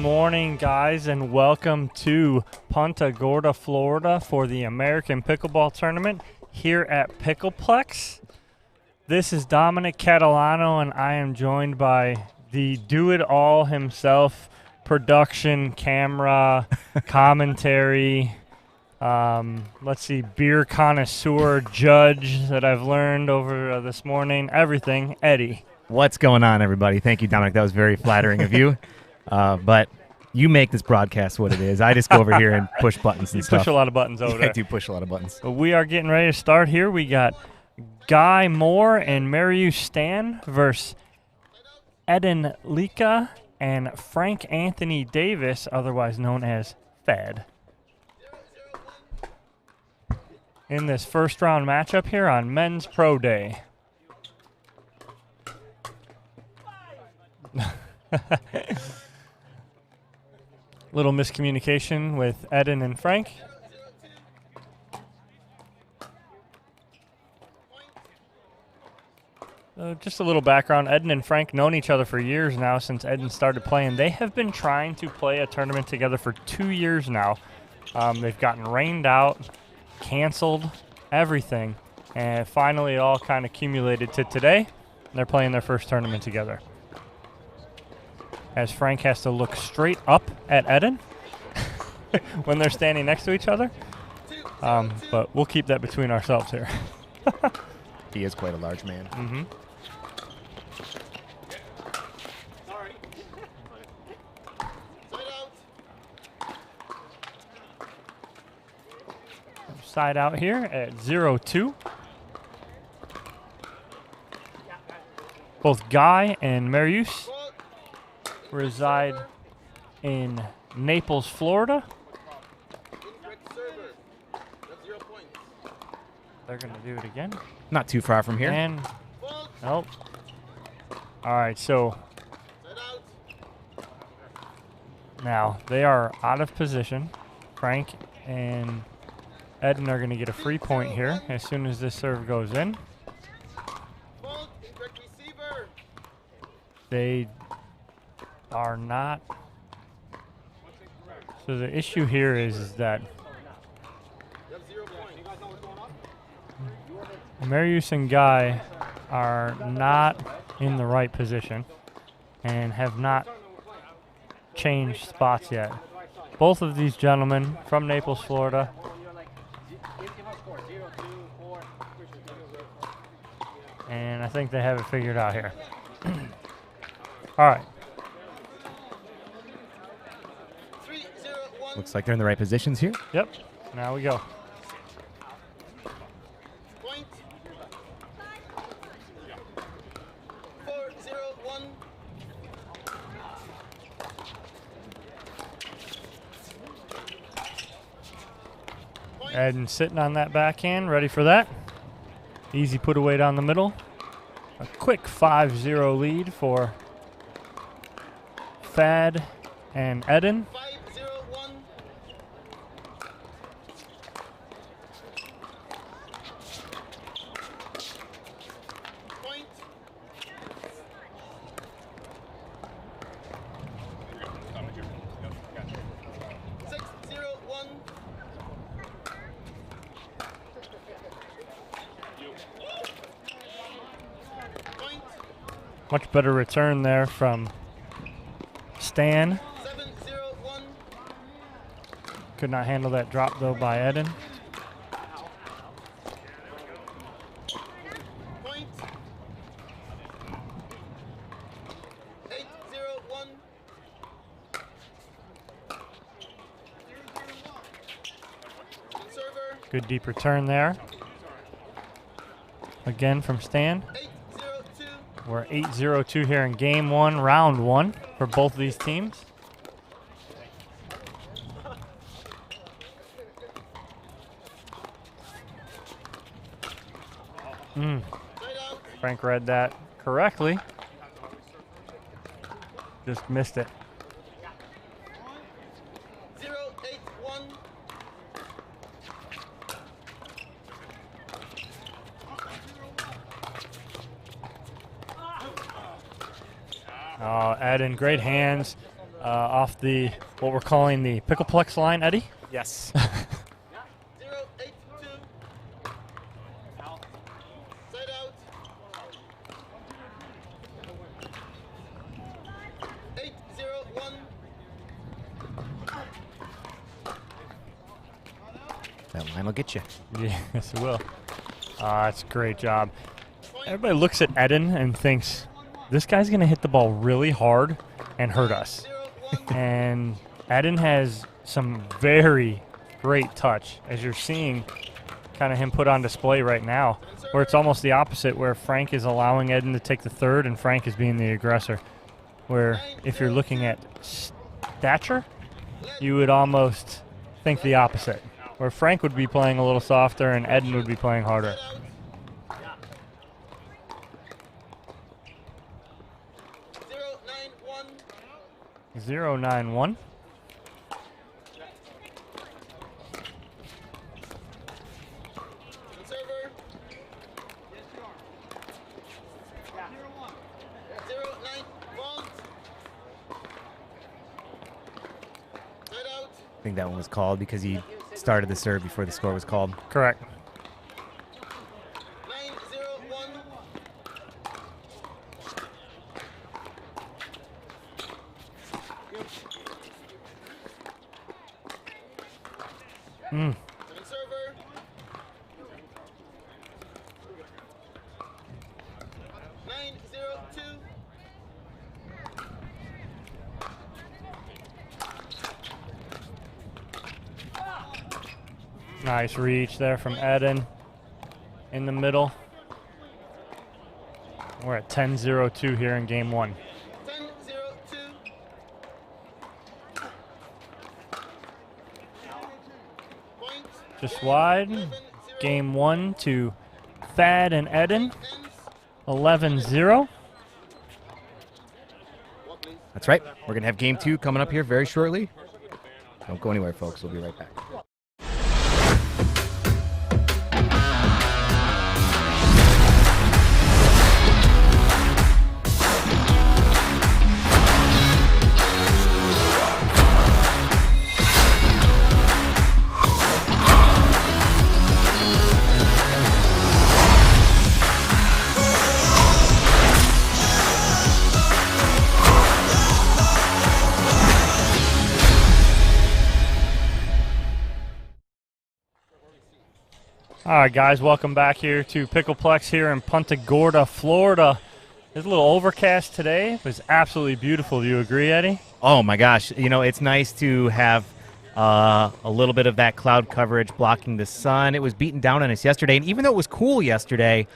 morning, guys, and welcome to Punta Gorda, Florida for the American Pickleball Tournament here at Pickleplex. This is Dominic Catalano, and I am joined by the do-it-all himself, production, camera, commentary, let's see, beer connoisseur, judge that I've learned over this morning, everything, Eddie. What's going on, everybody? Thank you, Dominic. That was very flattering of you. But you make this broadcast what it is. I just go over here and push buttons and stuff. You push a lot of buttons over there. I do push a lot of buttons. But we are getting ready to start here. We got Guy Moore and Marius Stan versus Eden Lika and Frank Anthony Davis, otherwise known as Fed. In this first round matchup here on Men's Pro Day. Little miscommunication with Eden and Frank. Just a little background. Eden and Frank known each other for years now since Eden started playing. They have been trying to play a tournament together for 2 years now. They've gotten rained out, canceled, everything. And finally it all kind of accumulated to today. They're playing their first tournament together. As Frank has to look straight up at Eden when they're standing next to each other. But we'll keep that between ourselves here. He is quite a large man. Mm-hmm. Side out here at 0-2. Both Guy and Marius reside in Naples, Florida. They're going to do it again. Not too far from here. And, nope. All right, so now they are out of position. Frank and Eden are going to get a free point here as soon as this serve goes in. They are not. So the issue here is that Marius and Guy are not in the right position and have not changed spots yet. Both of these gentlemen from Naples, Florida. And I think they have it figured out here. All right. Looks like they're in the right positions here. Yep. Now we go. Point. 4-0-1. Eden sitting on that backhand, ready for that. Easy put away down the middle. A quick 5-0 lead for Fad and Eden. 5-0-1. Point. Six, 0-1. Point. Much better return there from Stan. 7-0-1. Could not handle that drop though by Eden. Point. 8-0-1. Server. Good deep return there. Again from Stan. 8-0-2. We're 8-0-2 here in game one, round one for both of these teams. Frank read that correctly. Just missed it. 0-8-1. Oh, Eden, great hands. off the what we're calling the Pickleplex line, Eddie. Yes. 082. Side out. 801. That line will get you. Yes, it will. That's a great job. Everybody looks at Eden and thinks, this guy's going to hit the ball really hard and hurt us. And Eden has some very great touch, as you're seeing kind of him put on display right now, where it's almost the opposite, where Frank is allowing Eden to take the third and Frank is being the aggressor. Where if you're looking at stature, you would almost think the opposite, where Frank would be playing a little softer and Eden would be playing harder. 091. Server. 091. Side out. I think that one was called because he started the serve before the score was called. Correct. 901. Server. 902. Nice reach there from Eden in the middle. We're at 10-0-2 here in game one. 1002. Point. Just wide. Game one to Thad and Eden. 11-0. That's right. We're going to have game two coming up here very shortly. Don't go anywhere, folks. We'll be right back. All right, guys, welcome back here to Pickleplex here in Punta Gorda, Florida. It's a little overcast today. It was absolutely beautiful. Do you agree, Eddie? Oh, my gosh. You know, it's nice to have a little bit of that cloud coverage blocking the sun. It was beating down on us yesterday, and even though it was cool yesterday,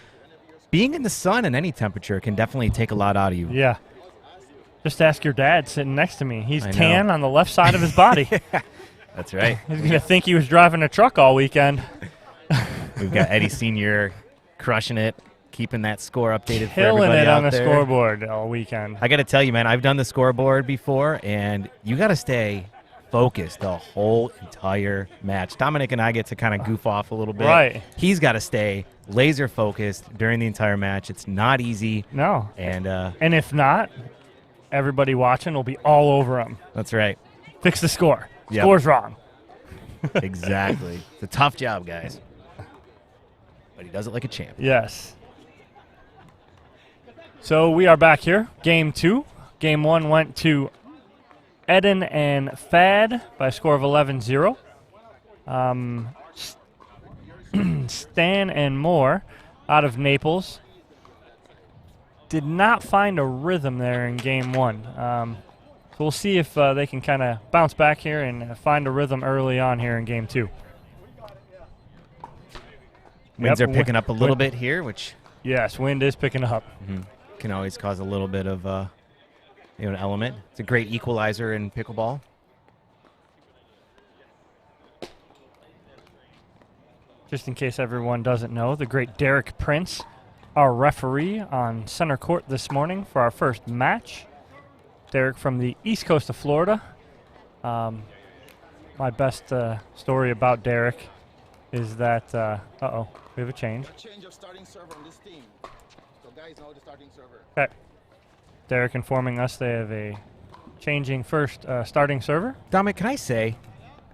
being in the sun in any temperature can definitely take a lot out of you. Yeah. Just ask your dad sitting next to me. He's I know. tan on the left side of his body. That's right. He's going to think he was driving a truck all weekend. We've got Eddie Sr. crushing it, keeping that score updated for Killing everybody it out on the there. scoreboard all weekend. I got to tell you, man, I've done the scoreboard before, and you got to stay focused the whole entire match. Dominic and I get to kind of goof off a little bit. Right. He's got to stay laser focused during the entire match. It's not easy. No. And if not, everybody watching will be all over him. that's right. Fix the score. Yep. Score's wrong. Exactly. It's a tough job, guys. But he does it like a champ. Yes. So we are back here. Game two. Game one went to Eden and Thad by a score of 11-0. Stan and Moore out of Naples did not find a rhythm there in game one. So we'll see if they can kind of bounce back here and find a rhythm early on here in game two. Winds Yep, are picking up a little bit here, which Yes, wind is picking up. can always cause a little bit of an element. It's a great equalizer in pickleball. Just in case everyone doesn't know, the great Derek Prince, our referee on center court this morning for our first match. Derek from the east coast of Florida. My best story about Derek is that, we have a change. Change of starting server on this team. So guys know the starting server. Okay. Derek informing us they have a changing first starting server. Dominic, can I say,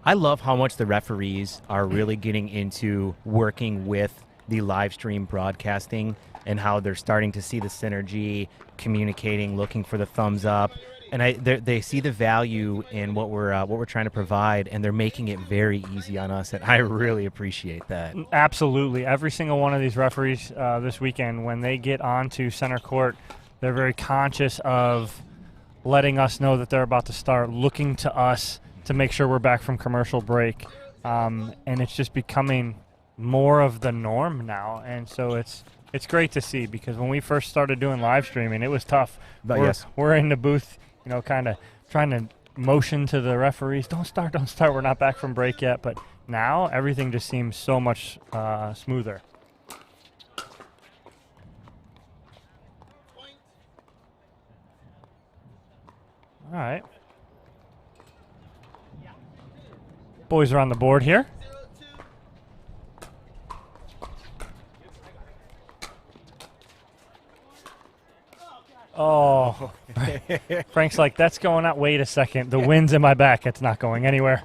I love how much the referees are really getting into working with the live stream broadcasting and how they're starting to see the synergy, communicating, looking for the thumbs up, and they see the value in what we're trying to provide, and they're making it very easy on us, and I really appreciate that. Absolutely. Every single one of these referees this weekend, when they get onto center court, they're very conscious of letting us know that they're about to start, looking to us to make sure we're back from commercial break. And it's just becoming more of the norm now. And so it's great to see, because when we first started doing live streaming, it was tough. But yes. We're in the booth, kind of trying to motion to the referees, don't start, we're not back from break yet. But now everything just seems so much smoother. All right. Boys are on the board here. Oh, Frank's like, that's going out. Wait a second. The wind's in my back. It's not going anywhere.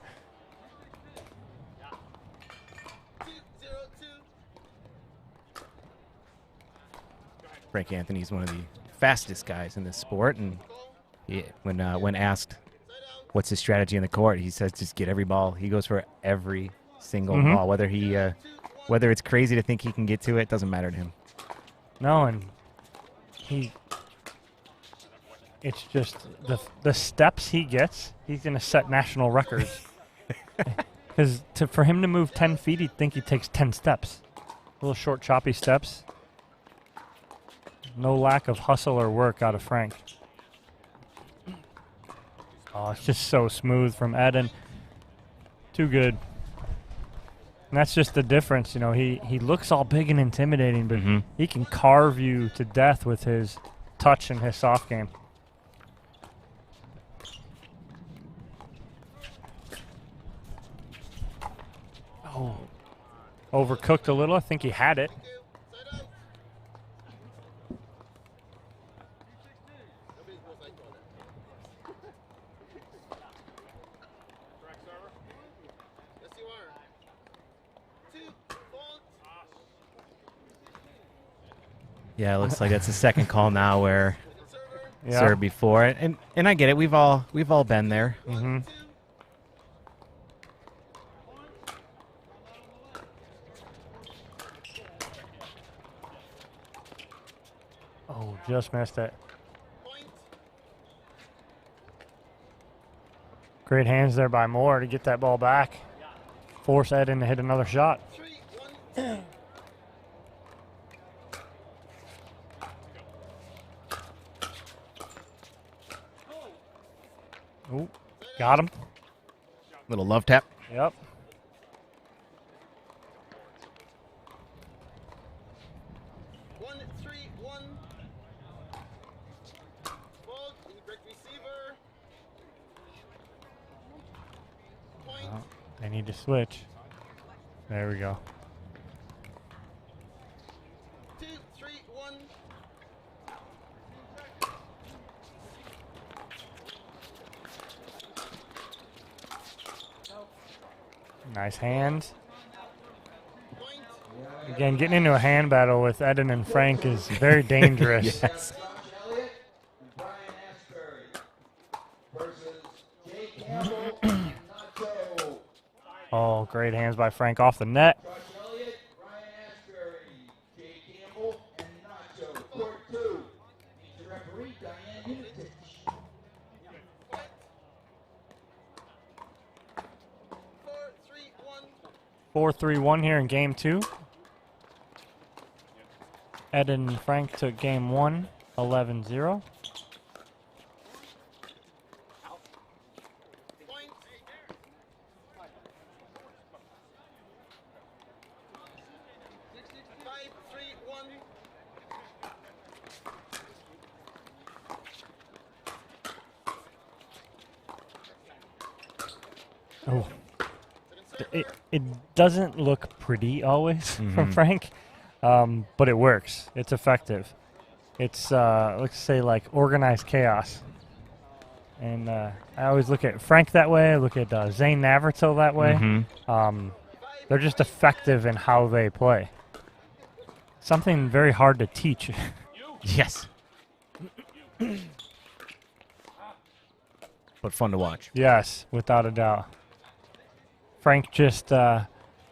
Frank Anthony's one of the fastest guys in this sport, and when asked what's his strategy in the court, he says just get every ball. He goes for every single ball, whether it's crazy to think he can get to it, doesn't matter to him. No, and it's just the steps he gets, he's going to set national records. Because for him to move 10 feet, he'd think he takes 10 steps. Little short, choppy steps. No lack of hustle or work out of Frank. Oh, it's just so smooth from Eden. Too good. And that's just the difference. He looks all big and intimidating, but he can carve you to death with his touch and his soft game. Oh, overcooked a little. I think he had it. Yeah, it looks like that's the second call now where Yeah. served before, and I get it. We've all been there. Mm-hmm. Oh, just missed it. Great hands there by Moore to get that ball back. Force Eden to hit another shot. Ooh, got him. Little love tap. Yep. Oh, they need to switch. There we go. 2, 3, 1. Nice hands. Again, getting into a hand battle with Eden and Frank is very dangerous. Yes. Oh, great hands by Frank off the net. 4-3-1 here in game 2. Eden and Frank took game 1, 11-0. Oh. It doesn't look pretty always from Frank, but it works. It's effective. It's, let's say, like organized chaos. And I always look at Frank that way. I look at Zane Navratil that way. Mm-hmm. They're just effective in how they play. Something very hard to teach. Yes. But fun to watch. Yes, without a doubt. Frank just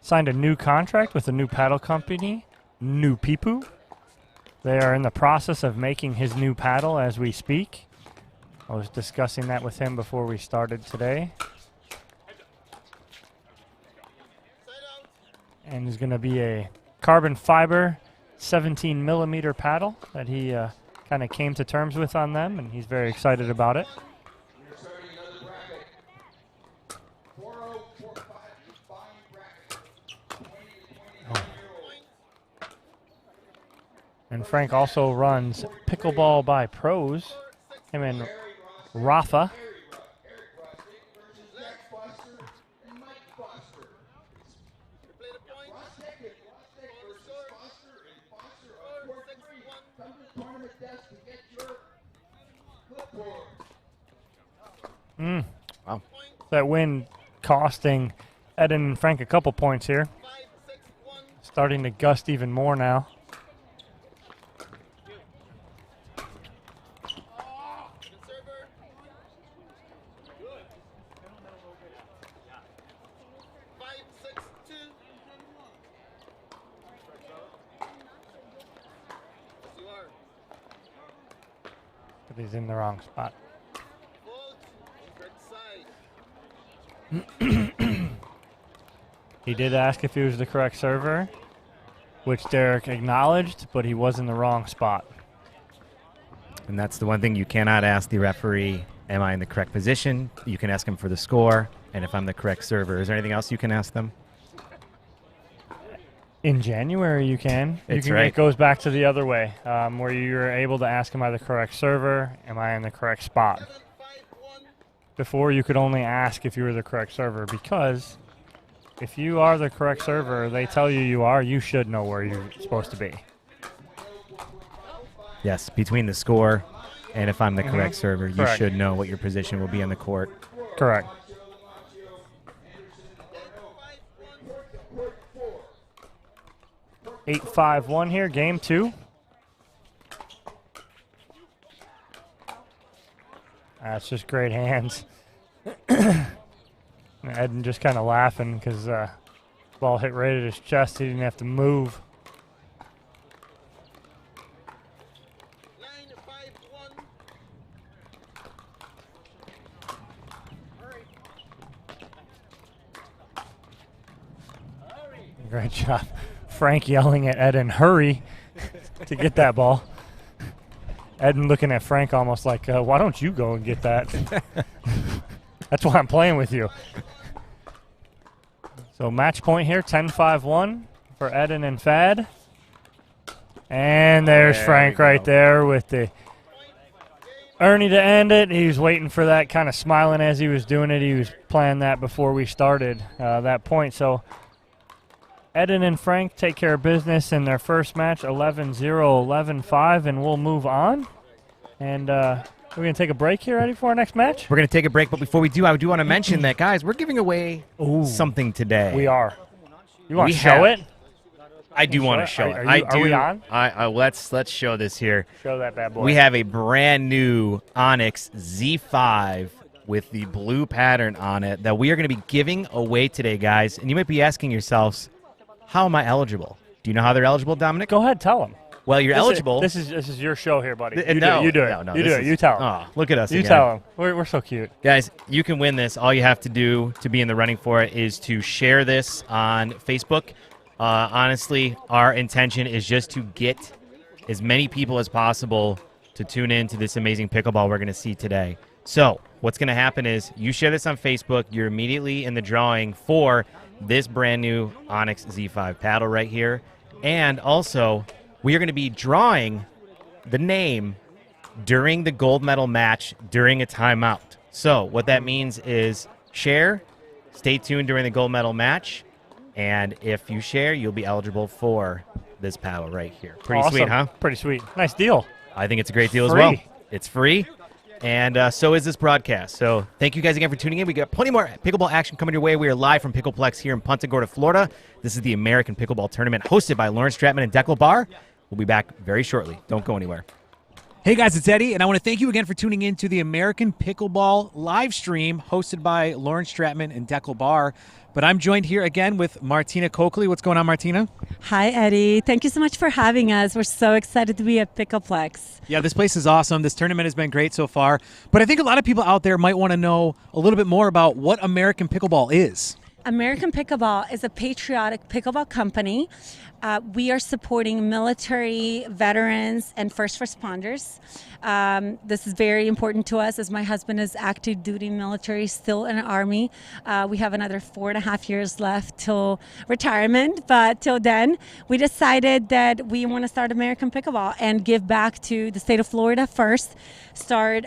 signed a new contract with a new paddle company, New Pipu. They are in the process of making his new paddle as we speak. I was discussing that with him before we started today. And it's going to be a carbon fiber 17 millimeter paddle that he kind of came to terms with on them, and he's very excited about it. And Frank also runs Pickleball by Pros. Him and Rafa. Wow. That win costing Ed and Frank a couple points here. Starting to gust even more now. But he's in the wrong spot. He did ask if he was the correct server, which Derek acknowledged, but he was in the wrong spot. And that's the one thing you cannot ask the referee, am I in the correct position? You can ask him for the score, and if I'm the correct server. Is there anything else you can ask them? In January, you can. It's It right. goes back to the other way, where you're able to ask, am I the correct server? Am I in the correct spot? Before, you could only ask if you were the correct server, because if you are the correct server, they tell you you are, you should know where you're supposed to be. Yes, between the score and if I'm the correct server, you Correct. should know what your position will be on the court. Correct. Eight, 5-1 here, game 2. That's just great hands. Ed just kind of laughing because ball hit right at his chest. He didn't have to move. Great job. Frank yelling at Eden, hurry, to get that ball. Eden looking at Frank almost like, why don't you go and get that? That's why I'm playing with you. So match point here, 10-5-1 for Eden and Fad. And there's There Frank we right go. there with the Ernie to end it. He was waiting for that, kind of smiling as he was doing it. He was playing that before we started that point. So Eden and Frank take care of business in their first match, 11-0, 11-5, and we'll move on. And we're going to take a break here, Eddie, for our next match? We're going to take a break, but before we do, I do want to mention that, guys, we're giving away something today. We are. You want We to show have- it? I do want to show it. Are we on? Let's show this here. Show that bad boy. We have a brand new Onix Z5 with the blue pattern on it that we are going to be giving away today, guys. And you might be asking yourselves, how am I eligible? Do you know how they're eligible, Dominic? Go ahead, tell them. Well, you're eligible. This is your show here, buddy. Th- You no, do it. no, no, You do this it. is- You tell them. Oh, look at us You again. tell them. We're so cute. Guys, you can win this. All you have to do to be in the running for it is to share this on Facebook. Honestly, our intention is just to get as many people as possible to tune in to this amazing pickleball we're going to see today. So what's going to happen is you share this on Facebook. You're immediately in the drawing for this brand new Onix Z5 paddle right here. And also, we are going to be drawing the name during the gold medal match during a timeout. So what that means is share, stay tuned during the gold medal match, and if you share, you'll be eligible for this paddle right here. Pretty Awesome. sweet, huh? Pretty sweet. Nice deal. I think it's a great deal as Free. well. It's free. And so is this broadcast. So thank you guys again for tuning in. We got plenty more pickleball action coming your way. We are live from Pickleplex here in Punta Gorda, Florida. This is the American Pickleball Tournament hosted by Lauren Stratman and Dekel. We'll be back very shortly. Don't go anywhere. Hey guys, it's Eddie, and I want to thank you again for tuning in to the American Pickleball live stream hosted by Lauren Stratman and Dekel. But I'm joined here again with Martina Coakley. What's going on, Martina? Hi, Eddie. Thank you so much for having us. We're so excited to be at Pickleplex. Yeah, this place is awesome. This tournament has been great so far. But I think a lot of people out there might want to know a little bit more about what American Pickleball is. American Pickleball is a patriotic pickleball company. We are supporting military, veterans, and first responders. This is very important to us as my husband is active duty military, still in the Army. We have another 4.5 years left till retirement, but till then, we decided that we want to start American Pickleball and give back to the state of Florida first, start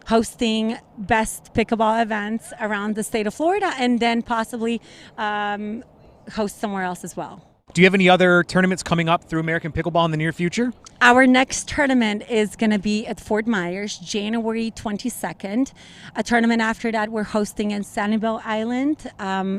hosting best pickleball events around the state of Florida, and then possibly host somewhere else as well. Do you have any other tournaments coming up through American Pickleball in the near future? Our next tournament is going to be at Fort Myers, January 22nd. A tournament after that we're hosting in Sanibel Island,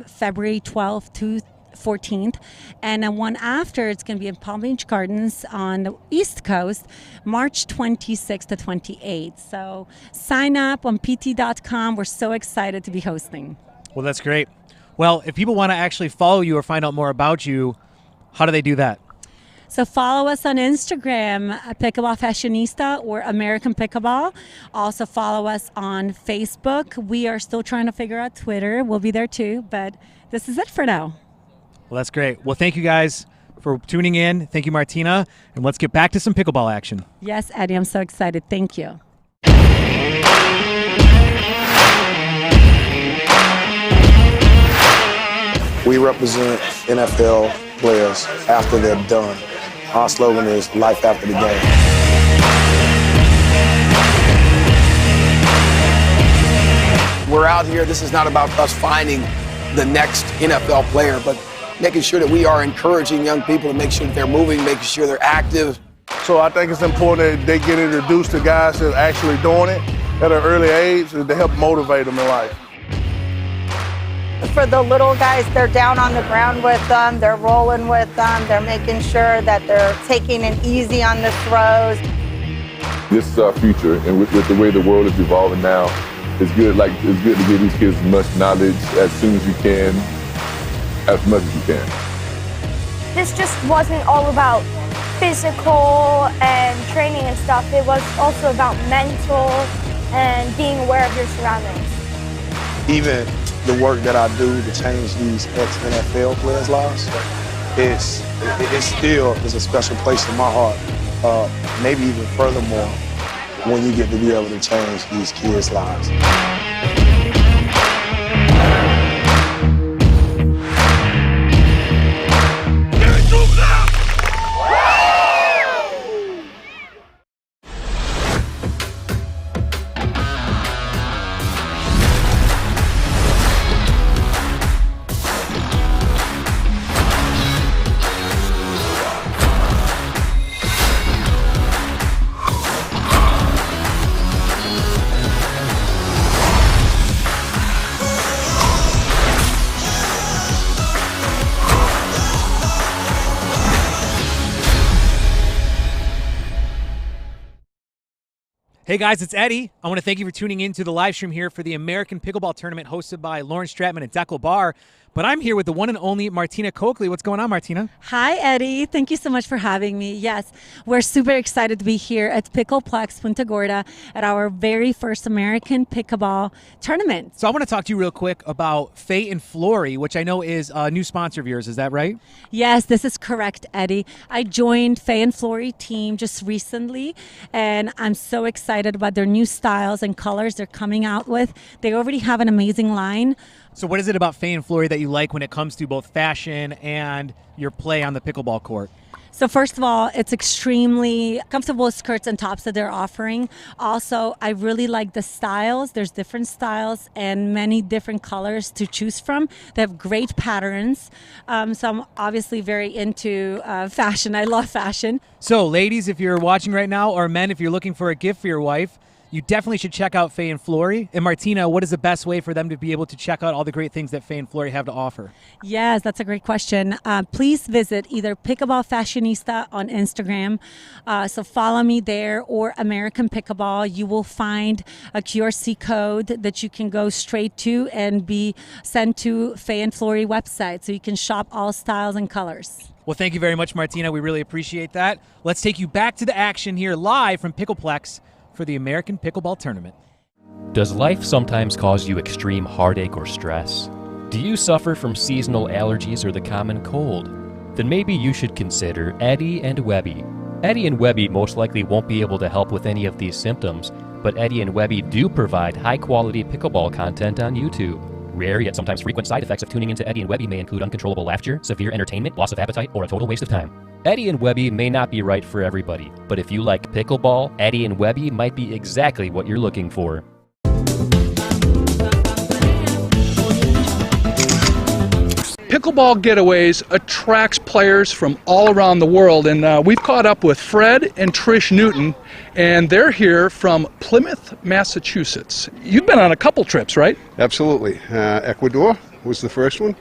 February 12th to 14th. And then one after, it's going to be in Palm Beach Gardens on the East Coast, March 26th to 28th. So sign up on pt.com. We're so excited to be hosting. Well, that's great. Well, if people want to actually follow you or find out more about you, how do they do that? So follow us on Instagram, Pickleball Fashionista or American Pickleball. Also follow us on Facebook. We are still trying to figure out Twitter. We'll be there too, but this is it for now. Well, that's great. Well, thank you guys for tuning in. Thank you, Martina. And let's get back to some pickleball action. Yes, Eddie, I'm so excited. Thank you. We represent NFL players after they're done. Our slogan is life after the game. We're out here, this is not about us finding the next NFL player, but making sure that we are encouraging young people to make sure that they're moving, making sure they're active. So I think it's important that they get introduced to guys that are actually doing it at an early age to help motivate them in life. For the little guys, they're down on the ground with them, they're rolling with them, they're making sure that they're taking it easy on the throws. This is our future, and with the way the world is evolving now, it's good to give these kids as much knowledge as soon as you can, as much as you can. This just wasn't all about physical and training and stuff. It was also about mental and being aware of your surroundings. Even the work that I do to change these ex-NFL players' lives, it still is a special place in my heart. Maybe even furthermore, when you get to be able to change these kids' lives. Hey guys, it's Eddie. I want to thank you for tuning in to the live stream here for the American Pickleball Tournament hosted by Lauren Stratman and Dekel. But I'm here with the one and only Martina Coakley. What's going on, Martina? Hi, Eddie. Thank you so much for having me. Yes, we're super excited to be here at Pickleplex Punta Gorda at our very first American Pickleball Tournament. So I want to talk to you real quick about Faye Florie, which I know is a new sponsor of yours. Is that right? Yes, this is correct, Eddie. I joined Faye Florie team just recently, and I'm so excited about their new styles and colors they're coming out with. They already have an amazing line. So what is it about Faye Florie that you like when it comes to both fashion and your play on the pickleball court? So first of all, it's extremely comfortable skirts and tops that they're offering. Also, I really like the styles. There's different styles and many different colors to choose from. They have great patterns. So I'm obviously very into fashion. I love fashion. So ladies, if you're watching right now, or men, if you're looking for a gift for your wife, you definitely should check out Faye and Florie. And Martina, what is the best way for them to be able to check out all the great things that Faye and Florie have to offer? Yes, that's a great question. Please visit either Pickleball Fashionista on Instagram. So follow me there, or American Pickleball. You will find a QRC code that you can go straight to and be sent to Faye and Florie website, so you can shop all styles and colors. Well, thank you very much, Martina. We really appreciate that. Let's take you back to the action here live from Pickleplex for the American Pickleball Tournament. Does life sometimes cause you extreme heartache or stress? Do you suffer from seasonal allergies or the common cold? Then maybe you should consider Eddie and Webby. Eddie and Webby most likely won't be able to help with any of these symptoms, but Eddie and Webby do provide high-quality pickleball content on YouTube. Rare yet sometimes frequent side effects of tuning into Eddie and Webby may include uncontrollable laughter, severe entertainment, loss of appetite, or a total waste of time. Eddie and Webby may not be right for everybody, but if you like pickleball, Eddie and Webby might be exactly what you're looking for. Pickleball Getaways attracts players from all around the world, and we've caught up with Fred and Trish Newton, and they're here from Plymouth, Massachusetts. You've been on a couple trips, right? Absolutely. Ecuador was the first one,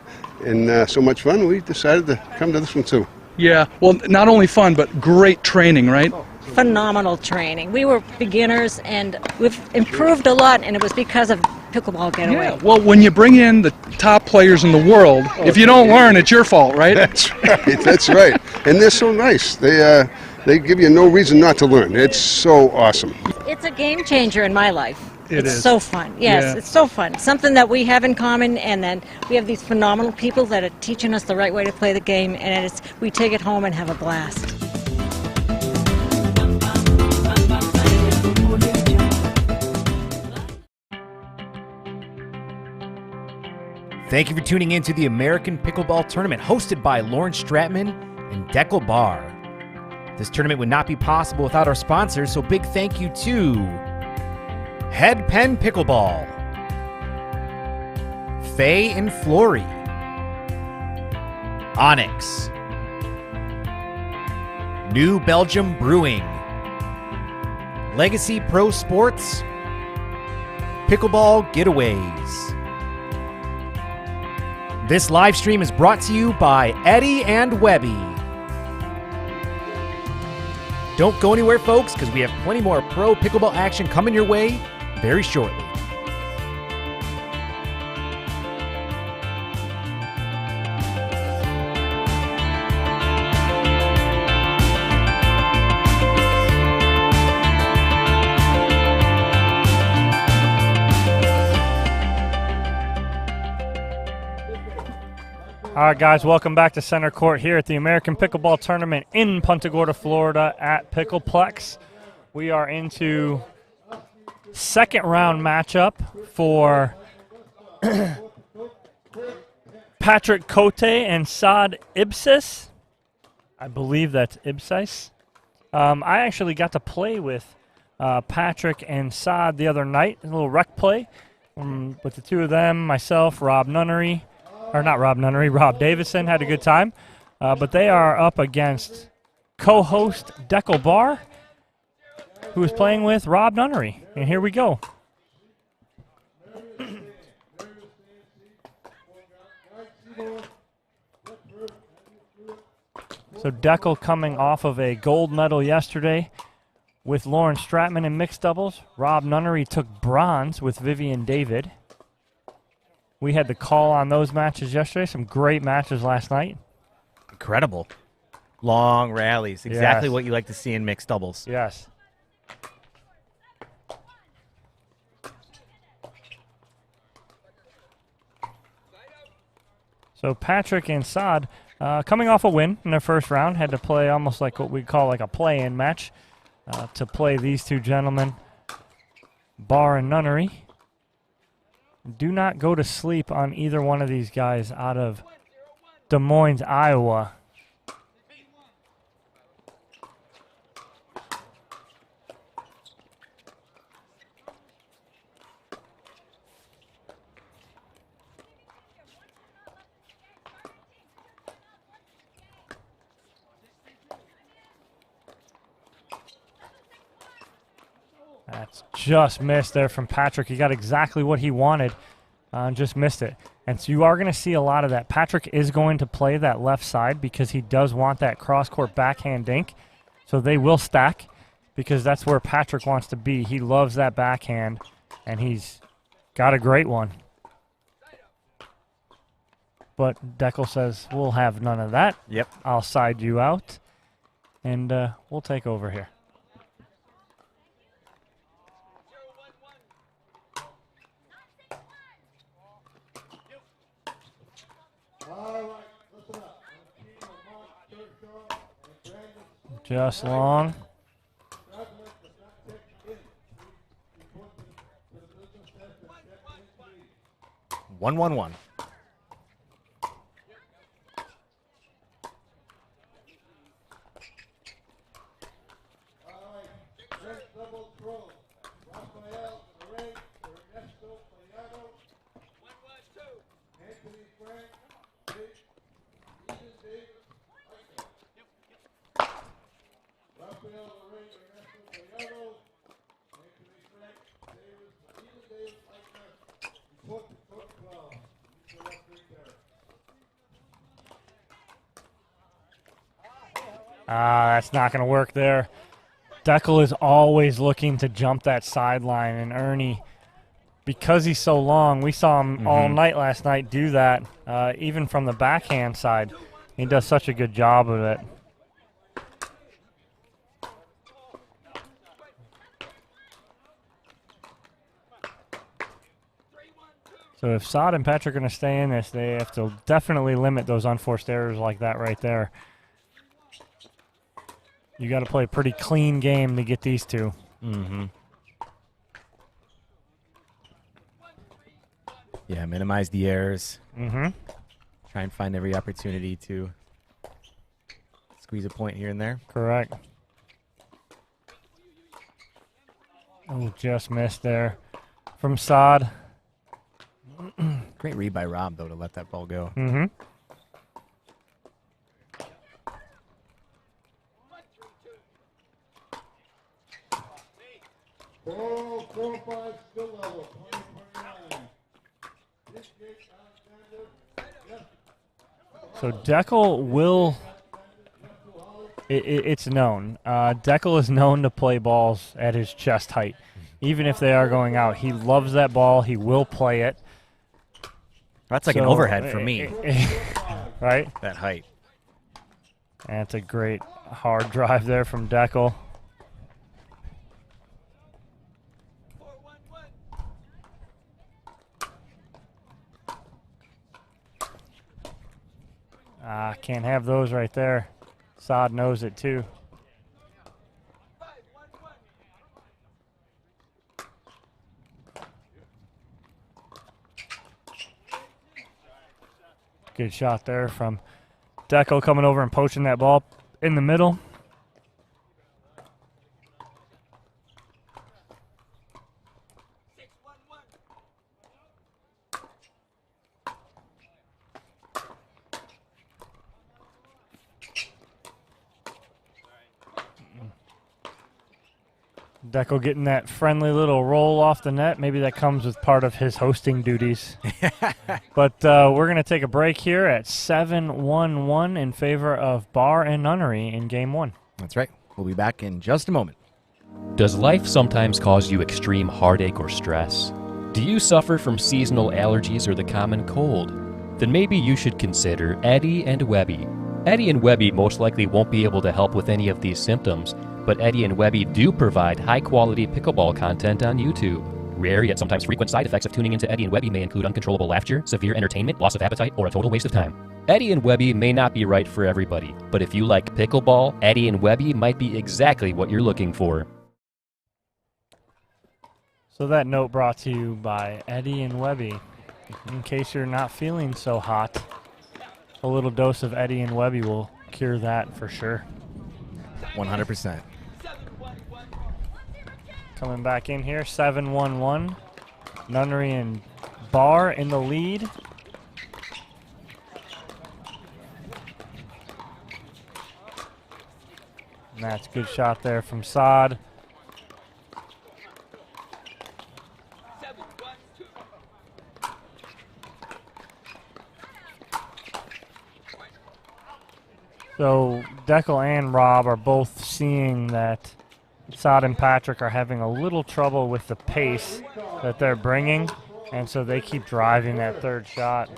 and so much fun, we decided to come to this one too. Yeah, well, not only fun, but great training, right? Phenomenal training. We were beginners, and we've improved a lot, and it was because of Pickleball Getaway. Yeah, well, when you bring in the top players in the world, if you don't learn, it's your fault, right? That's right, that's right. And they're so nice. They give you no reason not to learn. It's so awesome. It's a game changer in my life. It's so fun. Yes, Yeah. it's so fun. Something that we have in common, and then we have these phenomenal people that are teaching us the right way to play the game, and we take it home and have a blast. Thank you for tuning in to the American Pickleball Tournament, hosted by Lauren Stratman and Dekel Bar. This tournament would not be possible without our sponsors, so big thank you to Penn Pickleball, Faye and Florie, Onix, New Belgium Brewing, Legacy Pro Sports, Pickleball Getaways. This live stream is brought to you by Eddie and Webby. Don't go anywhere, folks, because we have plenty more pro pickleball action coming your way very shortly. All right, guys, welcome back to Center Court here at the American Pickleball Tournament in Punta Gorda, Florida at Pickleplex. We are into second round matchup for Patrick Cote and Saad Ibsis. I believe that's Ibsis. I actually got to play with Patrick and Saad the other night, a little rec play with the two of them, myself, Rob Davidson, had a good time. But they are up against co-host Dekel Bar, who is playing with Rob Nunnery. And here we go. So Dekel coming off of a gold medal yesterday with Lauren Stratman in mixed doubles. Rob Nunnery took bronze with Vivian David. We had the call on those matches yesterday. Some great matches last night. Incredible. Long rallies. Exactly Yes. what you like to see in mixed doubles. Yes. So Patrick and Saad coming off a win in their first round, had to play almost like what we call like a play-in match to play these two gentlemen, Bar and Nunnery. Do not go to sleep on either one of these guys out of Des Moines, Iowa. That's just missed there from Patrick. He got exactly what he wanted, just missed it. And so you are going to see a lot of that. Patrick is going to play that left side because he does want that cross-court backhand dink. So they will stack because that's where Patrick wants to be. He loves that backhand, and he's got a great one. But Dekel says, we'll have none of that. Yep. I'll side you out, and we'll take over here. Just long. 1-1-1. That's not going to work there. Dekel is always looking to jump that sideline, and Ernie, because he's so long, we saw him all night last night do that, even from the backhand side. He does such a good job of it. So if Saad and Patrick are going to stay in this, they have to definitely limit those unforced errors like that right there. You got to play a pretty clean game to get these two. Yeah, minimize the errors. Try and find every opportunity to squeeze a point here and there. Correct. Oh, just missed there from Saad. Great read by Rob, though, to let that ball go. So Dekel will, it's known. Dekel is known to play balls at his chest height, even if they are going out. He loves that ball. He will play it. That's like an overhead for me. Right? That height. That's a great hard drive there from Dekel. Can't have those right there. Saad knows it too. Good shot there from Dekel coming over and poaching that ball in the middle. Dekel getting that friendly little roll off the net. Maybe that comes with part of his hosting duties. But we're going to take a break here at 7-1-1 in favor of Bar and Nunnery in Game 1. That's right. We'll be back in just a moment. Does life sometimes cause you extreme heartache or stress? Do you suffer from seasonal allergies or the common cold? Then maybe you should consider Eddie and Webby. Eddie and Webby most likely won't be able to help with any of these symptoms, but Eddie and Webby do provide high-quality pickleball content on YouTube. Rare yet sometimes frequent side effects of tuning into Eddie and Webby may include uncontrollable laughter, severe entertainment, loss of appetite, or a total waste of time. Eddie and Webby may not be right for everybody, but if you like pickleball, Eddie and Webby might be exactly what you're looking for. So that note brought to you by Eddie and Webby. In case you're not feeling so hot, a little dose of Eddie and Webby will cure that for sure. 100%. Coming back in here, 7-1-1. Nunnery and Bar in the lead. And that's a good shot there from Saad. So Dekel and Rob are both seeing that Saad and Patrick are having a little trouble with the pace that they're bringing, and so they keep driving that third shot.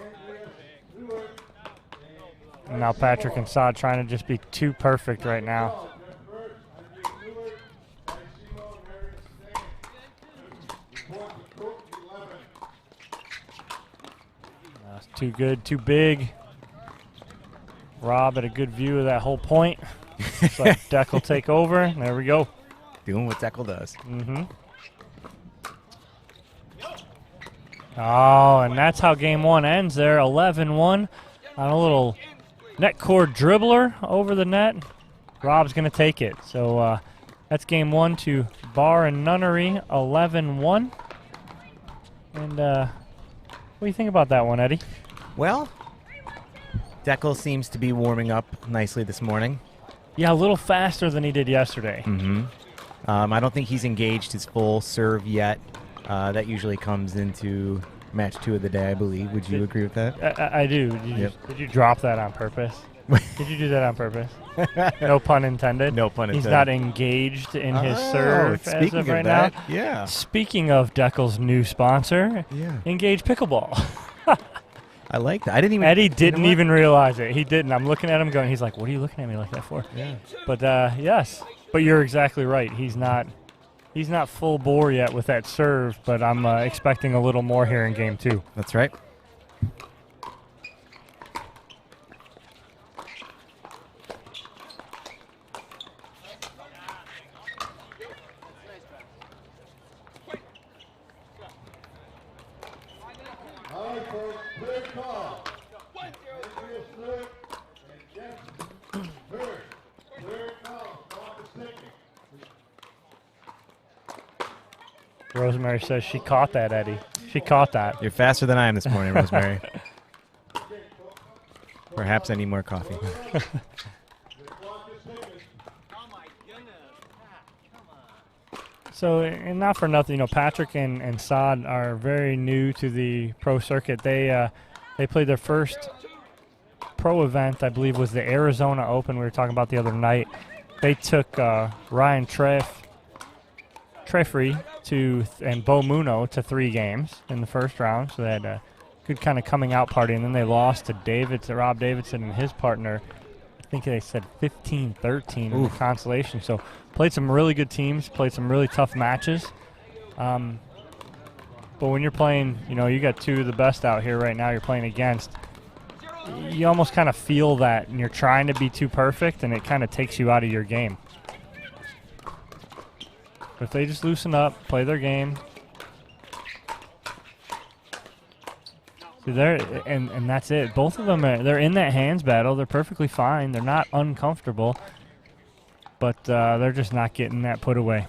And now Patrick and Saad trying to just be too perfect right now. That's too good, too big. Rob had a good view of that whole point. Looks like Dekel take over. There we go. Doing what Dekel does. Mm-hmm. Oh, and that's how game one ends there. 11-1 on a little net cord dribbler over the net. Rob's going to take it. So that's game one to Bar and Nunnery, 11-1. And what do you think about that one, Eddie? Well, Dekel seems to be warming up nicely this morning. Yeah, a little faster than he did yesterday. Mm-hmm. I don't think he's engaged his full serve yet. That usually comes into match 2 of the day, I believe. Would you agree with that? I do. Did you drop that on purpose? Did you do that on purpose? No pun intended. No pun intended. He's not engaged in his serve as of right now. Yeah. Speaking of Dekel's new sponsor, Engage Pickleball. I like that. I didn't even. Eddie didn't even realize it. He didn't. I'm looking at him going, he's like, what are you looking at me like that for? Yeah. But yes. But you're exactly right. He's not full bore yet with that serve, but I'm expecting a little more here in game 2. That's right. Rosemary says she caught that, Eddie. She caught that. You're faster than I am this morning, Rosemary. Perhaps I need more coffee. So, and not for nothing, Patrick and Saad are very new to the pro circuit. They played their first pro event, I believe, was the Arizona Open we were talking about the other night. They took Ryan Trefry and Bo Muno to 3 games in the first round, so they had a good kind of coming out party, and then they lost to Rob Davidson and his partner. I think they said 15-13 in the consolation. So played some really good teams, played some really tough matches. But when you're playing, you got 2 of the best out here right now you're playing against, you almost kind of feel that, and you're trying to be too perfect, and it kind of takes you out of your game. But if they just loosen up, play their game. See, and that's it. Both of them, they're in that hands battle. They're perfectly fine. They're not uncomfortable. But they're just not getting that put away.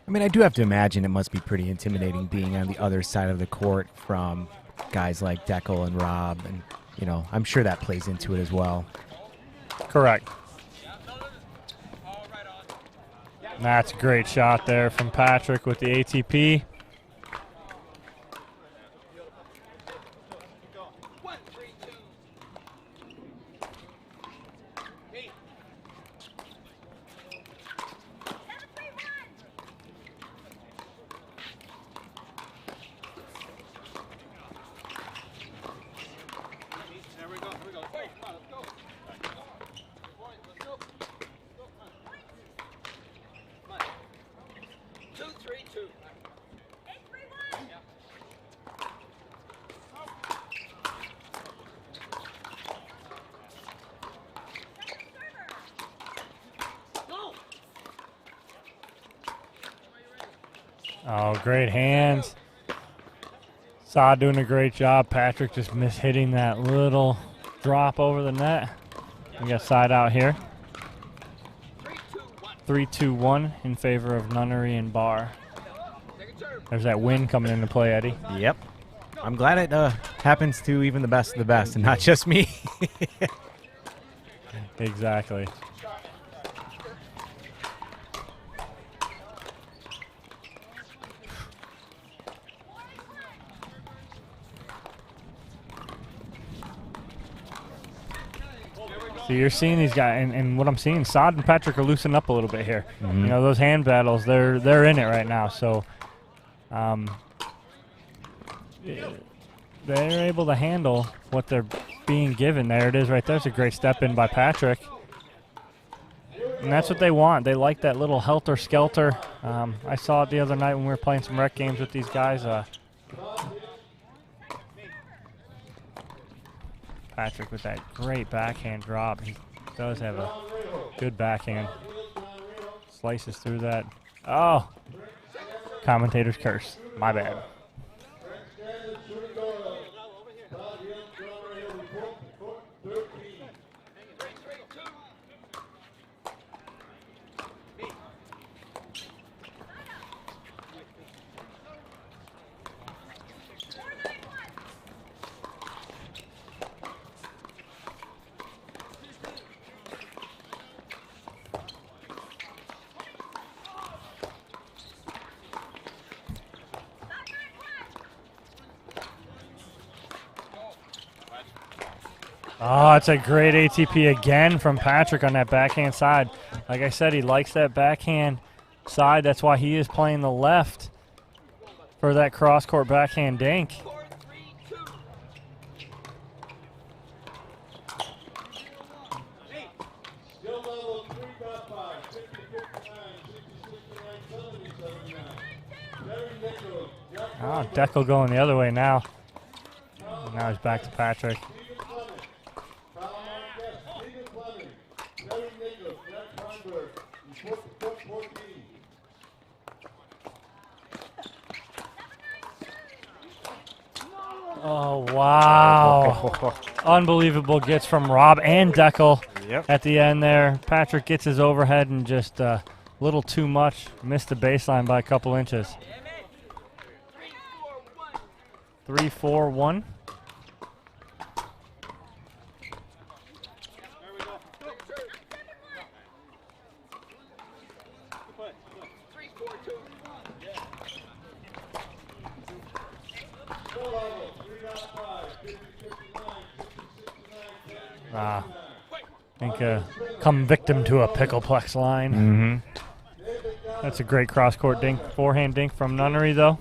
I mean, I do have to imagine it must be pretty intimidating being on the other side of the court from guys like Dekel and Rob. And, I'm sure that plays into it as well. Correct. That's a great shot there from Patrick with the ATP. Oh, great hands. Saad doing a great job. Patrick just hitting that little drop over the net. We got side out here. 3-2-1 in favor of Nunnery and Bar. There's that win coming into play, Eddie. Yep. I'm glad it happens to even the best of the best and not just me. Exactly. So you're seeing these guys, and what I'm seeing, Saad and Patrick are loosening up a little bit here. You know, those hand battles, they're in it right now. So they're able to handle what they're being given. There it is right there. It's a great step in by Patrick. And that's what they want. They like that little helter-skelter. I saw it the other night when we were playing some rec games with these guys. Patrick with that great backhand drop. He does have a good backhand. Slices through that. Oh, commentator's curse. My bad. Oh, it's a great ATP again from Patrick on that backhand side. Like I said, he likes that backhand side. That's why he is playing the left for that cross-court backhand dink. Oh, Dekel going the other way now. Now he's back to Patrick. Oh, wow. Unbelievable gets from Rob and Dekel at the end there. Patrick gets his overhead and just a little too much. Missed the baseline by a couple inches. 3-4-1. I think come victim to a pickleplex line. That's a great cross-court dink, forehand dink from Nunnery, though.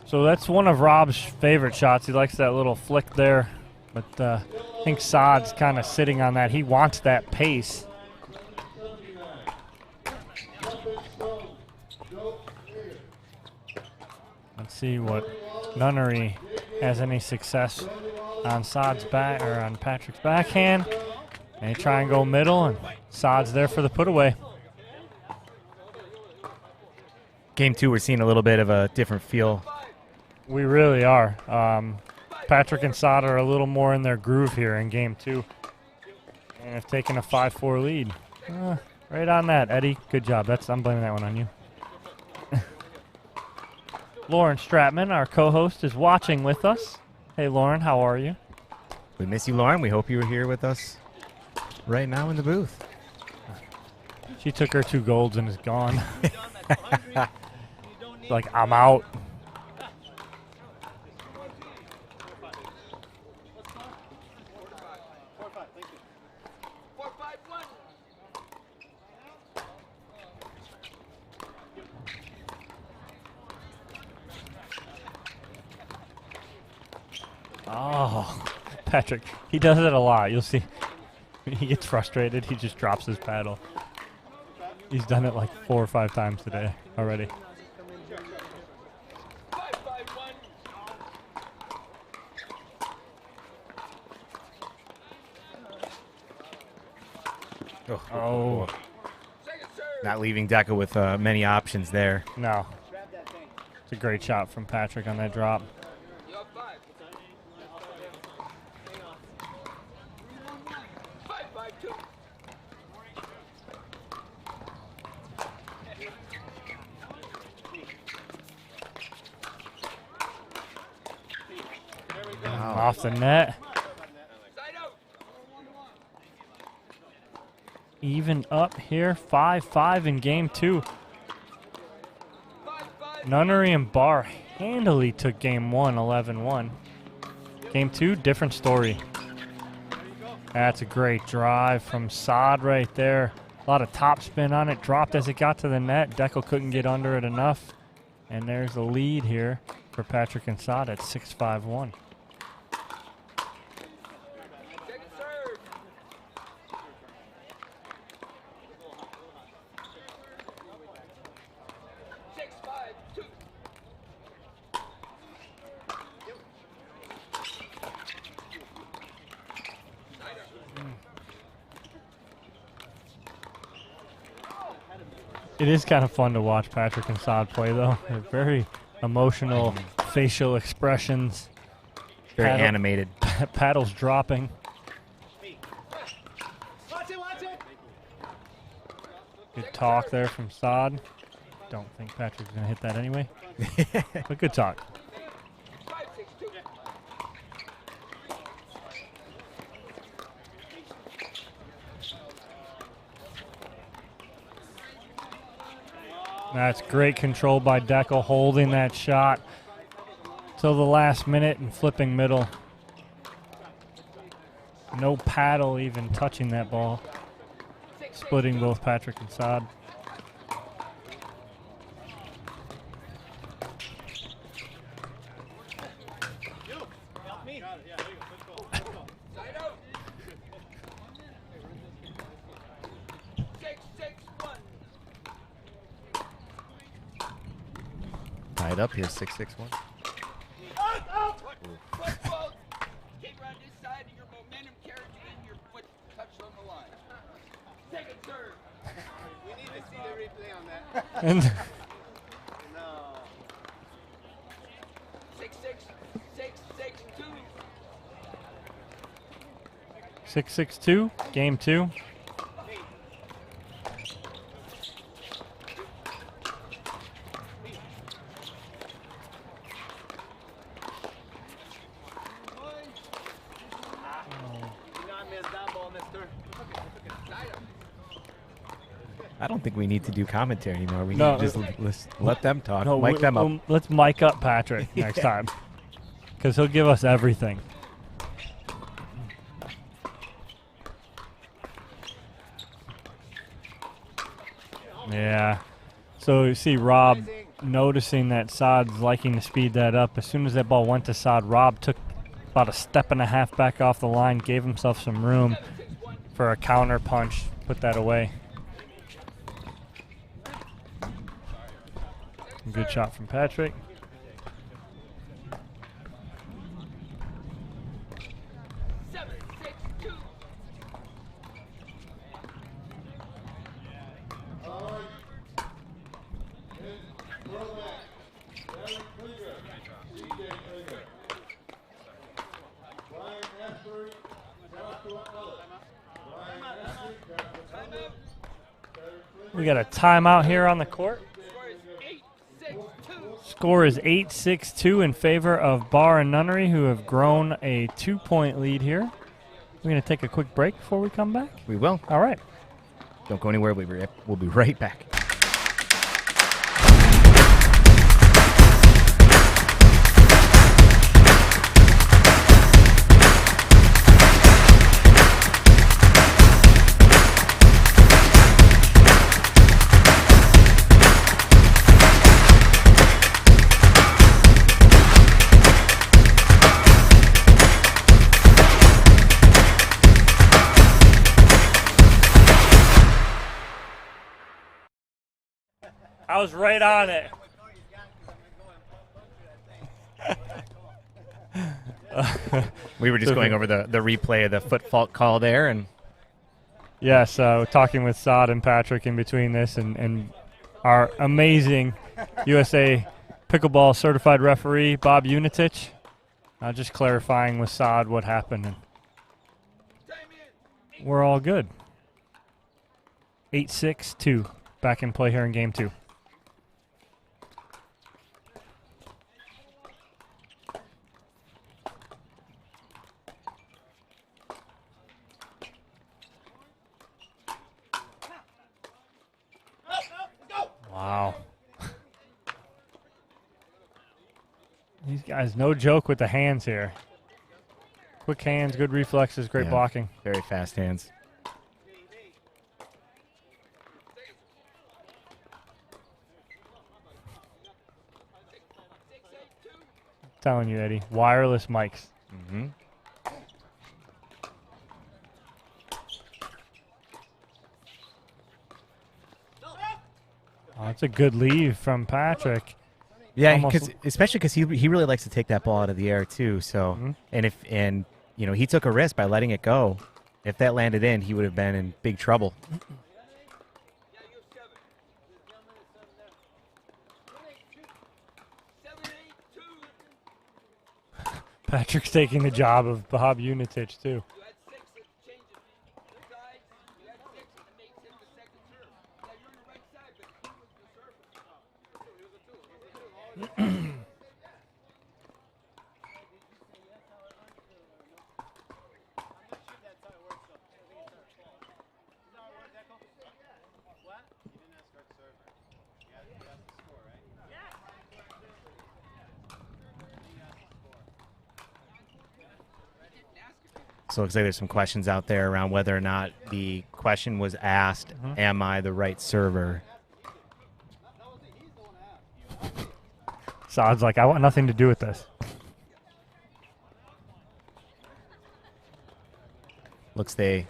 So that's one of Rob's favorite shots. He likes that little flick there, but I think Saad's kind of sitting on that. He wants that pace. Let's see what Nunnery has any success on Saad's back or on Patrick's backhand. They try and go middle, and Saad's there for the put away. Game two, we're seeing a little bit of a different feel. We really are. Patrick and Saad are a little more in their groove here in game two, and have taken a 5-4 lead. Right on that, Eddie. Good job. I'm blaming that one on you. Lauren Stratman, our co-host, is watching with us. Hey, Lauren, how are you? We miss you, Lauren. We hope you were here with us right now in the booth. She took her 2 golds and is gone. Like, I'm out. Oh, Patrick, he does it a lot. You'll see. When he gets frustrated, he just drops his paddle. He's done it like 4 or 5 times today already. Oh. Not leaving Dekel with many options there. No. It's a great shot from Patrick on that drop. Off the net. even up here. 5-5 in game 2. Nunnery and Barr handily took game 1, 11-1. Game 2, different story. That's a great drive from Saad right there. A lot of topspin on it. Dropped as it got to the net. Dekel couldn't get under it enough. And there's the lead here for Patrick and Saad at 6-5-1. It is kind of fun to watch Patrick and Saad play, though. They're very emotional facial expressions. Very animated. Paddles dropping. Good talk there from Saad. Don't think Patrick's going to hit that anyway. But good talk. That's great control by Dekel, holding that shot till the last minute and flipping middle. No paddle even touching that ball. Splitting both Patrick and Saad. Tied up here, 6-6-1. And 6-6-2, game 2. I don't think we need to do commentary anymore. We No, need to just let them talk. No, Mic them up. Let's mic up Patrick next time, because he'll give us everything. Yeah. So you see Rob noticing that Saad's liking to speed that up. As soon as that ball went to Saad, Rob took about a step and a half back off the line, gave himself some room for a counter punch, put that away. Good shot from Patrick. We got a timeout here on the court. Score is 8-6-2 in favor of Barr and Nunnery, who have grown a 2-point lead here. We're going to take a quick break before we come back. We will. All right. Don't go anywhere. We'll be right back. I was right on it. We were just going over the replay of the foot fault call there, and yes, talking with Saad and Patrick in between this, and our amazing USA Pickleball certified referee Bob Unitich, just clarifying with Saad what happened, and we're all good. 8-6-2, back in play here in game 2. These guys, no joke with the hands here. Quick hands, good reflexes, great blocking. Very fast hands. Telling you, Eddie, wireless mics. Mm-hmm. Oh, that's a good leave from Patrick. Yeah, especially because he really likes to take that ball out of the air too. So, and he took a risk by letting it go. If that landed in, he would have been in big trouble. Patrick's taking the job of Bob Unitich too. So it looks like there's some questions out there around whether or not the question was asked, am I the right server? Saad's like, I want nothing to do with this. Looks they...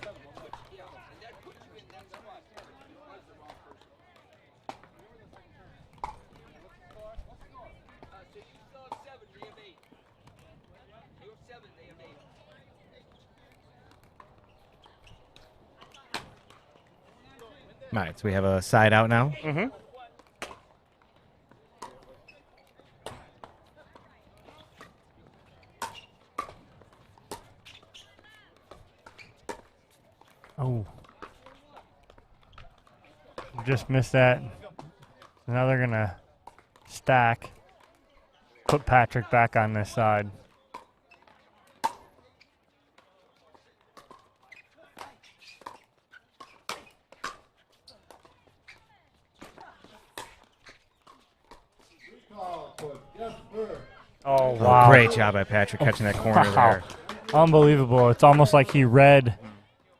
All right, so we have a side out now. Mm-hmm. Oh. Just missed that. Now they're going to stack. Put Patrick back on this side. Oh, wow. Great job by Patrick catching that corner there. Unbelievable. It's almost like he read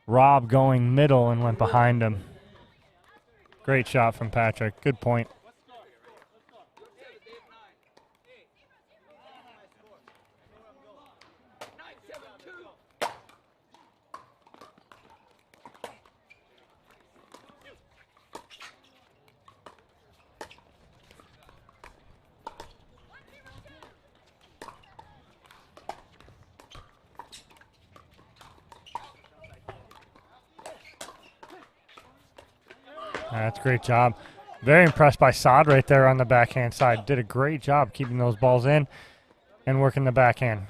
Rob going middle and went behind him. Great shot from Patrick. Good point. That's a great job. Very impressed by Saad right there on the backhand side. Did a great job keeping those balls in and working the backhand.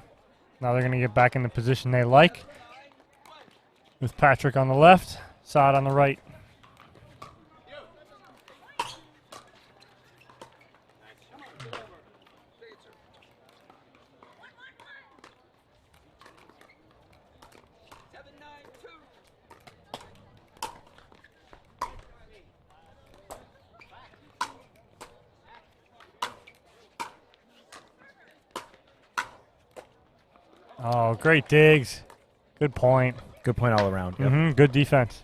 Now they're going to get back in the position they like with Patrick on the left, Saad on the right. Oh, great digs. Good point. Good point all around. Yep. Mm-hmm. Good defense.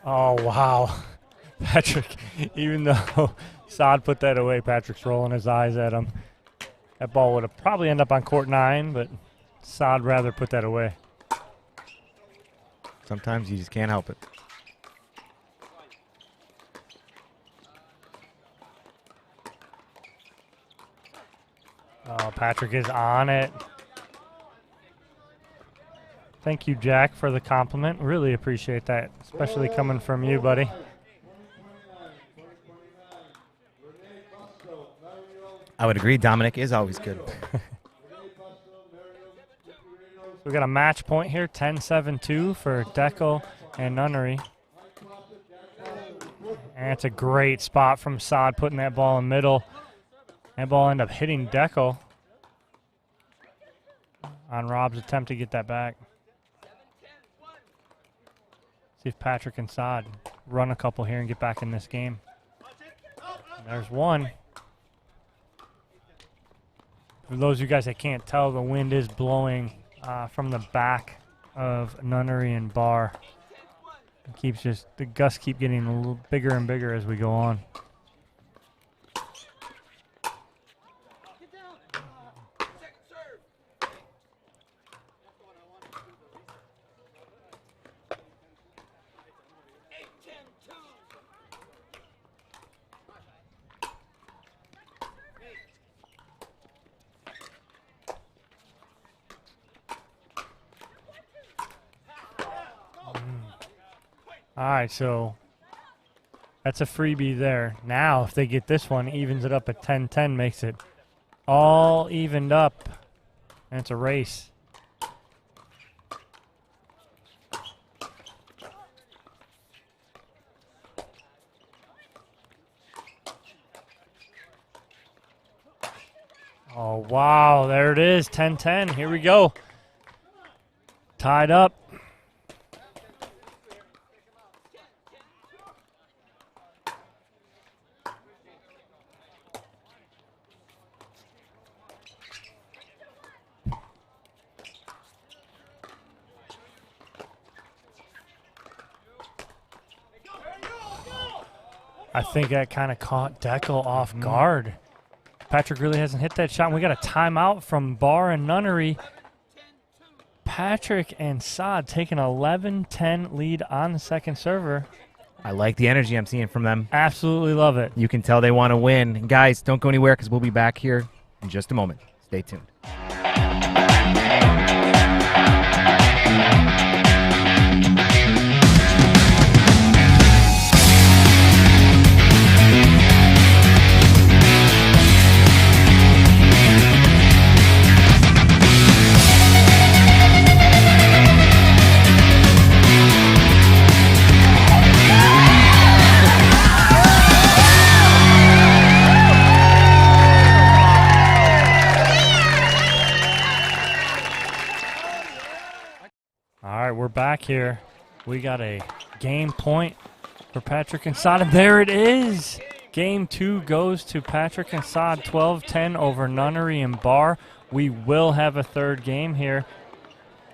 Oh, wow. Patrick, even though Saad put that away, Patrick's rolling his eyes at him. That ball would have probably ended up on court 9, but Saad rather put that away. Sometimes you just can't help it. Oh, Patrick is on it. Thank you, Jack, for the compliment. Really appreciate that, especially coming from you, buddy. I would agree. Dominic is always good. We got a match point here, 10-7-2 for Dekel and Nunnery. And it's a great spot from Saad putting that ball in middle. That ball ended up hitting Dekel. on Rob's attempt to get that back. See if Patrick and Saad run a couple here and get back in this game. And there's one. For those of you guys that can't tell, the wind is blowing from the back of Nunnery and Bar. It keeps the gusts keep getting a little bigger and bigger as we go on. All right, so that's a freebie there. Now, if they get this one, evens it up at 10-10, makes it all evened up, and it's a race. Oh, wow, there it is, 10-10. Here we go. Tied up. I think that kind of caught Dekel off guard. Patrick really hasn't hit that shot. And we got a timeout from Bar and Nunnery. Patrick and Saad taking an 11-10 lead on the second server. I like the energy I'm seeing from them. Absolutely love it. You can tell they want to win. And guys, don't go anywhere because we'll be back here in just a moment. Stay tuned. We're back here. We got a game point for Patrick and Saad. And there it is. Game 2 goes to Patrick and Saad, 12-10 over Nunnery and Bar. We will have a third game here.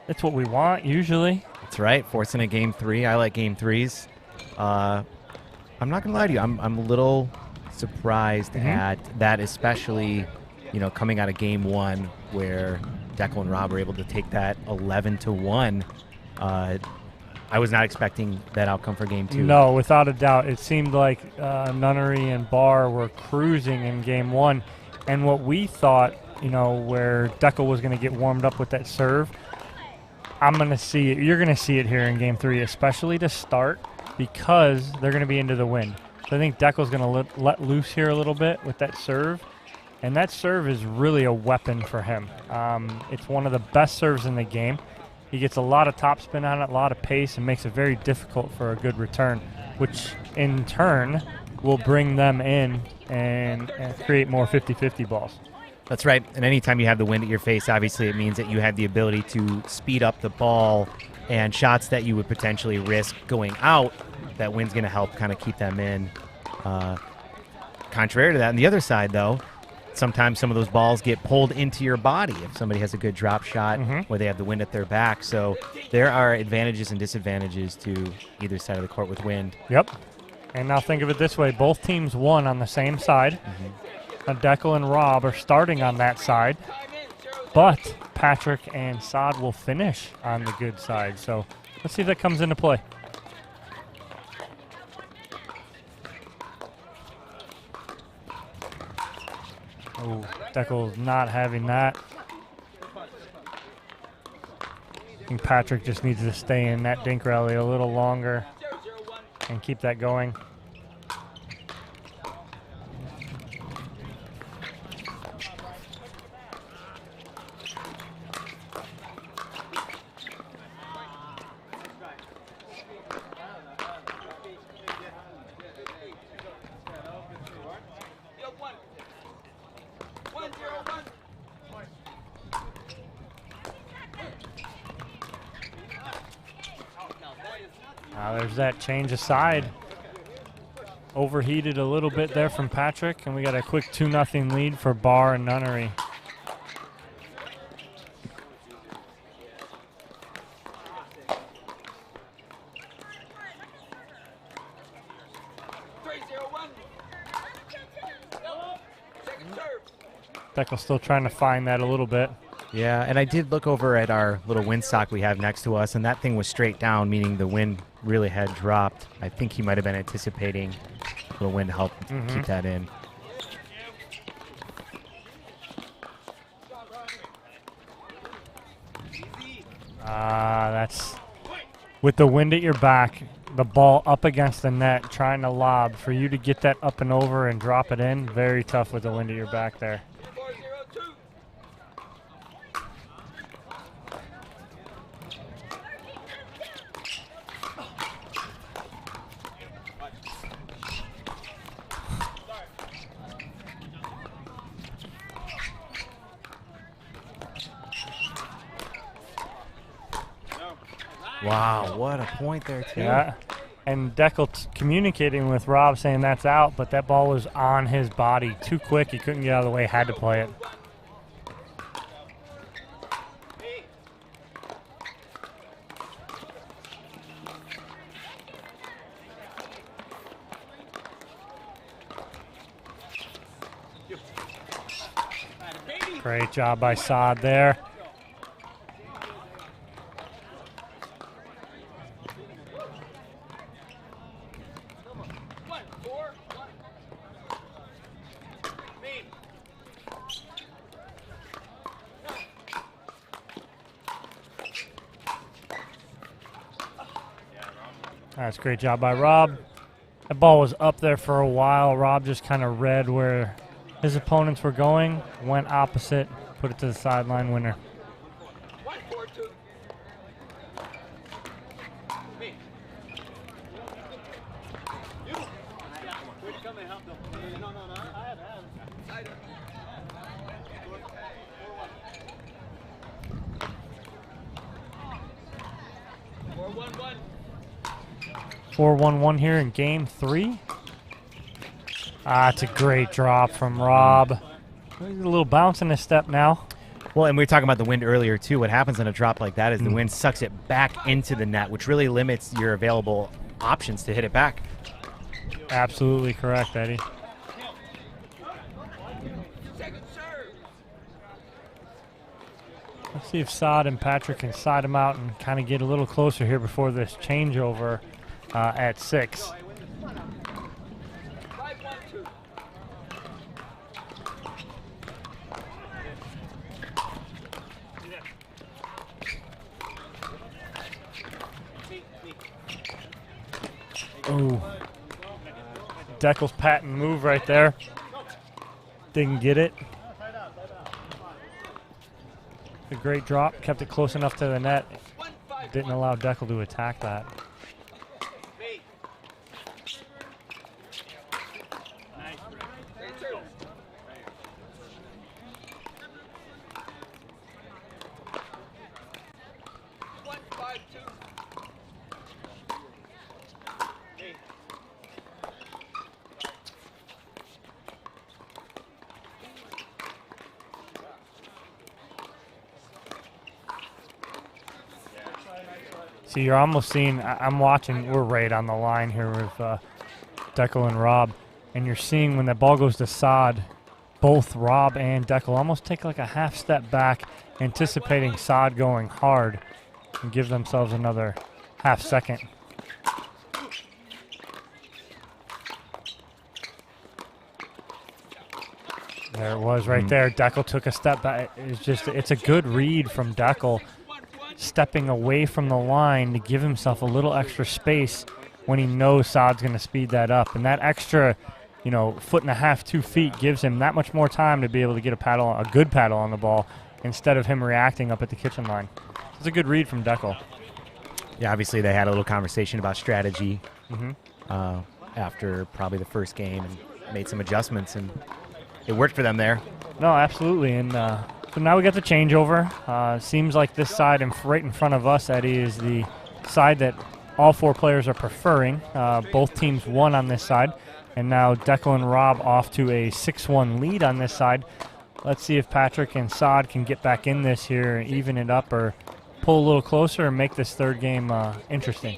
That's what we want usually. That's right. Forcing a game 3. I like game 3s. I'm not going to lie to you. I'm a little surprised at that, especially, coming out of game 1 where Dekel and Rob were able to take that 11-1. I was not expecting that outcome for game 2. No, without a doubt. It seemed like Nunnery and Bar were cruising in game 1. And what we thought, where Dekel was going to get warmed up with that serve, I'm going to see it. You're going to see it here in game 3, especially to start, because they're going to be into the wind. So I think Dekel's going to let loose here a little bit with that serve. And that serve is really a weapon for him. It's one of the best serves in the game. He gets a lot of topspin on it, a lot of pace, and makes it very difficult for a good return, which in turn will bring them in and create more 50-50 balls. That's right. And anytime you have the wind at your face, obviously it means that you have the ability to speed up the ball, and shots that you would potentially risk going out, that wind's going to help kind of keep them in. Contrary to that, on the other side, though, sometimes some of those balls get pulled into your body if somebody has a good drop shot where they have the wind at their back. So there are advantages and disadvantages to either side of the court with wind. Yep. And now think of it this way. Both teams won on the same side. Dekel and Rob are starting on that side. But Patrick and Saad will finish on the good side. So let's see if that comes into play. Oh, Dekel's not having that. I think Patrick just needs to stay in that dink rally a little longer and keep that going. There's that change of side. Overheated a little bit there from Patrick, and we got a quick 2-0 lead for Bar and Nunnery. Dekel still trying to find that a little bit. Yeah, and I did look over at our little windsock we have next to us, and that thing was straight down, meaning the wind really had dropped. I think he might have been anticipating the wind to help keep that in. That's with the wind at your back, the ball up against the net, trying to lob. For you to get that up and over and drop it in, very tough with the wind at your back there. Wow, what a point there, too. Yeah, and Dekel communicating with Rob saying that's out, but that ball was on his body too quick. He couldn't get out of the way, had to play it. Great job by Saad there. That's a great job by Rob. That ball was up there for a while. Rob just kind of read where his opponents were going, went opposite, put it to the sideline, winner. Four 1-1 here in game 3. It's a great drop from Rob. A little bounce in his step now. Well, and we were talking about the wind earlier, too. What happens on a drop like that is the wind sucks it back into the net, which really limits your available options to hit it back. Absolutely correct, Eddie. Let's see if Saad and Patrick can side him out and kind of get a little closer here before this changeover at 6. Oh, Dekel's patent move right there. Didn't get it. A great drop, kept it close enough to the net. Didn't allow Dekel to attack that. See, you're almost seeing, I'm watching, we're right on the line here with Dekel and Rob, and you're seeing when that ball goes to Saad, both Rob and Dekel almost take like a half step back, anticipating Saad going hard, and give themselves another half second. There it was right there. Dekel took a step back. It's a good read from Dekel, stepping away from the line to give himself a little extra space when he knows Saad's going to speed that up. And that extra, foot and a half, 2 feet gives him that much more time to be able to get a good paddle on the ball instead of him reacting up at the kitchen line. It's a good read from Dekel. Yeah, obviously they had a little conversation about strategy after probably the first game and made some adjustments, and it worked for them there. No, absolutely. And so now we got the changeover. Seems like this side right in front of us, Eddie, is the side that all 4 players are preferring. Both teams won on this side. And now Dekel and Rob off to a 6-1 lead on this side. Let's see if Patrick and Saad can get back in this here, even it up, or pull a little closer and make this third game interesting.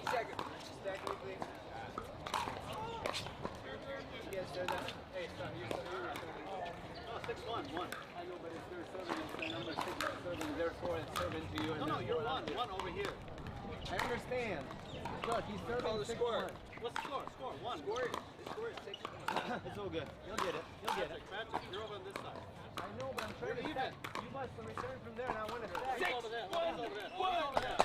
What's the score? Score 1. Score is 6. It's all good. You'll get it. You'll get it. Patrick, you're over on this side. I know, but I'm trying to even. You must return from there, and I want to stack. He's over there. He's over there. Over there.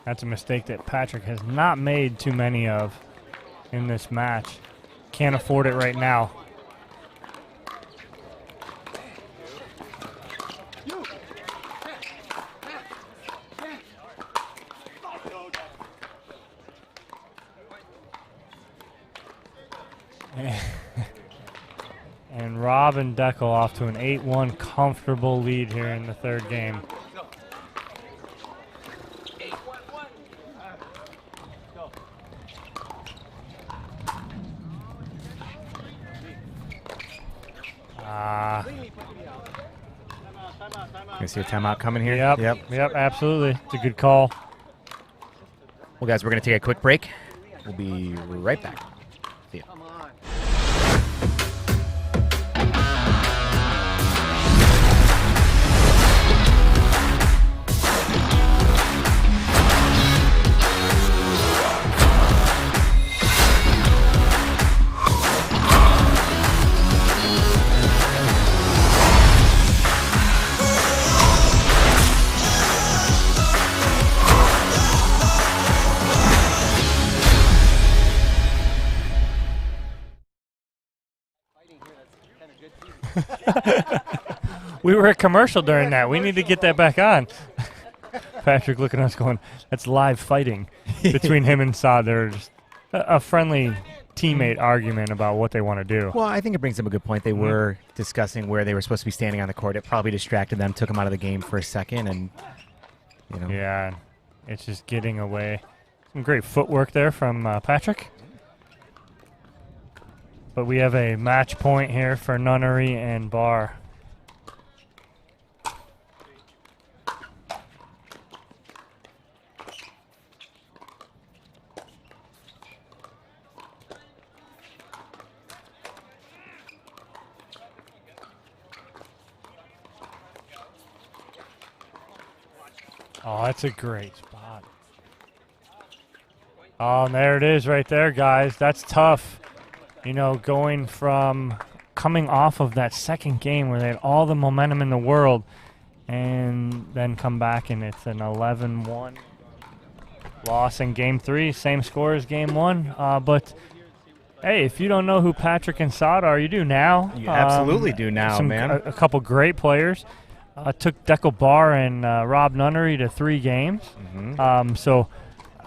That's a mistake that Patrick has not made too many of in this match. Can't afford it right now. And Rob and Dekel off to an 8-1 comfortable lead here in the third game. You see a timeout coming here? Yep, absolutely. It's a good call. Well, guys, we're going to take a quick break. We'll be right back. See ya. We were at commercial during that. We need to get that back on. Patrick looking at us going, that's live fighting between him and Saad. They're just a friendly teammate argument about what they want to do. Well, I think it brings up a good point. They were discussing where they were supposed to be standing on the court. It probably distracted them, took them out of the game for a second, and, you know. Yeah, it's just getting away. Some great footwork there from Patrick. But we have a match point here for Nunnery and Bar. Oh, that's a great spot. Oh, and there it is right there, guys. That's tough. You know, going from coming off of that second game where they had all the momentum in the world and then come back and it's an 11-1 loss in game 3. Same score as game 1. But, hey, if you don't know who Patrick and Saad are, you do now. You absolutely do now, man. A couple great players. Took Dekel Bar and Rob Nunnery to 3 games. So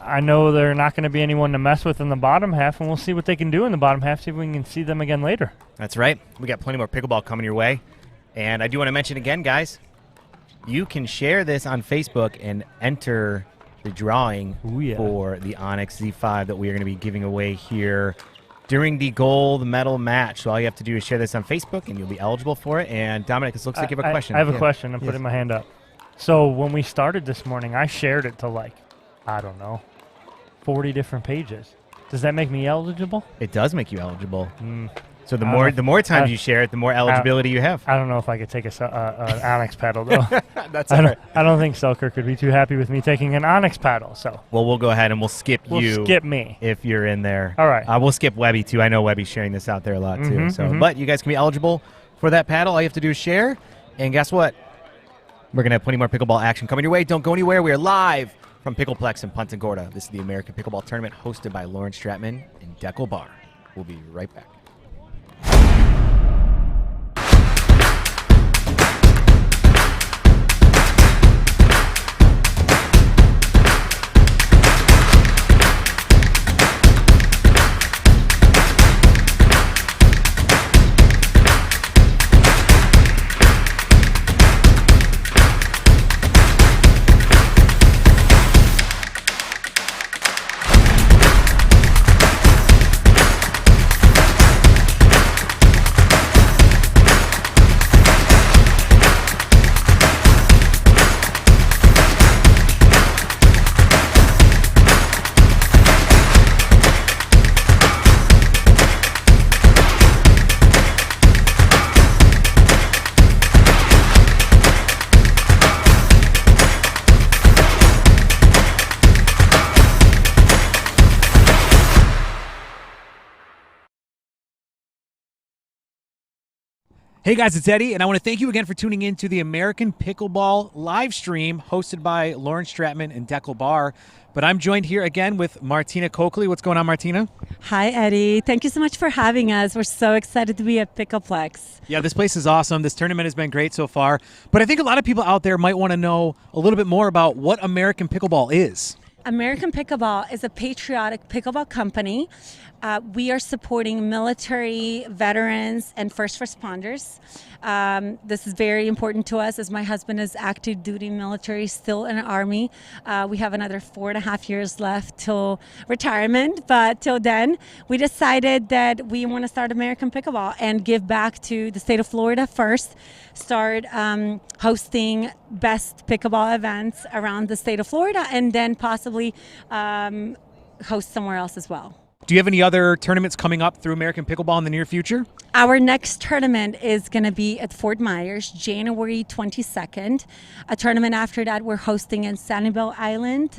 I know they're not going to be anyone to mess with in the bottom half, and we'll see what they can do in the bottom half, see if we can see them again later. That's right. We got plenty more pickleball coming your way. And I do want to mention again, guys, you can share this on Facebook and enter the drawing for the Onix Z5 that we are going to be giving away here during the gold medal match. So all you have to do is share this on Facebook, and you'll be eligible for it. And Dominic, this looks like you have a question. I have a question. I'm putting my hand up. So when we started this morning, I shared it to, like, I don't know, 40 different pages. Does that make me eligible? It does make you eligible. So the more times you share it, the more eligibility you have. I don't know if I could take an Onix paddle, though. That's all right. I don't think Selkirk could be too happy with me taking an Onix paddle. So well, we'll go ahead and we'll skip you. We'll skip me if you're in there. All right. We'll skip Webby too. I know Webby's sharing this out there a lot too. But you guys can be eligible for that paddle. All you have to do is share. And guess what? We're gonna have plenty more pickleball action coming your way. Don't go anywhere. We are live from Pickleplex in Punta Gorda. This is the American Pickleball Tournament hosted by Lauren Stratman and Dekel Bar. We'll be right back. Hey guys, it's Eddie, and I want to thank you again for tuning in to the American Pickleball live stream hosted by Stratman and Dekel. But I'm joined here again with Martina Coakley. What's going on, Martina? Hi, Eddie. Thank you so much for having us. We're so excited to be at Pickleplex. Yeah, this place is awesome. This tournament has been great so far. But I think a lot of people out there might want to know a little bit more about what American Pickleball is. American Pickleball is a patriotic pickleball company. We are supporting military, veterans, and first responders. This is very important to us as my husband is active duty military, still in the Army. We have another 4.5 years left till retirement, but till then, we decided that we want to start American Pickleball and give back to the state of Florida first, start hosting best pickleball events around the state of Florida, and then possibly host somewhere else as well. Do you have any other tournaments coming up through American Pickleball in the near future? Our next tournament is going to be at Fort Myers, January 22nd. A tournament after that we're hosting in Sanibel Island,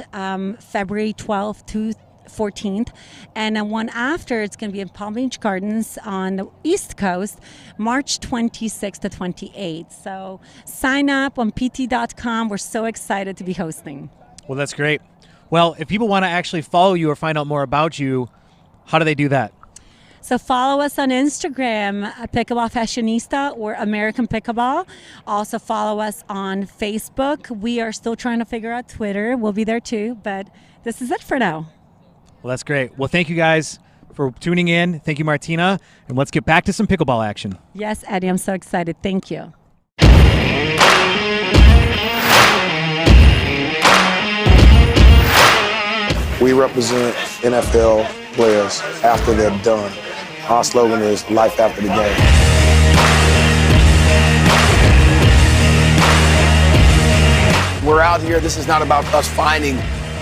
February 12th to 14th. And one after, it's going to be in Palm Beach Gardens on the East Coast, March 26th to 28th. So sign up on pt.com. We're so excited to be hosting. Well, that's great. Well, if people want to actually follow you or find out more about you, how do they do that? So follow us on Instagram, Pickleball Fashionista or American Pickleball. Also follow us on Facebook. We are still trying to figure out Twitter. We'll be there too, but this is it for now. Well, that's great. Well, thank you guys for tuning in. Thank you, Martina. And let's get back to some pickleball action. Yes, Eddie, I'm so excited. Thank you. We represent NFL players after they're done. Our slogan is life after the game. We're out here, this is not about us finding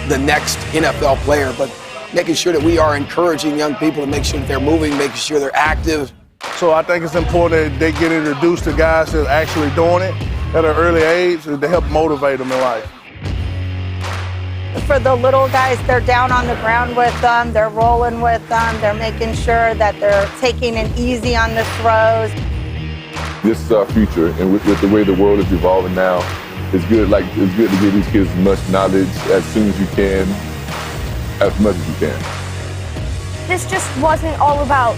the next NFL player, but making sure that we are encouraging young people to make sure that they're moving, making sure they're active. So I think it's important that they get introduced to guys that are actually doing it at an early age to help motivate them in life. For the little guys, they're down on the ground with them, they're rolling with them, they're making sure that they're taking it easy on the throws. This is our future, and with the way the world is evolving now, it's good to give these kids as much knowledge as soon as you can, as much as you can. This just wasn't all about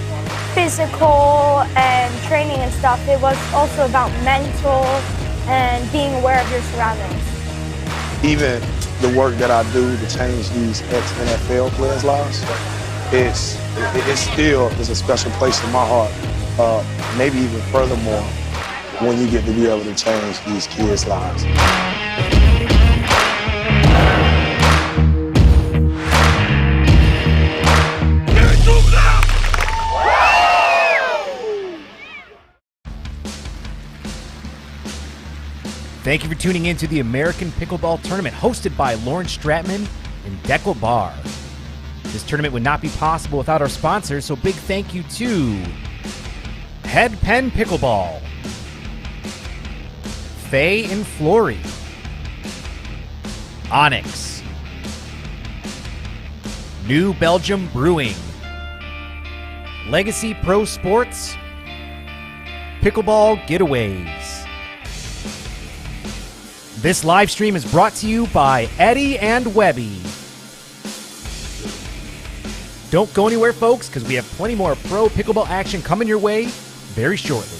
physical and training and stuff. It was also about mental and being aware of your surroundings. Even the work that I do to change these ex-NFL players' lives, it still is a special place in my heart. Maybe even furthermore, when you get to be able to change these kids' lives. Thank you for tuning in to the American Pickleball Tournament hosted by Stratman and Dekel. This tournament would not be possible without our sponsors, so big thank you to Penn Pickleball, Faye Florie, Onix, New Belgium Brewing, Legacy Pro Sports, Pickleball Getaways. This live stream is brought to you by Eddie and Webby. Don't go anywhere, folks, because we have plenty more pro pickleball action coming your way very shortly.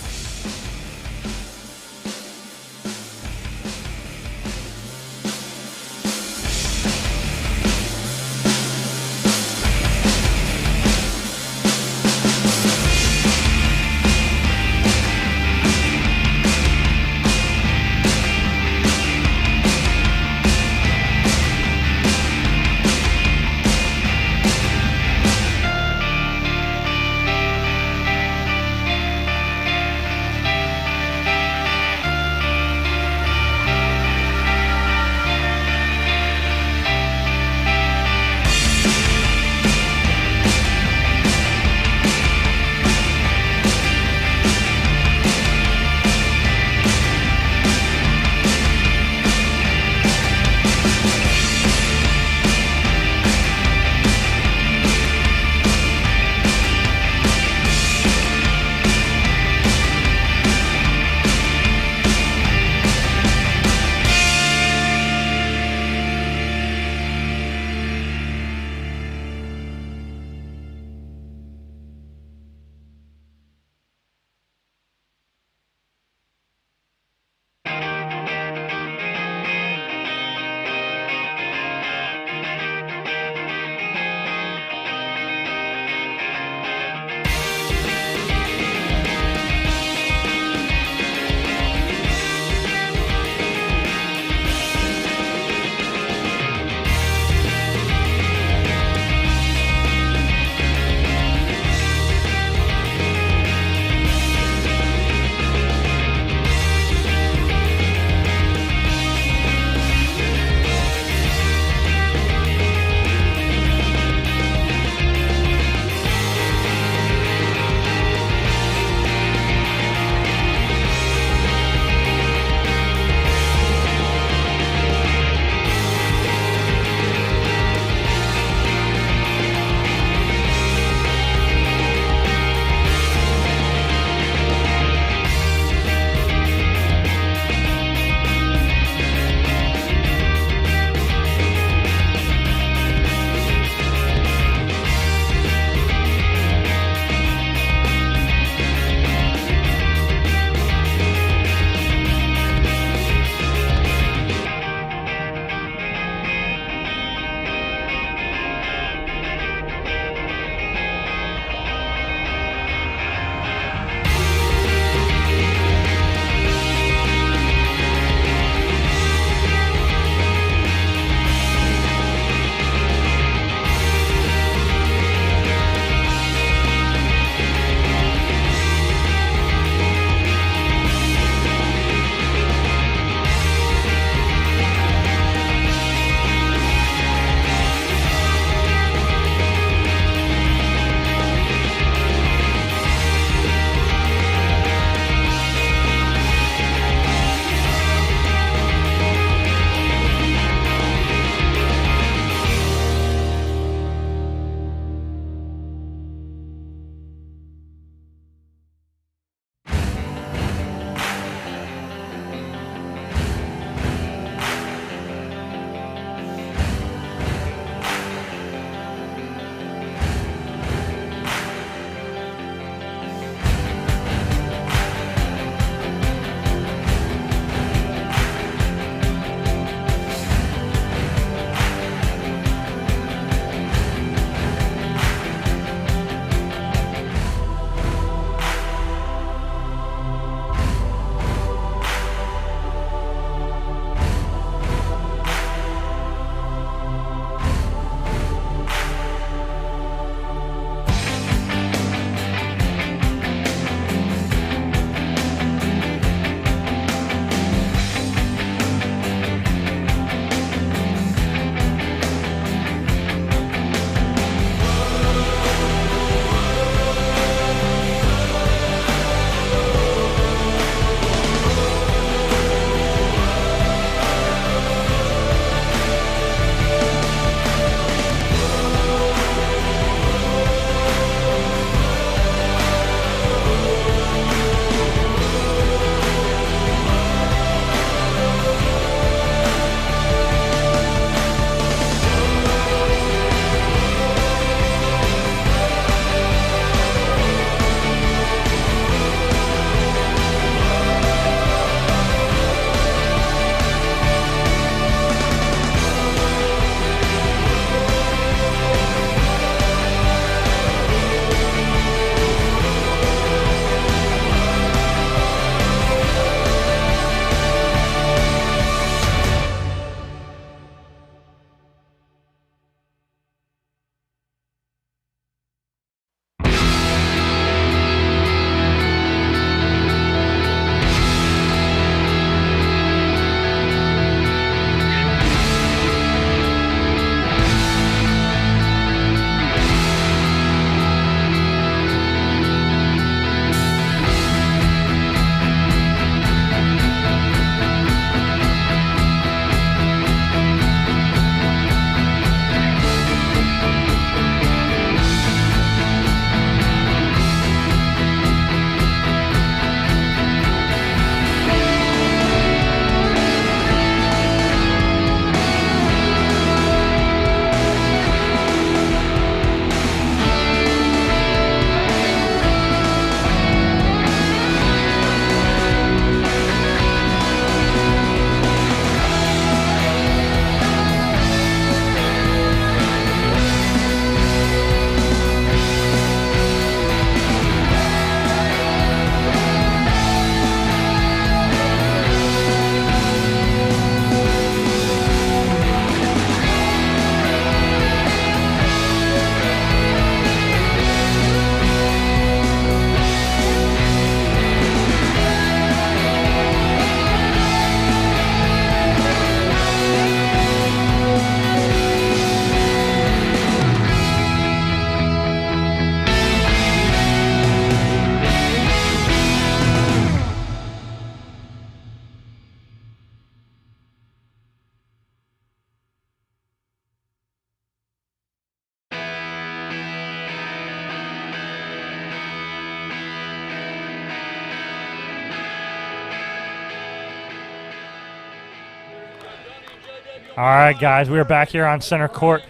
All right, guys, we're back here on center court.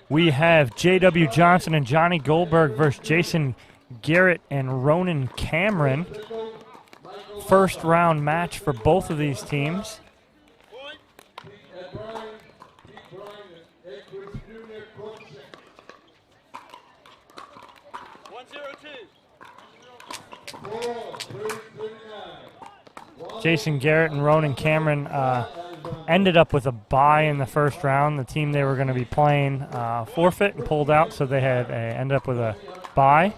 We have J.W. Johnson and Johnny Goldberg versus Jason Garrett and Ronan Cameron. First round match for both of these teams. Jason Garrett and Ronan Cameron ended up with a bye in the first round. The team they were going to be playing forfeit and pulled out, so they had ended up with a bye.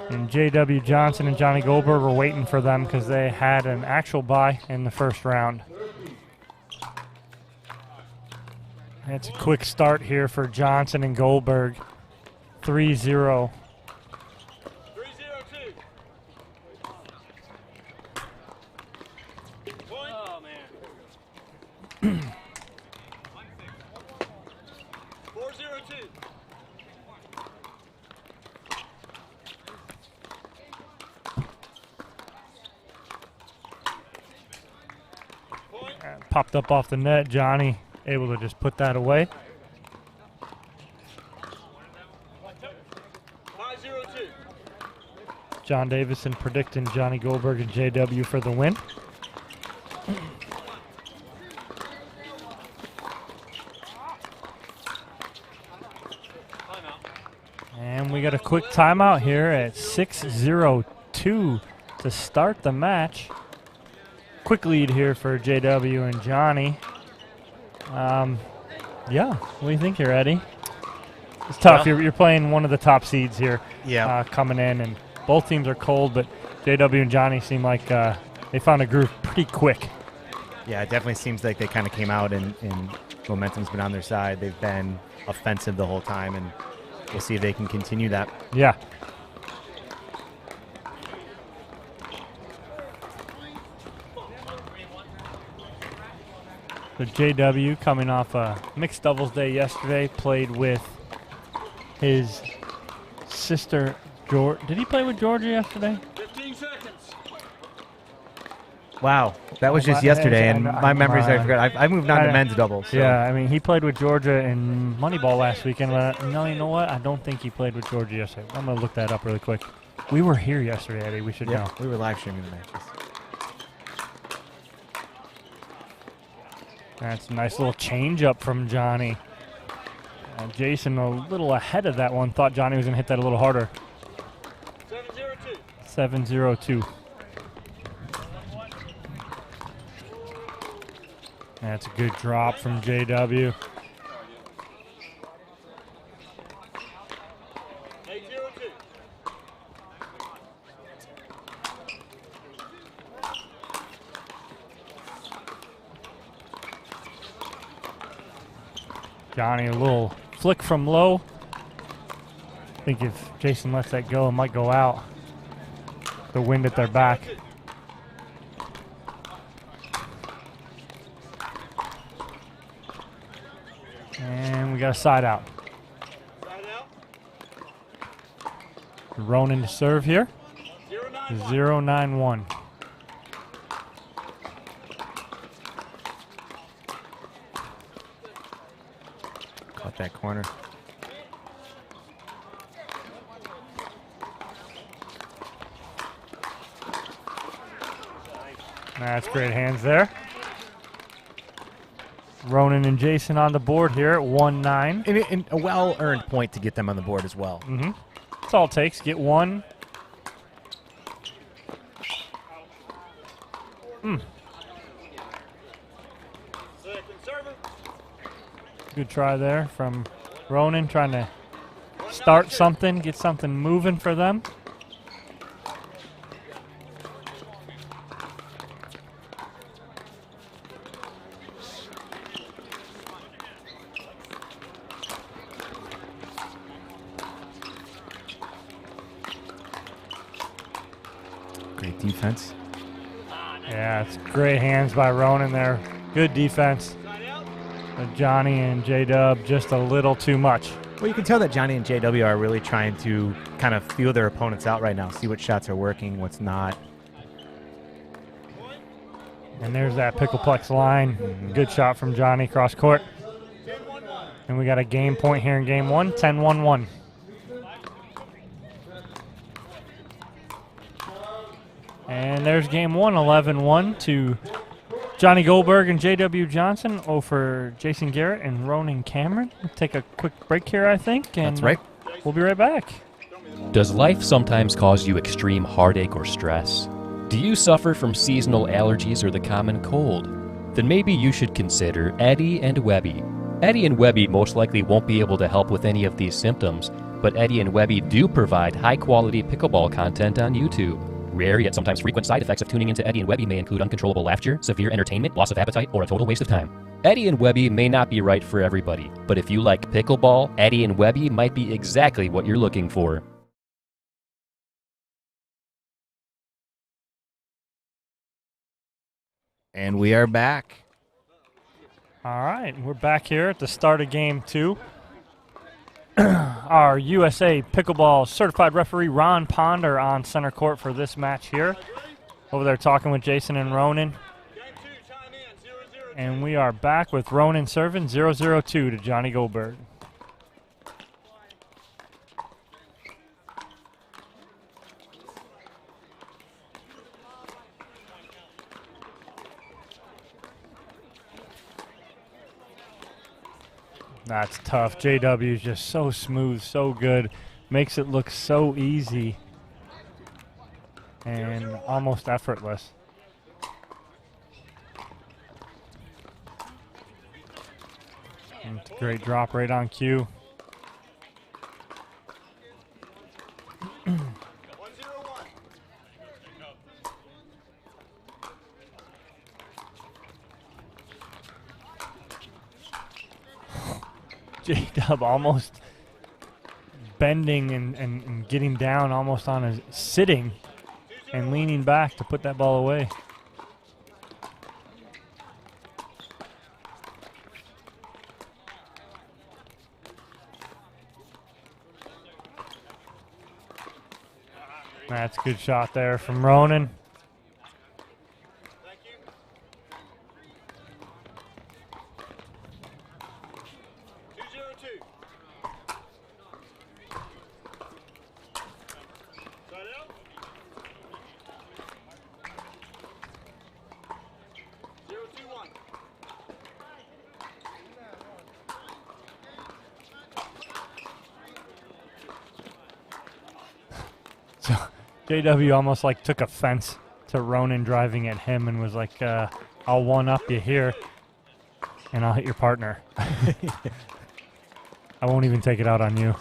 And J.W. Johnson and Johnny Goldberg were waiting for them because they had an actual bye in the first round. It's a quick start here for Johnson and Goldberg. 3-0. Popped up off the net. Johnny able to just put that away. John Davison predicting Johnny Goldberg and JW for the win. And we got a quick timeout here at 6:02 to start the match. Quick lead here for JW and Johnny. Yeah, what do you think here, Eddie? It's tough. Well, you're playing one of the top seeds here. Yeah. Coming in, and both teams are cold, but JW and Johnny seem like they found a groove pretty quick. Yeah, it definitely seems like they kind of came out and momentum's been on their side. They've been offensive the whole time, and we'll see if they can continue that. Yeah. So JW coming off a mixed doubles day yesterday, played with his sister, Georgia. Did he play with Georgia yesterday? 15 seconds. Wow, that was just yesterday, and my memories, I forgot. I moved on to men's doubles. So. Yeah, I mean, he played with Georgia in Moneyball last weekend. But no, you know what? I don't think he played with Georgia yesterday. I'm going to look that up really quick. We were here yesterday, Eddie. We should know. We were live streaming the matches. That's a nice little change up from Johnny. Jason a little ahead of that one. Thought Johnny was going to hit that a little harder. 7-0-2. That's a good drop from JW. Johnny, a little flick from low. I think if Jason lets that go, it might go out. The wind at their back. And we got a side out. Ronan to serve here. 0-9-1. Caught that corner. That's great hands there. Ronan and Jason on the board here at 1-9. And a well-earned point to get them on the board as well. Mm-hmm. That's all it takes. Get one. Good try there from Ronan, trying to start something, get something moving for them. Great defense. Yeah, it's great hands by Ronan there. Good defense. But Johnny and J-Dub just a little too much. Well, you can tell that Johnny and JW are really trying to kind of feel their opponents out right now, see what shots are working, what's not. And there's that Pickleplex line. Good shot from Johnny cross court. And we got a game point here in game one, 10-1-1. And there's game one, 11-1 to Johnny Goldberg and J.W. Johnson over Jason Garrett and Ronan Cameron. We'll take a quick break here, I think. And That's right. We'll be right back. Does life sometimes cause you extreme heartache or stress? Do you suffer from seasonal allergies or the common cold? Then maybe you should consider Eddie and Webby. Eddie and Webby most likely won't be able to help with any of these symptoms, but Eddie and Webby do provide high-quality pickleball content on YouTube. Rare yet sometimes frequent side effects of tuning into Eddie and Webby may include uncontrollable laughter, severe entertainment, loss of appetite, or a total waste of time. Eddie and Webby may not be right for everybody, but if you like pickleball, Eddie and Webby might be exactly what you're looking for. And we are back. All right, we're back here at the start of game two. Our USA Pickleball certified referee Ron Ponder on center court for this match here. Over there talking with Jason and Ronan. And we are back with Ronan serving 0-0-2 to Johnny Goldberg. That's tough. JW is just so smooth, so good. Makes it look so easy and almost effortless. And it's a great drop right on cue. J-Dub almost bending and getting down almost on his sitting and leaning back to put that ball away. That's a good shot there from Ronan. So JW almost like took offense to Ronan driving at him and was like, I'll one-up you here and I'll hit your partner. I won't even take it out on you.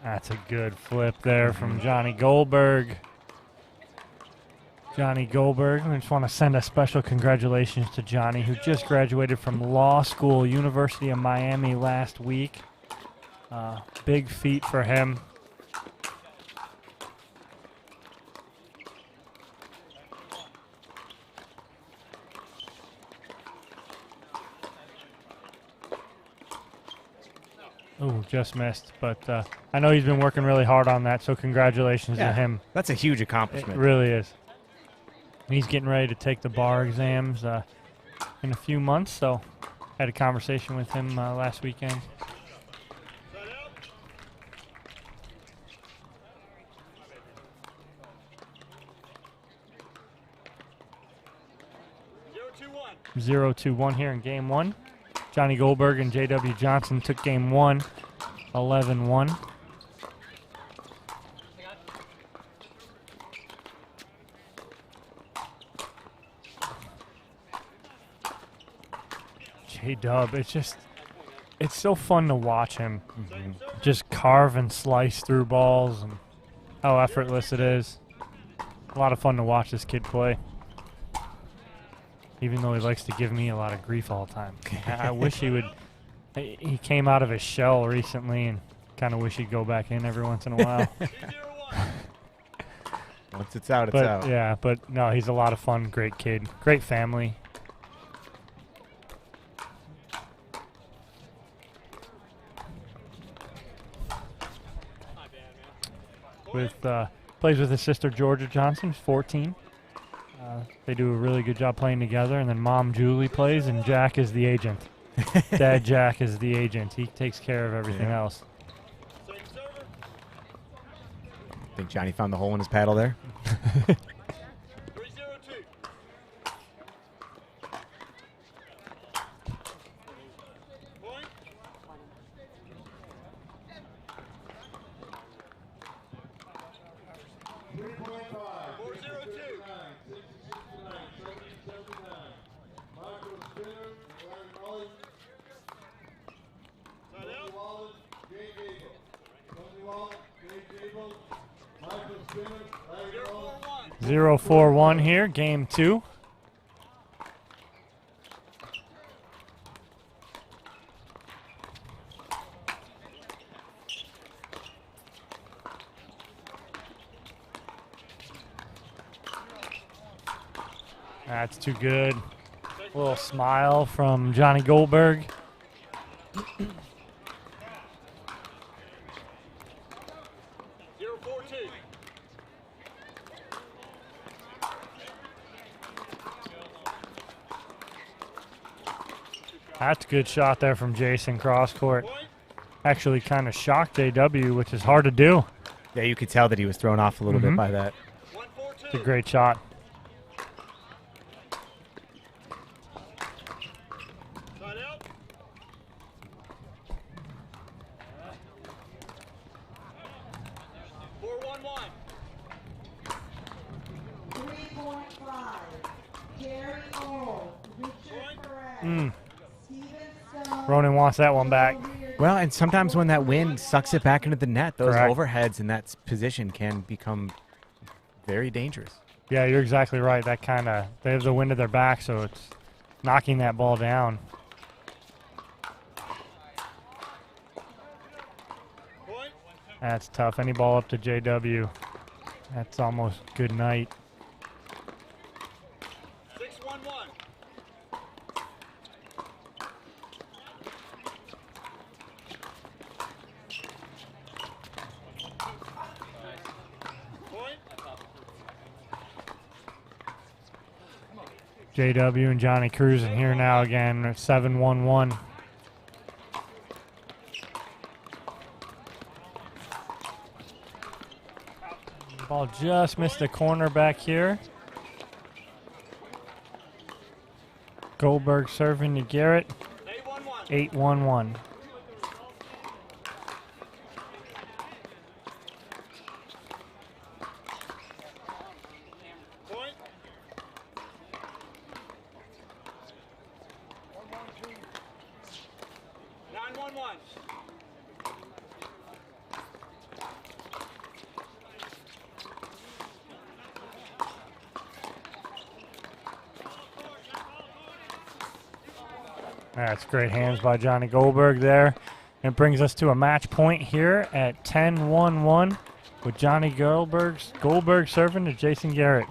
That's a good flip there from Johnny Goldberg. Johnny Goldberg, I just want to send a special congratulations to Johnny, who just graduated from law school, University of Miami last week. Big feat for him. Oh, just missed, but I know he's been working really hard on that, so congratulations to him. That's a huge accomplishment. It really is. He's getting ready to take the bar exams in a few months, so had a conversation with him last weekend. Zero 2-1 here in game one. Johnny Goldberg and J.W. Johnson took game one, 11-1. J-Dub, it's so fun to watch him just carve and slice through balls and how effortless it is. A lot of fun to watch this kid play. Even though he likes to give me a lot of grief all the time. I wish he would. He came out of his shell recently and kind of wish he'd go back in every once in a while. Once it's out, it's out. Yeah, but no, he's a lot of fun, great kid, great family. Plays with his sister Georgia Johnson, who's 14. They do a really good job playing together, and then Mom Julie plays, and Jack is the agent. Dad Jack is the agent. He takes care of everything else. Think Johnny found the hole in his paddle there? Zero 4-1 here, game 2. That's too good. A little smile from Johnny Goldberg. That's a good shot there from Jason cross court. Actually kind of shocked JW, which is hard to do. Yeah, you could tell that he was thrown off a little bit by that. It's a great shot. Ronan wants that one back. Well, and sometimes when that wind sucks it back into the net, those Correct. overheads in that position can become very dangerous. Yeah, you're exactly right. That kind of, they have the wind at their back, so it's knocking that ball down. That's tough. Any ball up to JW. That's almost good night. JW and Johnny cruising here now again at 7-1-1. Ball just missed the corner back here. Goldberg serving to Garrett. 8-1-1. That's great hands by Johnny Goldberg there. It brings us to a match point here at 10-1-1 with Johnny Goldberg serving to Jason Garrett.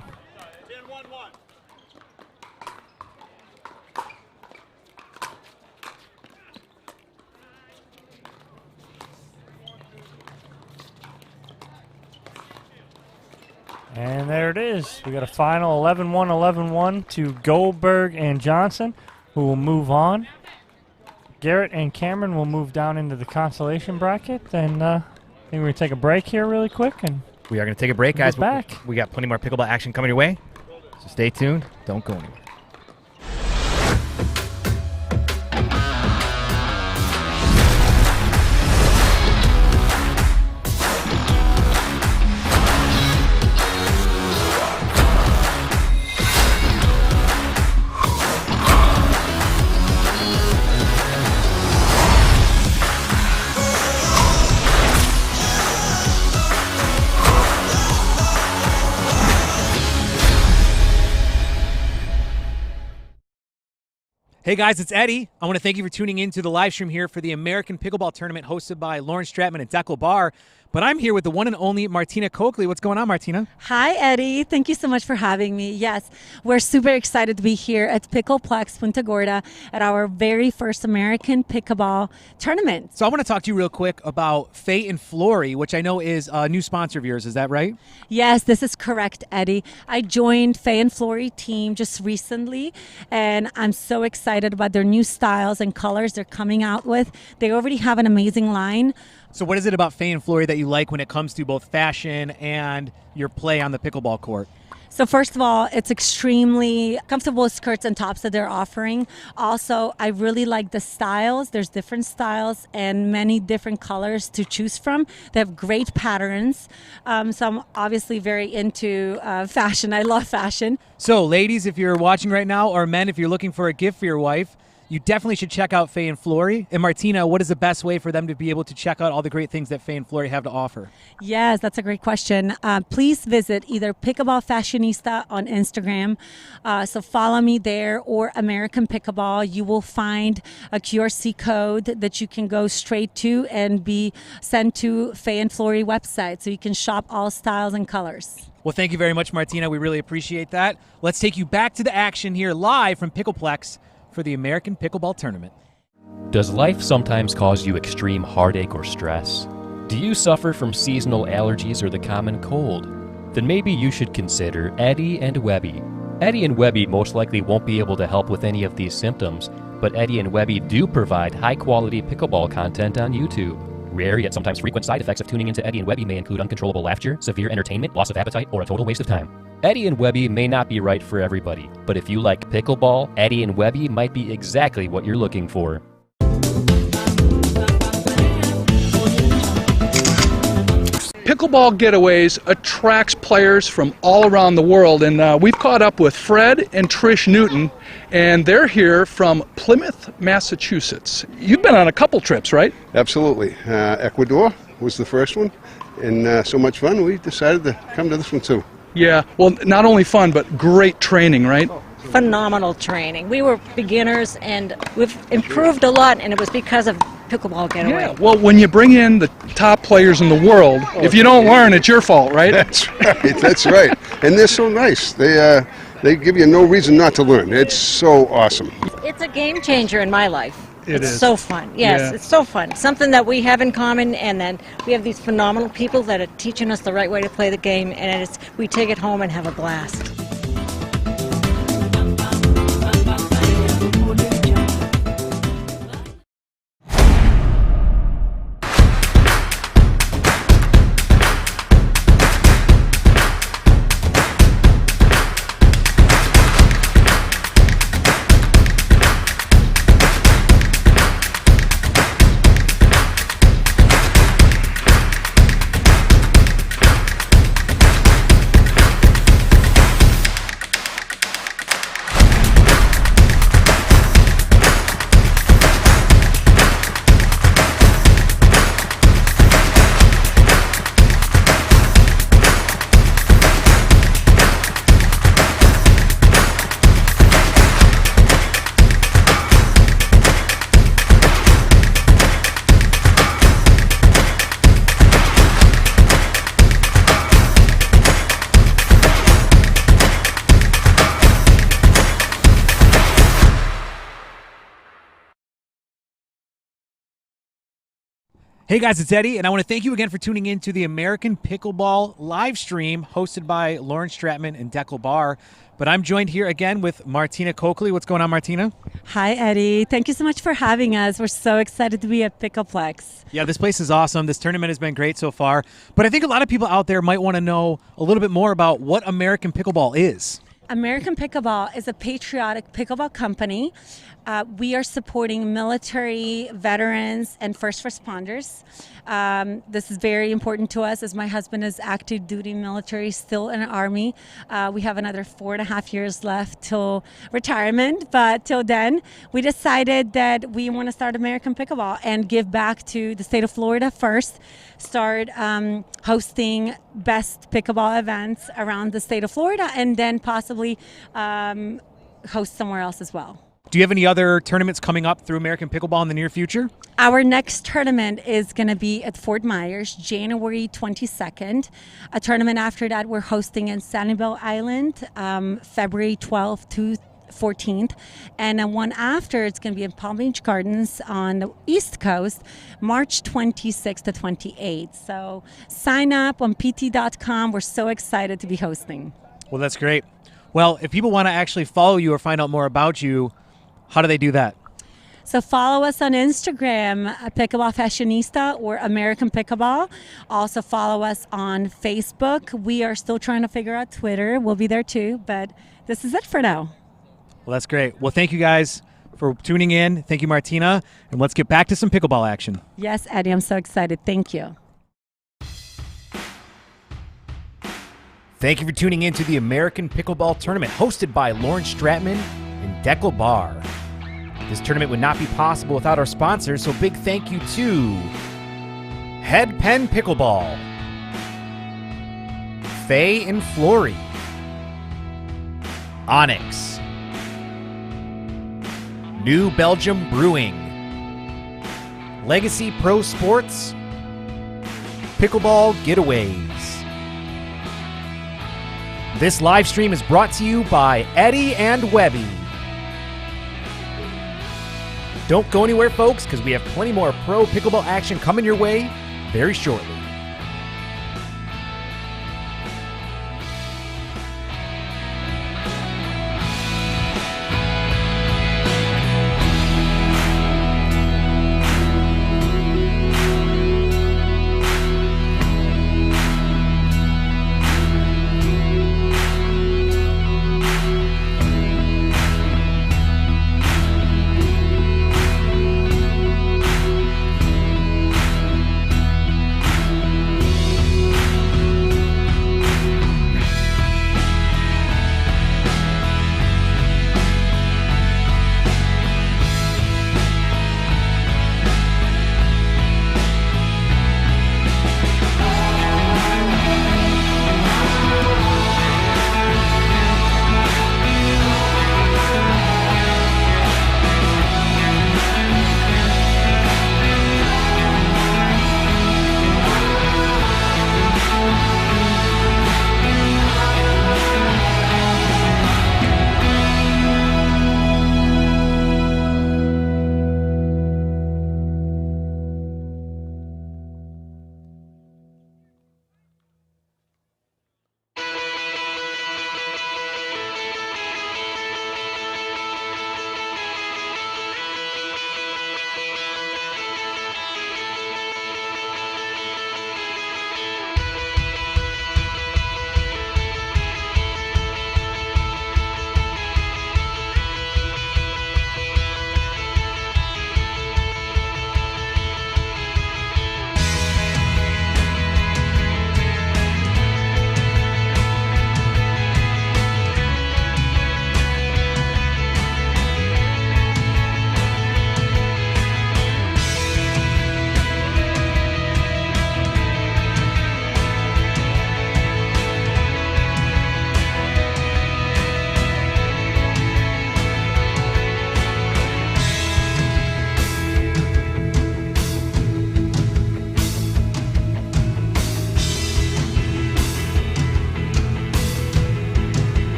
And there it is. We got a final 11-1, 11-1 to Goldberg and Johnson, who will move on. Garrett and Cameron will move down into the consolation bracket. And I think we're going to take a break here really quick. And we are going to take a break, guys. Back. We got plenty more pickleball action coming your way. So stay tuned. Don't go anywhere. Hey guys, it's Eddie. I want to thank you for tuning in to the live stream here for the American Pickleball Tournament hosted by Stratman and Dekel. But I'm here with the one and only Martina Coakley. What's going on, Martina? Hi, Eddie. Thank you so much for having me. Yes, we're super excited to be here at Pickleplex Punta Gorda at our very first American Pickleball Tournament. So I want to talk to you real quick about Faye Florie, which I know is a new sponsor of yours. Is that right? Yes, this is correct, Eddie. I joined Faye Florie team just recently, and I'm so excited about their new styles and colors they're coming out with. They already have an amazing line. So what is it about Faye Florie that you like when it comes to both fashion and your play on the pickleball court? So first of all, it's extremely comfortable skirts and tops that they're offering. Also, I really like the styles. There's different styles and many different colors to choose from. They have great patterns. So I'm obviously very into fashion. I love fashion. So ladies, if you're watching right now, or men, if you're looking for a gift for your wife, you definitely should check out Faye Florie. And Martina, what is the best way for them to be able to check out all the great things that Faye Florie have to offer? Yes, that's a great question. Please visit either Pickleball Fashionista on Instagram. So follow me there, or American Pickleball. You will find a QRC code that you can go straight to and be sent to Faye Florie website. So you can shop all styles and colors. Well, thank you very much, Martina. We really appreciate that. Let's take you back to the action here live from Pickleplex for the American Pickleball Tournament. Does life sometimes cause you extreme heartache or stress? Do you suffer from seasonal allergies or the common cold? Then maybe you should consider Eddie and Webby. Eddie and Webby most likely won't be able to help with any of these symptoms, but Eddie and Webby do provide high-quality pickleball content on YouTube. Rare yet sometimes frequent side effects of tuning into Eddie and Webby may include uncontrollable laughter, severe entertainment, loss of appetite, or a total waste of time. Eddie and Webby may not be right for everybody, but if you like pickleball, Eddie and Webby might be exactly what you're looking for. Pickleball Getaways attracts players from all around the world, and we've caught up with Fred and Trish Newton, and they're here from Plymouth, Massachusetts. You've been on a couple trips, right? Absolutely. Ecuador was the first one, and so much fun, we decided to come to this one too. Yeah, well, not only fun, but great training, right? Phenomenal training. We were beginners, and we've improved a lot, and it was because of Pickleball Getaway. Yeah, well, when you bring in the top players in the world, if you don't learn, it's your fault, right? That's right, that's right. And they're so nice. They give you no reason not to learn. It's so awesome. It's a game changer in my life. It's so fun. Yes, Yeah. It's so fun. Something that we have in common, and then we have these phenomenal people that are teaching us the right way to play the game, and we take it home and have a blast. Hey guys, it's Eddie, and I want to thank you again for tuning in to the American Pickleball live stream hosted by Stratman and Dekel. But I'm joined here again with Martina Coakley. What's going on, Martina? Hi, Eddie. Thank you so much for having us. We're so excited to be at Pickleplex. Yeah, this place is awesome. This tournament has been great so far. But I think a lot of people out there might want to know a little bit more about what American Pickleball is. American Pickleball is a patriotic pickleball company. We are supporting military, veterans, and first responders. This is very important to us as my husband is active duty military, still in the Army. We have another 4.5 years left till retirement, but till then, we decided that we want to start American Pickleball and give back to the state of Florida first, start hosting best pickleball events around the state of Florida, and then possibly host somewhere else as well. Do you have any other tournaments coming up through American Pickleball in the near future? Our next tournament is going to be at Fort Myers, January 22nd. A tournament after that we're hosting in Sanibel Island, February 12th to 14th. And then one after, it's going to be in Palm Beach Gardens on the East Coast, March 26th to 28th. So sign up on pt.com. We're so excited to be hosting. Well, that's great. Well, if people want to actually follow you or find out more about you, how do they do that? So follow us on Instagram, Pickleball Fashionista or American Pickleball. Also follow us on Facebook. We are still trying to figure out Twitter. We'll be there too, but this is it for now. Well, that's great. Well, thank you guys for tuning in. Thank you, Martina. And let's get back to some pickleball action. Yes, Eddie, I'm so excited. Thank you. Thank you for tuning in to the American Pickleball Tournament hosted by Lauren Stratman and Dekel Bar. This tournament would not be possible without our sponsors, so big thank you to Penn Pickleball, Faye and Florie, Onix, New Belgium Brewing, Legacy Pro Sports, Pickleball Getaways. This live stream is brought to you by Eddie and Webby. Don't go anywhere, folks, because we have plenty more pro pickleball action coming your way very shortly.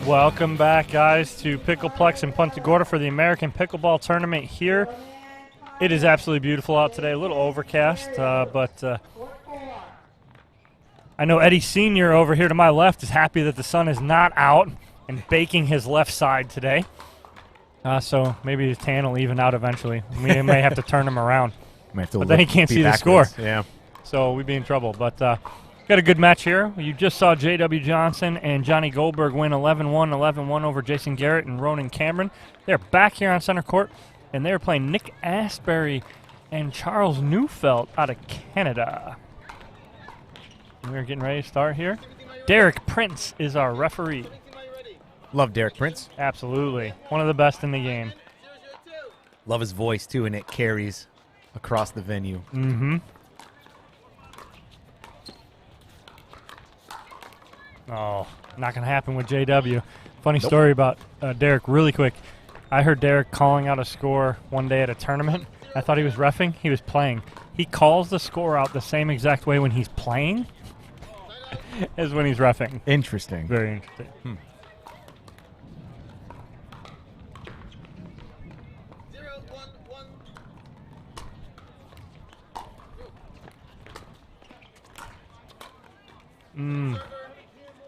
Welcome back, guys, to Pickleplex in Punta Gorda for the American Pickleball Tournament here. It is absolutely beautiful out today. A little overcast, but I know Eddie Sr. over here to my left is happy that the sun is not out and baking his left side today. So maybe his tan will even out eventually. We may have to turn him around. But then he can't see the score. Yeah. So we'd be in trouble. But got a good match here. You just saw J.W. Johnson and Johnny Goldberg win 11-1, 11-1 over Jason Garrett and Ronan Cameron. They're back here on center court, and they're playing Nick Asbury and Charles Neufeld out of Canada. We're getting ready to start here. Derek Prince is our referee. Love Derek Prince. Absolutely. One of the best in the game. Love his voice, too, and it carries across the venue. Mm-hmm. Oh, not going to happen with JW. Funny story about Derek really quick. I heard Derek calling out a score one day at a tournament. I thought he was reffing. He was playing. He calls the score out the same exact way when he's playing as when he's reffing. Interesting. Very interesting.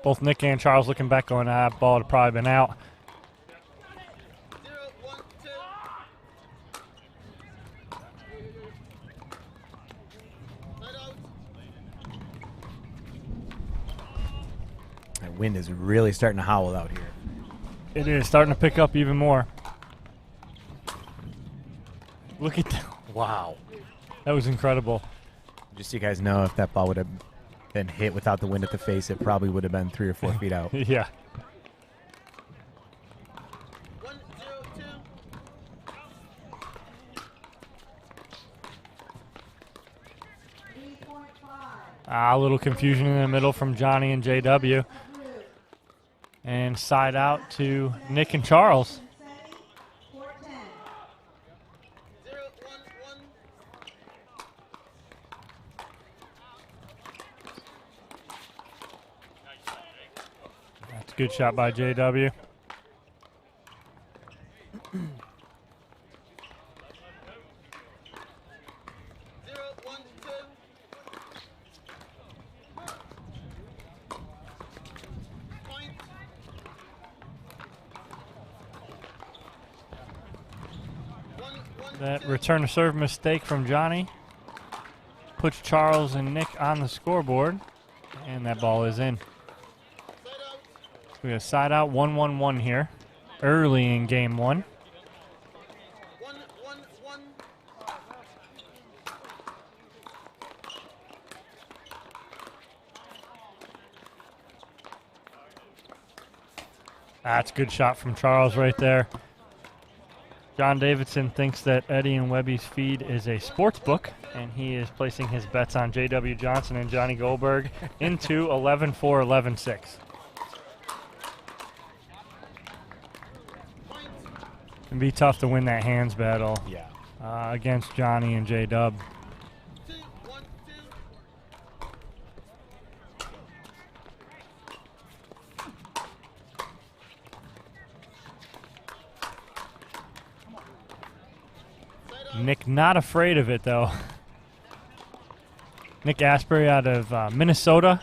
Both Nick and Charles looking back going, that ball had probably been out. That wind is really starting to howl out here. It is starting to pick up even more. Look at that. Wow. That was incredible. Just so you guys know, if that ball would have been hit without the wind at the face, it probably would have been 3 or 4 feet out. Yeah. A little confusion in the middle from Johnny and JW. And side out to Nick and Charles. That's a good shot by JW. That return to serve mistake from Johnny puts Charles and Nick on the scoreboard, and that ball is in. We got a side out 1-1-1 here early in game one. That's a good shot from Charles right there. John Davidson thinks that Eddie and Webby's feed is a sports book, and he is placing his bets on J.W. Johnson and Johnny Goldberg into 11-4, 11-6. It'd be tough to win that hands battle against Johnny and J-Dub. Nick not afraid of it, though. Nick Asbury out of Minnesota.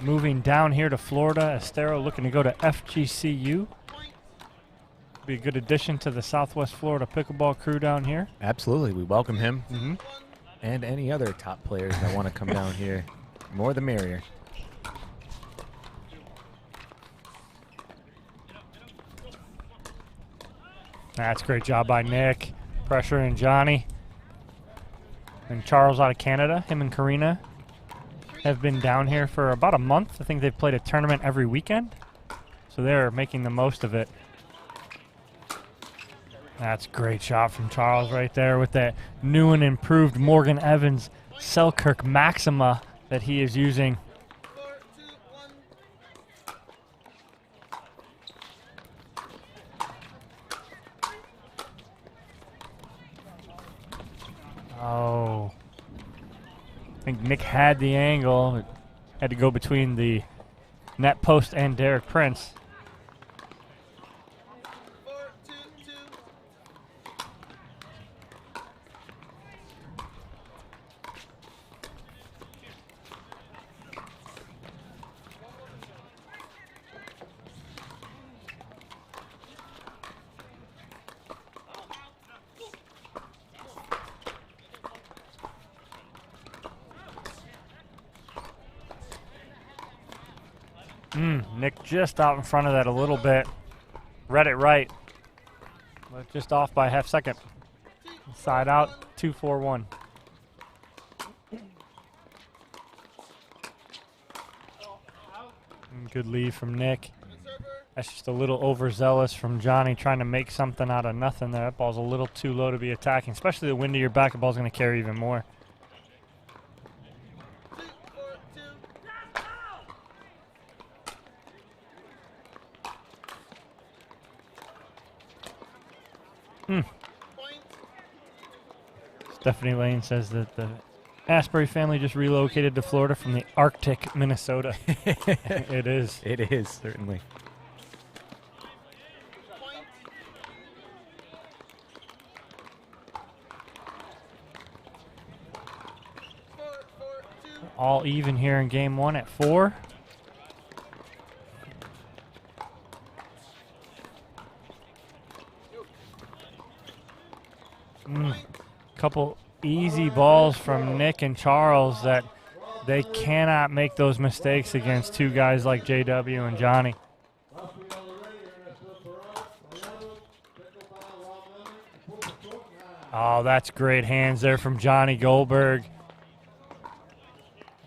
Moving down here to Florida. Estero looking to go to FGCU. Be a good addition to the Southwest Florida pickleball crew down here. Absolutely. We welcome him. And any other top players that want to come down here. More the merrier. That's a great job by Nick. Pressure in Johnny. And Charles out of Canada. Him and Karina have been down here for about a month. I think they've played a tournament every weekend. So they're making the most of it. That's a great shot from Charles right there with that new and improved Morgan Evans Selkirk Maxima that he is using. Oh. I think Nick had the angle. Had to go between the Net Post and Derek Prince. Nick just out in front of that a little bit. Read it right. But just off by a half second. Side out, 2-4-1. Good lead from Nick. That's just a little overzealous from Johnny trying to make something out of nothing there. That ball's a little too low to be attacking, especially the wind to your back. The ball's going to carry even more. Stephanie Lane says that the Asbury family just relocated to Florida from the Arctic Minnesota. It is. It is, certainly. All even here in game 1 at 4. Couple easy balls from Nick and Charles that they cannot make those mistakes against two guys like JW and Johnny. Oh, that's great hands there from Johnny Goldberg.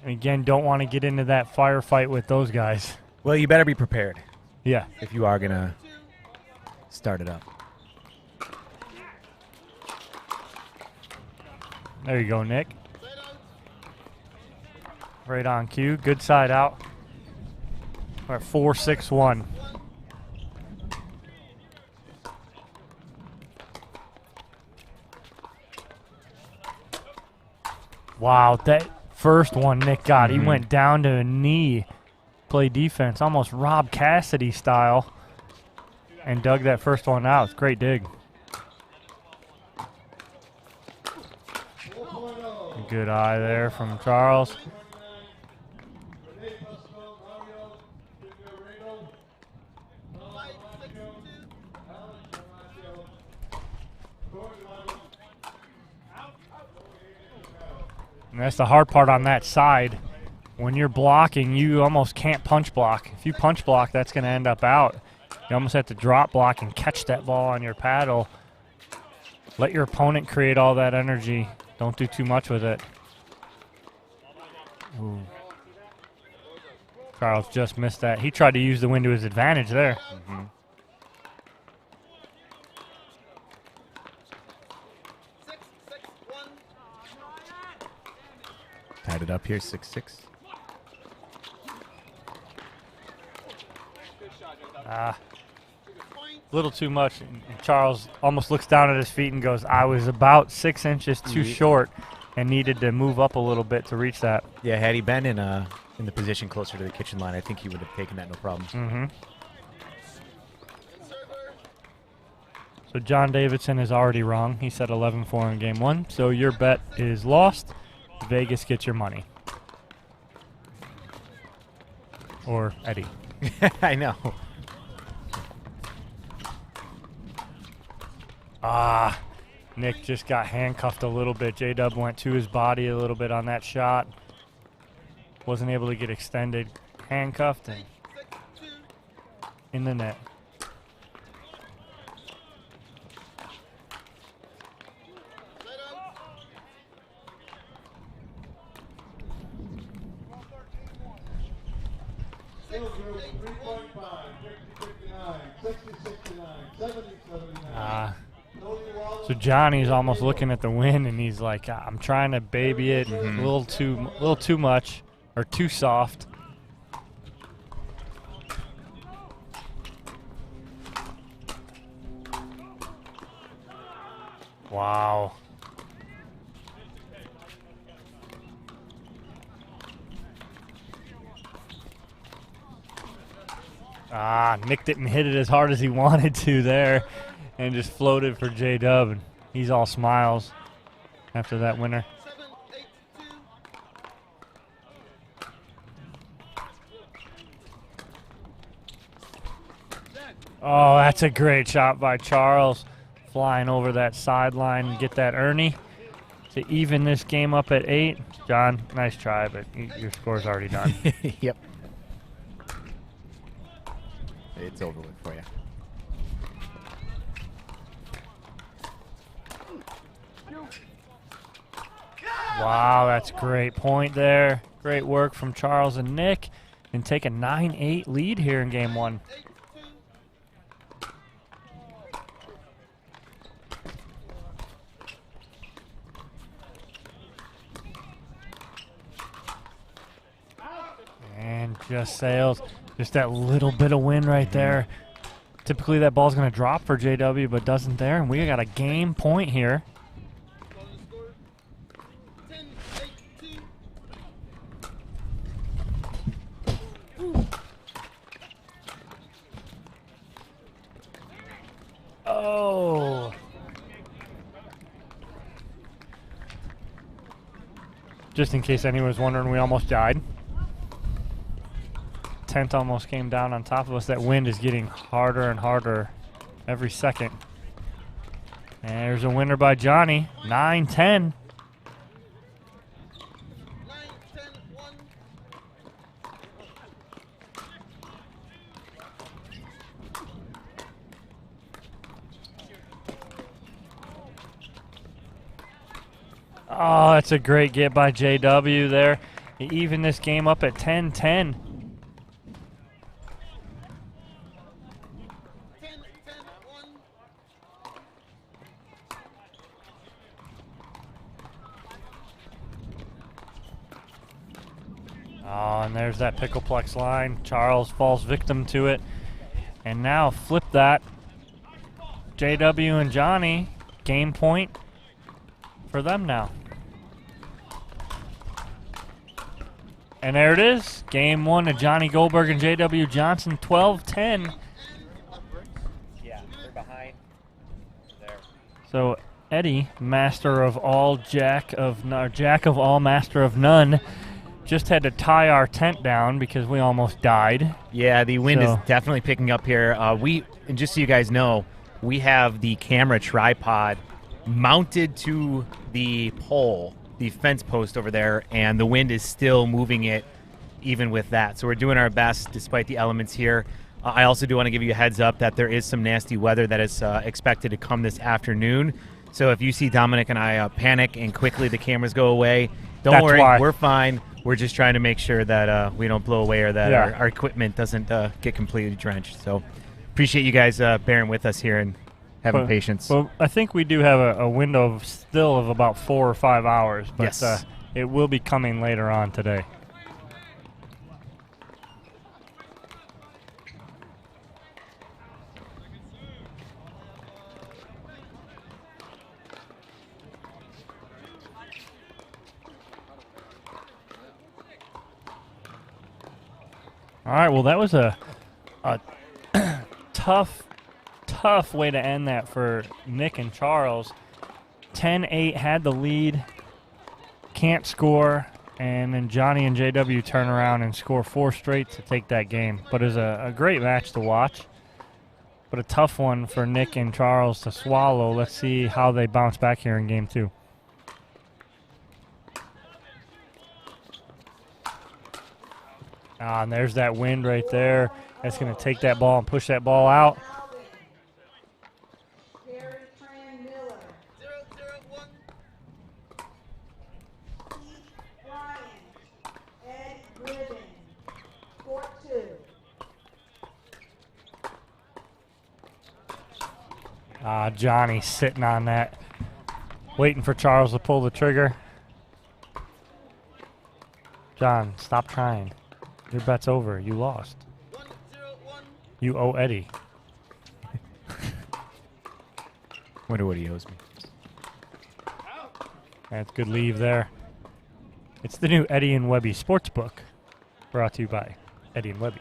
And again, don't want to get into that firefight with those guys. Well, you better be prepared. Yeah. If you are going to start it up. There you go, Nick. Right on cue. Good side out. We're at 4-6-1. Wow, that first one Nick got. He went down to a knee. Play defense, almost Rob Cassidy style. And dug that first one out. It's a great dig. Good eye there from Charles. And that's the hard part on that side. When you're blocking, you almost can't punch block. If you punch block, that's going to end up out. You almost have to drop block and catch that ball on your paddle. Let your opponent create all that energy. Don't do too much with it. Ooh. Charles just missed that. He tried to use the wind to his advantage there. Tied it up here, 6-6. A little too much. And Charles almost looks down at his feet and goes, I was about 6 inches too short and needed to move up a little bit to reach that. Yeah, had he been in the position closer to the kitchen line, I think he would have taken that no problem. So John Davidson is already wrong. He said 11-4 in game 1. So your bet is lost. Vegas gets your money. Or Eddie. I know. Nick just got handcuffed a little bit. J-Dub went to his body a little bit on that shot. Wasn't able to get extended. Handcuffed and in the net. So Johnny's almost looking at the win, and he's like, "I'm trying to baby it, a little too much, or too soft." Wow. Nick didn't hit it as hard as he wanted to there and just floated for J-Dub. And he's all smiles after that winner. Oh, that's a great shot by Charles. Flying over that sideline and get that Ernie to even this game up at 8. John, nice try, but your score's already done. Yep. It's over with for you. Wow, that's a great point there. Great work from Charles and Nick. And take a 9-8 lead here in game 1. And just sails. Just that little bit of wind right there. Typically that ball's going to drop for JW, but doesn't there. And we got a game point here. Oh. Just in case anyone was wondering, we almost died. Tent almost came down on top of us. That wind is getting harder and harder every second. And there's a winner by Johnny, 9-10. Oh, that's a great get by JW there. He evened this game up at 10-10. Oh, and there's that Pickleplex line. Charles falls victim to it. And now flip that. JW and Johnny, game point for them now. And there it is. Game 1 of Johnny Goldberg and JW Johnson, 12-10. Yeah, they're behind. There. So Eddie, master of all, jack of all, master of none, just had to tie our tent down because we almost died. Yeah, the wind is definitely picking up here. And just so you guys know, we have the camera tripod mounted to the pole, the fence post over there, and the wind is still moving it even with that. So we're doing our best despite the elements here. I also do want to give you a heads up that there is some nasty weather that is expected to come this afternoon. So if you see Dominic and I panic and quickly the cameras go away, don't worry, we're fine. We're just trying to make sure that we don't blow away or that our equipment doesn't get completely drenched. So appreciate you guys bearing with us here and having patience. Well, I think we do have a window still of about 4 or 5 hours, but yes. It will be coming later on today. All right, well, that was a tough way to end that for Nick and Charles. 10-8 had the lead, can't score, and then Johnny and JW turn around and score 4 straight to take that game. But it was a great match to watch, but a tough one for Nick and Charles to swallow. Let's see how they bounce back here in game 2. And there's that wind right there. That's going to take that ball and push that ball out. Johnny sitting on that, waiting for Charles to pull the trigger. John, stop trying. Your bet's over. You lost. You owe Eddie. Wonder what he owes me. That's good leave there. It's the new Eddie and Webby Sportsbook, brought to you by Eddie and Webby.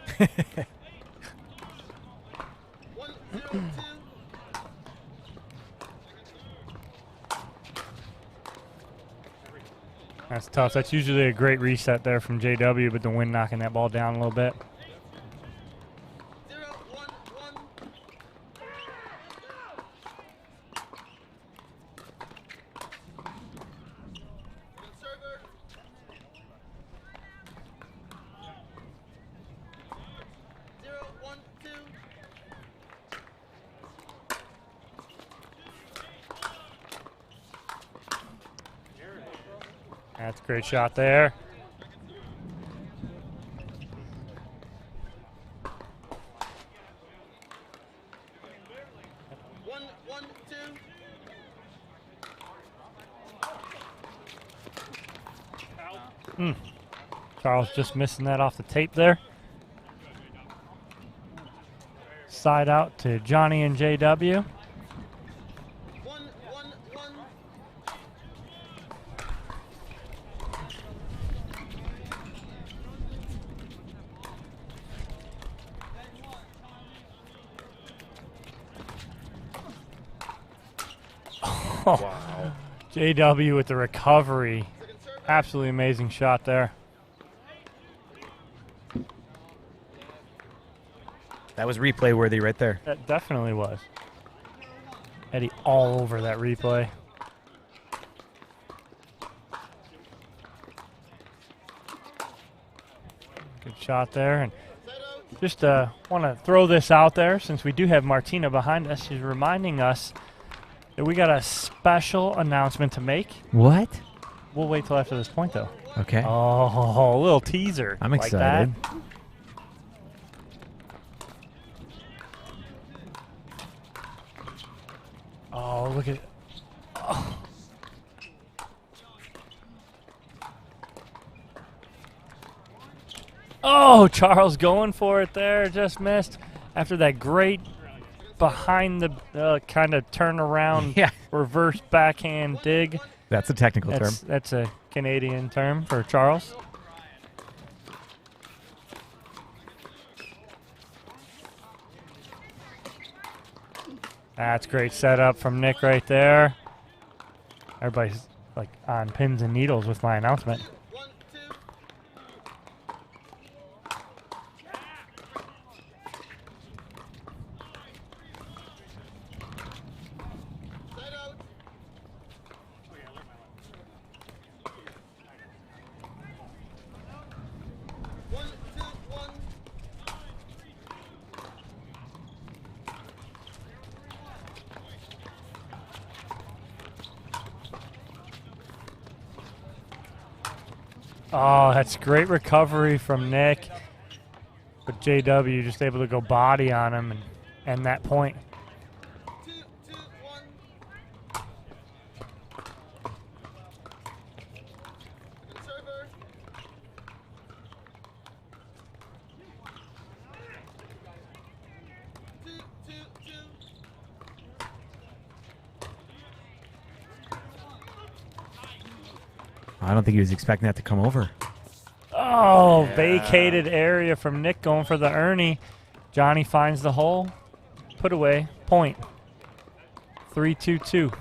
That's tough. That's usually a great reset there from JW, but the wind knocking that ball down a little bit. That's a great shot there. Charles just missing that off the tape there. Side out to Johnny and JW. Wow. JW with the recovery. Absolutely amazing shot there. That was replay worthy right there. That definitely was. Eddie all over that replay. Good shot there. And just want to throw this out there since we do have Martina behind us. She's reminding us that we got a special announcement to make. What? We'll wait till after this point, though. Okay. Oh, a little teaser. I'm like excited. That. Oh, look at it. Oh. Oh, Charles going for it there. Just missed after that great behind the kind of turnaround reverse backhand dig. That's a technical term. That's a Canadian term for Charles. That's great setup from Nick right there. Everybody's like on pins and needles with my announcement. Oh, that's great recovery from Nick. But JW just able to go body on him and end that point. I don't think he was expecting that to come over. Oh, vacated area from Nick going for the Ernie. Johnny finds the hole. Put away. Point. 3-2-2.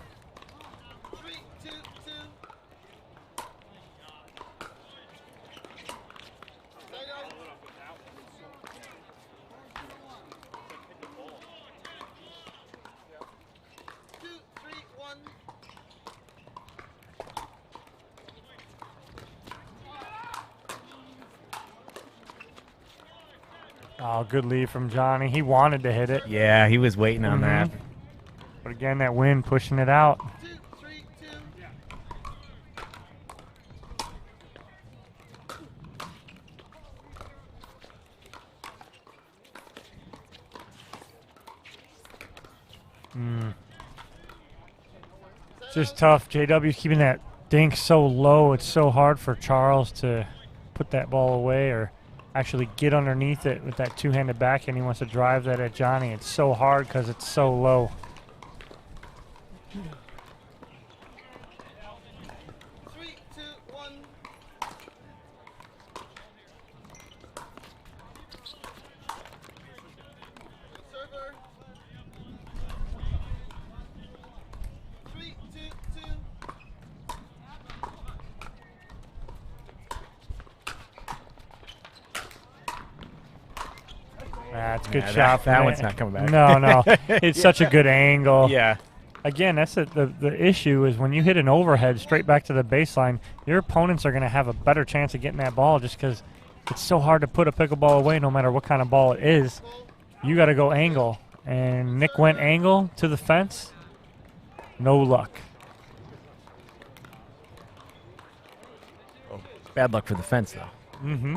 Oh, good lead from Johnny. He wanted to hit it. Yeah, he was waiting on that. But again, that wind pushing it out. It's just tough. JW's keeping that dink so low. It's so hard for Charles to put that ball away or actually get underneath it with that two-handed backhand. He wants to drive that at Johnny. It's so hard because it's so low. That's a good Yeah, shot. that one's not coming back. No, no. It's such a good angle. Yeah. Again, that's the issue is when you hit an overhead straight back to the baseline, your opponents are going to have a better chance of getting that ball just because it's so hard to put a pickleball away no matter what kind of ball it is. You got to go angle. And Nick went angle to the fence. No luck. Bad luck for the fence, though. Mm-hmm.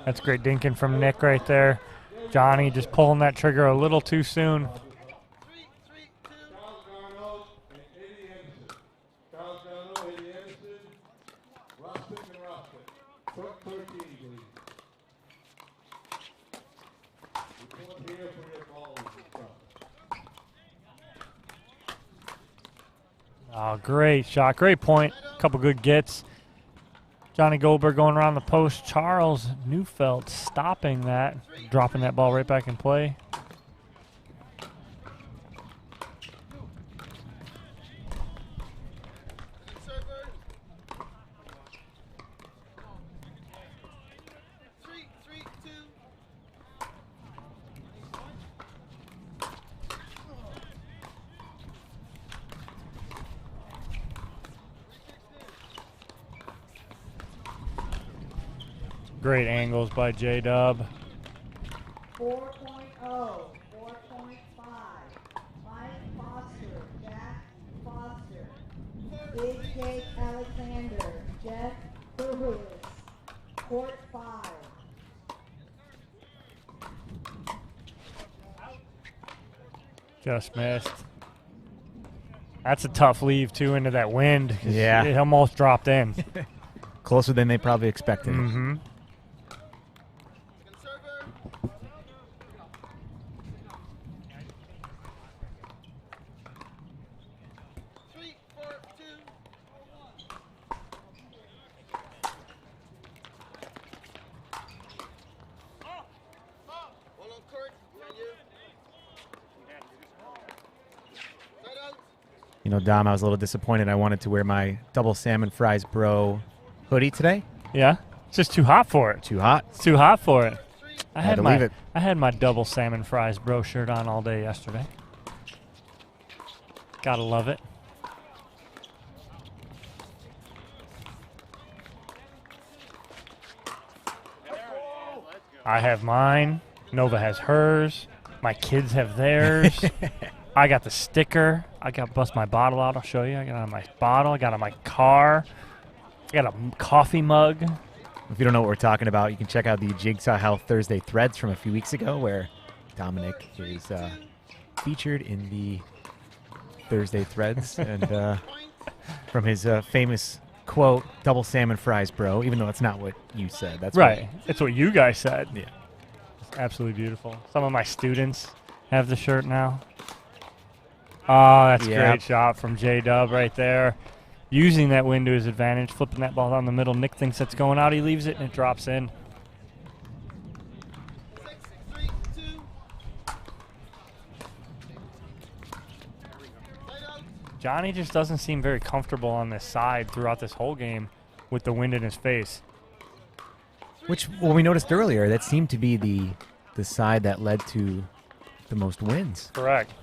That's great dinking from Nick right there. Johnny just pulling that trigger a little too soon. Oh, great shot. Great point. Couple good gets. Johnny Goldberg going around the post. Charles Neufeld stopping that, dropping that ball right back in play. Great angles by J-Dub. 4.0, 4.5, Mike Foster, Jack Foster, Big Jake Alexander, Jeff Lewis, Court 5. Just missed. That's a tough leave, too, into that wind. Yeah. It almost dropped in. Closer than they probably expected. Mm-hmm. You know, Dom, I was a little disappointed. I wanted to wear my double salmon fries bro hoodie today. Yeah? It's just too hot for it. Too hot? It's too hot for it. I had to leave it. I had my double salmon fries bro shirt on all day yesterday. Gotta love it. I have mine. Nova has hers. My kids have theirs. I got the sticker. I got bust my bottle out. I'll show you. I got it on my bottle. I got it on my car. I got a coffee mug. If you don't know what we're talking about, you can check out the Jigsaw Health Thursday threads from a few weeks ago where Dominic is featured in the Thursday threads. And from his famous quote, double salmon fries, bro, even though it's not what you said. That's right. It's what you guys said. Yeah. It's absolutely beautiful. Some of my students have the shirt now. Oh, that's a great shot from J-Dub right there. Using that wind to his advantage, flipping that ball down the middle. Nick thinks that's going out. He leaves it, and it drops in. Johnny just doesn't seem very comfortable on this side throughout this whole game with the wind in his face. Which, well, we noticed earlier, that seemed to be the side that led to the most wins. Correct.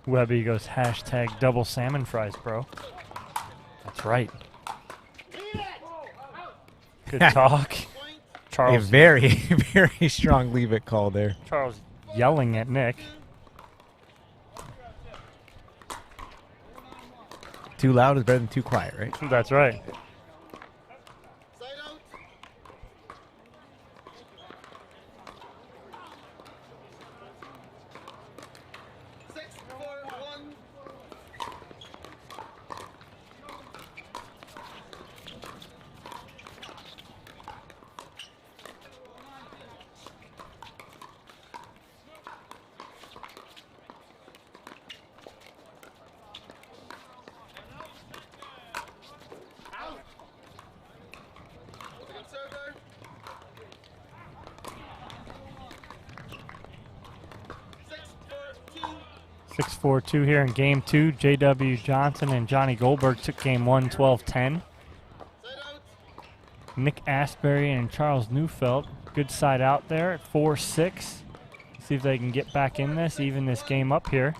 Webby goes hashtag double salmon fries, bro. That's right. Good talk. Charles. A very, very strong leave it call there. Charles yelling at Nick. Too loud is better than too quiet, right? That's right. 6-4-2 here in game 2. J.W. Johnson and Johnny Goldberg took game 1, 12-10. Nick Asbury and Charles Neufeld, good side out there at 4-6. See if they can get back in this, even this game up here.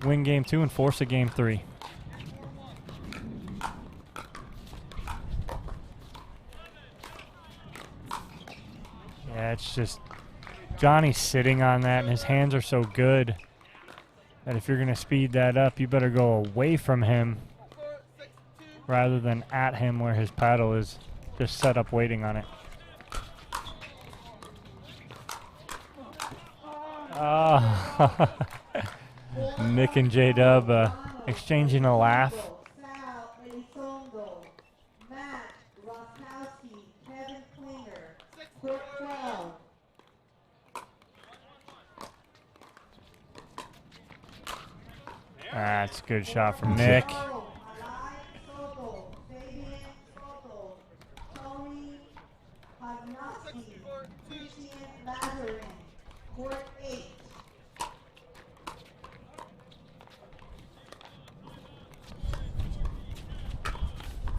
Win game 2 and force a game 3. Yeah, it's just Johnny's sitting on that, and his hands are so good that if you're going to speed that up, you better go away from him rather than at him where his paddle is just set up waiting on it. Ah, Nick and J-Dub exchanging a laugh. Sal Elizondo, Matt Roskowski, Kevin Klinger, Court 12. That's a good shot from Nick.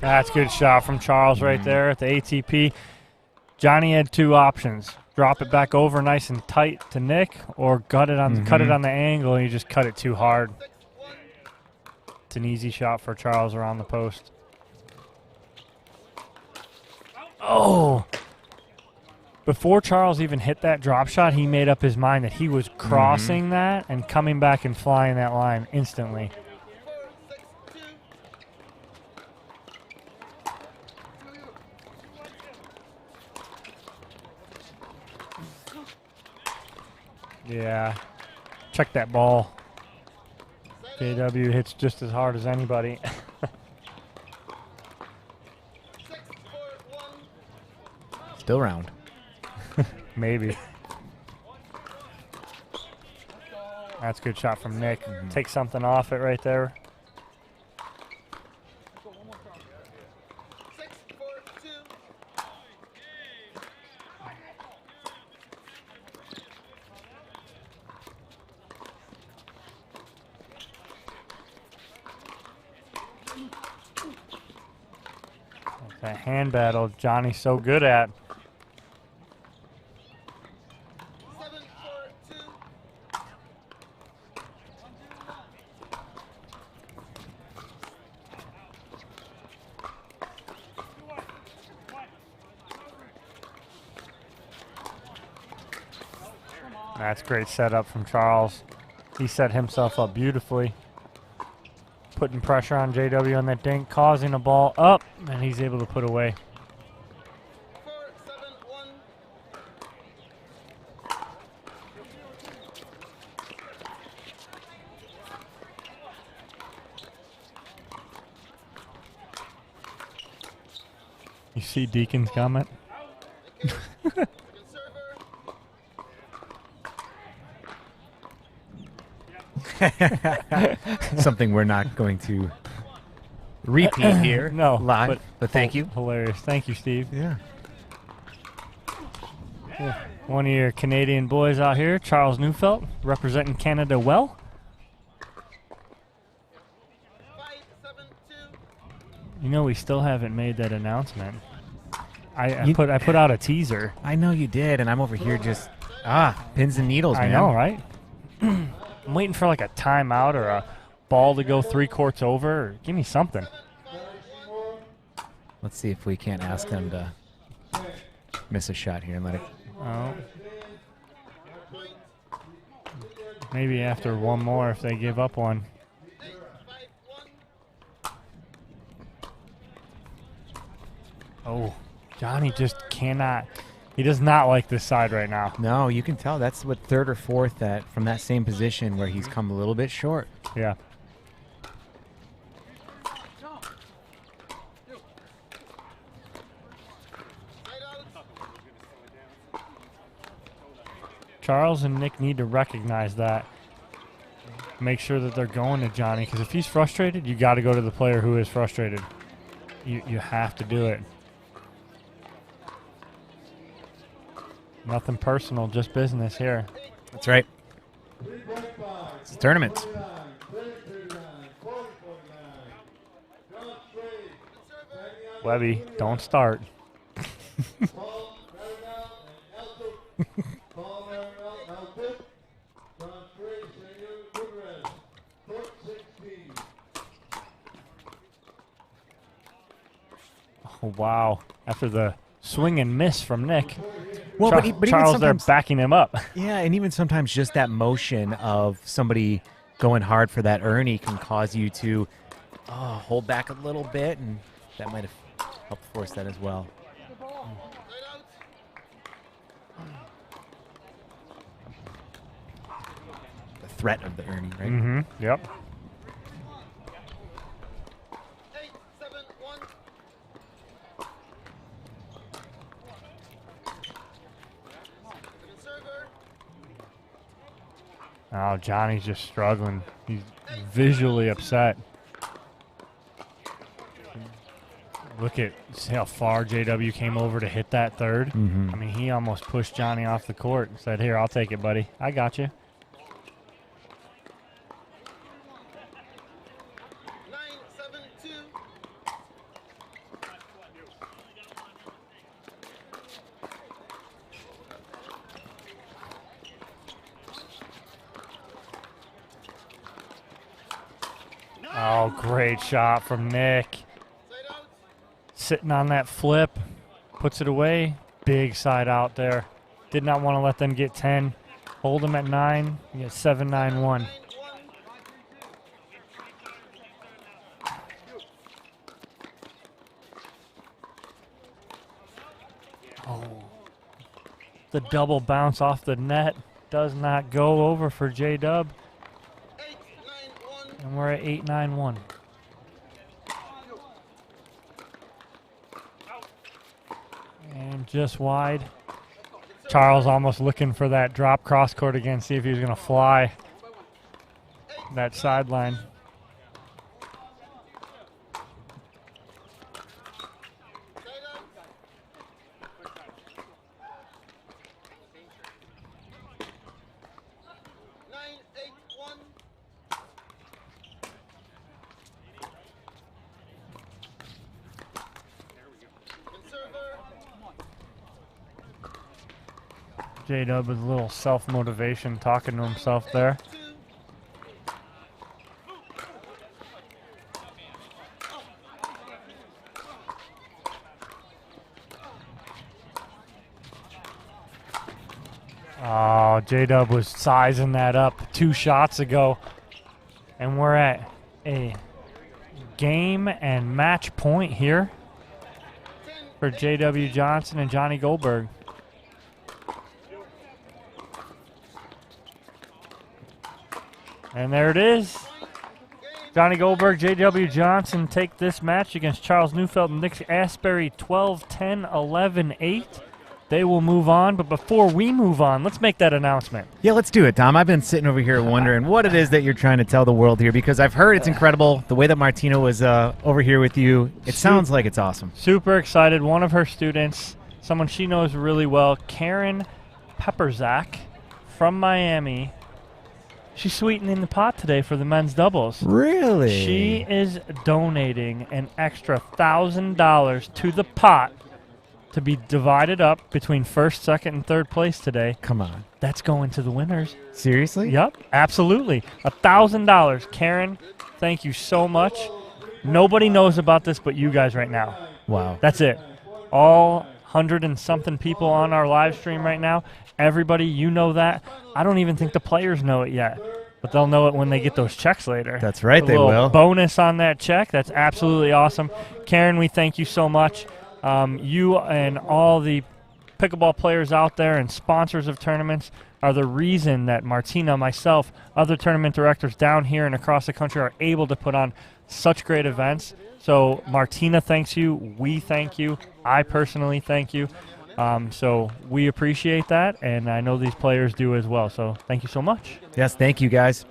That's a good shot from Charles right there at the ATP. Johnny had 2 options. Drop it back over nice and tight to Nick, or cut it on the angle, and you just cut it too hard. It's an easy shot for Charles around the post. Oh! Before Charles even hit that drop shot, he made up his mind that he was crossing that and coming back and flying that line instantly. Yeah, check that ball. JW hits just as hard as anybody. Still round. Maybe. That's a good shot from Nick. Take something off it right there. That hand battle Johnny's so good at. That's great setup from Charles. He set himself up beautifully. Putting pressure on JW on that dink, causing a ball up, and he's able to put away. You see Deacon's comment? Something we're not going to repeat here. No, live. But thank you. Hilarious. Thank you, Steve. Yeah. One of your Canadian boys out here, Charles Neufeld, representing Canada well. You know, we still haven't made that announcement. I put out a teaser. I know you did, and I'm over here just pins and needles, man. I know, right? I'm waiting for like a timeout or a ball to go 3 courts over. Or give me something. Let's see if we can't ask them to miss a shot here and let it. Oh. Maybe after one more if they give up one. Oh, Johnny just cannot. He does not like this side right now. No, you can tell. That's what 3rd or 4th that from that same position where he's come a little bit short. Yeah. Charles and Nick need to recognize that. Make sure that they're going to Johnny, because if he's frustrated, you got to go to the player who is frustrated. You have to do it. Nothing personal, just business here. That's right. It's a tournament. Webby, don't start. Oh, wow. After the swing and miss from Nick. Well, but even Charles there sometimes- backing him up. Yeah, and even sometimes just that motion of somebody going hard for that Ernie can cause you to hold back a little bit, and that might have helped force that as well. The threat of the Ernie, right? Mm-hmm. Yep. Oh, Johnny's just struggling. He's visually upset. Look at see how far JW came over to hit that third. Mhm. I mean, he almost pushed Johnny off the court and said, "Here, I'll take it, buddy. I got you." Oh, great shot from Nick. Sitting on that flip, puts it away. Big side out there. Did not want to let them get 10. Hold them at 9. You get 7-9-1. Oh. The double bounce off the net does not go over for J-Dub. And we're at 8-9-1. And just wide. Charles almost looking for that drop cross court again, see if he was going to fly that sideline. J-Dub with a little self-motivation talking to himself there. Oh, J-Dub was sizing that up 2 shots ago. And we're at a game and match point here for J.W. Johnson and Johnny Goldberg. And there it is. Johnny Goldberg, J.W. Johnson take this match against Charles Neufeld and Nick Asbury 12-10, 11-8. They will move on, but before we move on, let's make that announcement. Yeah, let's do it, Tom. I've been sitting over here wondering what it is that you're trying to tell the world here, because I've heard it's incredible. The way that Martina was over here with you, it sounds like it's awesome. Super excited. One of her students, someone she knows really well, Karen Pepperzak from Miami. She's sweetening the pot today for the men's doubles. Really? She is donating an extra $1,000 to the pot to be divided up between first, second, and third place today. Come on. That's going to the winners. Seriously? Yep, absolutely. $1,000. Karen, thank you so much. Nobody knows about this but you guys right now. Wow. That's it. All 100 and something people on our live stream right now. Everybody, you know that. I don't even think the players know it yet, but they'll know it when they get those checks later. That's right, they little will. Bonus on that check. That's absolutely awesome. Karen, we thank you so much. You and all the pickleball players out there and sponsors of tournaments are the reason that Martina, myself, other tournament directors down here and across the country are able to put on such great events. So Martina thanks you. We thank you. I personally thank you. So we appreciate that, and I know these players do as well. So thank you so much. Yes, thank you, guys.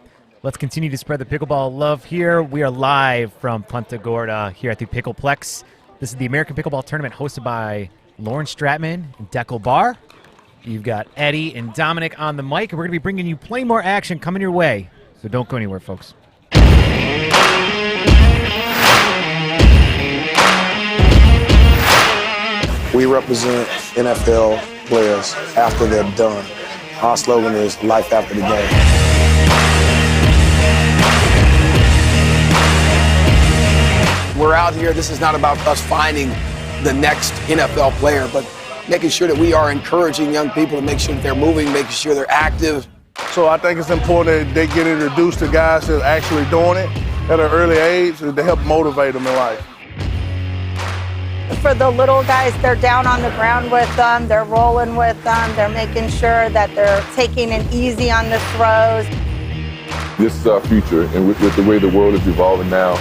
Let's continue to spread the pickleball love here. We are live from Punta Gorda here at the Pickleplex. This is the American Pickleball Tournament hosted by Lauren Stratman and Dekel Bar. You've got Eddie and Dominic on the mic, and we're going to be bringing you plenty more action coming your way. So don't go anywhere, folks. We represent NFL players after they're done. Our slogan is life after the game. We're out here, this is not about us finding the next NFL player, but making sure that we are encouraging young people to make sure that they're moving, making sure they're active. So I think it's important that they get introduced to guys that are actually doing it at an early age to help motivate them in life. For the little guys, they're down on the ground with them, they're rolling with them, they're making sure that they're taking it easy on the throws. This is our future, and with the way the world is evolving now,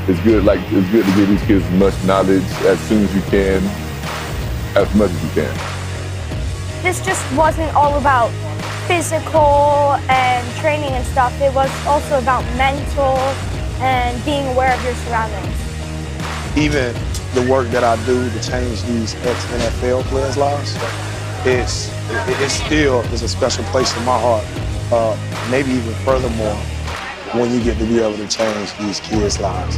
it's good to give these kids as much knowledge as soon as you can, as much as you can. This just wasn't all about physical and training and stuff. It was also about mental and being aware of your surroundings. Even the work that I do to change these ex-NFL players' lives, it still is a special place in my heart. Maybe even furthermore, when you get to be able to change these kids' lives.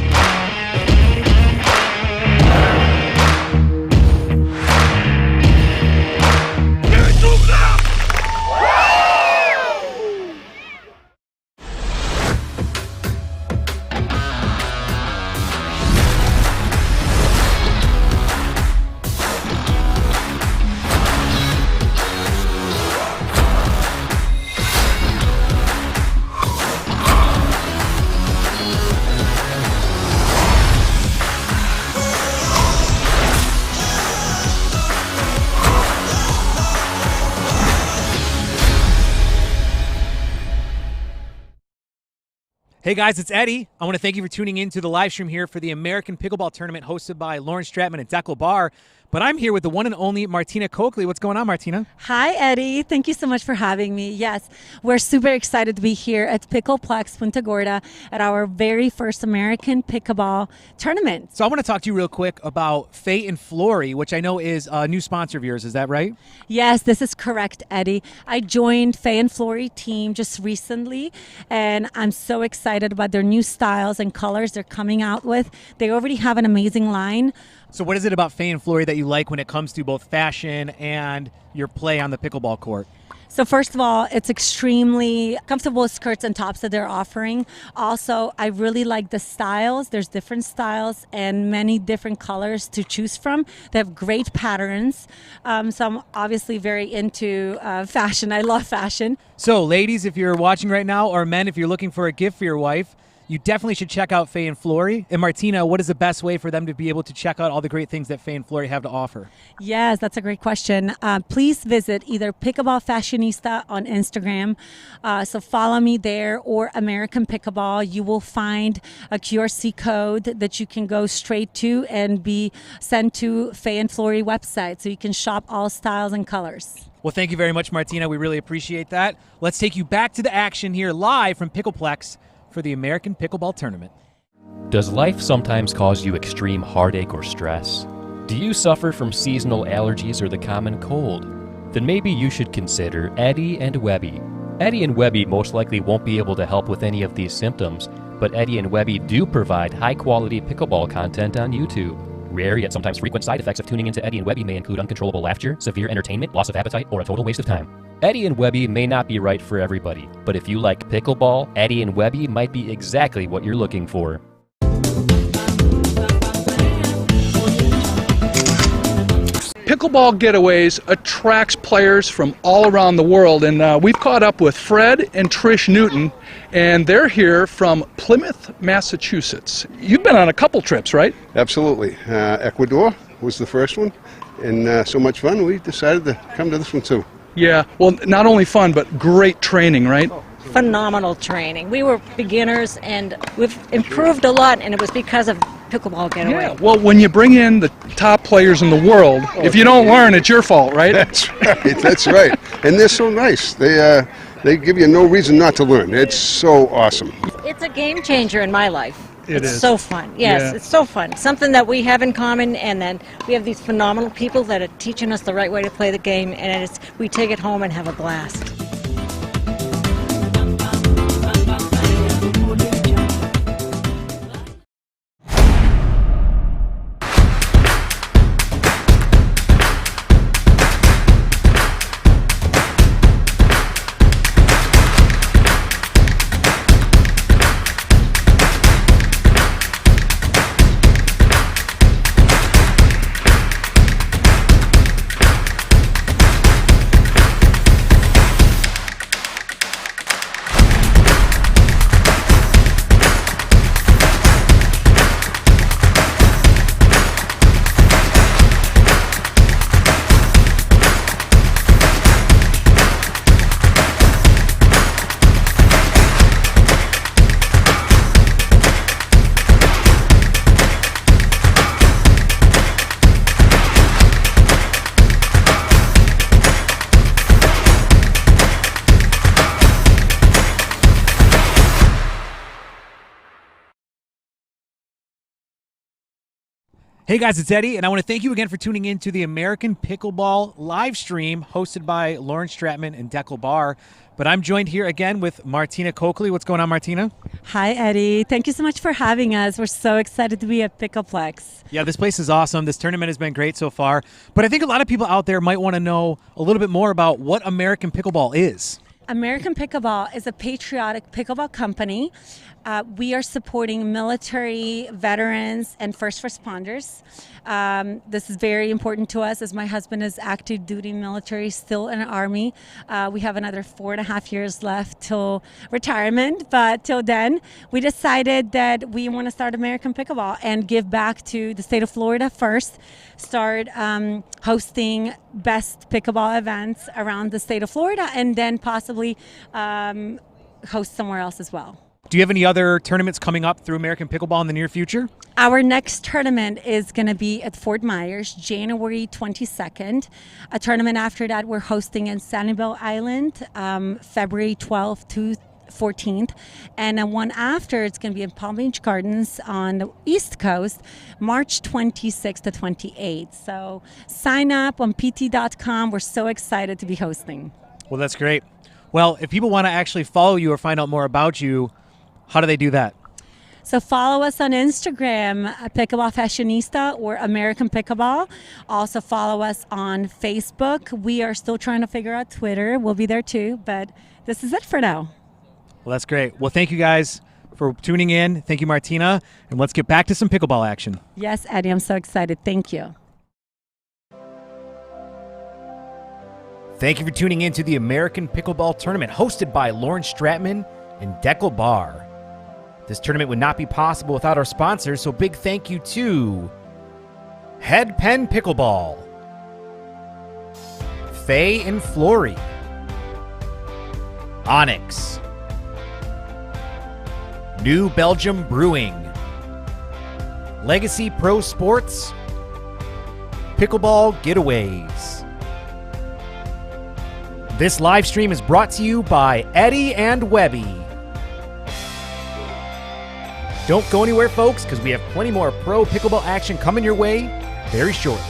Hey guys, it's Eddie. I want to thank you for tuning in to the live stream here for the American Pickleball Tournament hosted by Stratman and Dekel. But I'm here with the one and only Martina Coakley. What's going on, Martina? Hi, Eddie. Thank you so much for having me. Yes, we're super excited to be here at Pickleplex Punta Gorda at our very first American Pickleball Tournament. So I want to talk to you real quick about Faye Florie, which I know is a new sponsor of yours. Is that right? Yes, this is correct, Eddie. I joined Faye Florie team just recently, and I'm so excited about their new styles and colors they're coming out with. They already have an amazing line. So what is it about Faye Florie that you like when it comes to both fashion and your play on the pickleball court? So first of all, it's extremely comfortable skirts and tops that they're offering. Also, I really like the styles. There's different styles and many different colors to choose from. They have great patterns. So I'm obviously very into fashion. I love fashion. So ladies, if you're watching right now, or men, if you're looking for a gift for your wife, you definitely should check out Faye Florie. And Martina, what is the best way for them to be able to check out all the great things that Faye Florie have to offer? Yes, that's a great question. Please visit either Pickleball Fashionista on Instagram. So follow me there, or American Pickleball. You will find a QRC code that you can go straight to and be sent to Faye Florie website. So you can shop all styles and colors. Well, thank you very much, Martina. We really appreciate that. Let's take you back to the action here live from Pickleplex for the American Pickleball Tournament. Does life sometimes cause you extreme heartache or stress? Do you suffer from seasonal allergies or the common cold? Then maybe you should consider Eddie and Webby. Eddie and Webby most likely won't be able to help with any of these symptoms, but Eddie and Webby do provide high-quality pickleball content on YouTube. Rare yet sometimes frequent side effects of tuning into Eddie and Webby may include uncontrollable laughter, severe entertainment, loss of appetite, or a total waste of time. Eddie and Webby may not be right for everybody, but if you like pickleball, Eddie and Webby might be exactly what you're looking for. Pickleball Getaways attracts players from all around the world, and we've caught up with Fred and Trish Newton, and they're here from Plymouth, Massachusetts. You've been on a couple trips, right? Absolutely. Ecuador was the first one, and so much fun, we decided to come to this one too. Yeah, well, not only fun, but great training, right? Phenomenal training. We were beginners, and we've improved a lot, and it was because of Pickleball Getaway. Yeah, well, when you bring in the top players in the world, if you don't learn, it's your fault, right? That's right, that's right. And they're so nice. They give you no reason not to learn. It's so awesome. It's a game changer in my life. It it's is. so fun. Yes, Yeah. it's so fun. Something that we have in common, and then we have these phenomenal people that are teaching us the right way to play the game, and we take it home and have a blast. Hey guys, it's Eddie, and I want to thank you again for tuning in to the American Pickleball live stream hosted by Lauren Stratman and Dekel. But I'm joined here again with Martina Coakley. What's going on, Martina? Hi, Eddie. Thank you so much for having us. We're so excited to be at Pickleplex. Yeah, this place is awesome. This tournament has been great so far. But I think a lot of people out there might want to know a little bit more about what American Pickleball is. American Pickleball is a patriotic pickleball company. We are supporting military, veterans, and first responders. This is very important to us as my husband is active duty military, still in the Army. We have another 4.5 years left till retirement, but till then, we decided that we want to start American Pickleball and give back to the state of Florida first, start hosting best pickleball events around the state of Florida, and then possibly host somewhere else as well. Do you have any other tournaments coming up through American Pickleball in the near future? Our next tournament is going to be at Fort Myers, January 22nd. A tournament after that we're hosting in Sanibel Island, February 12th to 14th. And one after, it's going to be in Palm Beach Gardens on the East Coast, March 26th to 28th. So sign up on pt.com. We're so excited to be hosting. Well, that's great. Well, if people want to actually follow you or find out more about you, how do they do that? So follow us on Instagram, Pickleball Fashionista or American Pickleball. Also follow us on Facebook. We are still trying to figure out Twitter. We'll be there too, but this is it for now. Well, that's great. Well, thank you guys for tuning in. Thank you, Martina. And let's get back to some pickleball action. Yes, Eddie, I'm so excited. Thank you. Thank you for tuning in to the American Pickleball Tournament hosted by Lauren Stratman and Dekel. This tournament would not be possible without our sponsors, so big thank you to Penn Pickleball, Faye Florie, Onix, New Belgium Brewing, Legacy Pro Sports, Pickleball Getaways. This live stream is brought to you by Eddie and Webby. Don't go anywhere, folks, because we have plenty more pro pickleball action coming your way very shortly.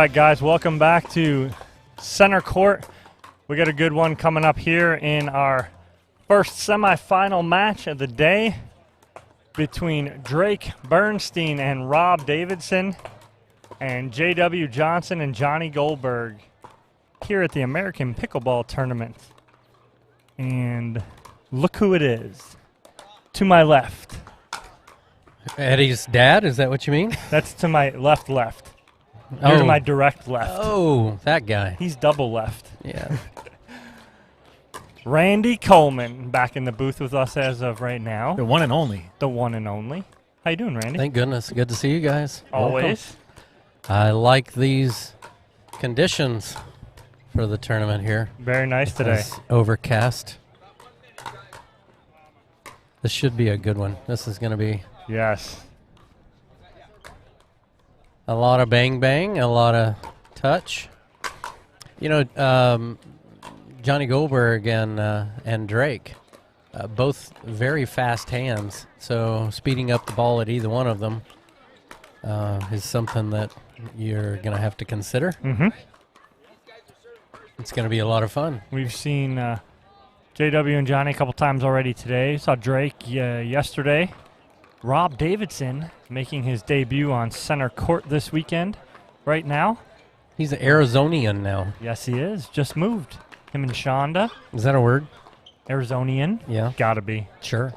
right, guys, welcome back to Center Court. We got a good one coming up here in our first semifinal match of the day between Drake Bernstein and Rob Davidson and J.W. Johnson and Johnny Goldberg here at the American Pickleball Tournament. And look who it is. To my left. Eddie's dad, is that what you mean? That's to my left. Oh. You're to my direct left. Oh, that guy. He's double left. Yeah. Randy Coleman back in the booth with us as of right now. The one and only. The one and only. How you doing, Randy? Thank goodness. Good to see you guys. Always. Welcome. I like these conditions for the tournament here. Very nice today. It's overcast. This should be a good one. This is going to be... Yes. A lot of bang bang, a lot of touch. You know, Johnny Goldberg and Drake, both very fast hands. So speeding up the ball at either one of them is something that you're going to have to consider. Mm-hmm. It's going to be a lot of fun. We've seen JW and Johnny a couple times already today. Saw Drake yesterday. Rob Davidson making his debut on Center Court this weekend right now. He's an Arizonian now. Yes, he is. Just moved. Him and Shonda. Is that a word? Arizonian? Yeah. Gotta be. Sure.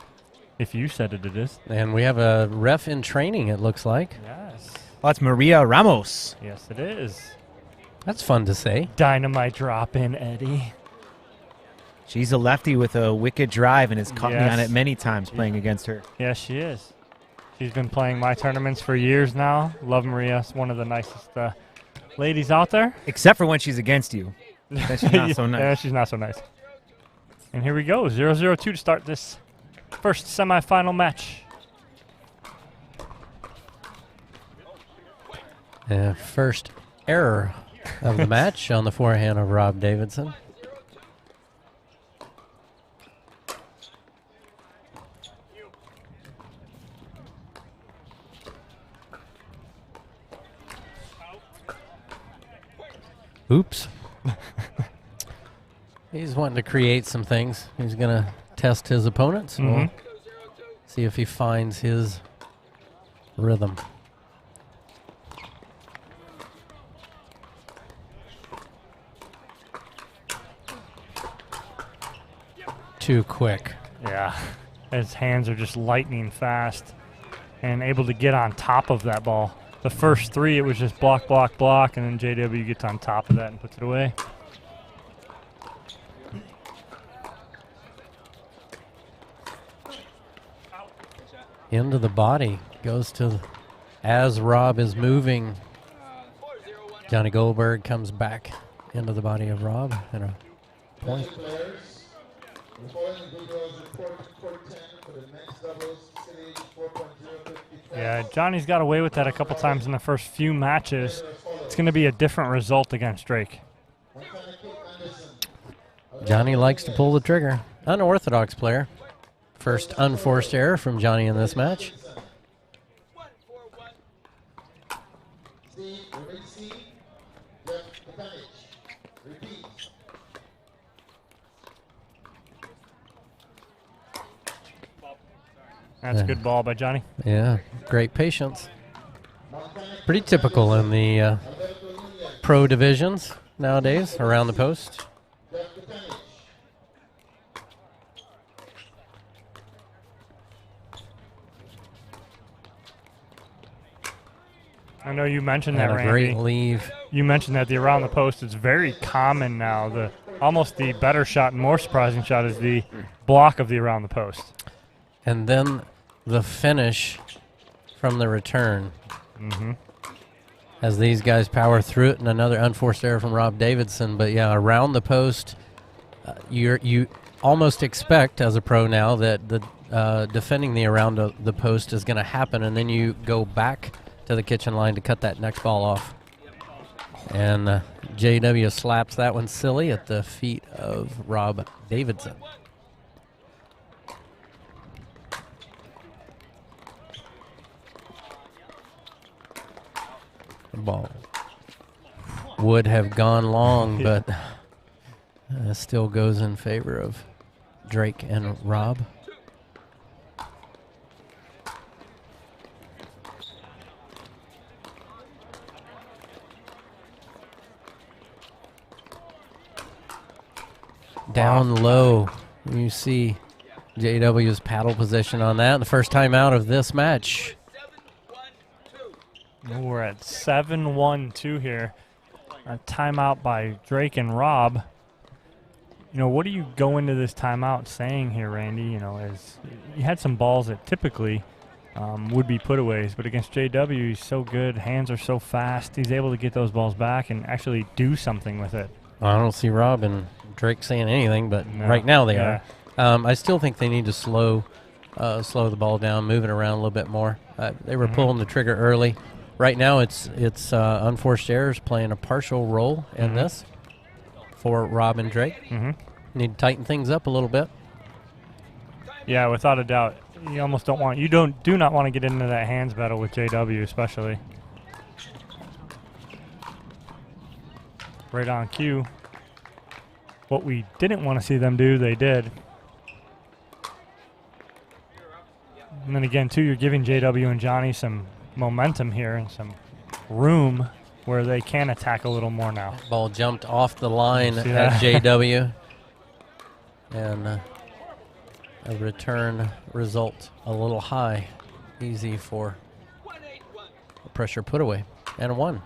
If you said it, it is. And we have a ref in training, it looks like. Yes. Oh, it's Maria Ramos. Yes, it is. That's fun to say. Dynamite drop in, Eddie. She's a lefty with a wicked drive and has caught me on it many times playing against her. Yes, she is. She's been playing my tournaments for years now. Love Maria. She's one of the nicest ladies out there. Except for when she's against you. Then she's not so nice. Yeah, she's not so nice. And here we go, 0-0-2 to start this first semifinal match. First error of the match on the forehand of Rob Davidson. Oops. He's wanting to create some things. He's going to test his opponents. We'll see if he finds his rhythm. Too quick. Yeah. His hands are just lightning fast and able to get on top of that ball. The first three, it was just block, block, block, and then JW gets on top of that and puts it away. Into the body. Goes to, as Rob is moving, Johnny Goldberg comes back into the body of Rob and a point. Yeah, Johnny's got away with that a couple times in the first few matches. It's going to be a different result against Drake. Johnny likes to pull the trigger. Unorthodox player. First unforced error from Johnny in this match. That's a good ball by Johnny. Yeah, great patience. Pretty typical in the pro divisions nowadays, around the post. I know you mentioned that, And a Randy. great leave. You mentioned that the around the post is very common now. Almost the better shot and more surprising shot is the block of the around the post. And then the finish from the return. As these guys power through it, and another unforced error from Rob Davidson. But yeah, around the post, you almost expect as a pro now that the defending the around the post is going to happen, and then you go back to the kitchen line to cut that next ball off. And JW slaps that one silly at the feet of Rob Davidson. Ball. would have gone long, but still goes in favor of Drake and Rob. Down low, you see JW's paddle position on that. The first time out of this match. We're at 7-1-2 here. A timeout by Drake and Rob. You know, what do you go into this timeout saying here, Randy? You know, as you had some balls that typically would be putaways, but against JW, he's so good. Hands are so fast. He's able to get those balls back and actually do something with it. I don't see Rob and Drake saying anything, but right now they are. I still think they need to slow the ball down, move it around a little bit more. They were pulling the trigger early. Right now, it's unforced errors playing a partial role in this for Rob and Drake. Need to tighten things up a little bit. Yeah, without a doubt. You almost don't want, do not want to get into that hands battle with JW, especially. Right on cue. What we didn't want to see them do, they did. And then again, too, you're giving JW and Johnny some momentum here and some room where they can attack a little more now. Ball jumped off the line at JW. And a return result a little high. Easy for a pressure put away. And a 1.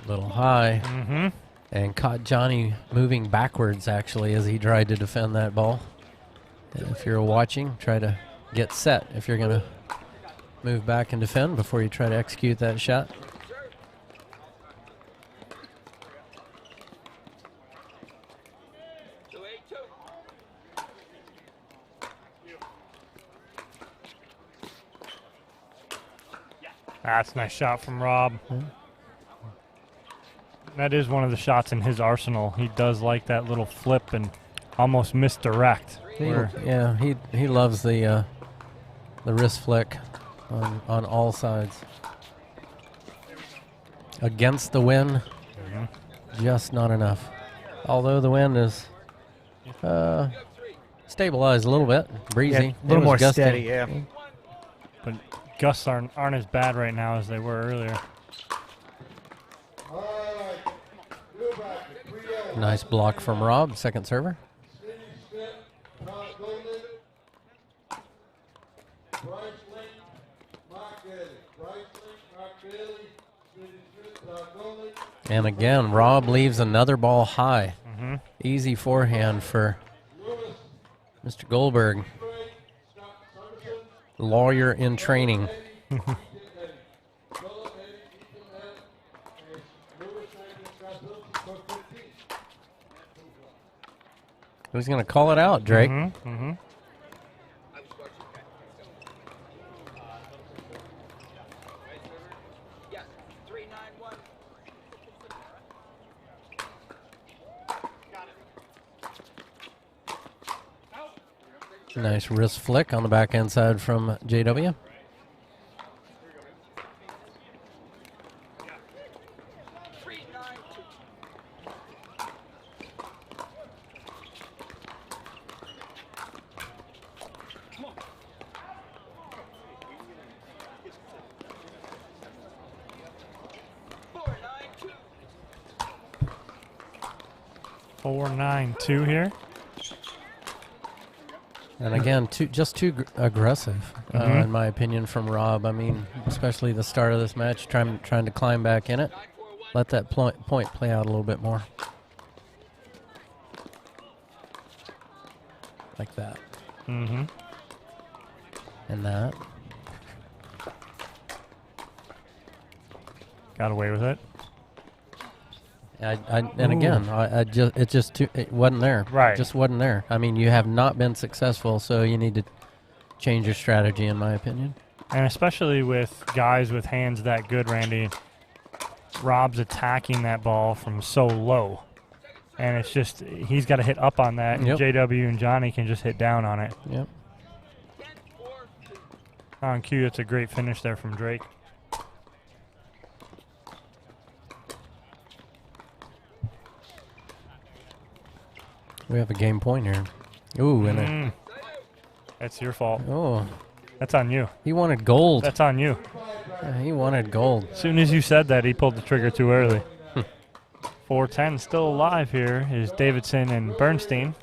Little high. And caught Johnny moving backwards, actually, as he tried to defend that ball. And if you're watching, try to get set if you're going to move back and defend before you try to execute that shot. That's a nice shot from Rob. That is one of the shots in his arsenal. He does like that little flip and almost misdirect. Yeah, he loves the wrist flick on all sides. Against the wind, just not enough. Although the wind is stabilized a little bit, breezy, yeah, a little more gusting. steady. Yeah, but gusts aren't as bad right now as they were earlier. Nice block from Rob, second server. And again, Rob leaves another ball high. Easy forehand for Mr. Goldberg. Lawyer in training. Who's going to call it out, Drake? Nice wrist flick on the backhand side from JW. Two here. And again, just too aggressive, in my opinion, from Rob. I mean, especially the start of this match, trying to climb back in it. Let that point play out a little bit more. Like that. And that. Got away with it. And again, it wasn't there. Right. Just wasn't there. I mean, you have not been successful, so you need to change your strategy, in my opinion. And especially with guys with hands that good, Randy, Rob's attacking that ball from so low. And it's just, he's got to hit up on that, and JW and Johnny can just hit down on it. Yep. On cue, that's a great finish there from Drake. We have a game point here. Ooh, and that's your fault. Oh. That's on you. He wanted gold. That's on you. Yeah, he wanted gold. As soon as you said that, he pulled the trigger too early. 4-10 still alive here is Davidson and Bernstein.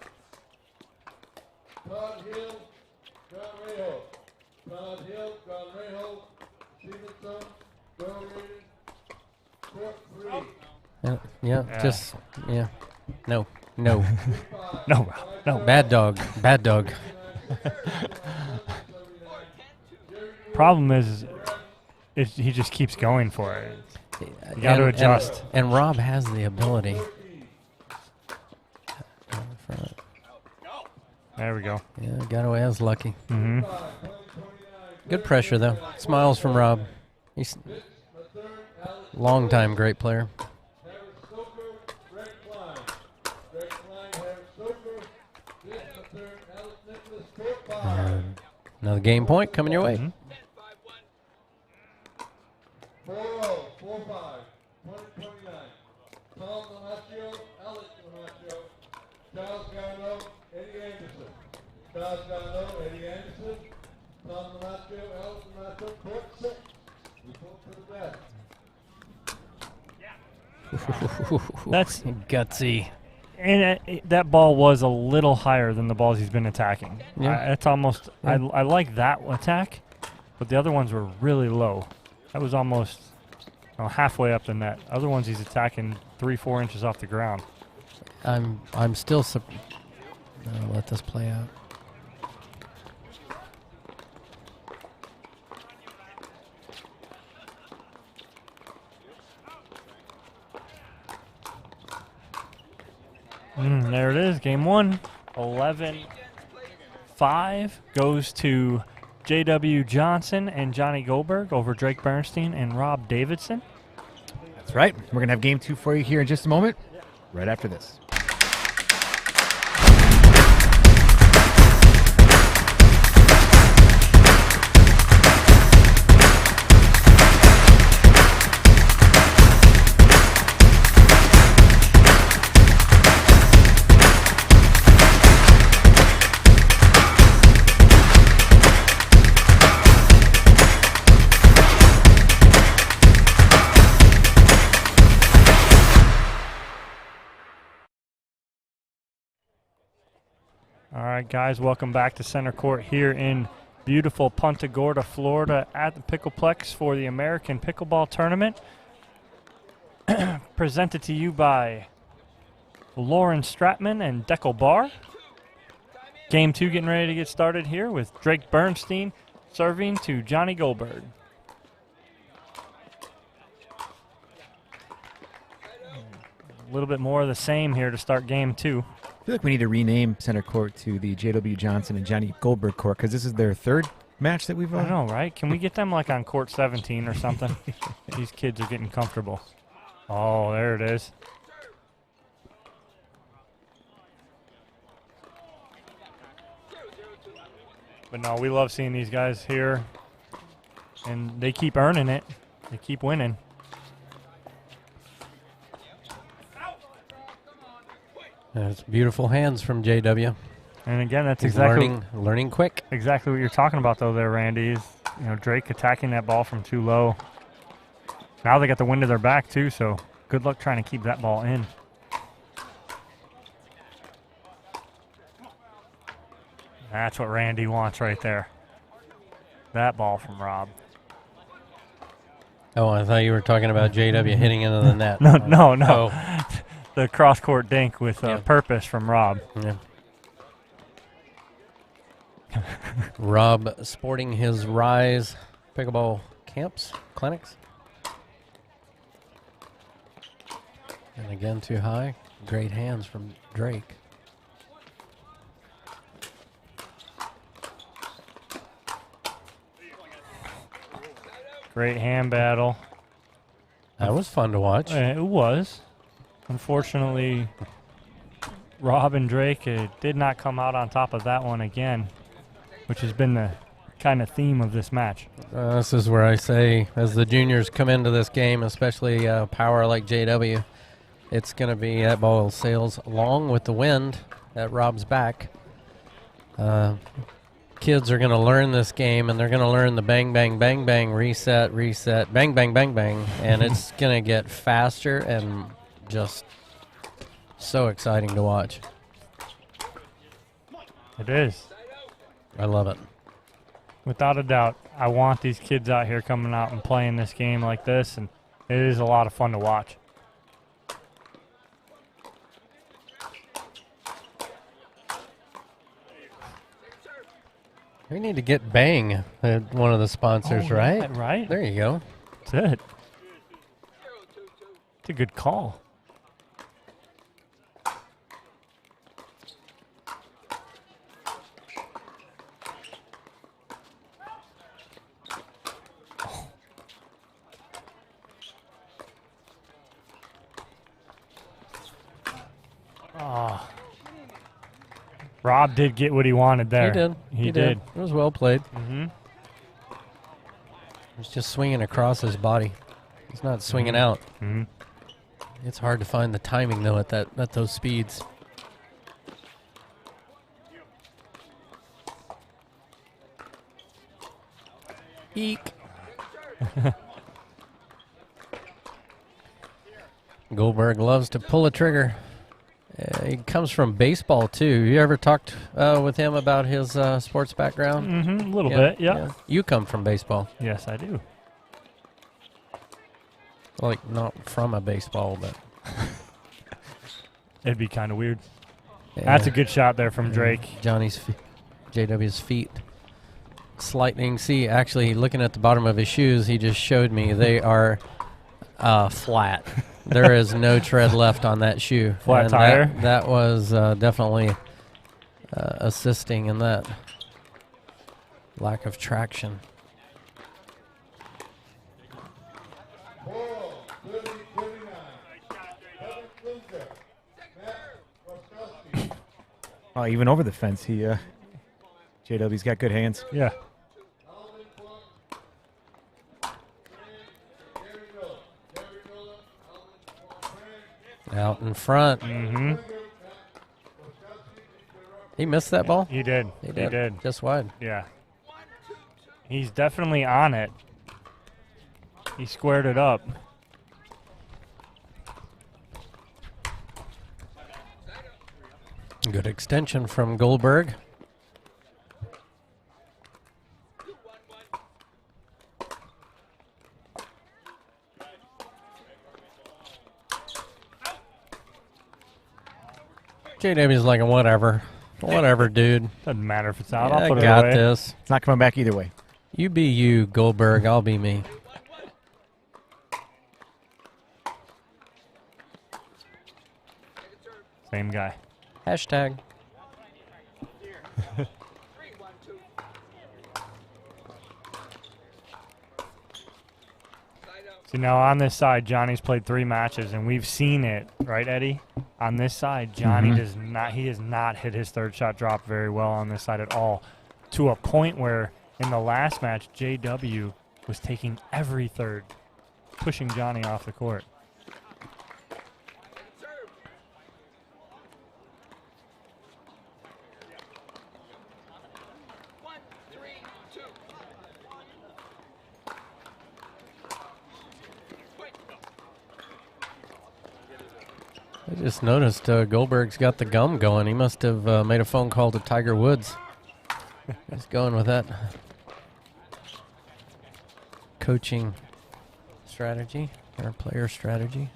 No. No. Bad dog. Problem is he just keeps going for it. You got to adjust. And Rob has the ability. There we go. Yeah, Getaway is lucky. Mm-hmm. Good pressure, though. Smiles from Rob. He's long-time great player. Another game point coming your way. Mm-hmm. 4-5, 20-29. Tom Donaccio, Alex Donaccio, Charles Garneau, Eddie Anderson. Charles Garneau, Eddie Anderson, Tom Donaccio, Alex Donaccio, court 6. We hope for the best. That's gutsy. And that ball was a little higher than the balls he's been attacking. Yeah. It's almost, I like that attack, but the other ones were really low. That was almost halfway up the net. Other ones he's attacking 3-4 inches off the ground. I'm still I'll let this play out. There it is, game one. 11-5 goes to J.W. Johnson and Johnny Goldberg over Drake Bernstein and Rob Davidson. That's right. We're going to have game two for you here in just a moment, right after this. All right, guys, welcome back to center court here in beautiful Punta Gorda, Florida at the Pickleplex for the American Pickleball Tournament. Presented to you by Lauren Stratman and Dekel Bar. Game two getting ready to get started here with Drake Bernstein serving to Johnny Goldberg. A little bit more of the same here to start game two. I feel like we need to rename center court to the J.W. Johnson and Johnny Goldberg court because this is their third match that we've I know, right? Can we get them like on court 17 or something? These kids are getting comfortable. Oh, there it is. But no, we love seeing these guys here, and they keep earning it. They keep winning. That's beautiful hands from JW. And again, that's He's exactly learning quick. Exactly what you're talking about, though. There, Randy, is Drake attacking that ball from too low. Now they got the wind to their back too, so good luck trying to keep that ball in. That's what Randy wants right there. That ball from Rob. Oh, I thought you were talking about JW hitting into the net. No. Oh. The cross-court dink with purpose from Rob. Yeah. Rob sporting his Rise pickleball clinics. And again, too high. Great hands from Drake. Great hand battle. That was fun to watch. It was. Unfortunately, Rob and Drake did not come out on top of that one again, which has been the kind of theme of this match. This is where I say, as the juniors come into this game, especially power like JW, it's going to be that ball sails along with the wind at Rob's back. Kids are going to learn this game, and they're going to learn the bang, bang, bang, bang, reset, reset, bang, bang, bang, bang, and it's going to get faster and just so exciting to watch. It is. I love it. Without a doubt, I want these kids out here coming out and playing this game like this, and it is a lot of fun to watch. We need to get Bang at one of the sponsors, right? Yeah, right. There you go. That's it. It's a good call. Oh. Rob did get what he wanted there. He did. He did. It was well played. Mm-hmm. He's just swinging across his body. He's not swinging out. Mm-hmm. It's hard to find the timing, though, at those speeds. Eek. Goldberg loves to pull a trigger. He comes from baseball, too. You ever talked with him about his sports background? Mm-hmm, a little bit, yeah. You come from baseball. Yes, I do. Like, not from a baseball, but... It'd be kind of weird. Yeah. That's a good shot there from Drake. JW's feet. Slightning. See, actually, looking at the bottom of his shoes, he just showed me they are flat. There is no tread left on that shoe. Flat tire? That was definitely assisting in that lack of traction. Oh, even over the fence, JW's got good hands. Yeah. Out in front. Mm-hmm. He missed that ball? He did. He did. Just wide. Yeah. He's definitely on it. He squared it up. Good extension from Goldberg. JW's like, whatever. Whatever, dude. Doesn't matter if it's out. Yeah, I'll put I it got away. this. It's not coming back either way. You be you, Goldberg. I'll be me. Same guy. Hashtag. See, now on this side, Johnny's played 3 matches, and we've seen it, right, Eddie? On this side, Johnny does not. He has not hit his third shot drop very well on this side at all, to a point where in the last match, JW was taking every third, pushing Johnny off the court. I just noticed Goldberg's got the gum going. He must have made a phone call to Tiger Woods. He's going with that coaching strategy or player strategy.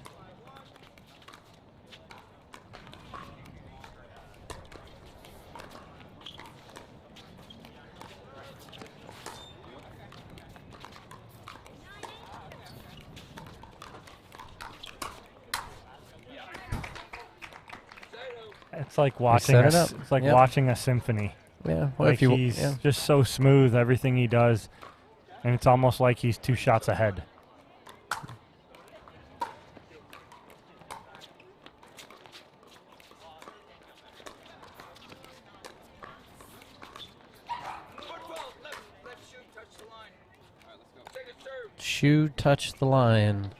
It's like watching set it up. it's like Yep. watching a symphony. Yeah, well, Like he's just so smooth, everything he does. and it's almost like he's 2 shots ahead. Shoe touch the line.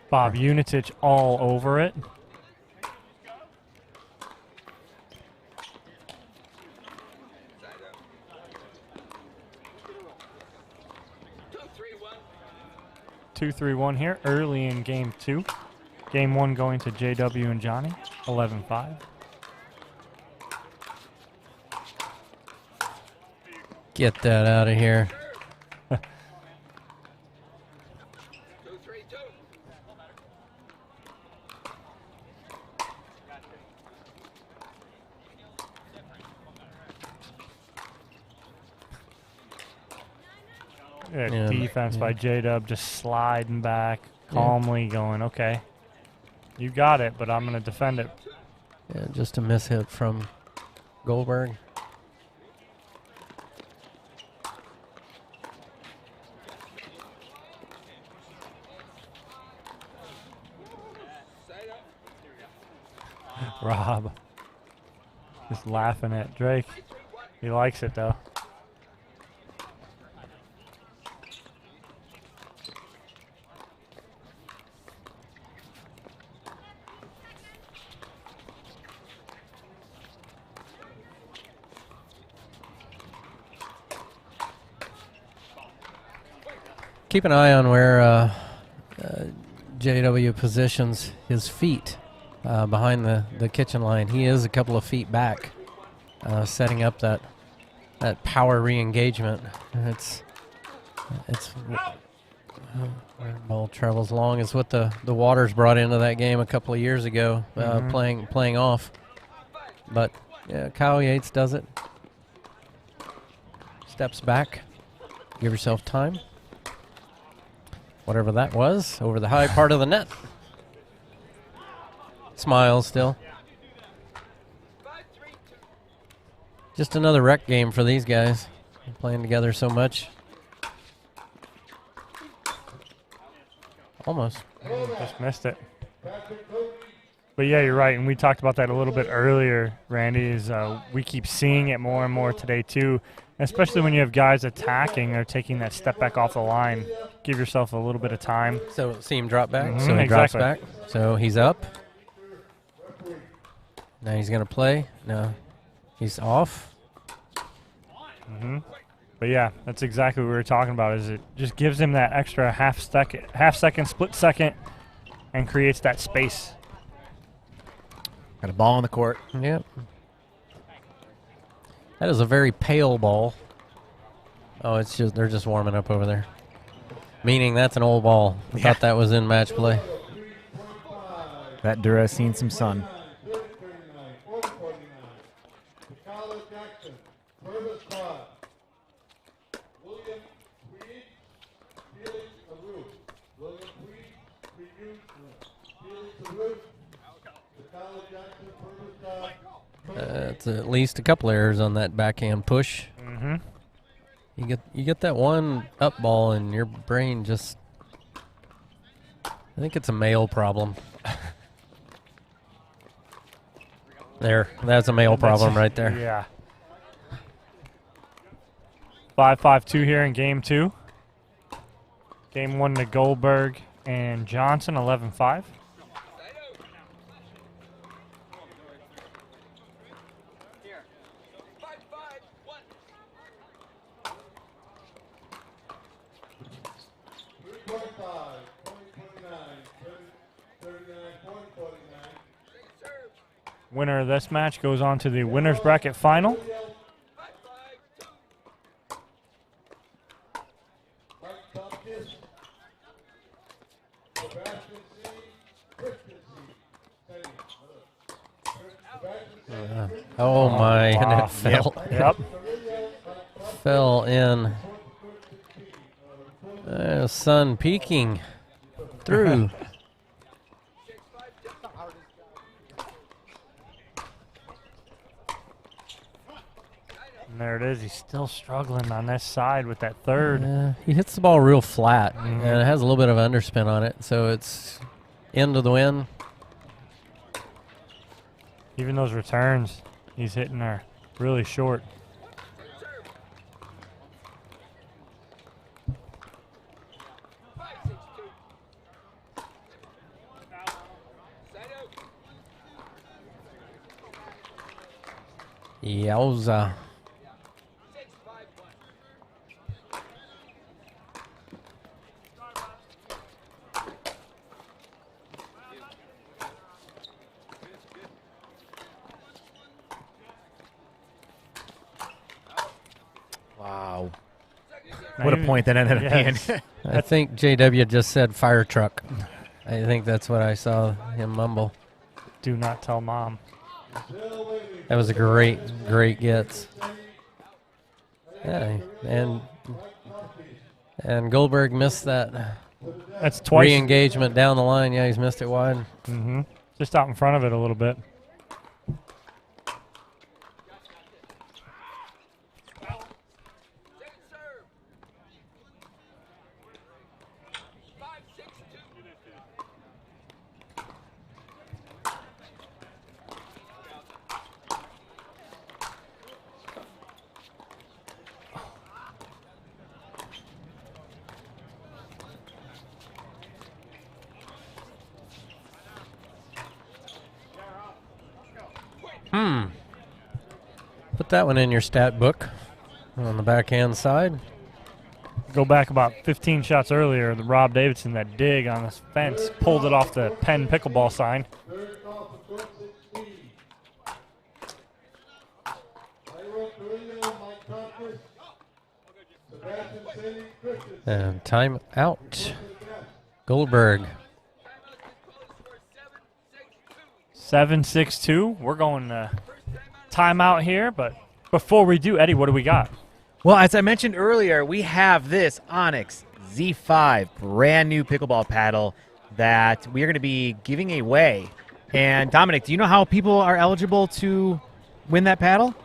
Bob Unitich all over it. Two, 3-1 here early in game 2. Game 1 going to JW and Johnny, 11-5. Get that out of here. Yeah, defense by J-Dub, just sliding back, calmly going, okay, you got it, but I'm going to defend it. Yeah, just a mishit from Goldberg. Rob just laughing at Drake. He likes it, though. Keep an eye on where JW positions his feet behind the kitchen line. He is a couple of feet back, setting up that power re-engagement. It's ball travels long is what the Waters brought into that game a couple of years ago, playing off. But yeah, Kyle Yates does it. Steps back, give yourself time. Whatever that was, over the high part of the net. Smiles still. Just another rec game for these guys. Playing together so much. Almost. Just missed it. But yeah, you're right, and we talked about that a little bit earlier, Randy, is we keep seeing it more and more today too, especially when you have guys attacking or taking that step back off the line. Give yourself a little bit of time. So see him drop back. Mm-hmm, So he exactly. drops back. So he's up. Now he's going to play. No, he's off. But yeah, that's exactly what we were talking about. Is it just gives him that extra half second, split second, and creates that space. Got a ball on the court. Yep. That is a very pale ball. Oh, it's just they're just warming up over there. Meaning that's an old ball. I thought that was in match play. That Dura's seen some sun. It's at least a couple errors on that backhand push. You get that one up ball and your brain just, I think it's a male problem. That's a male problem right there. Yeah. 5-5-2 here in game 2. Game 1 to Goldberg and Johnson, 11-5. Winner of this match goes on to the winner's bracket final. Oh my, and it fell. Yep. Fell in. Sun peeking through. And there it is. He's still struggling on this side with that third. Yeah, he hits the ball real flat, and it has a little bit of underspin on it, so it's into the wind. Even those returns he's hitting are really short. Yowza. Wow. What a point that ended up being. I think JW just said fire truck. I think that's what I saw him mumble. Do not tell mom. That was a great gets. Yeah, and Goldberg missed that. That's twice. Re-engagement down the line. Yeah, he's missed it wide. Mm-hmm. Just out in front of it a little bit. Put that one in your stat book on the backhand side. Go back about 15 shots earlier, the Rob Davidson, that dig on this fence, pulled it off the Penn pickleball sign. And time out. Goldberg. 7-6-2. We're going timeout here, but before we do, Eddie, what do we got? Well, as I mentioned earlier, we have this Onix Z5 brand new pickleball paddle that we are going to be giving away. And Dominic, do you know how people are eligible to win that paddle?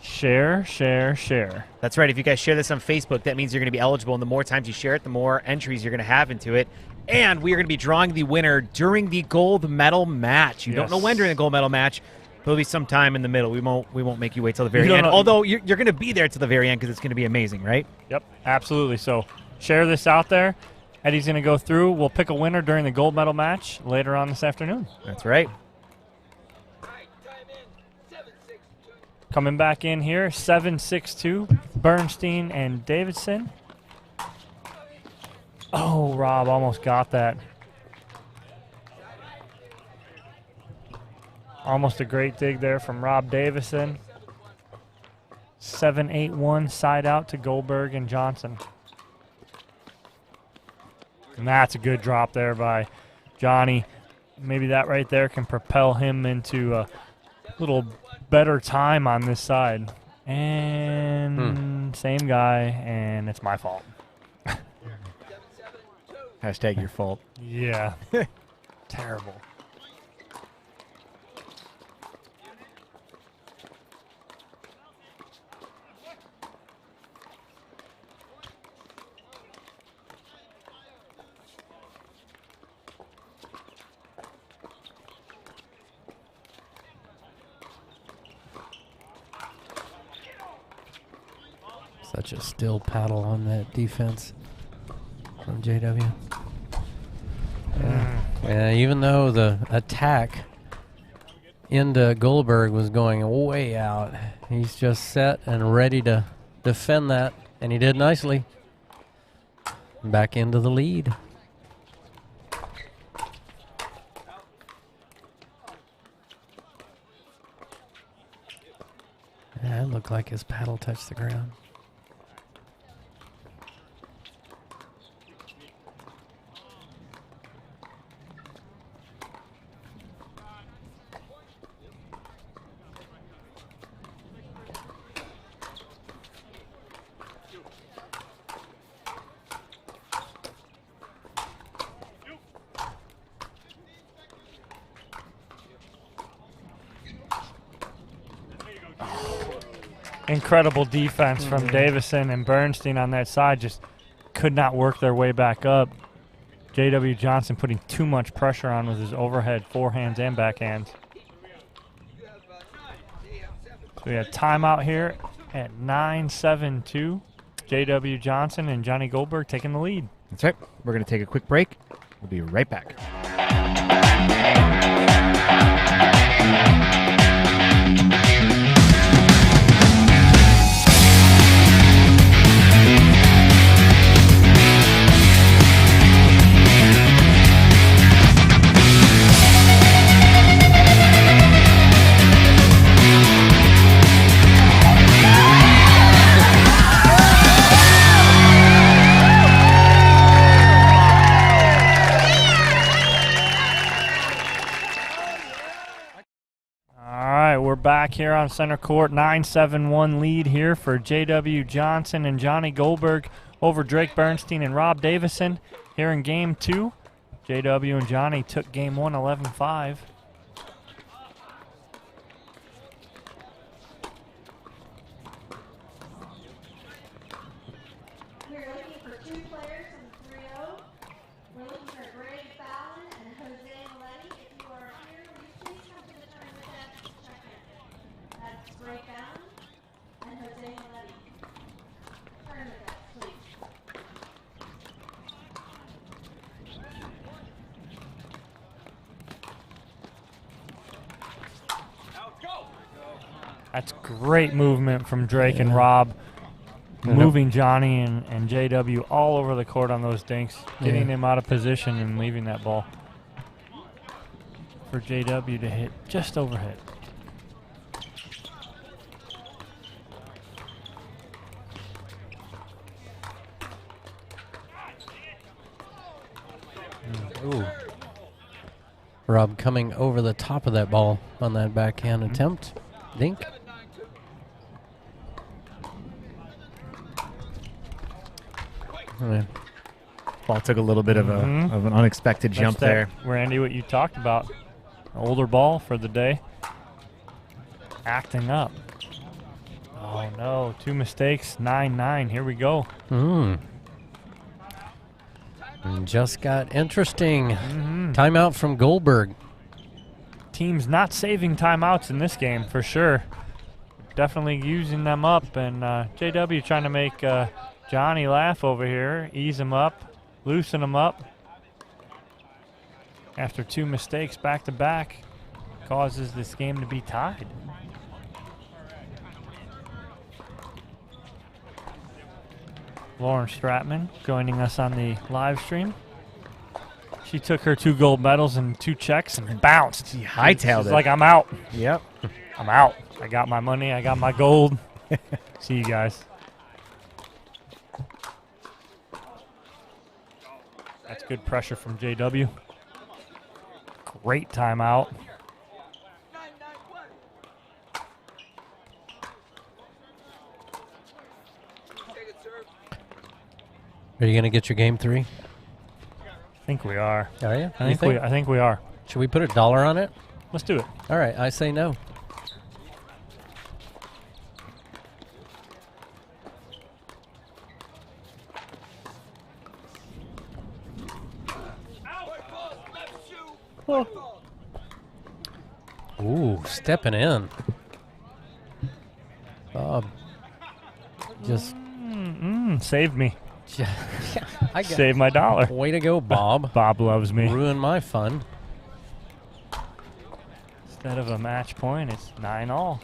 Share, share, share. That's right. If you guys share this on Facebook, that means you're going to be eligible. And the more times you share it, the more entries you're going to have into it. And we are going to be drawing the winner during the gold medal match. You don't know when during the gold medal match. There'll be some time in the middle. We won't make you wait till the very end. Although you're going to be there till the very end because it's going to be amazing, right? Yep, absolutely. So share this out there. Eddie's going to go through. We'll pick a winner during the gold medal match later on this afternoon. That's right. Coming back in here, 7-6-2, Bernstein and Davidson. Oh, Rob almost got that. Almost a great dig there from Rob Davison. 7-8-1 side out to Goldberg and Johnson. And that's a good drop there by Johnny. Maybe that right there can propel him into a little better time on this side. And same guy, and it's my fault. Hashtag your fault. Yeah. Terrible. Such a still paddle on that defense from JW. Yeah, even though the attack into Goldberg was going way out, he's just set and ready to defend that, and he did nicely. Back into the lead. Yeah, it looked like his paddle touched the ground. incredible defense from Davison and Bernstein on that side. Just could not work their way back up. J.W. Johnson putting too much pressure on with his overhead forehands and backhands. So we have timeout here at 9-7-2. J.W. Johnson and Johnny Goldberg taking the lead. That's right. We're going to take a quick break. We'll be right back. Back here on center court, 9-7-1 lead here for J.W. Johnson and Johnny Goldberg over Drake Bernstein and Rob Davison. Here in game 2, J.W. and Johnny took game 1 11-5. We're looking for 2 players from 3-0. We're looking for Greg Fallon and Jose Maletti. If you are here, will you please come to the tournament desk to check in? That's Greg Fallon and Jose Maletti. Tournament desk, please. That's great movement from Drake and Rob. Moving Johnny and JW all over the court on those dinks, getting him out of position and leaving that ball for JW to hit just overhead. Ooh. Rob coming over the top of that ball on that backhand attempt. Dink. Ball took a little bit of an unexpected jump there. Randy, what you talked about, older ball for the day, acting up. Oh no, 2 mistakes, 9-9. Here we go. And just got interesting. Timeout from Goldberg. Teams not saving timeouts in this game for sure. Definitely using them up, and JW trying to make Johnny laugh over here, ease him up, loosen him up. After 2 mistakes back to back, causes this game to be tied. Lauren Stratman joining us on the live stream. She took her 2 gold medals and 2 checks and bounced. She hightailed She's it. like, I'm out. Yep. I'm out. I got my money. I got my gold. See you guys. That's good pressure from JW. Great timeout. Are you going to get your game 3? I think we are. Are you? I think we are. Should we put $1 on it? Let's do it. All right, I say no. Ooh, stepping in. Bob. Just saved me. I Saved my dollar. Way to go, Bob. Bob loves me. Ruined my fun. Instead of a match point, it's 9-all.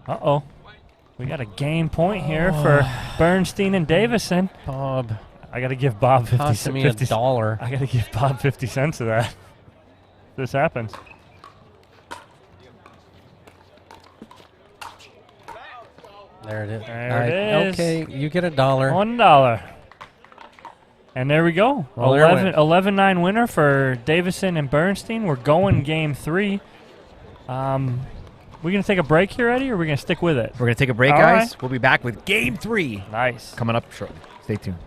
Uh-oh. We got a game point here for Bernstein and Davison. Bob. I got to give Bob 50 Costing me $50 $1. I got to give Bob 50 cents of that. This happens. There it is. There it is. Okay, you get $1. $1. And there we go. Well, there it went. 11-9 winner for Davison and Bernstein. We're going game 3. We going to take a break here, Eddie, or are we going to stick with it? We're going to take a break, All guys. right. We'll be back with game 3. Nice. Coming up shortly. Stay tuned.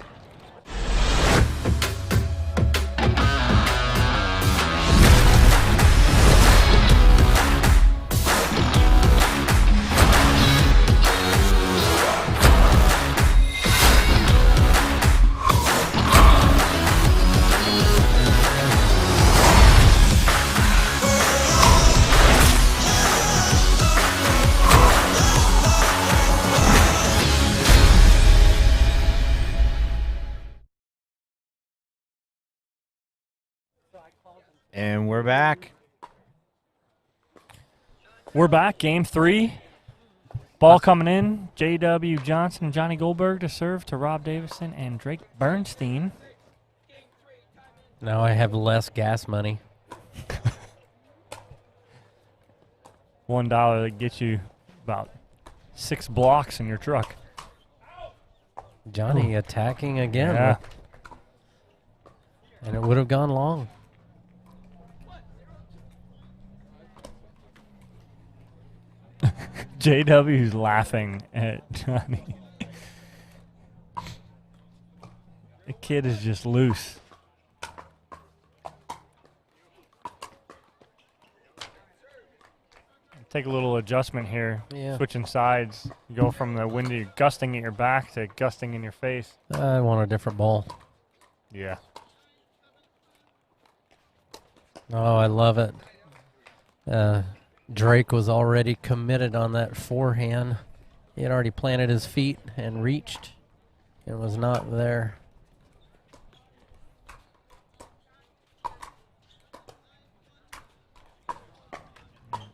And we're back. We're back, game 3. Ball coming in. J.W. Johnson and Johnny Goldberg to serve to Rob Davison and Drake Bernstein. Now I have less gas money. $1 that gets you about 6 blocks in your truck. Johnny attacking again. Yeah. And it would have gone long. JW's laughing at Johnny. The kid is just loose. Take a little adjustment here. Yeah. Switching sides. Go from the windy gusting at your back to gusting in your face. I want a different ball. Yeah. Oh, I love it. Drake was already committed on that forehand. He had already planted his feet and reached. It was not there.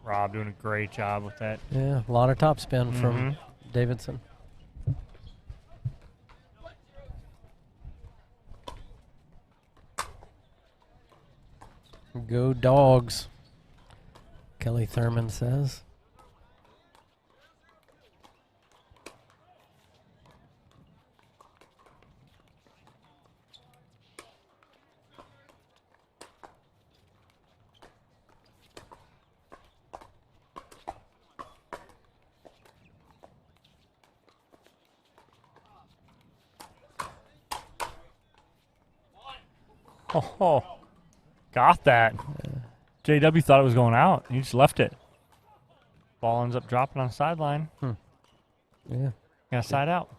Rob doing a great job with that. Yeah, a lot of topspin from Davidson. Go Dogs, Kelly Thurman says. Oh, got that. JW thought it was going out. He just left it. Ball ends up dropping on the sideline. Yeah. Got side out.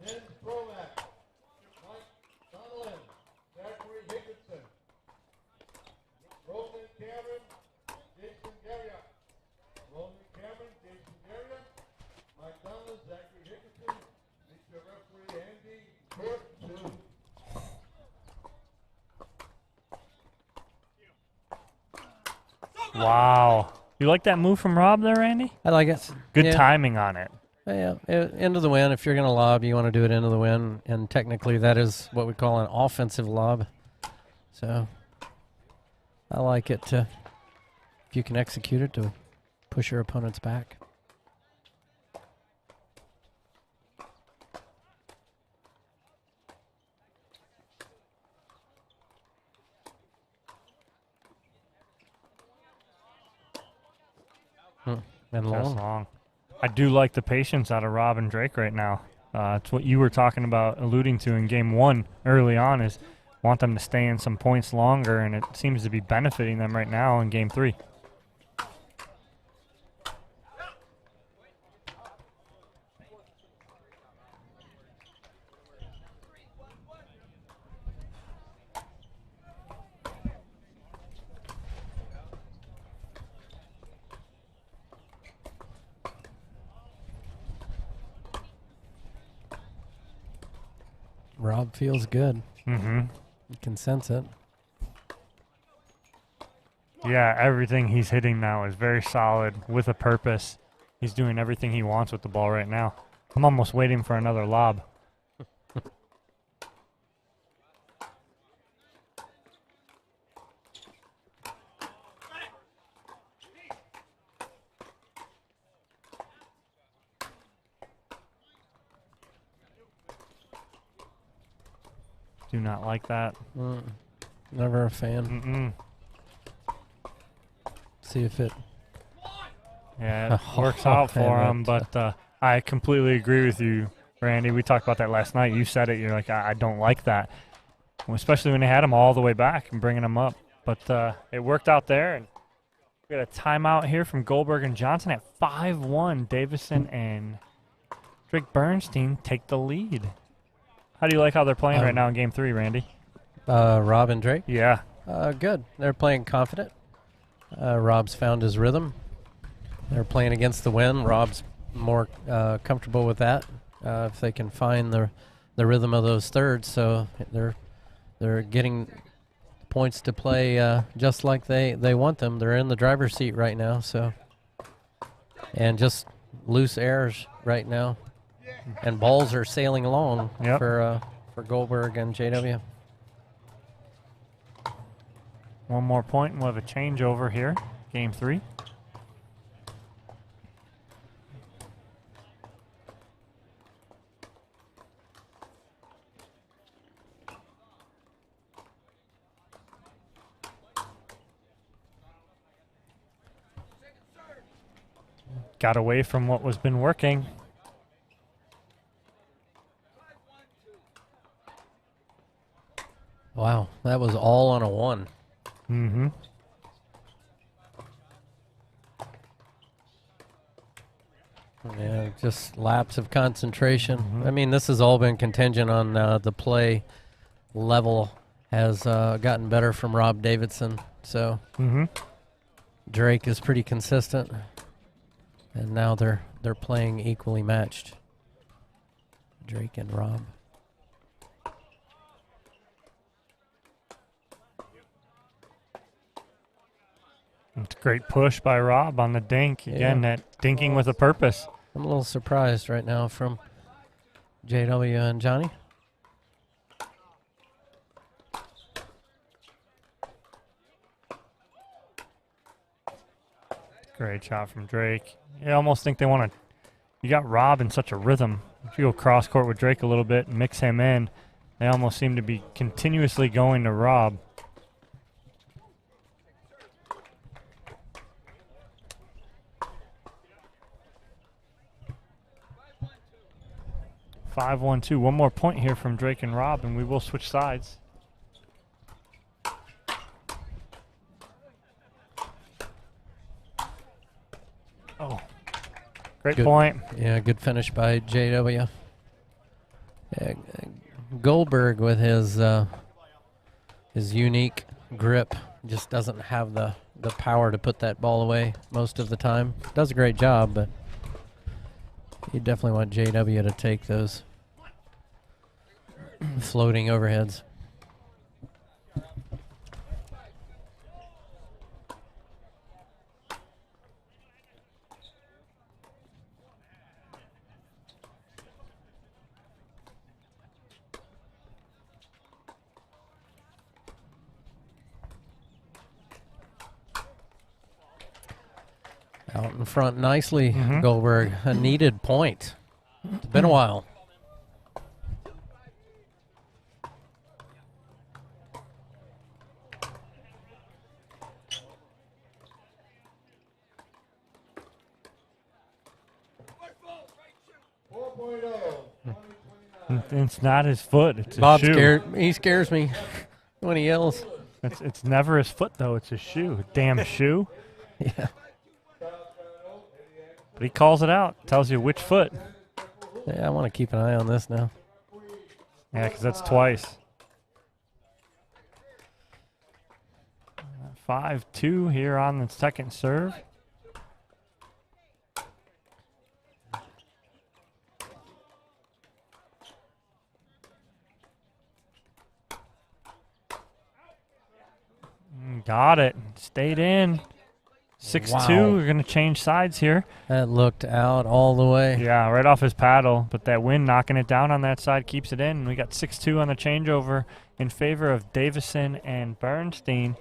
Men's Pro Mac. Mike Donellan, Zachary Higginson, Roman Cameron, Jason Garriott. Roman Cameron, Jason Garriott, Mike Donellan, Zachary Higginson, Mr. Referee Andy Court 2. Wow. You like that move from Rob there, Randy? I like it. Good Yeah. timing on it. Yeah, into the win. If you're going to lob, you want to do it into the win. And technically, that is what we call an offensive lob. So I like it to, if you can execute it, to push your opponents back. And That's long. long. I do like the patience out of Rob and Drake right now. It's what you were talking about, alluding to in game 1 early on, is want them to stay in some points longer, and it seems to be benefiting them right now in game 3. Rob feels good. Mm-hmm. You can sense it. Yeah, everything he's hitting now is very solid with a purpose. He's doing everything he wants with the ball right now. I'm almost waiting for another lob. Do not like that. Never a fan. See if it. Yeah, it works out for him, but I completely agree with you, Randy. We talked about that last night. You said it. You're like, I don't like that, especially when they had him all the way back and bringing him up. But it worked out there, and we got a timeout here from Goldberg and Johnson at 5-1. Davison and Drake Bernstein take the lead. How do you like how they're playing right now in Game 3, Randy? Rob and Drake? Yeah. Good. They're playing confident. Rob's found his rhythm. They're playing against the wind. Rob's more comfortable with that if they can find the rhythm of those thirds. So they're getting points to play just like they want them. They're in the driver's seat right now. So and just loose airs right now, and balls are sailing along for Goldberg and JW. One more point, and we'll have a changeover here, game 3. Got away from what was been working. Wow, that was all on a 1. Mm-hmm. Yeah, just lapse of concentration. I mean, this has all been contingent on the play level has gotten better from Rob Davidson. So Drake is pretty consistent, and now they're playing equally matched. Drake and Rob. It's a great push by Rob on the dink. Again, that dinking with a purpose. I'm a little surprised right now from JW and Johnny. Great shot from Drake. You almost think they want to. You got Rob in such a rhythm. If you go cross court with Drake a little bit and mix him in, they almost seem to be continuously going to Rob. Five, 1-2. One more point here from Drake and Rob, and we will switch sides. Oh, great point. Yeah, good finish by JW. Yeah, Goldberg with his unique grip just doesn't have the power to put that ball away most of the time. Does a great job, but you definitely want JW to take those floating overheads. Out in front nicely, Goldberg. A needed point. It's been a while. It's not his foot. It's Bob his shoe. He scares me when he yells. It's never his foot, though. It's his shoe. Damn shoe. Yeah. But he calls it out. Tells you which foot. Yeah, I want to keep an eye on this now. Yeah, because that's twice. 5-2 here on the second serve. Got it. Stayed in. 6-2. Wow. We're going to change sides here. That looked out all the way. Yeah, right off his paddle. But that wind knocking it down on that side keeps it in. We got 6-2 on the changeover in favor of Davison and Bernstein.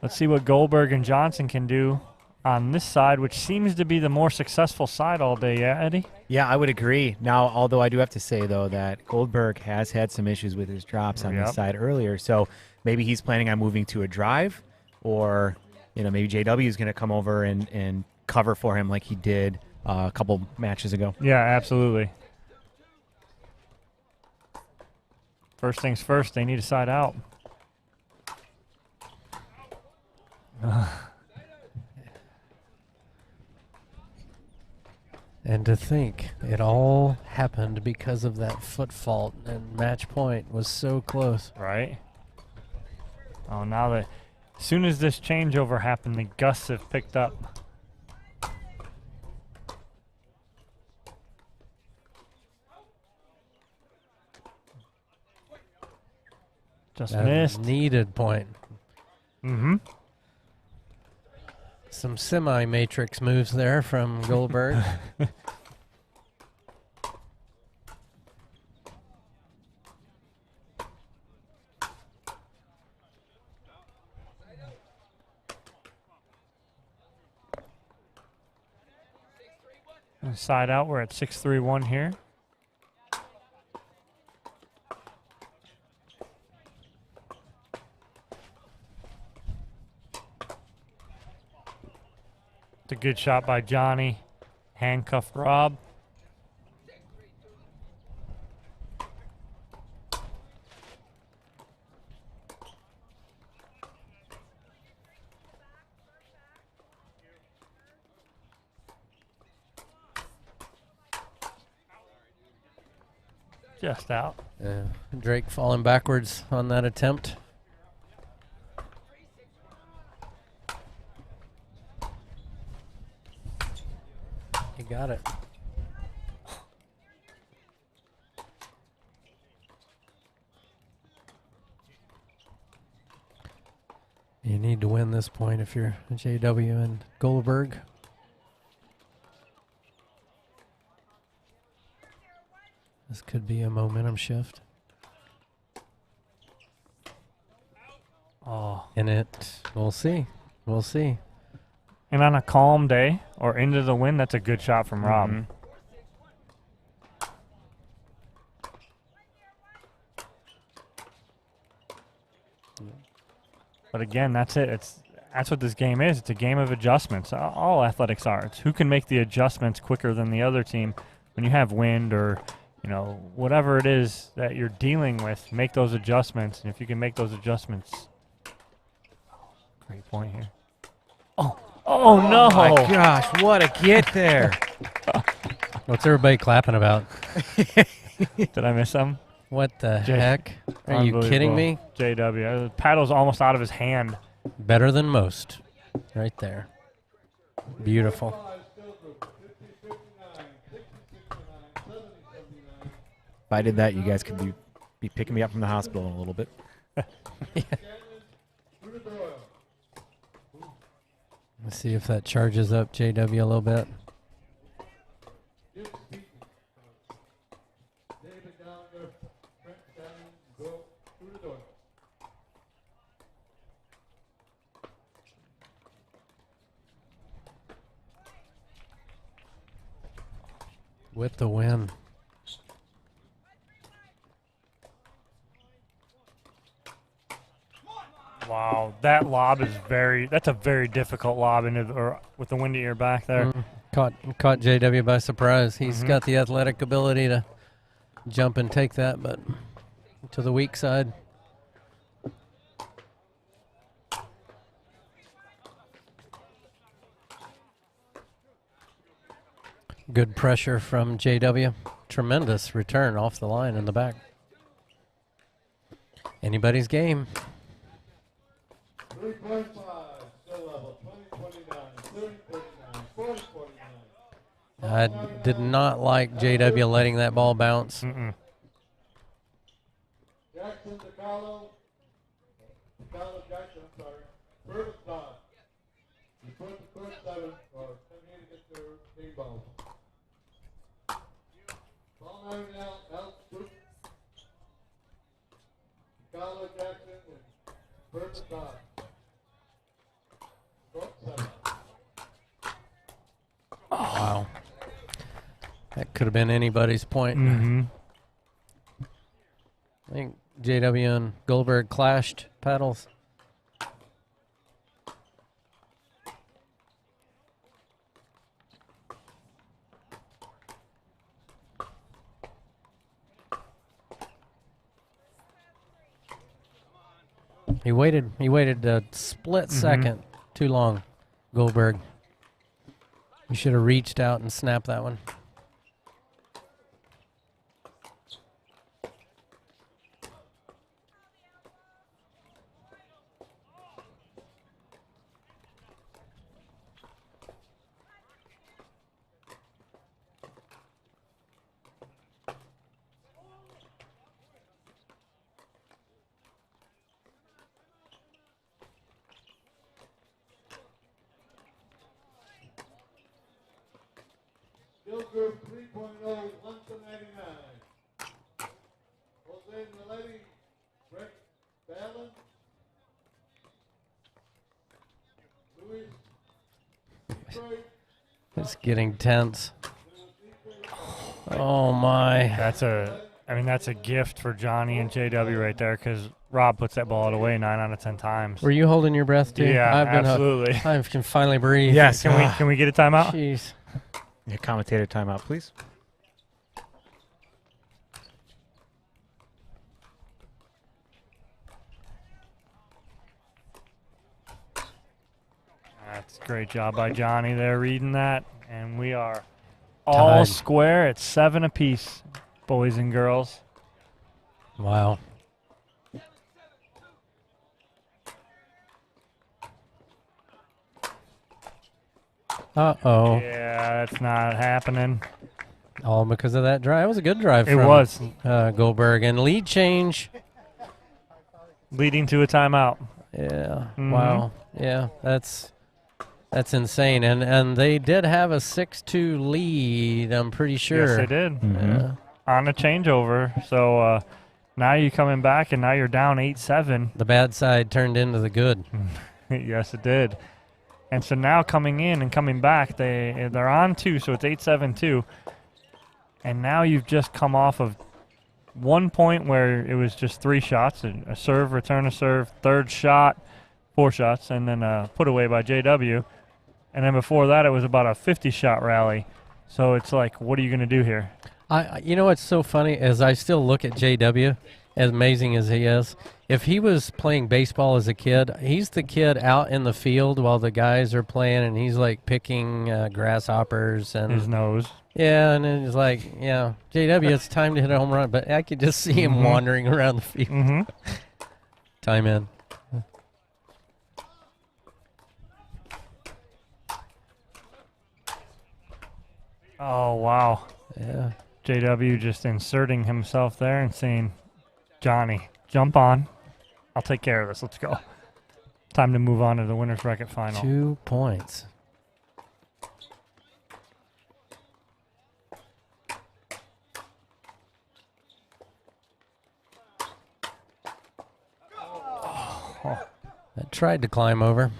Let's see what Goldberg and Johnson can do on this side, which seems to be the more successful side all day. Yeah, Eddie? Yeah, I would agree. Now, although I do have to say, though, that Goldberg has had some issues with his drops on this side earlier. So maybe he's planning on moving to a drive, or maybe JW is going to come over and cover for him like he did a couple matches ago. Yeah, absolutely. First things first, they need a side out. And to think it all happened because of that foot fault, and match point was so close. Right. Oh, now that as soon as this changeover happened, the gusts have picked up. Just A missed. Needed point. Mm-hmm. Some semi-matrix moves there from Goldberg. Side out, we're at 6-3-1 here. It's a good shot by Johnny. Handcuffed Rob. Just out. Yeah. Drake falling backwards on that attempt. He got it. You need to win this point if you're JW and Goldberg. This could be a momentum shift. Oh. And we'll see. We'll see. And on a calm day or into the wind, that's a good shot from Rob. Mhm. But again, that's it. That's what this game is. It's a game of adjustments. All athletics are. It's who can make the adjustments quicker than the other team. When you have wind or, whatever it is that you're dealing with, make those adjustments. And if you can make those adjustments, great point here. Oh no! My gosh, what a get there! What's everybody clapping about? Did I miss some? What the heck? Are you kidding me? JW. The paddle's almost out of his hand. Better than most. Right there. Beautiful. If I did that, you guys could be picking me up from the hospital in a little bit. Let's see if that charges up JW a little bit. With the win. Wow, that lob is that's a very difficult lob with the wind at your back there. Caught JW by surprise. He's got the athletic ability to jump and take that, but to the weak side. Good pressure from JW. Tremendous return off the line in the back. Anybody's game. 3.5, still level, 20-29, 30-39, 40-49. I did not like JW letting that ball bounce. Jackson Dekel, Jackson, I'm sorry, first time. You put the first 7 or 10 to get their big balls. Ball now, Dekel, Jackson, and first time. Wow. That could have been anybody's point. I think JW and Goldberg clashed paddles. He waited a split second too long, Goldberg. You should have reached out and snapped that one. Skill Group 3.0, 1 to 99. Jose Meletti, Break Balance. Luis Detroit. It's getting tense. Oh my! That's a gift for Johnny and JW right there, because Rob puts that ball away 9 out of 10 times. Were you holding your breath too? Yeah, absolutely. I can finally breathe. Yes. Can we get a timeout? Jeez. Yeah, commentator timeout, please. That's a great job by Johnny there reading that. And we are all Tied. square at 7 apiece, boys and girls. Wow. Uh-oh. Yeah, that's not happening. All because of that drive. It was a good drive It from was. Goldberg. And lead change. Leading to a timeout. Yeah. Mhm. Wow. Yeah, that's insane. And they did have a 6-2 lead, I'm pretty sure. Yes, they did. Yeah. On a changeover. So now you're coming back, and now you're down 8-7. The bad side turned into the good. Yes, it did. And so now coming in and coming back, they're on 2, so it's 8-7-2. And now you've just come off of 1 point where it was just 3 shots, a serve, return a serve, third shot, 4 shots, and then a put away by JW. And then before that, it was about a 50-shot rally. So it's like, what are you going to do here? You know what's so funny is I still look at JW, as amazing as he is. If he was playing baseball as a kid, he's the kid out in the field while the guys are playing, and he's like picking grasshoppers and His nose. Yeah, and then he's like, yeah, JW, it's time to hit a home run. But I could just see him wandering around the field. Time in. Oh, wow. Yeah. JW just inserting himself there and saying, Johnny, jump on. I'll take care of this. Let's go. Time to move on to the winner's bracket final. 2 points. I tried to climb over.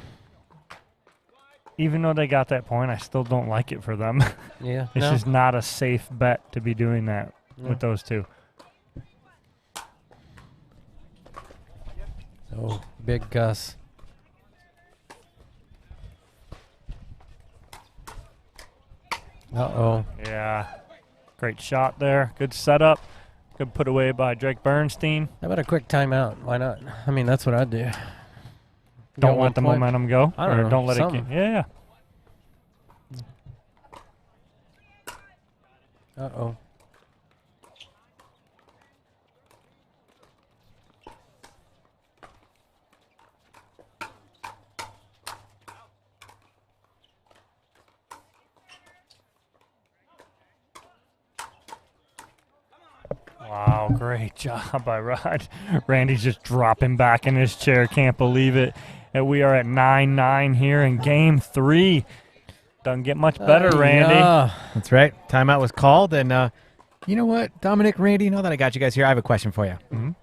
Even though they got that point, I still don't like it for them. Yeah, It's no. just not a safe bet to be doing that No. with those two. Oh, big Gus. Uh-oh. Yeah. Great shot there. Good setup. Good put away by Drake Bernstein. How about a quick timeout? Why not? I mean, that's what I'd do. Don't Got let the 1 point? momentum go. I don't or know. don't let something. it get. Yeah. Uh-oh. Wow, great job by Rod. Randy's just dropping back in his chair. Can't believe it. And we are at 9-9 here in game 3. Doesn't get much better, Randy. Yeah. That's right. Timeout was called, and you know what, Dominic, Randy, now that I got you guys here, I have a question for you. Mhm.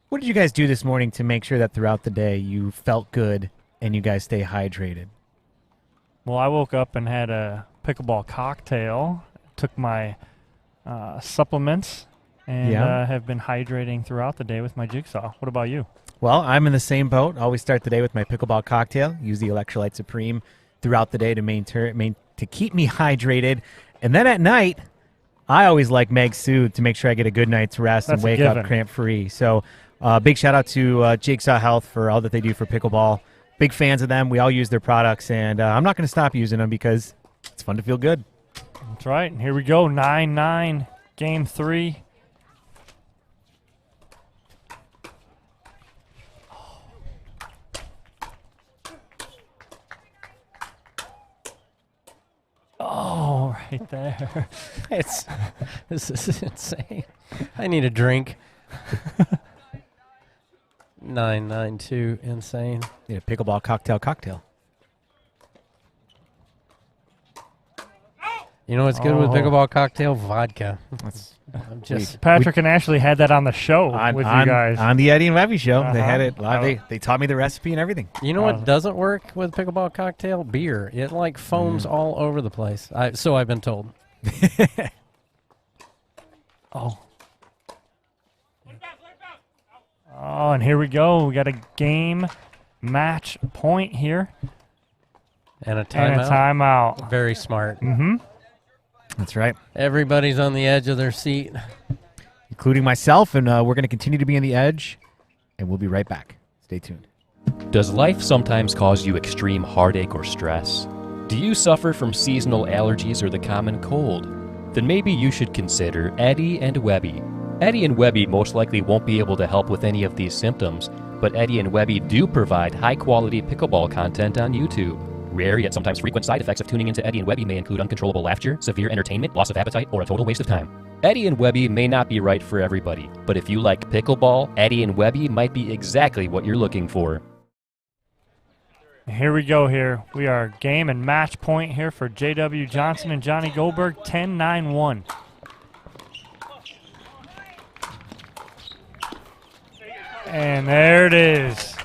What did you guys do this morning to make sure that throughout the day you felt good and you guys stay hydrated? Well, I woke up and had a pickleball cocktail, took my supplements, and Yeah. have been hydrating throughout the day with my jigsaw. What about you? Well, I'm in the same boat. I always start the day with my pickleball cocktail. Use the Electrolyte Supreme throughout the day to keep me hydrated. And then at night, I always like Meg Sue to make sure I get a good night's rest That's and a wake up given. cramp-free. So big shout-out to Jigsaw Health for all that they do for pickleball. Big fans of them. We all use their products, and I'm not going to stop using them because it's fun to feel good. That's right. And here we go, 9-9, game 3. Oh, right there. This is insane. I need a drink. 992, insane. Need a pickleball cocktail. You know what's good with pickleball cocktail? Vodka. Patrick and Ashley had that on the show with you guys. On the Eddie and Webby show. They had it live. They taught me the recipe and everything. You know what doesn't work with pickleball cocktail? Beer. It like foams all over the place. So I've been told. Oh, and here we go. We got a game match point here. And a timeout. Very smart. Mm-hmm. That's right. Everybody's on the edge of their seat. Including myself, and we're going to continue to be on the edge, and we'll be right back. Stay tuned. Does life sometimes cause you extreme heartache or stress? Do you suffer from seasonal allergies or the common cold? Then maybe you should consider Eddie and Webby. Eddie and Webby most likely won't be able to help with any of these symptoms, but Eddie and Webby do provide high-quality pickleball content on YouTube. Rare yet sometimes frequent side effects of tuning into Eddie and Webby may include uncontrollable laughter, severe entertainment, loss of appetite, or a total waste of time. Eddie and Webby may not be right for everybody, but if you like pickleball, Eddie and Webby might be exactly what you're looking for. Here we go here. We are game and match point here for J.W. Johnson and Johnny Goldberg, 10-9-1. And there it is.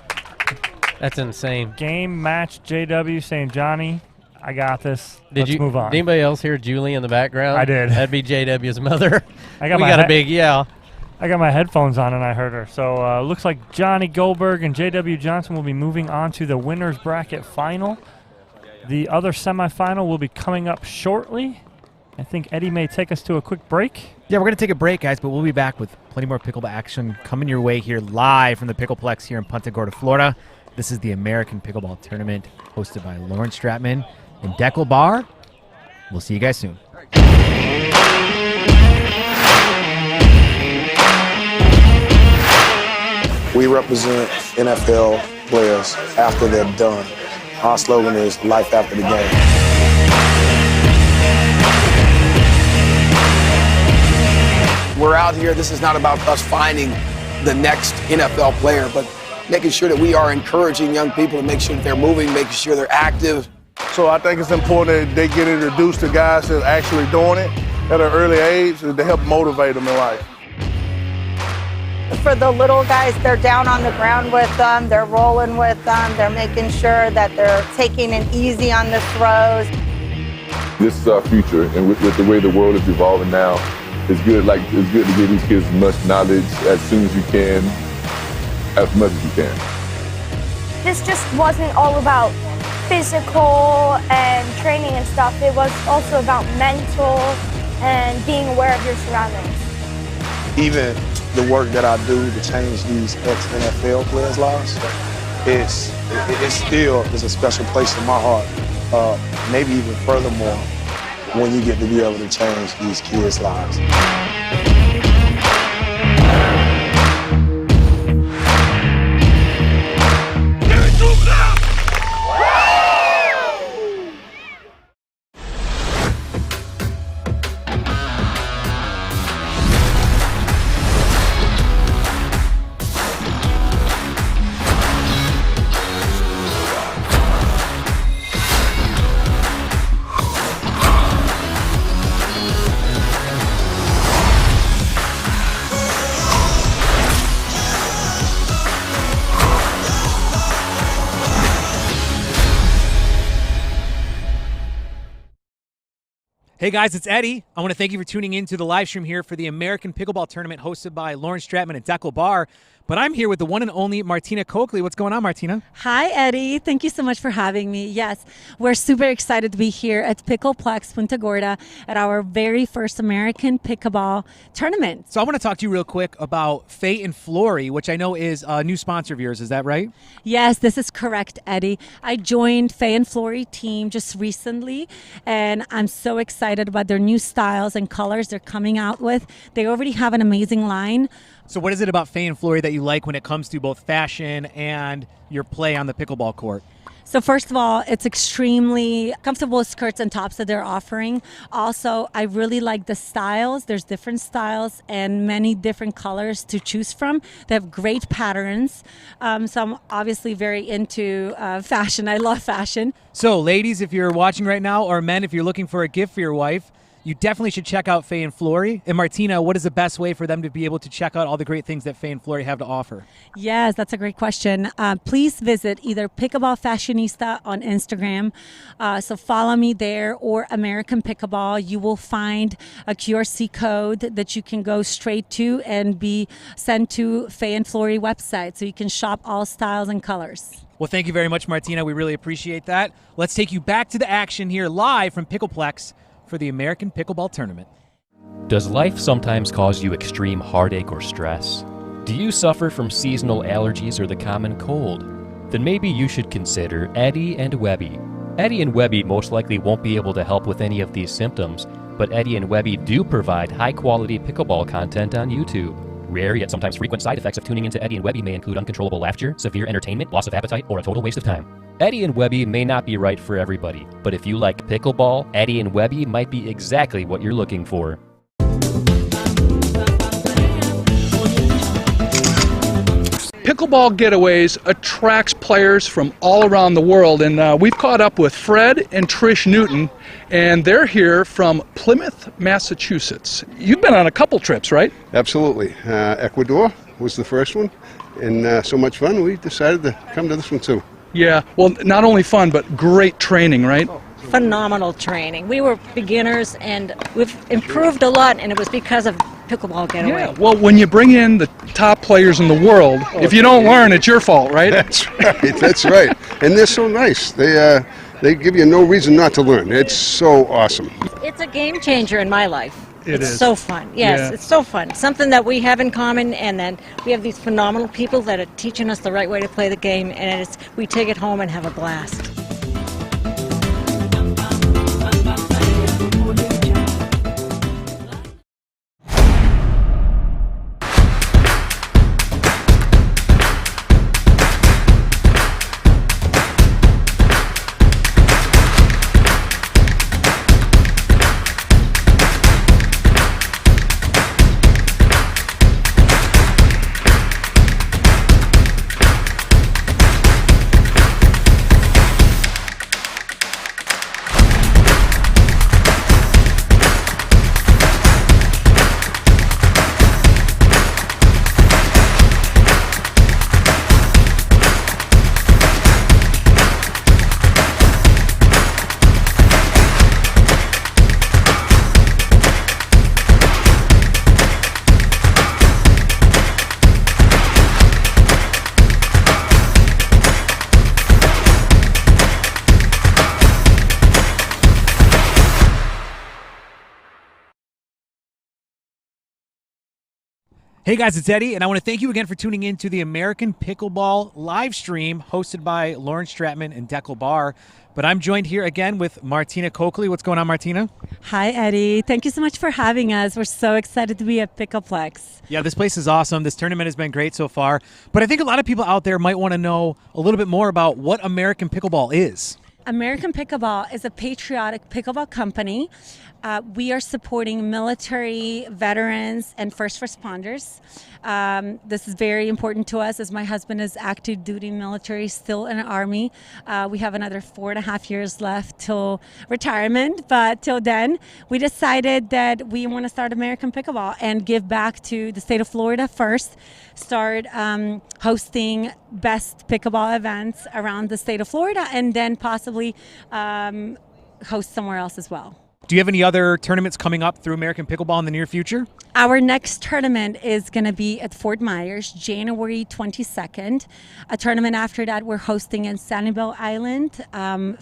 That's insane. Game match JW saying, Johnny, I got this. Let's move on. Did anybody else hear Julie in the background? I did. That'd be JW's mother. I got I got my headphones on and I heard her. So looks like Johnny Goldberg and JW Johnson will be moving on to the winner's bracket final. The other semifinal will be coming up shortly. I think Eddie may take us to a quick break. Yeah, we're going to take a break, guys, but we'll be back with plenty more pickleball action coming your way here live from the Pickleplex here in Punta Gorda, Florida. This is the American Pickleball Tournament hosted by Lauren Stratman and Dekel Bar. We'll see you guys soon. We represent NFL players after they're done. Our slogan is life after the game. We're out here. This is not about us finding the next NFL player, but making sure that we are encouraging young people to make sure that they're moving, making sure they're active. So I think it's important that they get introduced to guys that are actually doing it at an early age to help motivate them in life. For the little guys, they're down on the ground with them, they're rolling with them, they're making sure that they're taking it easy on the throws. This future, and with the way the world is evolving now, it's good to give these kids as much knowledge as soon as you can, as much as you can. This just wasn't all about physical and training and stuff. It was also about mental and being aware of your surroundings. Even the work that I do to change these ex-NFL players' lives, it still is a special place in my heart. Maybe even furthermore, when you get to be able to change these kids' lives. Hey guys, it's Eddie. I want to thank you for tuning in to the live stream here for the American Pickleball Tournament hosted by Lauren Stratman and Dekel Bar. But I'm here with the one and only Martina Coakley. What's going on, Martina? Hi, Eddie. Thank you so much for having me. Yes, we're super excited to be here at Pickleplex Punta Gorda at our very first American Pickleball Tournament. So I want to talk to you real quick about Faye Florie, which I know is a new sponsor of yours. Is that right? Yes, this is correct, Eddie. I joined Faye Florie team just recently, and I'm so excited about their new styles and colors they're coming out with. They already have an amazing line So what is it about Faye and Florie that you like when it comes to both fashion and your play on the pickleball court? So first of all, it's extremely comfortable skirts and tops that they're offering. Also, I really like the styles. There's different styles and many different colors to choose from. They have great patterns. So I'm obviously very into fashion. I love fashion. So ladies, if you're watching right now, or men, if you're looking for a gift for your wife, you definitely should check out Faye and Florie. And Martina, what is the best way for them to be able to check out all the great things that Faye and Florie have to offer? Yes, that's a great question. Please visit either Pickleball Fashionista on Instagram. So follow me there, or American Pickleball. You will find a QRC code that you can go straight to and be sent to Faye and Florie website. So you can shop all styles and colors. Well, thank you very much, Martina. We really appreciate that. Let's take you back to the action here live from Pickleplex for the American Pickleball Tournament. Does life sometimes cause you extreme heartache or stress? Do you suffer from seasonal allergies or the common cold? Then maybe you should consider Eddie and Webby. Eddie and Webby most likely won't be able to help with any of these symptoms, but Eddie and Webby do provide high-quality pickleball content on YouTube. Rare yet sometimes frequent side effects of tuning into Eddie and Webby may include uncontrollable laughter, severe entertainment, loss of appetite, or a total waste of time. Eddie and Webby may not be right for everybody, but if you like pickleball, Eddie and Webby might be exactly what you're looking for. Pickleball Getaways attracts players from all around the world, and we've caught up with Fred and Trish Newton, and they're here from Plymouth, Massachusetts. You've been on a couple trips, right? Absolutely. Ecuador was the first one, and so much fun, we decided to come to this one too. Yeah, well, not only fun, but great training, right? Phenomenal training. We were beginners, and we've improved a lot, and it was because of Pickleball Getaway. Yeah, well, when you bring in the top players in the world, if you don't learn, it's your fault, right? That's right, that's right. And they're so nice. They give you no reason not to learn. It's so awesome. It's a game changer in my life. It's is. so fun. Yes, Yeah. it's so fun. Something that we have in common, and then we have these phenomenal people that are teaching us the right way to play the game, and we take it home and have a blast. Hey guys, it's Eddie, and I want to thank you again for tuning in to the American Pickleball live stream hosted by Stratman and Dekel. But I'm joined here again with Martina Coakley. What's going on, Martina? Hi, Eddie. Thank you so much for having us. We're so excited to be at Pickleplex. Yeah, this place is awesome. This tournament has been great so far. But I think a lot of people out there might want to know a little bit more about what American Pickleball is. American Pickleball is a patriotic pickleball company. We are supporting military, veterans, and first responders. This is very important to us as my husband is active duty military, still in the Army. We have another 4.5 years left till retirement, but till then, we decided that we want to start American Pickleball and give back to the state of Florida first, start hosting best pickleball events around the state of Florida, and then possibly host somewhere else as well. Do you have any other tournaments coming up through American Pickleball in the near future? Our next tournament is going to be at Fort Myers, January 22nd. A tournament after that we're hosting in Sanibel Island,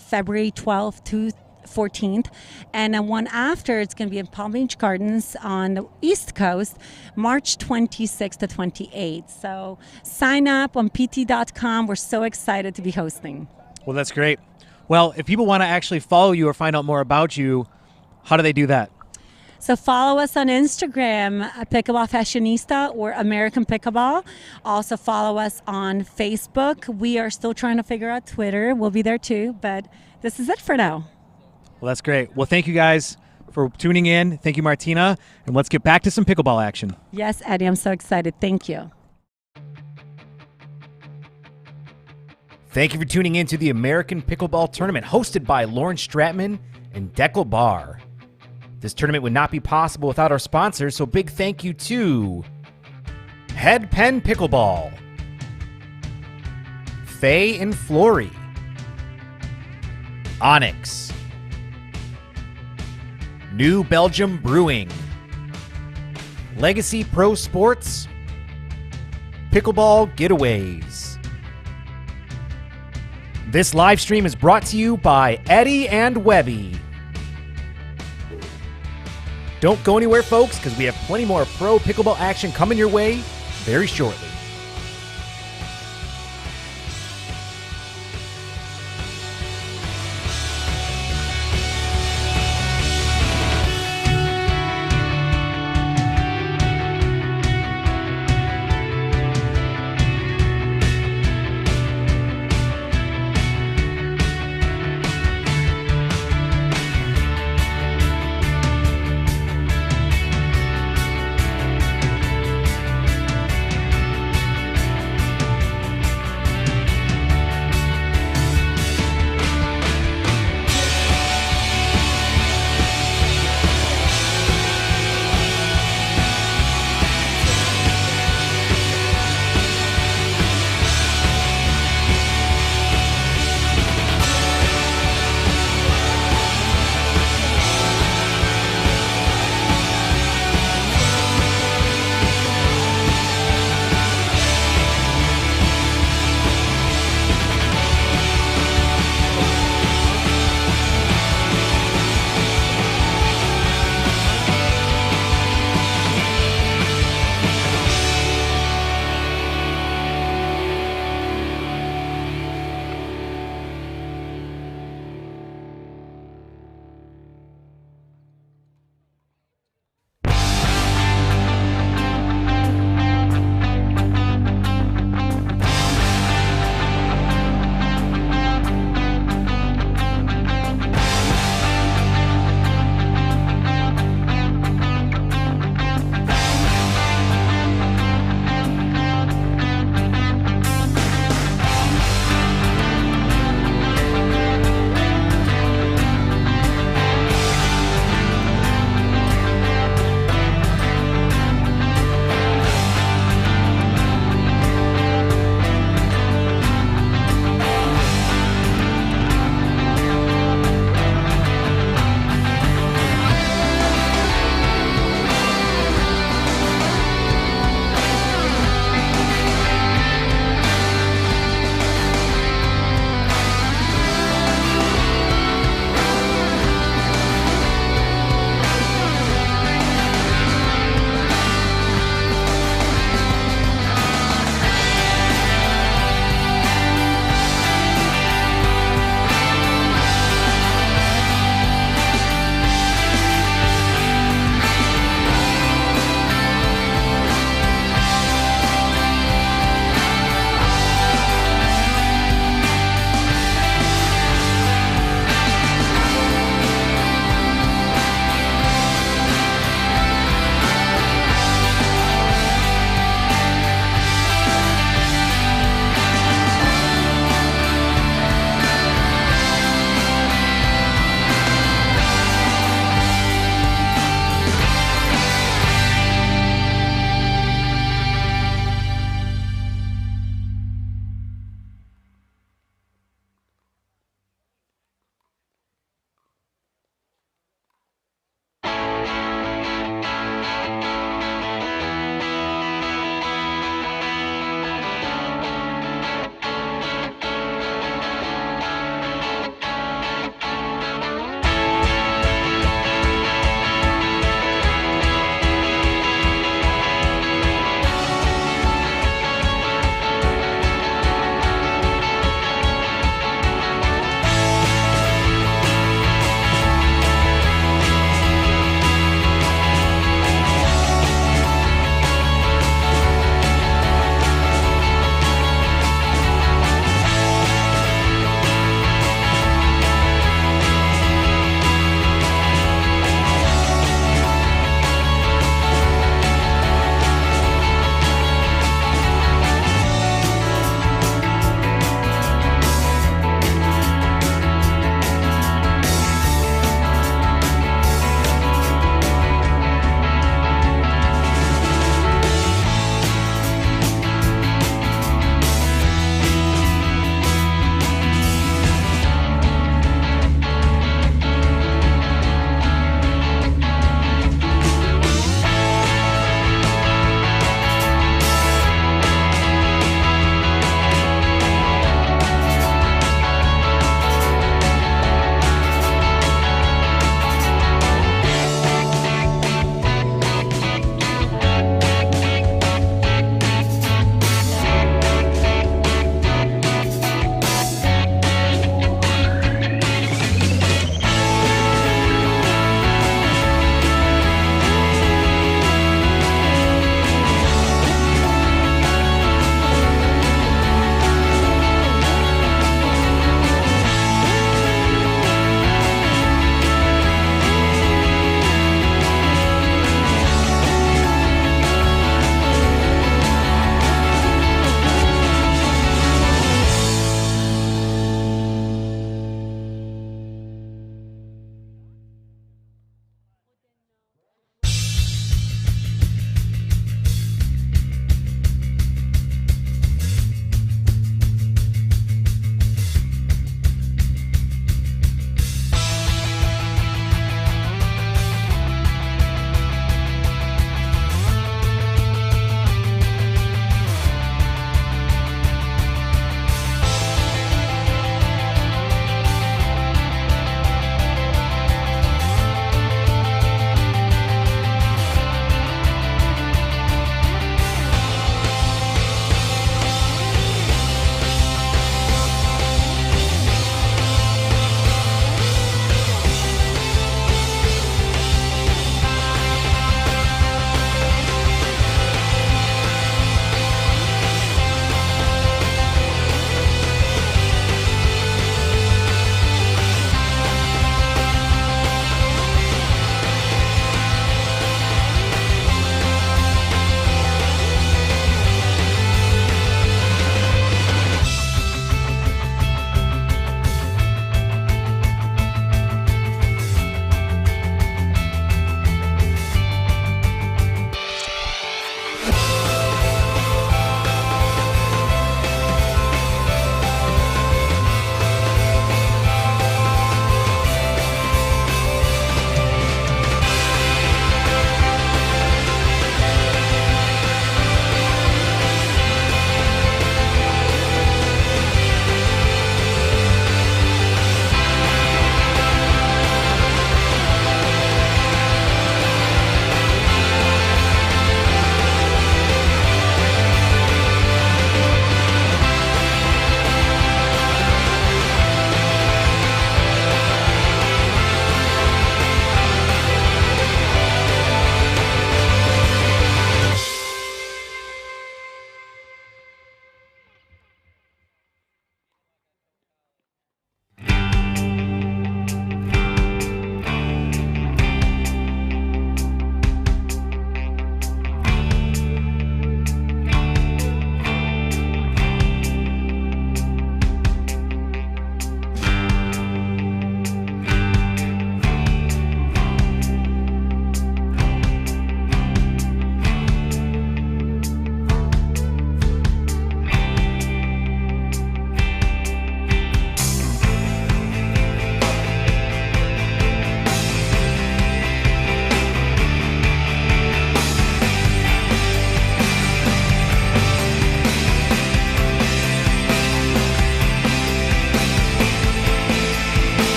February 12th to 14th. And then one after, it's going to be in Palm Beach Gardens on the East Coast, March 26th to 28th. So sign up on pt.com. We're so excited to be hosting. Well, that's great. Well, if people want to actually follow you or find out more about you, how do they do that? So follow us on Instagram, Pickleball Fashionista or American Pickleball. Also follow us on Facebook. We are still trying to figure out Twitter. We'll be there too, but this is it for now. Well, that's great. Well, thank you guys for tuning in. Thank you, Martina. And let's get back to some pickleball action. Yes, Eddie, I'm so excited. Thank you. Thank you for tuning in to the American Pickleball Tournament hosted by Lauren Stratman and Dekel Bar. This tournament would not be possible without our sponsors, so big thank you to Penn Pickleball, Faye Florie, Onix, New Belgium Brewing, Legacy Pro Sports, Pickleball Getaways. This live stream is brought to you by Eddie and Webby. Don't go anywhere, folks, because we have plenty more pro pickleball action coming your way very shortly.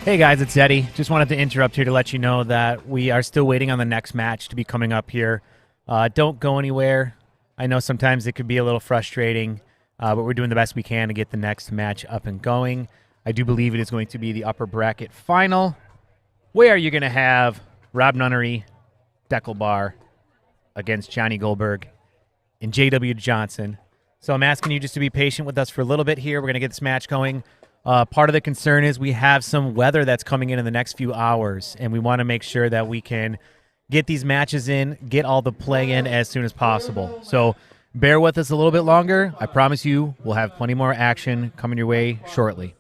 Hey guys, it's Eddie. Just wanted to interrupt here to let you know that we are still waiting on the next match to be coming up here. Don't go anywhere. I know sometimes it could be a little frustrating, but we're doing the best we can to get the next match up and going. I do believe it is going to be the upper bracket final, where you're going to have Rob Nunnery, Dekel Bar against Johnny Goldberg and J.W. Johnson. So I'm asking you just to be patient with us for a little bit here. We're going to get this match going. Part of the concern is we have some weather that's coming in the next few hours, and we want to make sure that we can get these matches in, get all the play in as soon as possible. So bear with us a little bit longer. I promise you we'll have plenty more action coming your way shortly.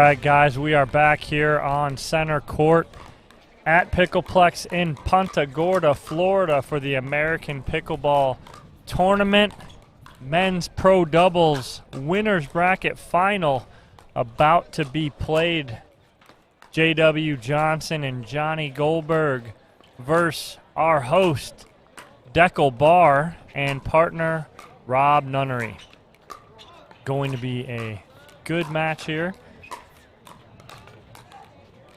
right, guys, we are back here on center court at Pickleplex in Punta Gorda, Florida for the American Pickleball Tournament. Men's Pro Doubles winners bracket final about to be played. J.W. Johnson and Johnny Goldberg versus our host, Dekel Bar, and partner, Rob Nunnery. Going to be a good match here.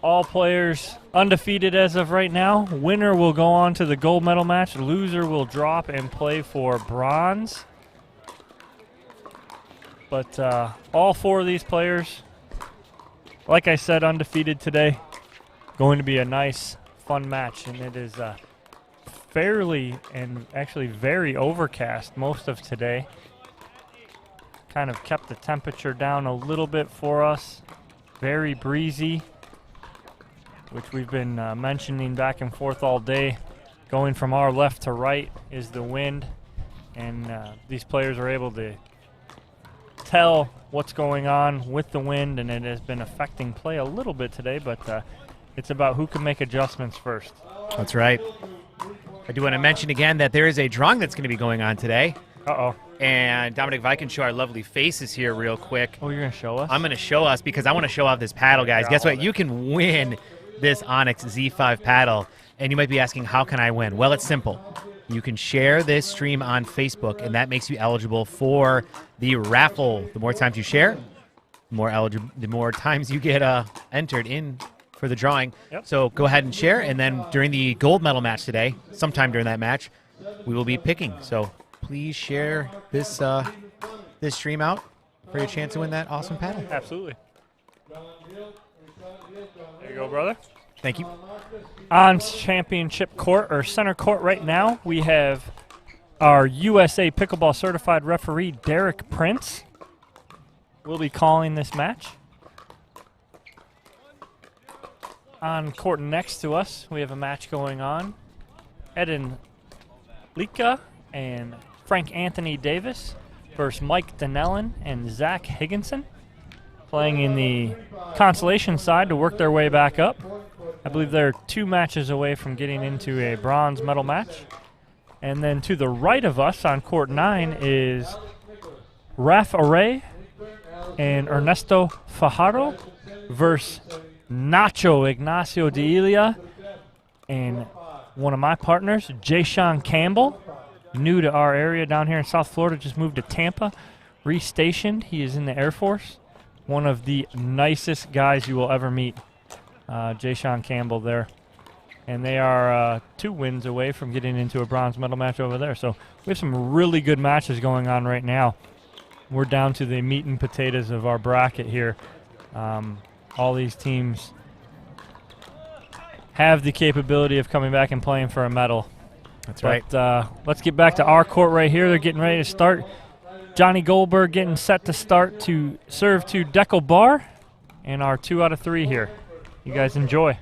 All players undefeated as of right now. Winner will go on to the gold medal match. Loser will drop and play for bronze. But all four of these players, like I said, undefeated today. Going to be a nice, fun match, and it is fairly and actually very overcast most of today. Kind of kept the temperature down a little bit for us. Very breezy, which we've been mentioning back and forth all day. Going from our left to right is the wind, and these players are able to tell what's going on with the wind, and it has been affecting play a little bit today, but it's about who can make adjustments first. That's right. I do want to mention again that there is a drawing that's going to be going on today. Uh-oh. And Dominic, if I can show our lovely faces here real quick. Oh, you're going to show us? I'm going to show us because I want to show off this paddle, guys. Guess what? You can win this Onix Z5 paddle. And you might be asking, how can I win? Well, it's simple. You can share this stream on Facebook, and that makes you eligible for the raffle. The more times you share, the more times you get entered in for the drawing. Yep. So go ahead and share, and then during the gold medal match today, sometime during that match, we will be picking. So please share this this stream out for your chance to win that awesome paddle. Absolutely. There you go, brother. Thank you. On championship court, or center court right now, we have our USA Pickleball certified referee, Derek Prince. We'll be calling this match. On court next to us, we have a match going on. Eden Lika and Frank Anthony Davis versus Mike Donnellan and Zach Higginson, playing in the consolation side to work their way back up. I believe they're 2 matches away from getting into a bronze medal match. And then to the right of us on court 9 is Raf Array and Ernesto Fajardo versus Nacho Ignacio de Ilia and one of my partners, Jay-Sean Campbell, new to our area down here in South Florida, just moved to Tampa, restationed. He is in the Air Force. One of the nicest guys you will ever meet, Jay-Sean Campbell there. And they are 2 wins away from getting into a bronze medal match over there. So we have some really good matches going on right now. We're down to the meat and potatoes of our bracket here. All these teams have the capability of coming back and playing for a medal. That's right. Let's get back to our court right here. They're getting ready to start. Johnny Goldberg getting set to start to serve to Dekel Bar, and our 2 out of 3 here. You guys enjoy.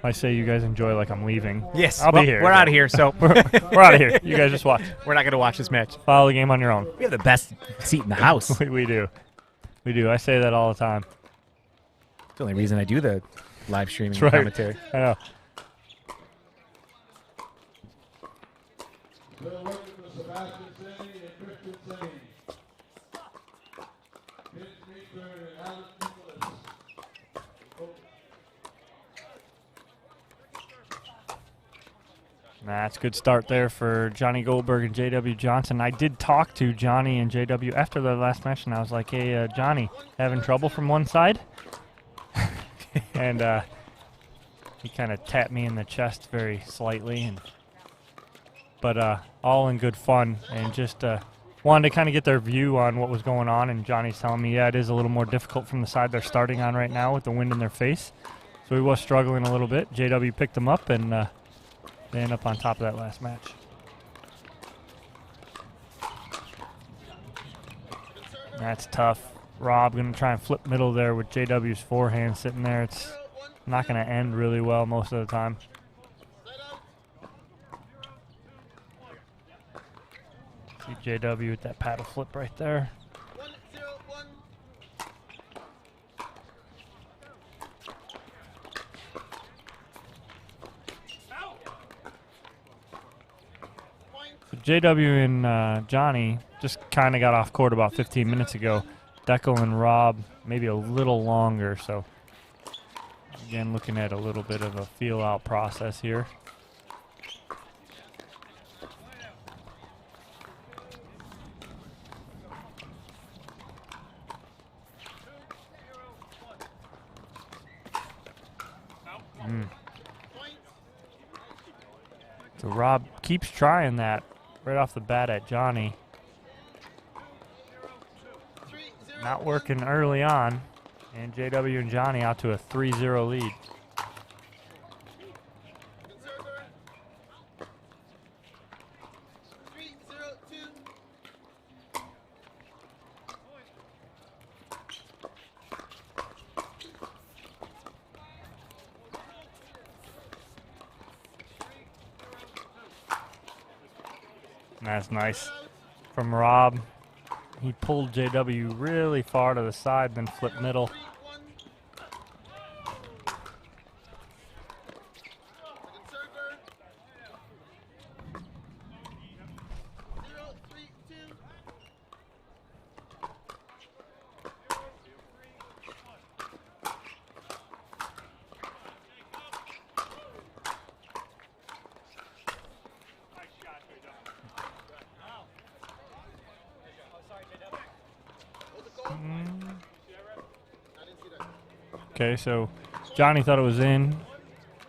I say you guys enjoy like I'm leaving. Yes, I'll be here. We're out of here, so we're out of here. You guys just watch. We're not going to watch this match. Follow the game on your own. We have the best seat in the house. We do. We do. I say that all the time. It's the only reason I do the live streaming That's right. commentary. I know. That's a good start there for Johnny Goldberg and J.W. Johnson. I did talk to Johnny and J.W. after their last match, and I was like, hey, Johnny, having trouble from one side? And he kind of tapped me in the chest very slightly. But all in good fun, and just wanted to kind of get their view on what was going on. And Johnny's telling me, yeah, it is a little more difficult from the side they're starting on right now with the wind in their face. So he was struggling a little bit. J.W. picked him up, and they end up on top of that last match. That's tough. Rob going to try and flip middle there with JW's forehand sitting there. It's not going to end really well most of the time. See JW with that paddle flip right there. 1-0-1. So JW and Johnny just kind of got off court about 15 minutes ago. Dekel and Rob maybe a little longer. So again, looking at a little bit of a feel out process here. So Rob keeps trying that right off the bat at Johnny. Not working early on. And JW and Johnny out to a 3-0 lead. That's nice from Rob. He pulled JW really far to the side, then flipped middle. Okay, so Johnny thought it was in.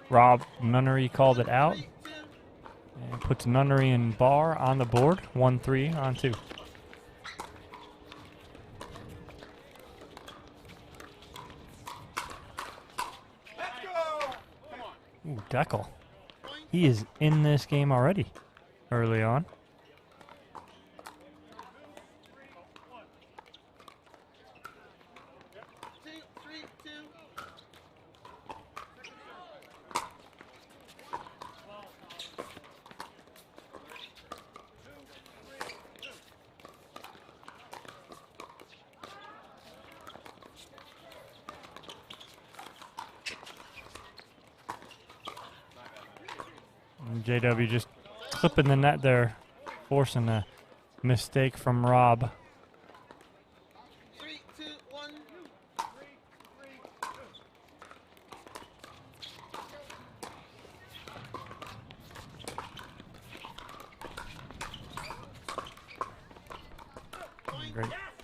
Rob Nunnery called it out. And puts Nunnery and Barr on the board. 1-3 on 2. Ooh, Dekel. He is in this game already early on. And JW just clipping the net there, forcing a mistake from Rob.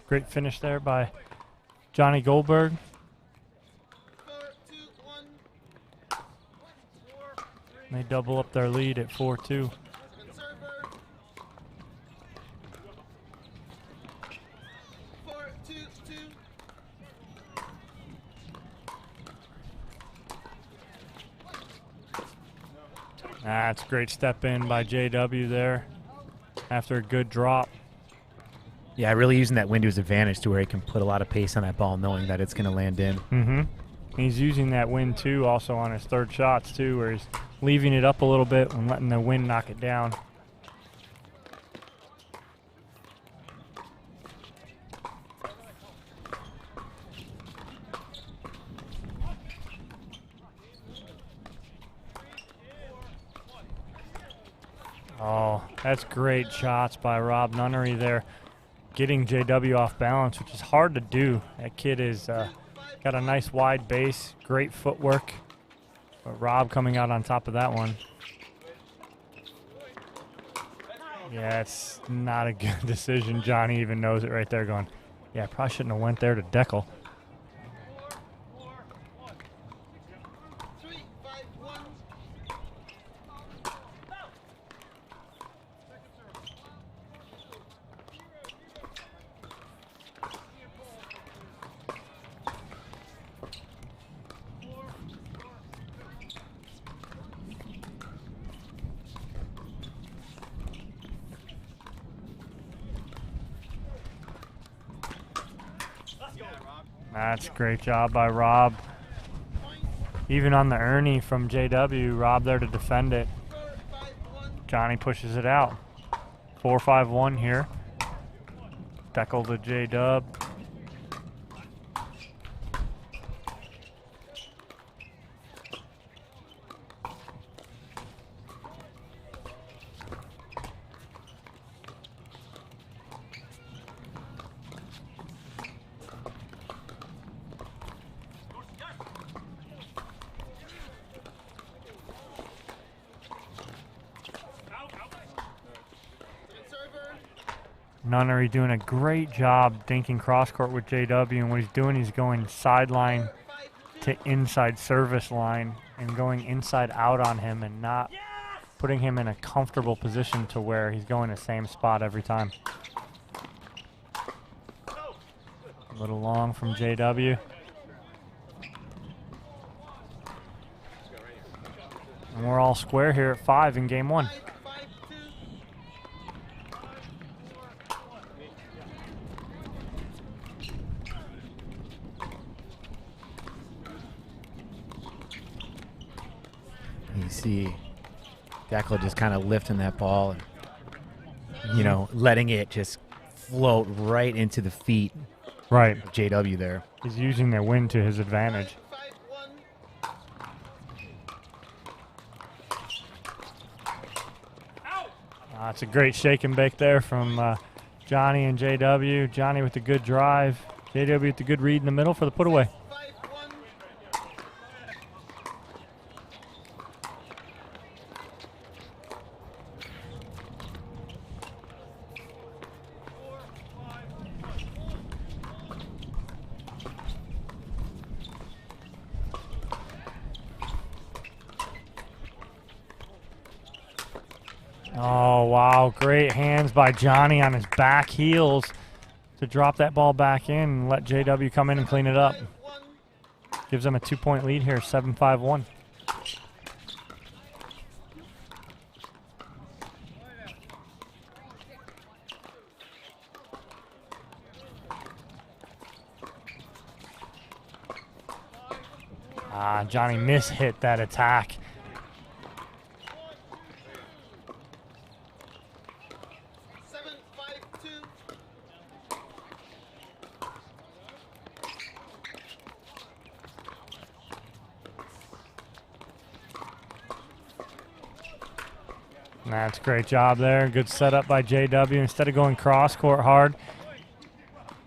Great finish there by Johnny Goldberg. They double up their lead at 4-2. That's a great step in by JW there after a good drop. Yeah, really using that wind to his advantage to where he can put a lot of pace on that ball knowing that it's going to land in. Mm-hmm. He's using that wind too also on his third shots too, where he's leaving it up a little bit and letting the wind knock it down. Oh, that's great shots by Rob Nunnery there, getting JW off balance, which is hard to do. That kid is got a nice wide base, great footwork. But Rob coming out on top of that one. Yeah, it's not a good decision. Johnny even knows it right there going, yeah, probably shouldn't have went there to Dekel. That's a great job by Rob. Even on the Ernie from JW, Rob there to defend it. Johnny pushes it out. 4-5-1 here. Dekel to J-Dub. Nunnery doing a great job dinking cross court with JW, and what he's doing, he's going sideline to inside service line and going inside out on him and not putting him in a comfortable position to where he's going the same spot every time. A little long from JW. And we're all square here at 5 in game 1. You see Dekel just kind of lifting that ball and, you know, letting it just float right into the feet right of JW there. He's using their wind to his advantage. It's a great shake and bake there from Johnny and JW. Johnny with the good drive. JW with the good read in the middle for the put away. Oh, wow. Great hands by Johnny on his back heels to drop that ball back in and let JW come in and clean it up. Gives them a 2-point lead here, 7-5-1. Johnny mishit that attack. That's a great job there. Good setup by JW. Instead of going cross-court hard,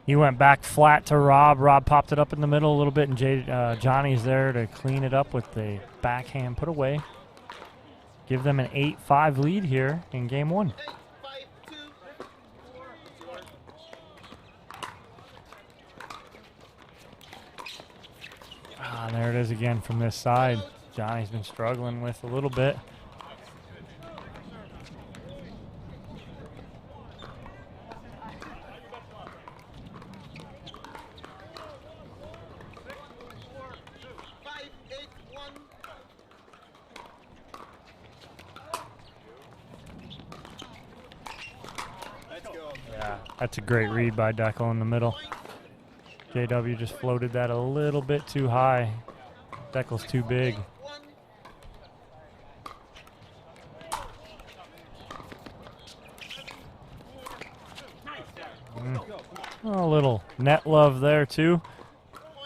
he went back flat to Rob. Rob popped it up in the middle a little bit, and Johnny's there to clean it up with the backhand put away. Give them an 8-5 lead here in game 1. There it is again from this side. Johnny's been struggling with a little bit. That's a great read by Dekel in the middle. JW just floated that a little bit too high. Dekel's too big. A little net love there too.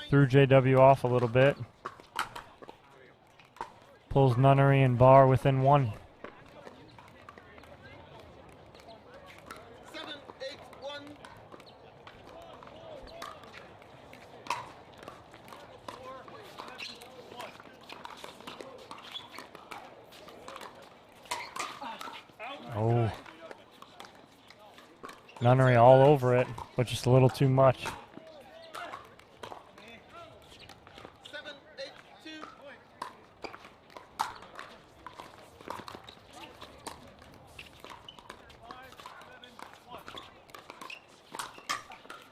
Threw JW off a little bit. Pulls Nunnery and Barr within 1. Oh. Nunnery all over it, but just a little too much.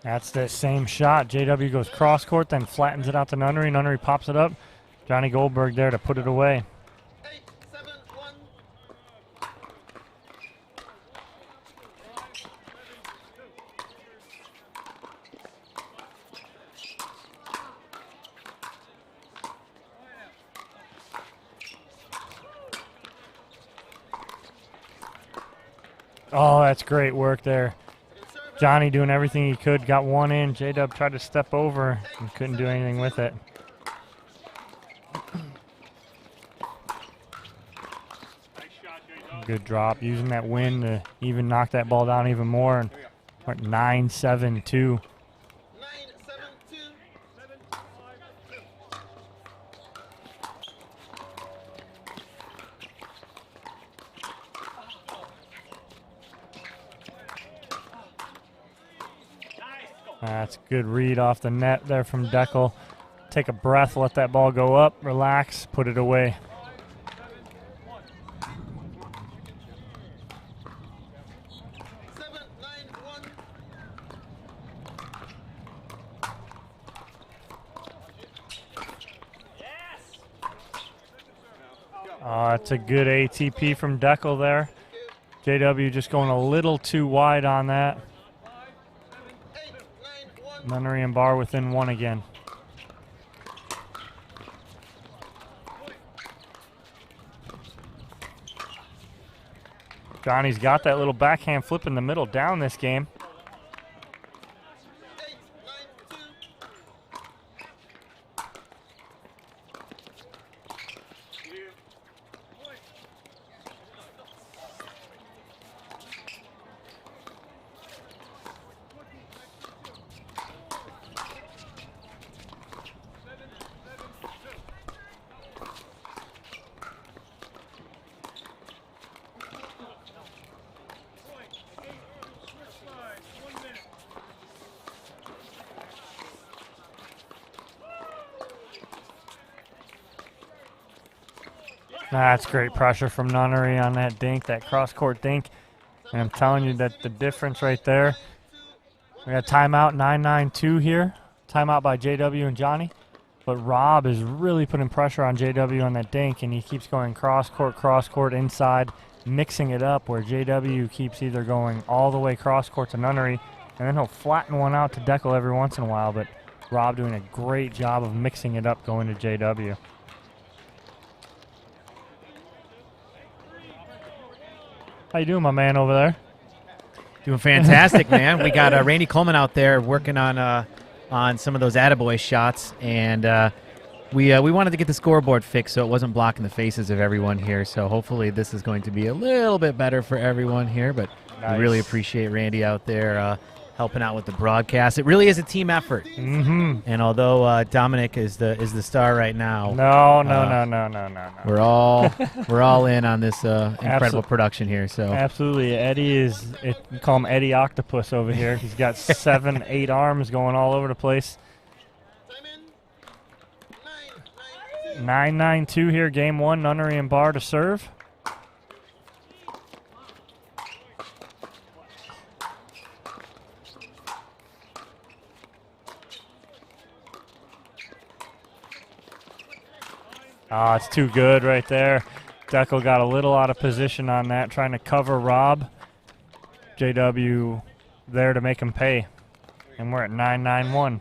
That's the same shot. JW goes cross court, then flattens it out to Nunnery. Nunnery pops it up. Johnny Goldberg there to put it away. Oh, that's great work there. Johnny doing everything he could, got one in. J-Dub tried to step over and couldn't do anything with it. Good drop, using that wind to even knock that ball down even more. And we're at 9-7-2. That's a good read off the net there from Dekel. Take a breath, let that ball go up, relax, put it away. That's a good ATP from Dekel there. JW just going a little too wide on that. Nunnery and Barr within one again. Johnny's got that little backhand flip in the middle down this game. That's great pressure from Nunnery on that dink, that cross-court dink. And I'm telling you that the difference right there. We got timeout, 9-9-2 here. Timeout by JW and Johnny. But Rob is really putting pressure on JW on that dink, and he keeps going cross-court, inside, mixing it up where JW keeps either going all the way cross-court to Nunnery, and then he'll flatten one out to Dekel every once in a while. But Rob doing a great job of mixing it up going to JW. How you doing, my man over there? Doing fantastic, man. We got Randy Coleman out there working on some of those attaboy shots, and we wanted to get the scoreboard fixed so it wasn't blocking the faces of everyone here. So hopefully this is going to be a little bit better for everyone here. But Nice. we really appreciate Randy out there helping out with the broadcast. It really is a team effort. Mm-hmm. And although Dominic is the star right now, No. we're all in on this incredible production here. So absolutely, Eddie is. We call him Eddie Octopus over here. He's got 7, 8 arms going all over the place. 9-9-2 here, game one. Nunnery and Barr to serve. Oh, it's too good right there. Dekel got a little out of position on that, trying to cover Rob. JW there to make him pay. And we're at 9-9-1.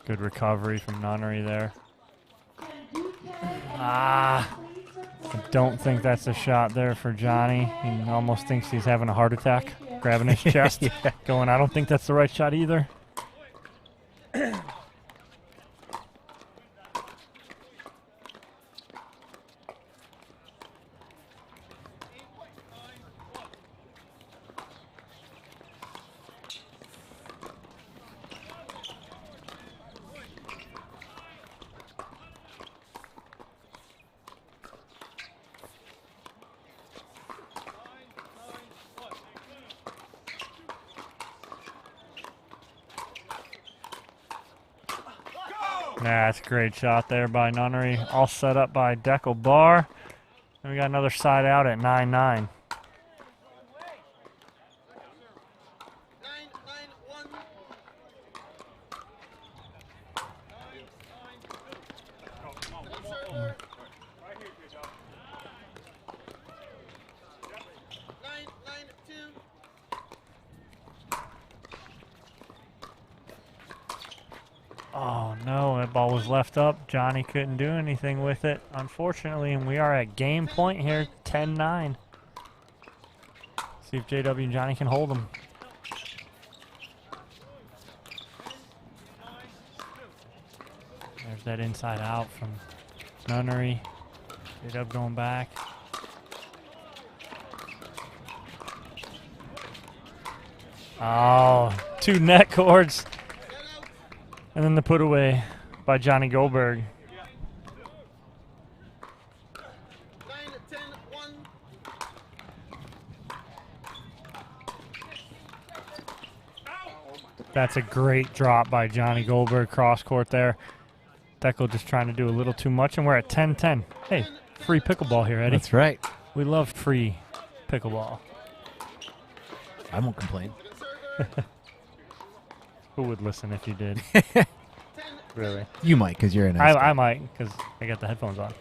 Good recovery from Nunnery there. I don't think that's a shot there for Johnny. He almost thinks he's having a heart attack, grabbing his chest, going, I don't think that's the right shot either. That's a great shot there by Nunnery. All set up by Dekel Barr. And we got another side out at 9-9. Oh, no, that ball was left up. Johnny couldn't do anything with it, unfortunately, and we are at game point here, 10-9. See if JW and Johnny can hold them. There's that inside out from Nunnery. JW going back. Oh, 2 net cords. And then the put away by Johnny Goldberg. That's a great drop by Johnny Goldberg, cross court there. Dekel just trying to do a little too much, and we're at 10-10. Hey, free pickleball here, Eddie. That's right. We love free pickleball. I won't complain. Who would listen if you did? Really? You might, because you're a nice guy. I might, because I got the headphones on.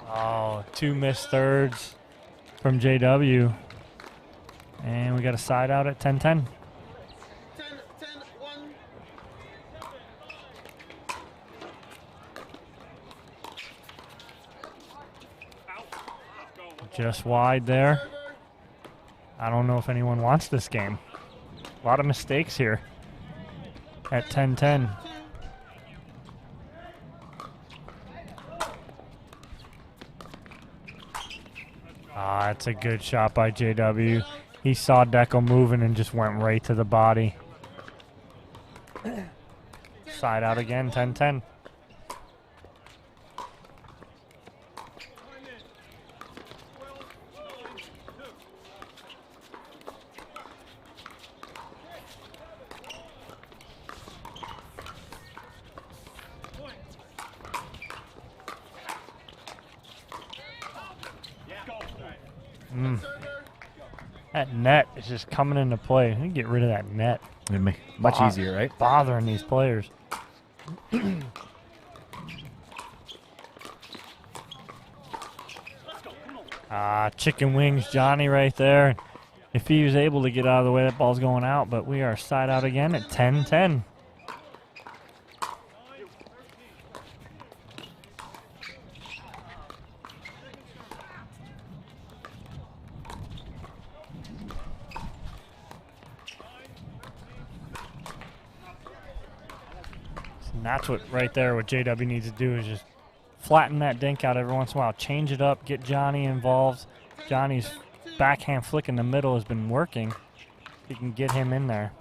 Oh, 2 missed thirds from JW. And we got a side out at 10-10. Just wide there. I don't know if anyone wants this game. A lot of mistakes here at 10-10. Ah, that's a good shot by JW. He saw Dekel moving and just went right to the body. Side out again, 10-10. That net is just coming into play. We can get rid of that net. It'd make much easier, right? Bothering these players. Chicken wings Johnny right there. If he was able to get out of the way, that ball's going out, but we are side out again at 10-10. And that's what right there what JW needs to do is just flatten that dink out every once in a while. Change it up, get Johnny involved. Johnny's backhand flick in the middle has been working. You can get him in there.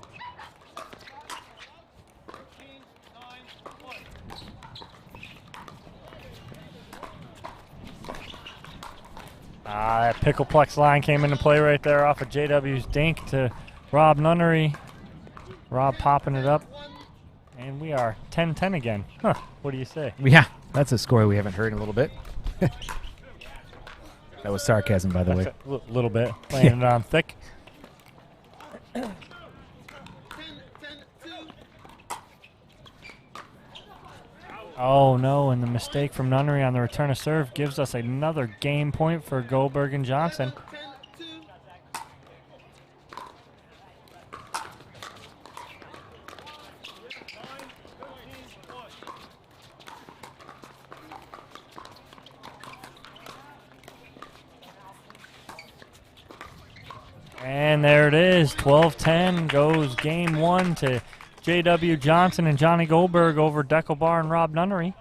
That Pickleplex line came into play right there off of JW's dink to Rob Nunnery. Rob popping it up. And we are 10-10 again. Huh, what do you say? Yeah, that's a score we haven't heard in a little bit. That was sarcasm, by the way. A little bit. Playing it on thick. Oh, no, and the mistake from Nunnery on the return of serve gives us another game point for Goldberg and Johnson. And there it is, 12-10 goes game 1 to J.W. Johnson and Johnny Goldberg over Dekel Bar and Rob Nunnery.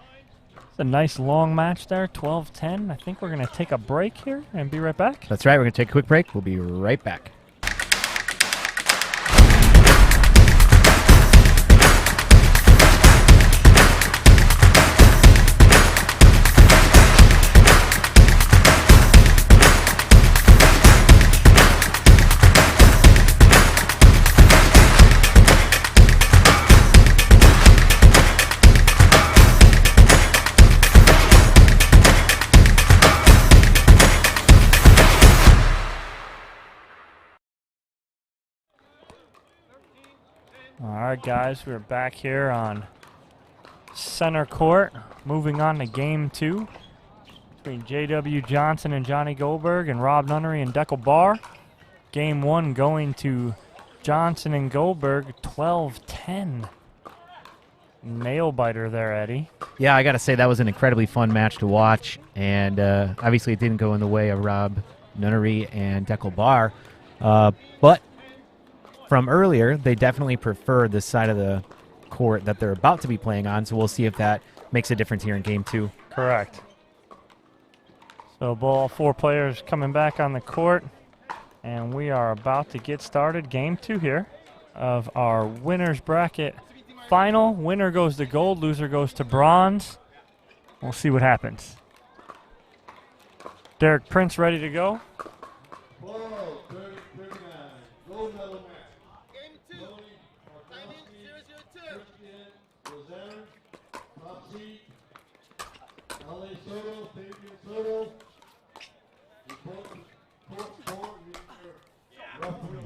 It's a nice long match there, 12-10. I think we're going to take a break here and be right back. That's right, we're going to take a quick break. We'll be right back. All right, guys, we're back here on center court. Moving on to game 2 between J.W. Johnson and Johnny Goldberg and Rob Nunnery and Dekel Bar. Game 1 going to Johnson and Goldberg, 12-10. Nail biter there, Eddie. Yeah, I got to say that was an incredibly fun match to watch, and obviously it didn't go in the way of Rob Nunnery and Dekel Bar, but from earlier, they definitely prefer the side of the court that they're about to be playing on, so we'll see if that makes a difference here in Game 2. Correct. So ball 4 players coming back on the court, and we are about to get started. Game 2 here of our winner's bracket final. Winner goes to gold, loser goes to bronze. We'll see what happens. Derek Prince ready to go.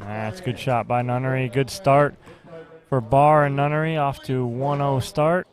That's a good shot by Nunnery. Good start for Barr and Nunnery, off to 1-0 start.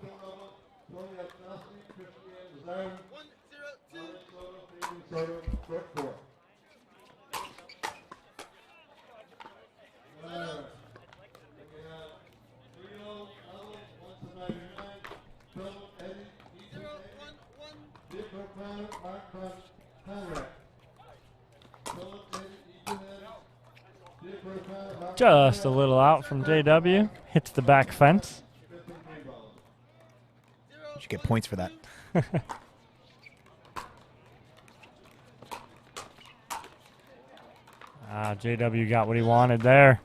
Just a little out from JW. Hits the back fence. You should get points for that. JW got what he wanted there.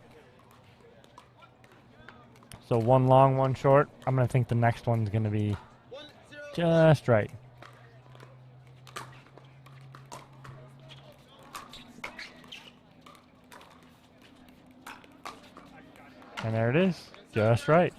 So one long, one short. I'm going to think the next one's going to be just right. And there it is, just right.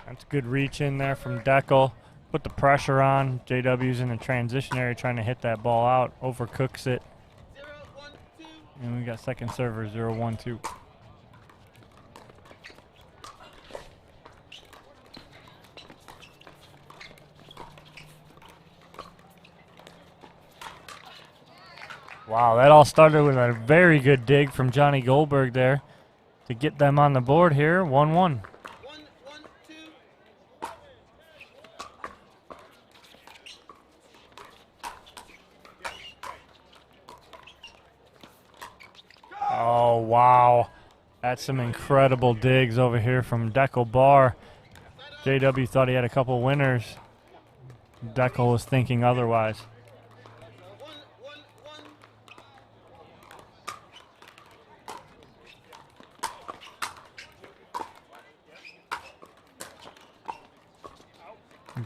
That's good reach in there from Dekel. Put the pressure on. JW's in the transition area trying to hit that ball out. Overcooks it. And we got second server 0-1-2. Wow, that all started with a very good dig from Johnny Goldberg there to get them on the board here, 1-1. Oh, wow. That's some incredible digs over here from Dekel Bar. JW thought he had a couple winners. Dekel was thinking otherwise.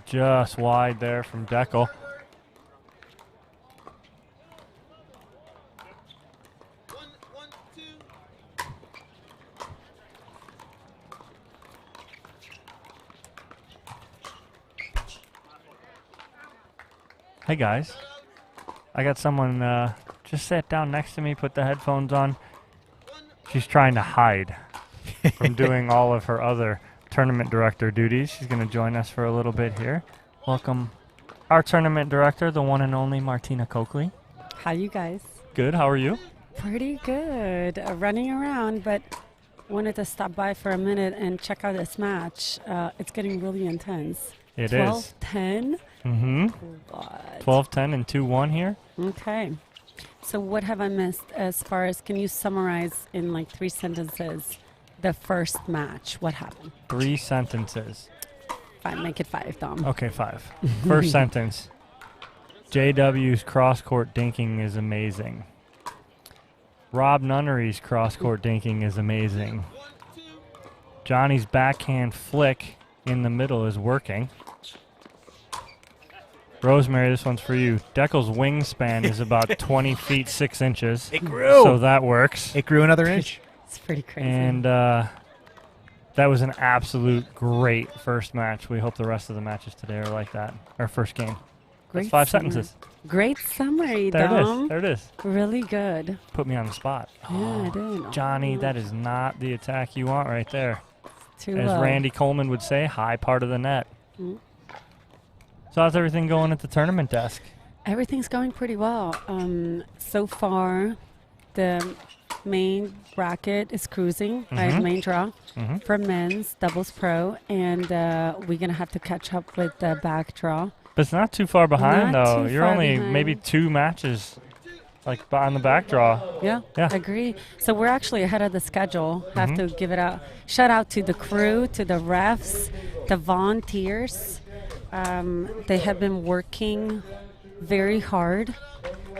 Just wide there from Dekel. Hey guys, I got someone just sat down next to me, put the headphones on. She's trying to hide from doing all of her other tournament director duties. She's going to join us for a little bit here. Welcome our tournament director, the one and only Martina Coakley. How you guys? Good, how are you? Pretty good. Running around, but wanted to stop by for a minute and check out this match. It's getting really intense. It 12-10? Mm-hmm. What? 12-10 and 2-1 here. Okay. So what have I missed as far as, can you summarize in like 3 sentences the first match? What happened? 3 sentences. Fine, make it 5, Dom. Okay, 5. First sentence. JW's cross-court dinking is amazing. Rob Nunnery's cross-court dinking is amazing. Johnny's backhand flick in the middle is working. Rosemary, this one's for you. Dekel's wingspan is about 20 feet 6 inches. It grew. So that works. It grew another inch. It's pretty crazy. And that was an absolute great first match. We hope the rest of the matches today are like that. Our first game. Great That's 5 summary. sentences. Great summary, There it Dom. is. There it is. Really good. Put me on the spot. Yeah, I did. Johnny, that is not the attack you want right there. Too As low. Randy Coleman would say, high part of the net. Mm. So how's everything going at the tournament desk? Everything's going pretty well. So far, the main bracket is cruising, right? Mhm. Main draw Mhm. for men's doubles pro, and we're gonna have to catch up with the back draw. But it's not too far behind, Not though. too You're far only behind. maybe 2 matches, like on the back draw. Yeah, Yeah. agree. So we're actually ahead of the schedule. Have to give it a shout out to the crew, to the refs, the volunteers. They have been working very hard,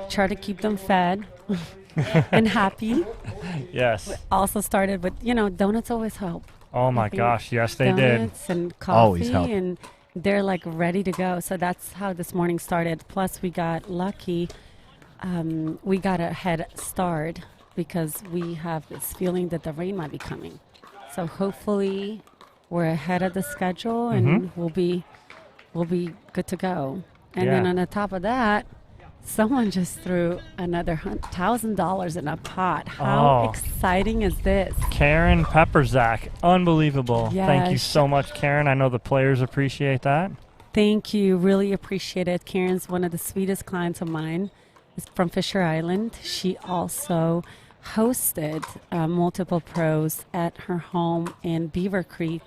try to keep them fed and happy. Yes. Also started with, donuts always help. Oh my I think gosh, yes they did. Donuts and Always coffee, help. and they're like ready to go. So that's how this morning started. Plus we got lucky. We got a head start because we have this feeling that the rain might be coming. So hopefully we're ahead of the schedule and we'll be good to go. And then Yeah. on the top of that, someone just threw another $1,000 in a pot. How Oh. exciting is this? Karen Pepperzak, unbelievable. Thank you Yes. so much, Karen. I know the players appreciate that. Thank you. Really appreciate it. Karen's one of the sweetest clients of mine. Is from Fisher Island. She also hosted multiple pros at her home in Beaver Creek,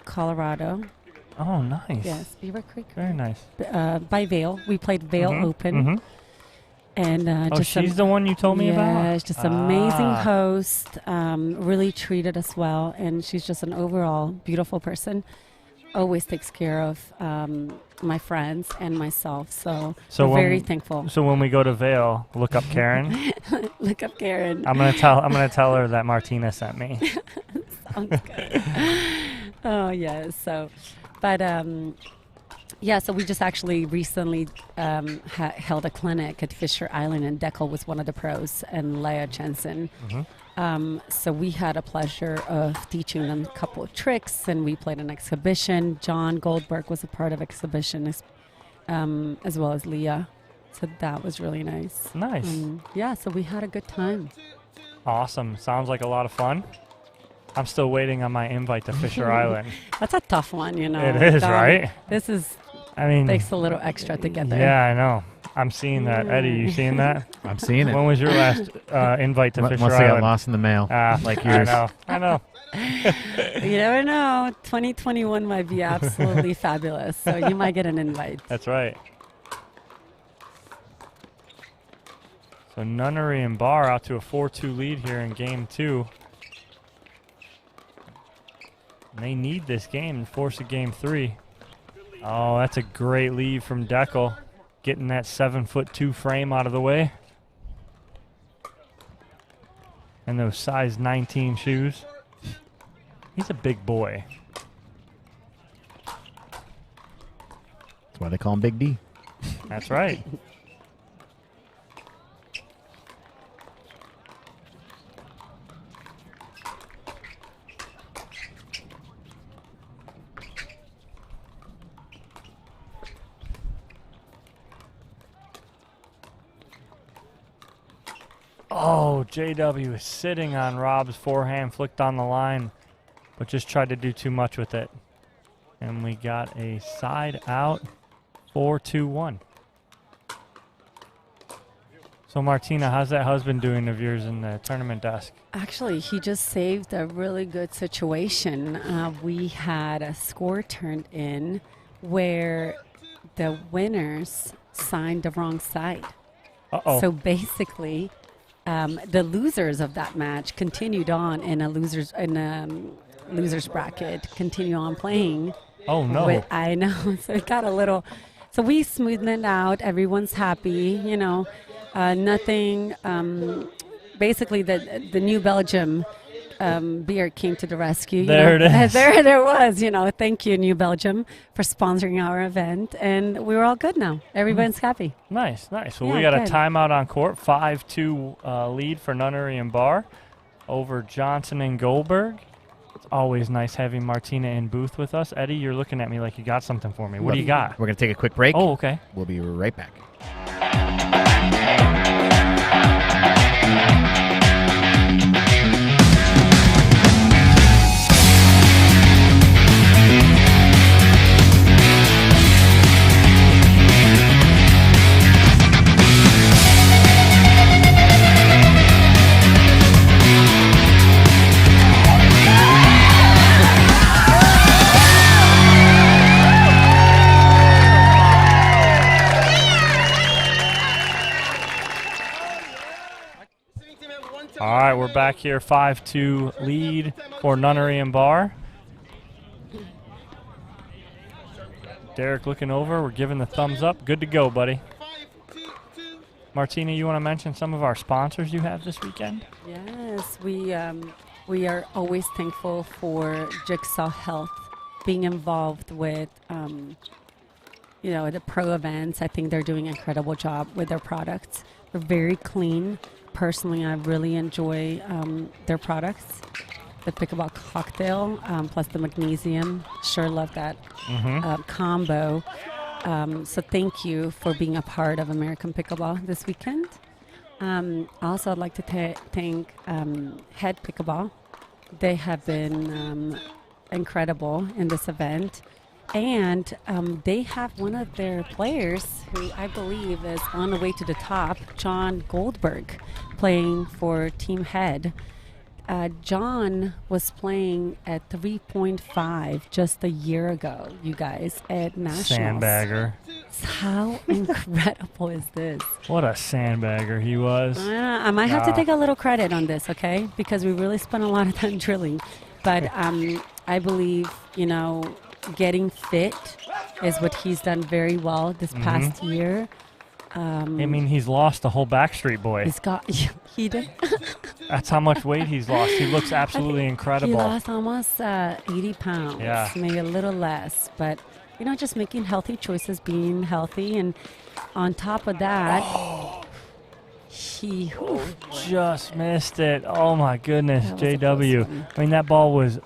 Colorado. Oh, nice. Yes, Beaver Creek. Very nice. By Vail. We played Vail Open. And Oh, just she's the one you told me about? Yes, just amazing Ah. host. Really treated us well, and she's just an overall beautiful person. Always takes care of my friends and myself. So we're when- very thankful. So when we go to Vail, look up Karen. Look up Karen. I'm gonna tell her that Martina sent me. Sounds good. Oh yes. So, but yeah. So we just actually recently held a clinic at Fisher Island, and Dekel was one of the pros, and Leah Jensen. So we had a pleasure of teaching them a couple of tricks, and we played an exhibition. John Goldberg was a part of exhibition, as well as Leah. So that was really nice. Nice. Yeah. So we had a good time. Awesome. Sounds like a lot of fun. I'm still waiting on my invite to Fisher Island. That's a tough one, It is, right? This is. I mean, takes a little extra to get there. Yeah, I know. I'm seeing that. Eddie, you seeing that? I'm seeing it. When was your last invite to Fisher Must Island? have got lost in the mail, like yours. I know. You never know. 2021 might be absolutely fabulous. So you might get an invite. That's right. So Nunnery and Barr out to a 4-2 lead here in game 2. And they need this game to force a game 3. Oh, that's a great lead from Dekel. Getting that 7'2" frame out of the way. And those size 19 shoes. He's a big boy. That's why they call him Big D. That's right. Oh, JW is sitting on Rob's forehand, flicked on the line, but just tried to do too much with it. And we got a side out, 4-2-1. So Martina, how's that husband doing of yours in the tournament desk? Actually, he just saved a really good situation. We had a score turned in where the winners signed the wrong side. Uh-oh. So basically, the losers of that match continued on in a losers bracket, continue on playing. Oh no! I know. So it got a little. So we smoothed it out. Everyone's happy. You know, nothing. Basically, the New Belgium beer came to the rescue. There it is. There was. Thank you, New Belgium, for sponsoring our event, and we're all good now. Everyone's happy. Nice. Well, Yeah, we got good. a timeout on court, 5-2 lead for Nunnery and Barr over Johnson and Goldberg. It's always nice having Martina in booth with us. Eddie, you're looking at me like you got something for me. What do you got? We're going to take a quick break. Oh, okay. We'll be right back. All right, we're back here, 5-2 lead for Nunnery and Barr. Derek looking over. We're giving the thumbs up. Good to go, buddy. Martina, you want to mention some of our sponsors you have this weekend? Yes, we are always thankful for Jigsaw Health being involved with the pro events. I think they're doing an incredible job with their products. They're very clean. Personally, I really enjoy their products. The pickleball cocktail plus the magnesium. Sure love that combo. So thank you for being a part of American Pickleball this weekend. Also, I'd like to thank Head Pickleball. They have been incredible in this event. And they have one of their players who I believe is on the way to the top, John Goldberg, playing for Team Head. John was playing at 3.5 just a year ago, you guys, at Nationals. Sandbagger. How incredible is this? What a sandbagger he was. I might have to take a little credit on this, okay? Because we really spent a lot of time drilling. But I believe, getting fit is what he's done very well this past year. He's lost the whole Backstreet Boy. He's got, he did. That's how much weight he's lost. He looks absolutely incredible. He lost almost 80 pounds, maybe a little less. But, just making healthy choices, being healthy. And on top of that, he just missed it. Oh, my goodness, JW. That ball was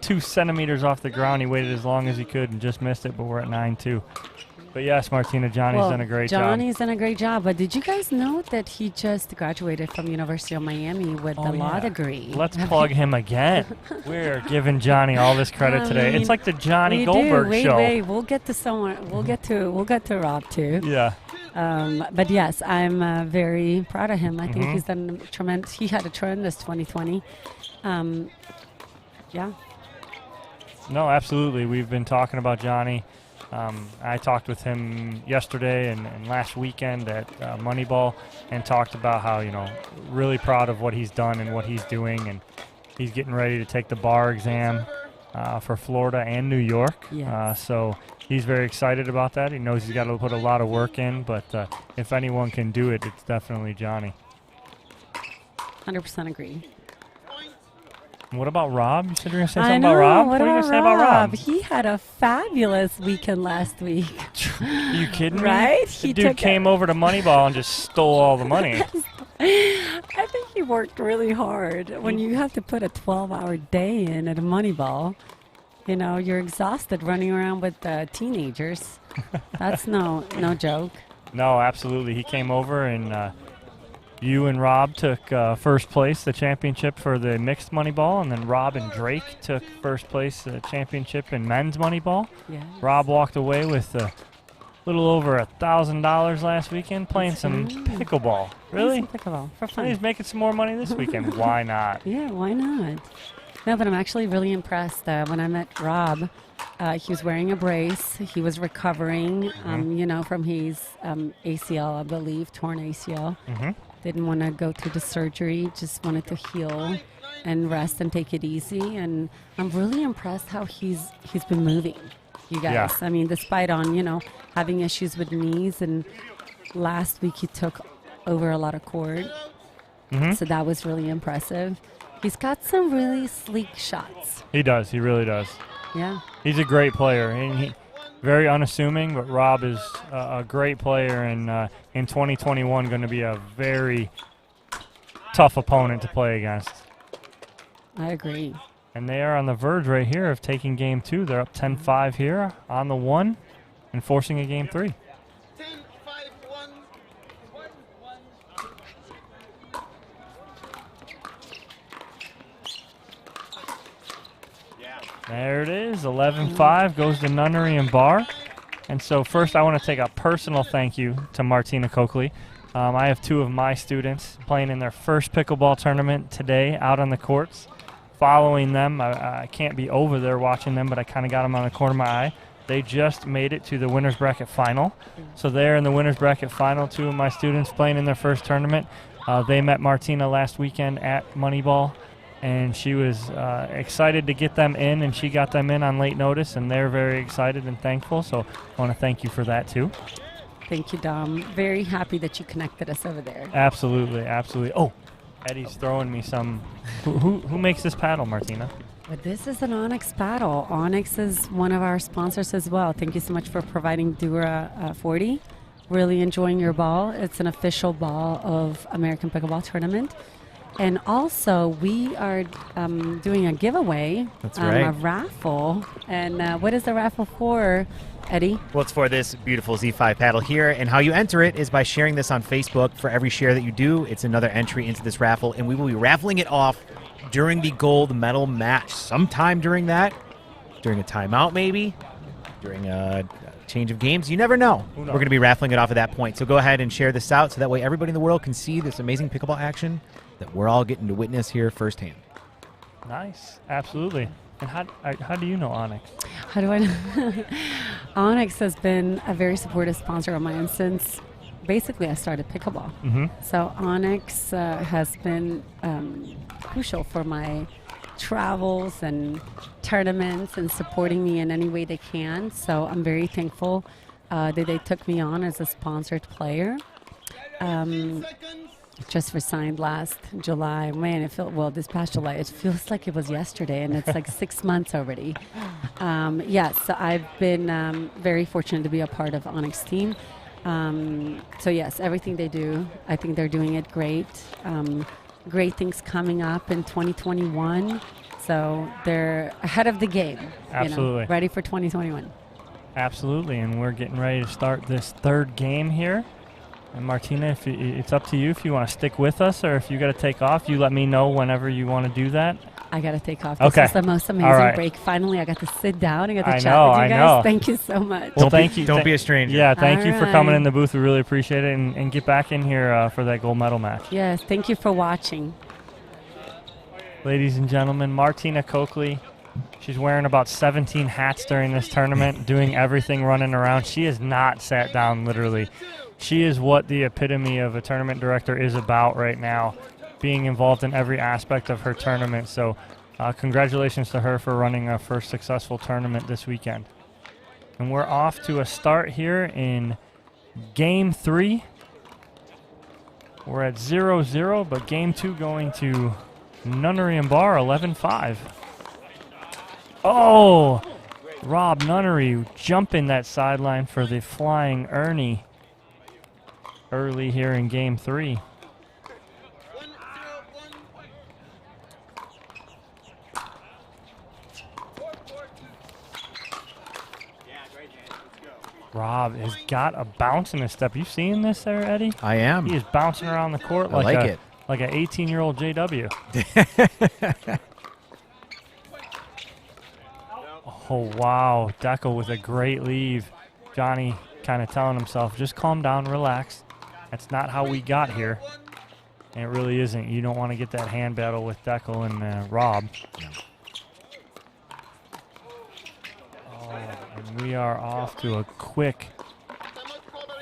2 centimeters off the ground. He waited as long as he could and just missed it, but we're at 9-2. But yes, Martina, Johnny's done a great job. Johnny's done a great job. But did you guys know that he just graduated from University of Miami with the law degree? Let's plug him again. We're giving Johnny all this credit today. It's like the Johnny Goldberg show. Wait. We'll get to someone. We'll get to Rob too. Yeah. But yes, I'm very proud of him. I think he's done tremendous. He had a tremendous 2020. Yeah. No, absolutely. We've been talking about Johnny. I talked with him yesterday and last weekend at Moneyball and talked about how, really proud of what he's done and what he's doing. And he's getting ready to take the bar exam for Florida and New York. Yes. So he's very excited about that. He knows he's got to put a lot of work in, but if anyone can do it, it's definitely Johnny. 100% agree. What about Rob? You said you were going to say something about Rob? What are you going about to say about Rob? He had a fabulous weekend last week. Are you kidding me? Right? The dude came over to Moneyball and just stole all the money. I think he worked really hard. When you have to put a 12-hour day in at a Moneyball, you're exhausted running around with teenagers. That's no joke. No, absolutely. He came over and you and Rob took first place, the championship for the mixed Moneyball, and then Rob and Drake took first place, the championship in men's Moneyball. Yes. Rob walked away with a little over $1,000 last weekend playing some pickleball. Really? Some pickleball for fun. He's making some more money this weekend. Why not? Yeah, why not? No, but I'm actually really impressed. When I met Rob, he was wearing a brace. He was recovering, from his ACL, I believe, torn ACL. Didn't want to go through the surgery, just wanted to heal and rest and take it easy. And I'm really impressed how he's been moving, you guys. Yeah. Despite on, having issues with knees. And last week he took over a lot of court. So that was really impressive. He's got some really sleek shots. He does. He really does. Yeah. He's a great player, and he very unassuming. But Rob is a great player, and in 2021 going to be a very tough opponent to play against. I agree. And they are on the verge right here of taking game 2. They're up 10-5 here on the 1 and forcing a game 3. There it is, 11-5 goes to Nunnery and Bar. And so first I want to take a personal thank you to Martina Coakley. I have 2 of my students playing in their first pickleball tournament today out on the courts. Following them, I can't be over there watching them, but I kind of got them on the corner of my eye. They just made it to the winner's bracket final. So they're in the winner's bracket final, 2 of my students playing in their first tournament. They met Martina last weekend at Moneyball, and she was excited to get them in, and she got them in on late notice, and they're very excited and thankful. So I want to thank you for that too. Thank you, Dom. Very happy that you connected us over there. Absolutely, absolutely. Oh, Eddie's throwing me some. Who makes this paddle, Martina? But this is an Onix paddle. Onix is one of our sponsors as well. Thank you so much for providing Dura 40. Really enjoying your ball. It's an official ball of American Pickleball Tournament. And also, we are doing a giveaway. That's right. A raffle. And what is the raffle for, Eddie? Well, it's for this beautiful Z5 paddle here, and how you enter it is by sharing this on Facebook. For every share that you do, it's another entry into this raffle, and we will be raffling it off during the gold medal match. Sometime during that, during a timeout maybe, during a change of games, you never know. We're going to be raffling it off at that point. So go ahead and share this out so that way everybody in the world can see this amazing pickleball action that we're all getting to witness here firsthand. Nice, absolutely. And how do you know Onix? How do I know? Onix has been a very supportive sponsor of mine since basically I started pickleball. Mm-hmm. So Onix has been crucial for my travels and tournaments and supporting me in any way they can. So I'm very thankful that they took me on as a sponsored player. Just resigned last July. Man, it felt, well, this past July, it feels like it was yesterday, and it's like 6 months already. Yes, so I've been very fortunate to be a part of Onix team. So yes, everything they do, I think they're doing it great. Great things coming up in 2021. So they're ahead of the game. Absolutely. Ready for 2021. Absolutely, and we're getting ready to start this 3rd game here. And Martina, if it's up to you if you want to stick with us or if you got to take off. You let me know whenever you want to do that. I got to take off. Okay. This is the most amazing right. break. Finally, I got to sit down and got to I chat know, with you I guys. know. Thank you so much. Well, thank you. Don't be a stranger. Yeah, thank you for coming right. in the booth. We really appreciate it. And get back in here for that gold medal match. Yes, thank you for watching. Ladies and gentlemen, Martina Coakley. She's wearing about 17 hats during this tournament, doing everything, running around. She has not sat down, literally. She is what the epitome of a tournament director is about right now, being involved in every aspect of her tournament. So congratulations to her for running our first successful tournament this weekend. And we're off to a start here in Game 3. We're at 0-0, but Game 2 going to Nunnery and Bar, 11-5. Oh, Rob Nunnery jumping that sideline for the flying Ernie early here in Game 3. Rob has got a bounce in his step. You seeing this there, Eddie? I am. He is bouncing around the court I like it. Like an 18-year-old JW. Oh, wow. Dekel with a great leave. Johnny kind of telling himself, just calm down, relax. That's not how we got here. And it really isn't. You don't want to get that hand battle with Dekel and Rob. Oh, and we are off to a quick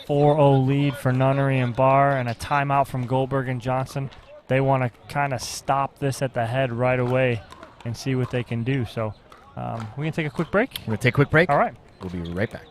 4-0 lead for Nunnery and Bar and a timeout from Goldberg and Johnson. They want to kind of stop this at the head right away and see what they can do. So we're going to take a quick break. We're going to take a quick break. All right. We'll be right back.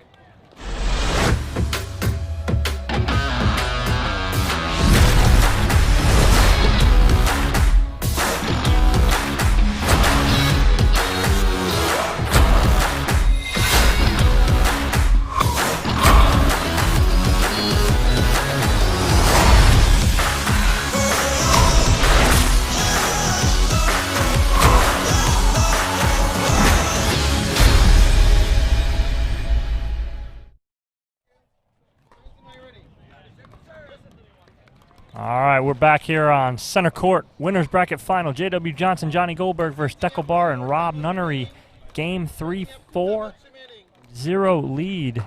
All right, we're back here on center court. Winners bracket final. J.W. Johnson, Johnny Goldberg versus Dekel Bar and Rob Nunnery. Game 3, 4-0 lead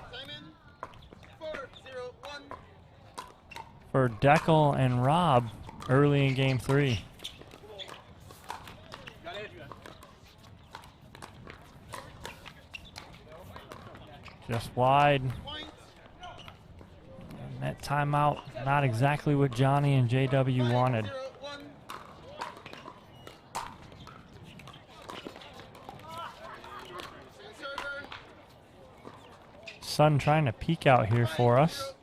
for Dekel and Rob early in Game 3. Just wide. And that timeout, not exactly what Johnny and JW wanted. Sun trying to peek out here for us.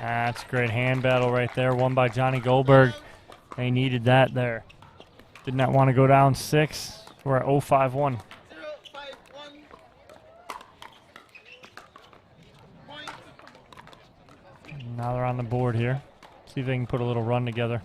That's a great hand battle right there, won by Johnny Goldberg. They needed that there. Did not want to go down 6. We're at 0-5-1. Now they're on the board here. See if they can put a little run together.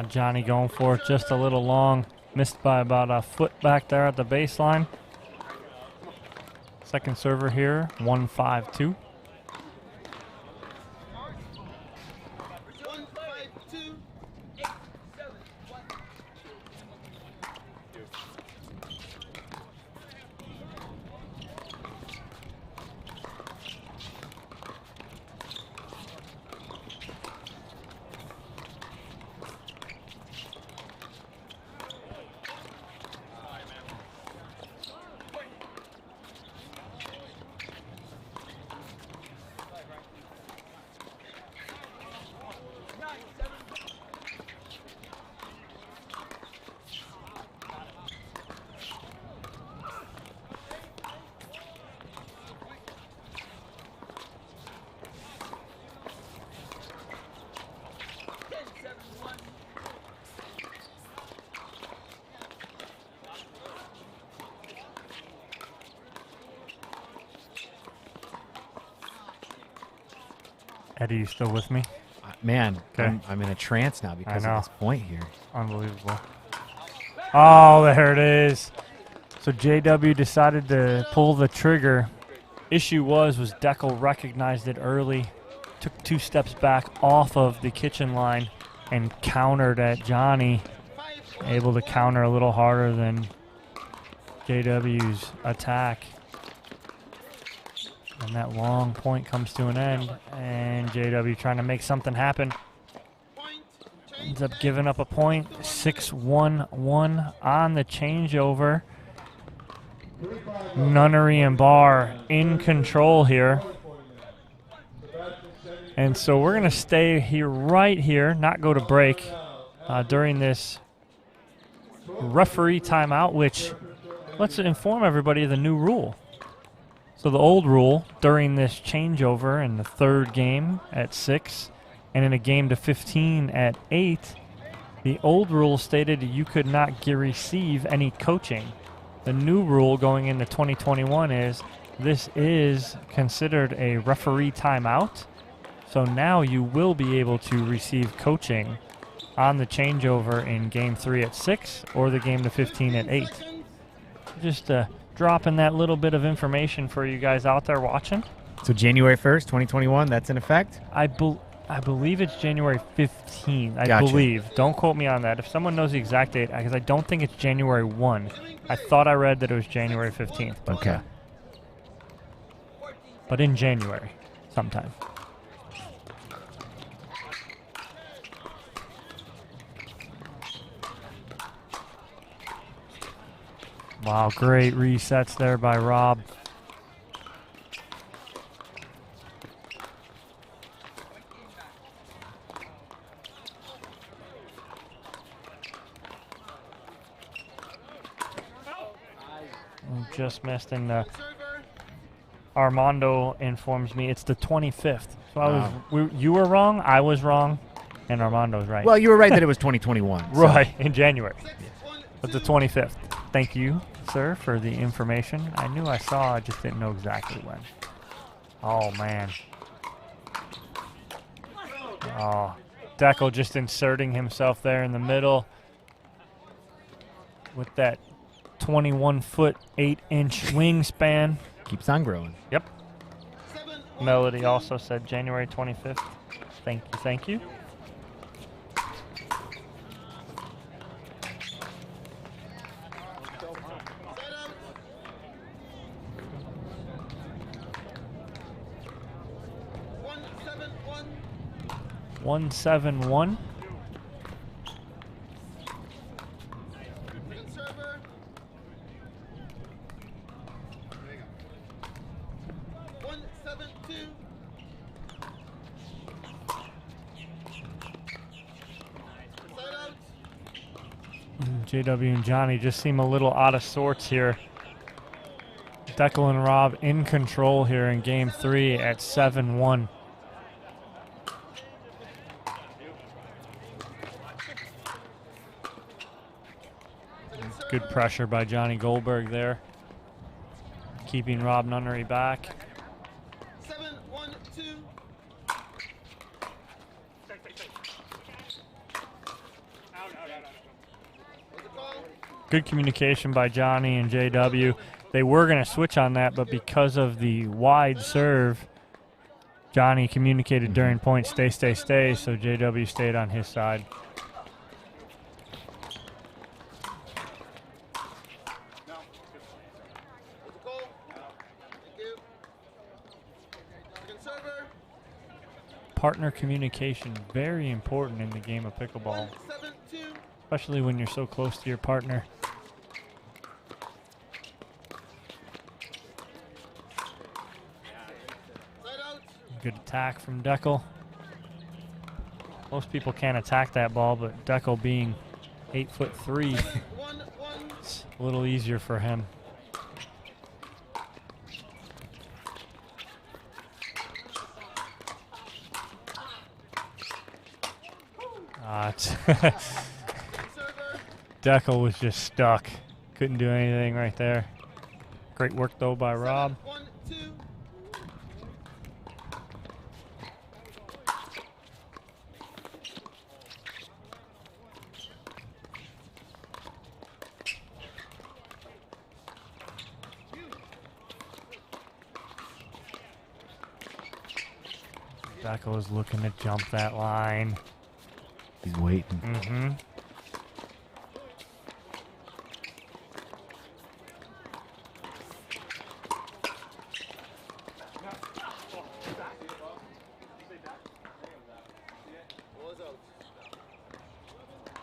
Johnny going for it just a little long. Missed by about a foot back there at the baseline. Second server here, 1-5-2. Eddie, you still with me? Man, okay. I'm in a trance now because of this point here. Unbelievable. Oh, there it is. So JW decided to pull the trigger. Issue was Dekel recognized it early, took 2 steps back off of the kitchen line and countered at Johnny. Able to counter a little harder than JW's attack. And that long point comes to an end, and JW trying to make something happen. Ends up giving up a point, 6-1-1 on the changeover. Nunnery and Barr in control here. And so we're going to stay here, right here, not go to break during this referee timeout, which let's inform everybody of the new rule. So the old rule during this changeover in the third game at 6 and in a game to 15 at 8, the old rule stated you could not receive any coaching. The new rule going into 2021 is this is considered a referee timeout. So now you will be able to receive coaching on the changeover in game 3 at 6 or the game to 15 at 8. Just dropping that little bit of information for you guys out there watching. So January 1st, 2021, that's in effect? I believe it's January 15th. I Gotcha. believe. Don't quote me on that. If someone knows the exact date, because I don't think it's January 1. I thought I read that it was January 15th. But, okay. But in January sometime. Wow, great resets there by Rob. Just missed, and Armando informs me it's the 25th. So you were wrong, I was wrong, and Armando's right. Well, you were right that it was 2021. So. Right, in January. But the 25th. Thank you, sir, for the information. I knew I saw, I just didn't know exactly when. Oh, man. Oh, Dekel just inserting himself there in the middle with that 21-foot, 8-inch wingspan. Keeps on growing. Yep. Melody also said January 25th. Thank you, thank you. One, 7-1. JW and Johnny just seem a little out of sorts here. Dekel and Rob in control here in game 3 at 7-1. Good pressure by Johnny Goldberg there, keeping Rob Nunnery back. 7-1-2. Good communication by Johnny and JW. They were going to switch on that, but because of the wide serve, Johnny communicated during point, stay, stay, stay, so JW stayed on his side. Partner communication, very important in the game of pickleball, especially when you're so close to your partner. Good attack from Dekel. Most people can't attack that ball, but Dekel being 8'3", it's a little easier for him. Dekel was just stuck. Couldn't do anything right there. Great work, though, by Rob. Dekel is looking to jump that line. He's waiting. Mm-hmm.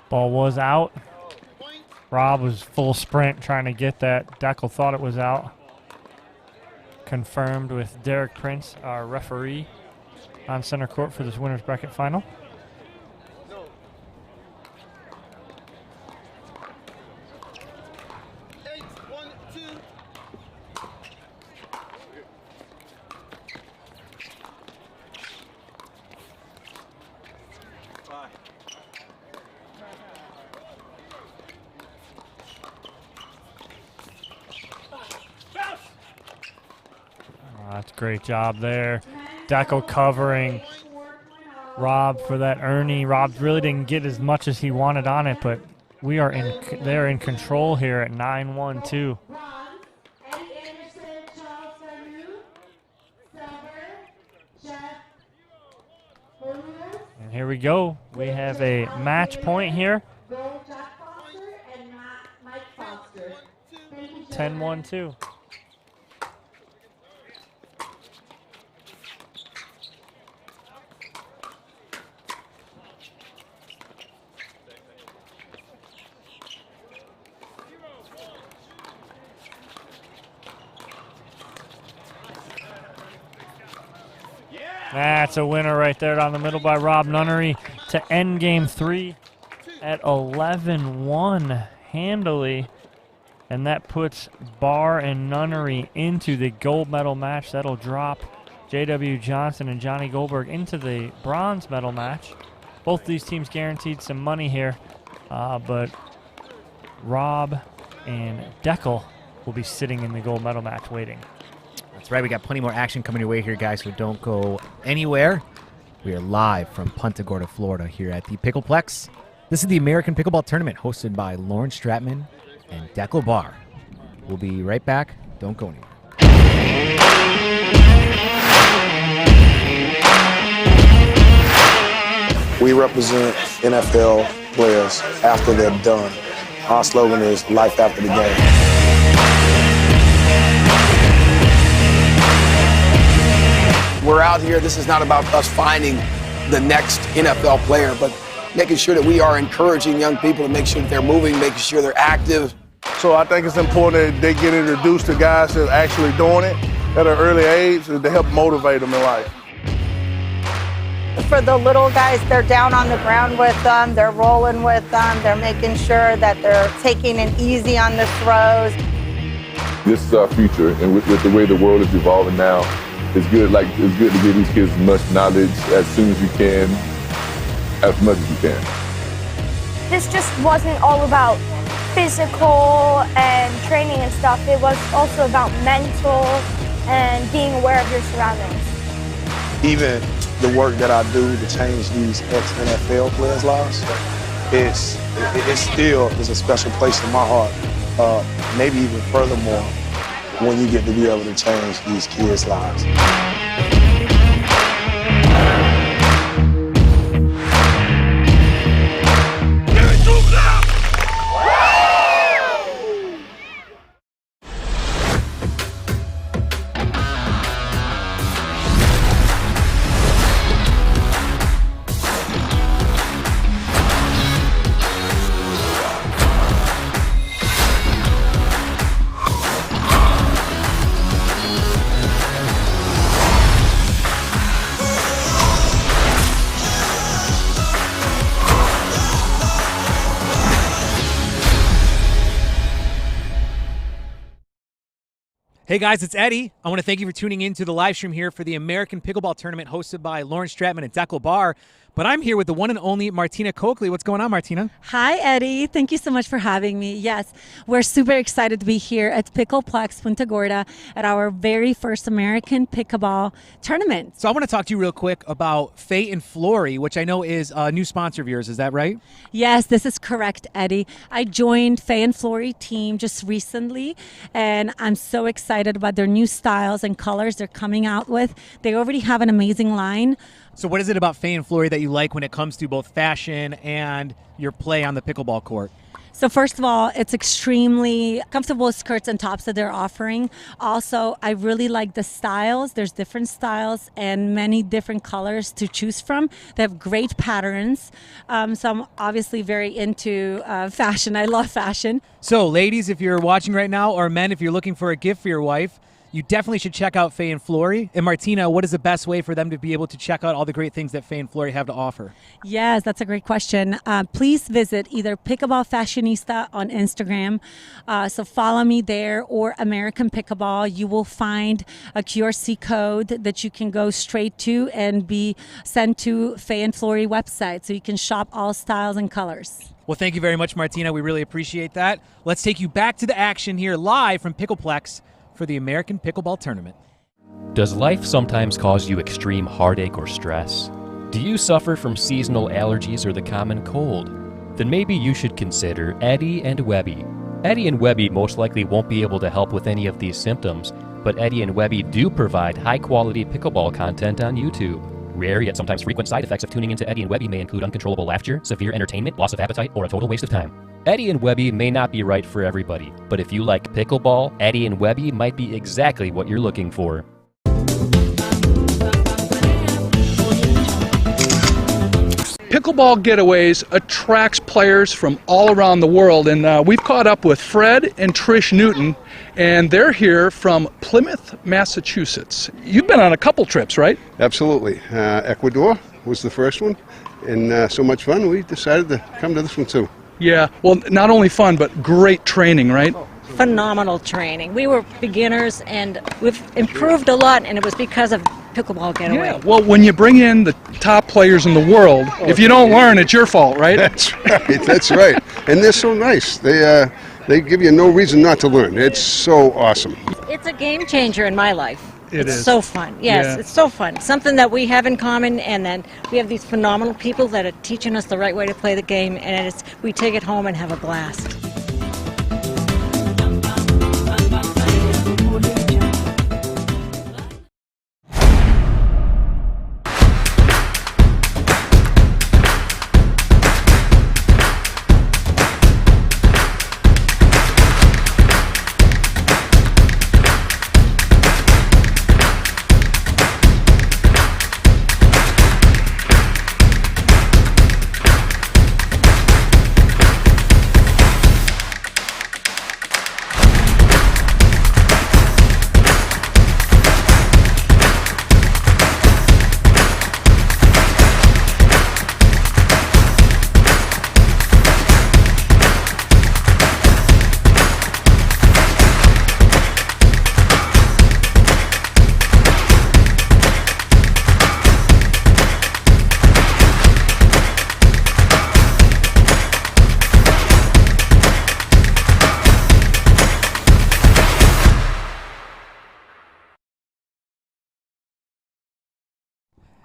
Ball was out. Rob was full sprint trying to get that. Dekel thought it was out. Confirmed with Derek Prince, our referee, on center court for this winner's bracket final. That's a great job there. Dekel covering Rob for that Ernie. Rob really didn't get as much as he wanted on it, but we are they're in control here at 9-1-2. And here we go. We have a match point here. 10-1-2. That's a winner right there down the middle by Rob Nunnery to end game 3 at 11-1 handily. And that puts Barr and Nunnery into the gold medal match. That'll drop J.W. Johnson and Johnny Goldberg into the bronze medal match. Both these teams guaranteed some money here, but Rob and Dekel will be sitting in the gold medal match waiting. That's right. We got plenty more action coming your way here, guys, so don't go anywhere. We are live from Punta Gorda, Florida, here at the Pickleplex. This is the American Pickleball Tournament hosted by Lauren Stratman and Dekel Barr. We'll be right back. Don't go anywhere. We represent NFL players after they're done. Our slogan is life after the game. We're out here. This is not about us finding the next NFL player, but making sure that we are encouraging young people to make sure that they're moving, making sure they're active. So I think it's important that they get introduced to guys that are actually doing it at an early age to help motivate them in life. For the little guys, they're down on the ground with them, they're rolling with them, they're making sure that they're taking it easy on the throws. This is our future, and with the way the world is evolving now, it's good to give these kids as much knowledge as soon as you can, as much as you can. This just wasn't all about physical and training and stuff. It was also about mental and being aware of your surroundings. Even the work that I do to change these ex-NFL players' lives, it still is a special place in my heart. Maybe even furthermore, when you get to be able to change these kids' lives. Hey guys, it's Eddie. I want to thank you for tuning in to the live stream here for the American Pickleball Tournament hosted by Lauren Stratman and Dekel Barr. But I'm here with the one and only Martina Coakley. What's going on, Martina? Hi, Eddie. Thank you so much for having me. Yes, we're super excited to be here at Pickleplex Punta Gorda at our very first American Pickleball Tournament. So I want to talk to you real quick about Faye Florie, which I know is a new sponsor of yours. Is that right? Yes, this is correct, Eddie. I joined Faye Florie team just recently, and I'm so excited about their new styles and colors they're coming out with. They already have an amazing line. So what is it about Faye Florie that you like when it comes to both fashion and your play on the pickleball court? So first of all, it's extremely comfortable skirts and tops that they're offering. Also, I really like the styles. There's different styles and many different colors to choose from. They have great patterns. So I'm obviously very into fashion. I love fashion. So ladies, if you're watching right now, or men, if you're looking for a gift for your wife, you definitely should check out Faye Florie. And Martina, what is the best way for them to be able to check out all the great things that Faye Florie have to offer? Yes, that's a great question. Please visit either Pickleball Fashionista on Instagram. So follow me there, or American Pickleball. You will find a QRC code that you can go straight to and be sent to Faye Florie website. So you can shop all styles and colors. Well, thank you very much, Martina. We really appreciate that. Let's take you back to the action here live from Pickleplex for the American Pickleball Tournament. Does life sometimes cause you extreme heartache or stress? Do you suffer from seasonal allergies or the common cold? Then maybe you should consider Eddie and Webby. Eddie and Webby most likely won't be able to help with any of these symptoms, but Eddie and Webby do provide high-quality pickleball content on YouTube. Rare yet sometimes frequent side effects of tuning into Eddie and Webby may include uncontrollable laughter, severe entertainment, loss of appetite, or a total waste of time. Eddie and Webby may not be right for everybody, but if you like pickleball, Eddie and Webby might be exactly what you're looking for. Pickleball Getaways attracts players from all around the world, and we've caught up with Fred and Trish Newton, and they're here from Plymouth, Massachusetts. You've been on a couple trips, right? Absolutely. Ecuador was the first one, and so much fun, we decided to come to this one too. Yeah, well, not only fun, but great training, right? Phenomenal training. We were beginners, and we've improved a lot, and it was because of Pickleball Getaway. Yeah, well, when you bring in the top players in the world, if you don't learn, it's your fault, right? That's right, that's right. And they're so nice. They give you no reason not to learn. It's so awesome. It's a game changer in my life. It it's is. so fun. Yes, Yeah. it's so fun. Something that we have in common, and then we have these phenomenal people that are teaching us the right way to play the game, and we take it home and have a blast.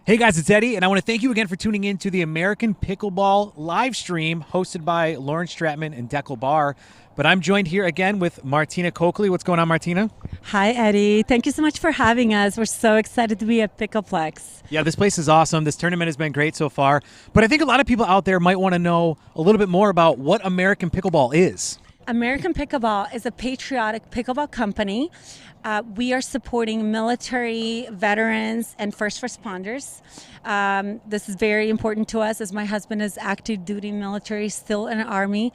Hey guys, it's Eddie, and I want to thank you again for tuning in to the American Pickleball live stream hosted by Lauren Stratman and Dekel. But I'm joined here again with Martina Coakley. What's going on, Martina? Hi, Eddie. Thank you so much for having us. We're so excited to be at Pickleplex. Yeah, this place is awesome. This tournament has been great so far. But I think a lot of people out there might want to know a little bit more about what American Pickleball is. American Pickleball is a patriotic pickleball company. We are supporting military, veterans, and first responders. This is very important to us as my husband is active duty military, still in the Army.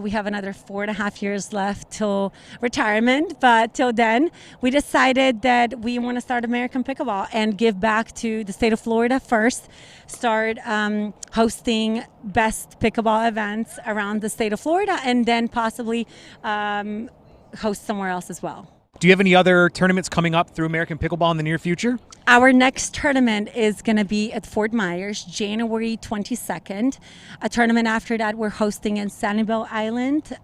We have another 4.5 years left till retirement, but till then, we decided that we want to start American Pickleball and give back to the state of Florida first, start hosting best pickleball events around the state of Florida, and then possibly host somewhere else as well. Do you have any other tournaments coming up through American Pickleball in the near future? Our next tournament is going to be at Fort Myers, January 22nd. A tournament after that we're hosting in Sanibel Island,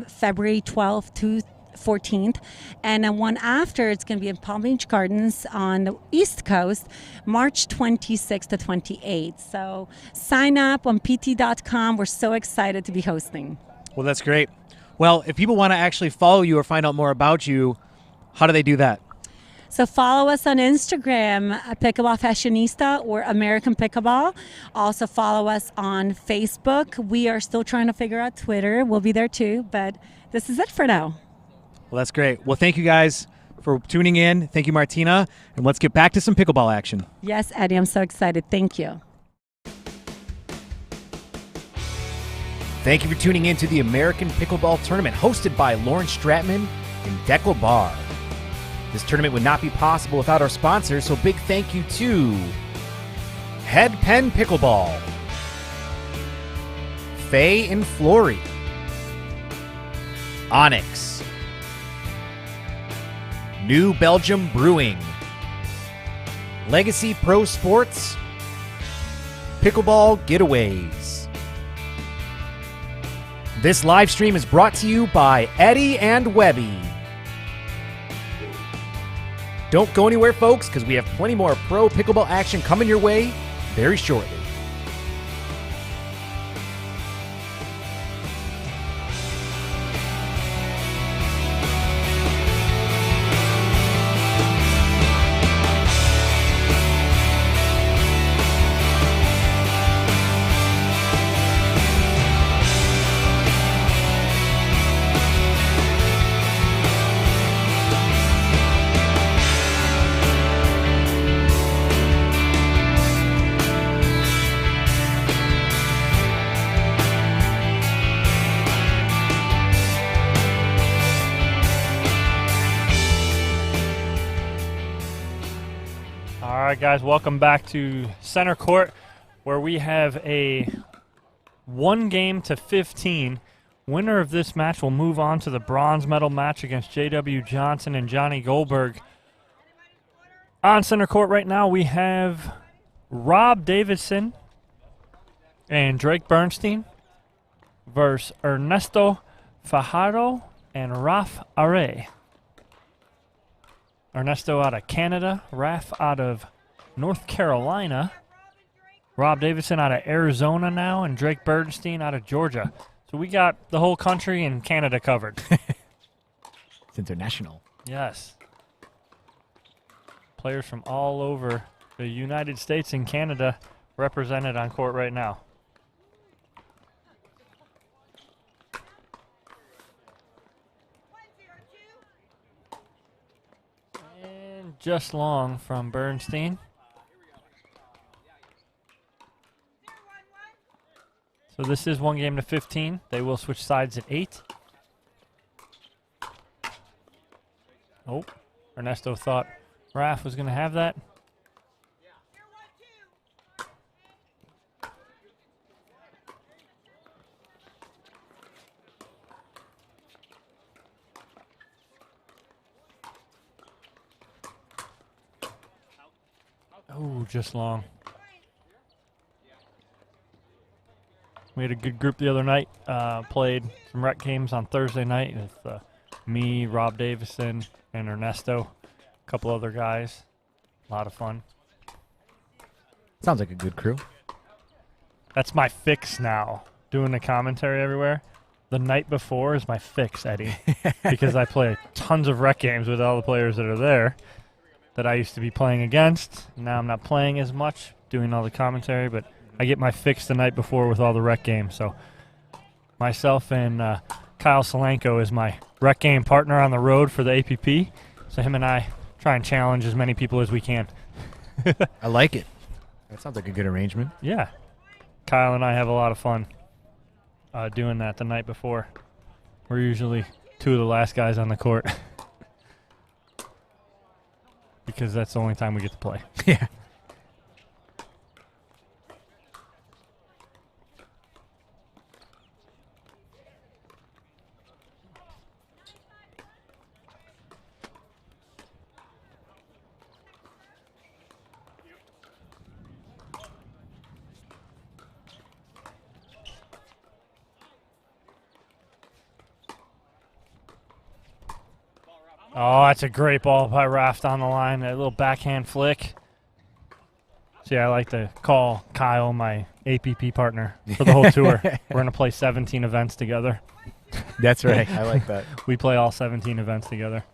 February 12th to 14th. And then one after, it's going to be in Palm Beach Gardens on the East Coast, March 26th to 28th. So sign up on pt.com. We're so excited to be hosting. Well, that's great. Well, if people want to actually follow you or find out more about you, how do they do that? So follow us on Instagram, Pickleball Fashionista or American Pickleball. Also follow us on Facebook. We are still trying to figure out Twitter. We'll be there too, but this is it for now. Well, that's great. Well, thank you guys for tuning in. Thank you, Martina. And let's get back to some pickleball action. Yes, Eddie, I'm so excited. Thank you. Thank you for tuning in to the American Pickleball Tournament hosted by Lauren Stratman and Dekel. This tournament would not be possible without our sponsors, so big thank you to Penn Pickleball, Faye and Florie, Onix, New Belgium Brewing, Legacy Pro Sports, Pickleball Getaways. This live stream is brought to you by Eddie and Webby. Don't go anywhere, folks, because we have plenty more pro pickleball action coming your way very shortly. All right, guys, welcome back to center court, where we have a 1-game-to-15. Winner of this match will move on to the bronze medal match against J.W. Johnson and Johnny Goldberg. On center court right now, we have Rob Davidson and Drake Bernstein versus Ernesto Fajardo and Raf Are. Ernesto out of Canada, Raf out of North Carolina, Rob Davidson out of Arizona now, and Drake Bernstein out of Georgia. So we got the whole country and Canada covered. It's international. Yes. Players from all over the United States and Canada represented on court right now. And just long from Bernstein. So this is 1-game-to-15. They will switch sides at 8. Oh, Ernesto thought Raf was going to have that. Oh, just long. We had a good group the other night. Played some rec games on Thursday night with me, Rob Davison, and Ernesto. A couple other guys. A lot of fun. Sounds like a good crew. That's my fix now, doing the commentary everywhere. The night before is my fix, Eddie, because I play tons of rec games with all the players that are there that I used to be playing against. Now I'm not playing as much, doing all the commentary, but I get my fix the night before with all the rec games. So myself and Kyle Solanko is my rec game partner on the road for the APP. So him and I try and challenge as many people as we can. I like it. That sounds like a good arrangement. Yeah. Kyle and I have a lot of fun doing that the night before. We're usually two of the last guys on the court. Because that's the only time we get to play. Yeah. Oh, that's a great ball by Raft on the line. That little backhand flick. See, I like to call Kyle my APP partner for the whole tour. We're going to play 17 events together. That's right. I like that. We play all 17 events together.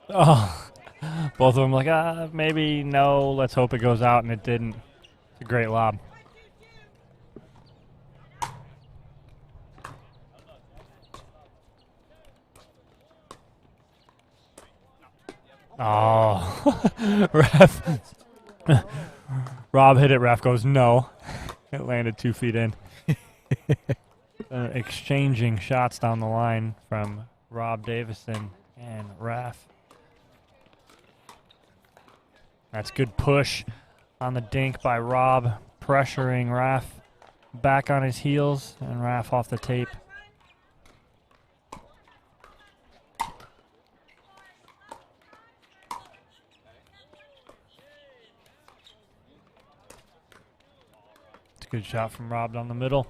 Oh. Both of them like, maybe no, let's hope it goes out, and it didn't. It's a great lob. Oh, ref. Rob hit it, ref goes, no. It landed 2 feet in. Exchanging shots down the line from Rob Davison and Raf. That's good push on the dink by Rob, pressuring Raf back on his heels, and Raf off the tape. It's a good shot from Rob down the middle.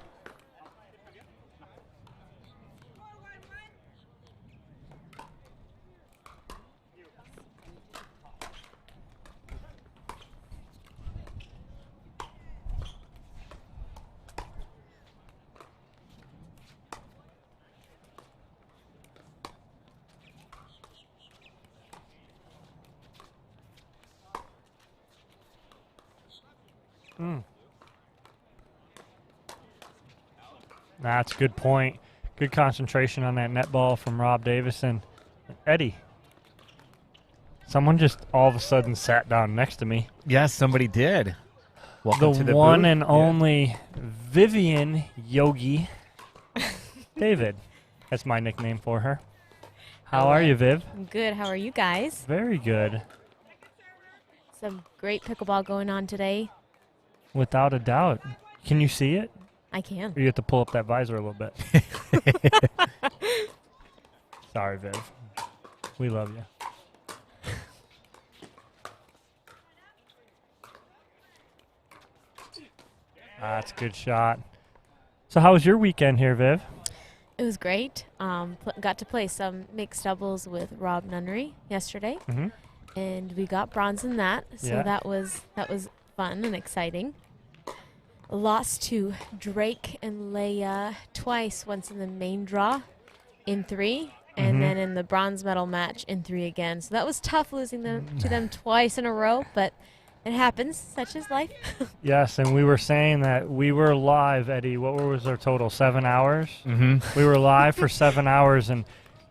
That's a good point. Good concentration on that net ball from Rob Davison. Eddie, someone just all of a sudden sat down next to me. Yes, somebody did. Welcome the to the one booth. and only Vivian Yogi David. That's my nickname for her. How are you, Viv? I'm good. How are you guys? Very good. Some great pickleball going on today. Without a doubt. Can you see it? I can. Or you have to pull up that visor a little bit. Sorry, Viv. We love you. That's a good shot. So how was your weekend here, Viv? It was great. Got to play some mixed doubles with Rob Nunnery yesterday, and we got bronze in that. So that was fun and exciting. Lost to Drake and Leia twice. Once in the main draw in 3, and then in the bronze medal match in 3 again. So that was tough losing to them twice in a row, but it happens. Such is life. Yes, and we were saying that we were live, Eddie. What was our total? 7 hours? Mm-hmm. We were live for 7 hours, and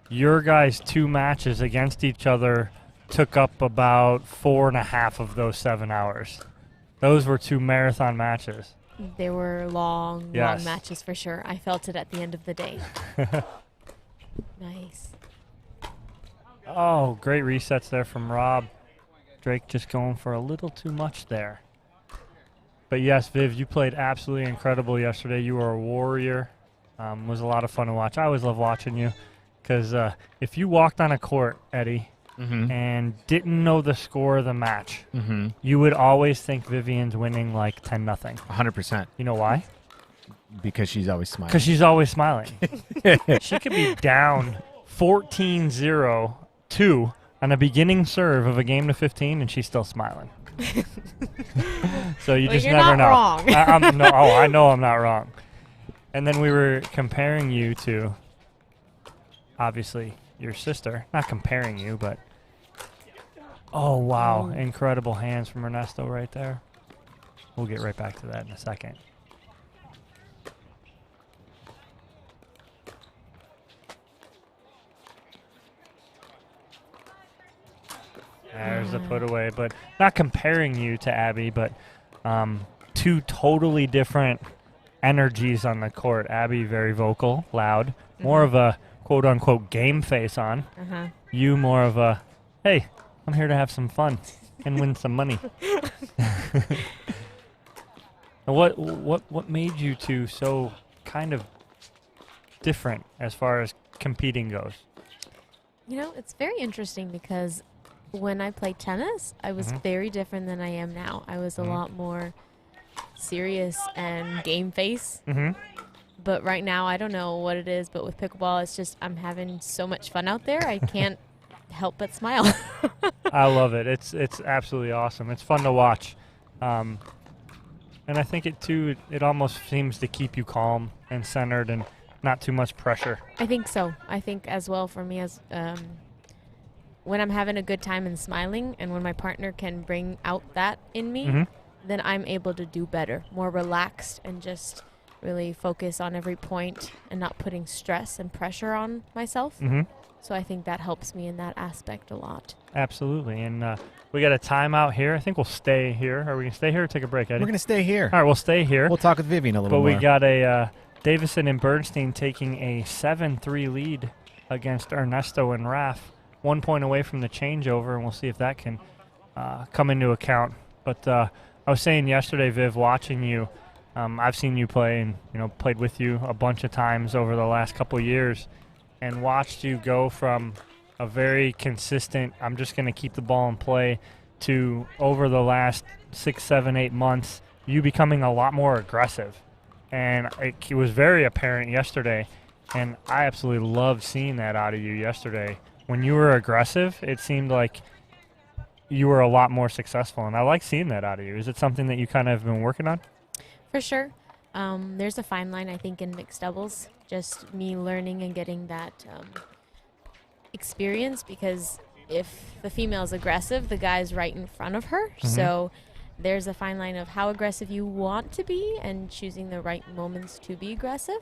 your guys' 2 matches against each other took up about 4.5 of those 7 hours. Those were 2 marathon matches. They were long Yes. matches for sure. I felt it at the end of the day. Nice. Oh, great resets there from Rob. Drake just going for a little too much there. But yes, Viv, you played absolutely incredible yesterday. You were a warrior. Was a lot of fun to watch. I always love watching you because if you walked on a court, Eddie, and didn't know the score of the match, you would always think Vivian's winning like 10-0. 100%. You know why? Because she's always smiling. Because she's always smiling. She could be down 14-0-2 on a beginning serve of a game to 15, and she's still smiling. So you just never know. Wrong. I know I'm not wrong. And then we were comparing you to, obviously, your sister. Not comparing you, but oh, wow. Incredible hands from Ernesto right there. We'll get right back to that in a second. There's the put away, but not comparing you to Abby, but 2 totally different energies on the court. Abby, very vocal, loud, more of a quote-unquote game face on. You more of a, hey, I'm here to have some fun and win some money. What made you 2 so kind of different as far as competing goes? You know, it's very interesting because when I played tennis, I was very different than I am now. I was a lot more serious and game face. But right now, I don't know what it is, but with pickleball, it's just I'm having so much fun out there. I can't help but smile. I love it. It's absolutely awesome. It's fun to watch. And I think it almost seems to keep you calm and centered and not too much pressure. I think so. I think as well for me as when I'm having a good time and smiling, and when my partner can bring out that in me, then I'm able to do better, more relaxed, and just really focus on every point and not putting stress and pressure on myself. So I think that helps me in that aspect a lot. Absolutely. And we got a timeout here. I think we'll stay here. Are we going to stay here or take a break, Eddie? We're going to stay here. All right, we'll stay here. We'll talk with Vivian a little more. But we got a Davison and Bernstein taking a 7-3 lead against Ernesto and Raff. 1 point away from the changeover, and we'll see if that can come into account. But I was saying yesterday, Viv, watching you, I've seen you play and played with you a bunch of times over the last couple of years, and watched you go from a very consistent, I'm just going to keep the ball in play, to over the last 6, 7, 8 months, you becoming a lot more aggressive. And it was very apparent yesterday, and I absolutely loved seeing that out of you yesterday. When you were aggressive, it seemed like you were a lot more successful, and I like seeing that out of you. Is it something that you kind of have been working on? For sure. There's a fine line, I think, in mixed doubles, just me learning and getting that experience, because if the female is aggressive, the guy's right in front of her. So there's a fine line of how aggressive you want to be and choosing the right moments to be aggressive.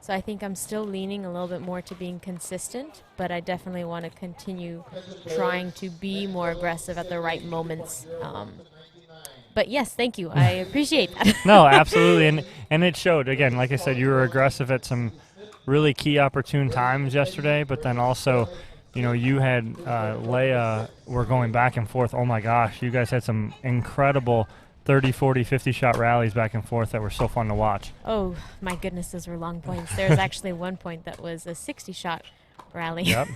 So I think I'm still leaning a little bit more to being consistent, but I definitely want to continue trying to be more aggressive at the right moments. But yes, thank you. I appreciate that. No, absolutely, and it showed. Again, like I said, you were aggressive at some really key opportune times yesterday, but then also, you know, you had Leia were going back and forth. Oh my gosh, you guys had some incredible 30, 40, 50 shot rallies back and forth that were so fun to watch. Oh my goodness, those were long points. There was actually one point that was a 60 shot rally. Yep.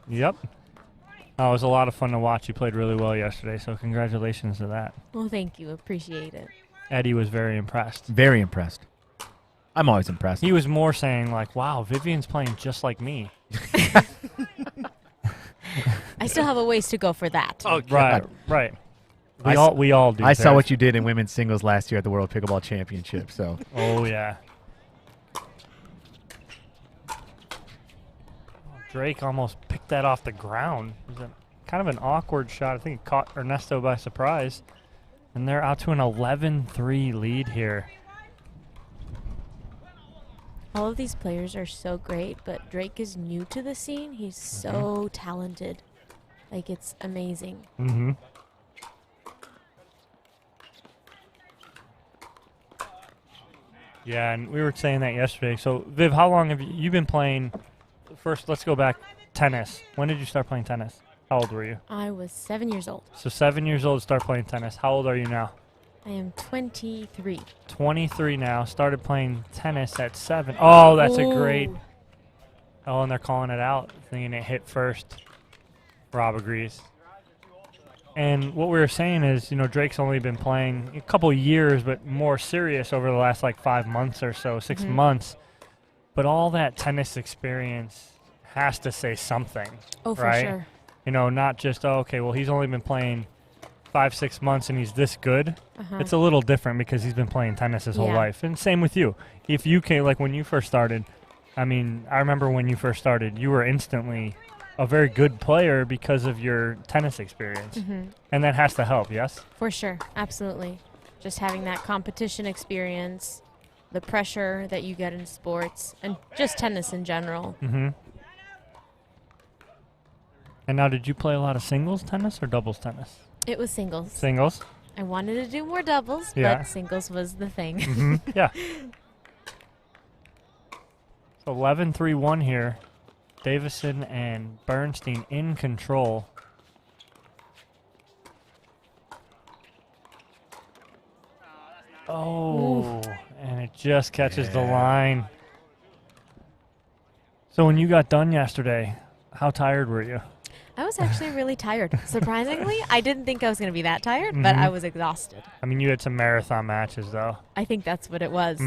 Yep. Oh, it was a lot of fun to watch. You played really well yesterday, so congratulations to that. Well, thank you. Appreciate it. Eddie was very impressed. Very impressed. I'm always impressed. He was more saying like, wow, Vivian's playing just like me. I still have a ways to go for that. Oh, right, right. We all do. I saw what you did in women's singles last year at the World Pickleball Championship. So. Oh yeah. Drake almost picked that off the ground. It was kind of an awkward shot. I think it caught Ernesto by surprise. And they're out to an 11-3 lead here. All of these players are so great, but Drake is new to the scene. He's so talented. Like, it's amazing. Mm-hmm. Yeah, and we were saying that yesterday. So, Viv, how long have you been playing? First, let's go back. Tennis. When did you start playing tennis? How old were you? I was 7 years old. So 7 years old to start playing tennis. How old are you now? I am 23. 23 now. Started playing tennis at 7. Oh, that's a great. Oh, and they're calling it out, thinking it hit first. Rob agrees. And what we were saying is, you know, Drake's only been playing a couple years, but more serious over the last like 5 months or so, 6 months. But all that tennis experience has to say something. Oh, for right? sure. You know, not just, oh, okay, well, he's only been playing 5-6 months and he's this good. It's a little different because he's been playing tennis his whole life. And same with you. If you came, like when you first started, I mean, I remember when you first started, you were instantly a very good player because of your tennis experience. And that has to help, yes? For sure. Absolutely. Just having that competition experience, the pressure that you get in sports, and just tennis in general. And now, did you play a lot of singles tennis or doubles tennis? It was singles. Singles? I wanted to do more doubles, but singles was the thing. Yeah. So 11-3-1 here. Davison and Bernstein in control. Oh, and it just catches the line. So when you got done yesterday, how tired were you? I was actually really tired. Surprisingly, I didn't think I was going to be that tired, but I was exhausted. I mean, you had some marathon matches, though. I think that's what it was.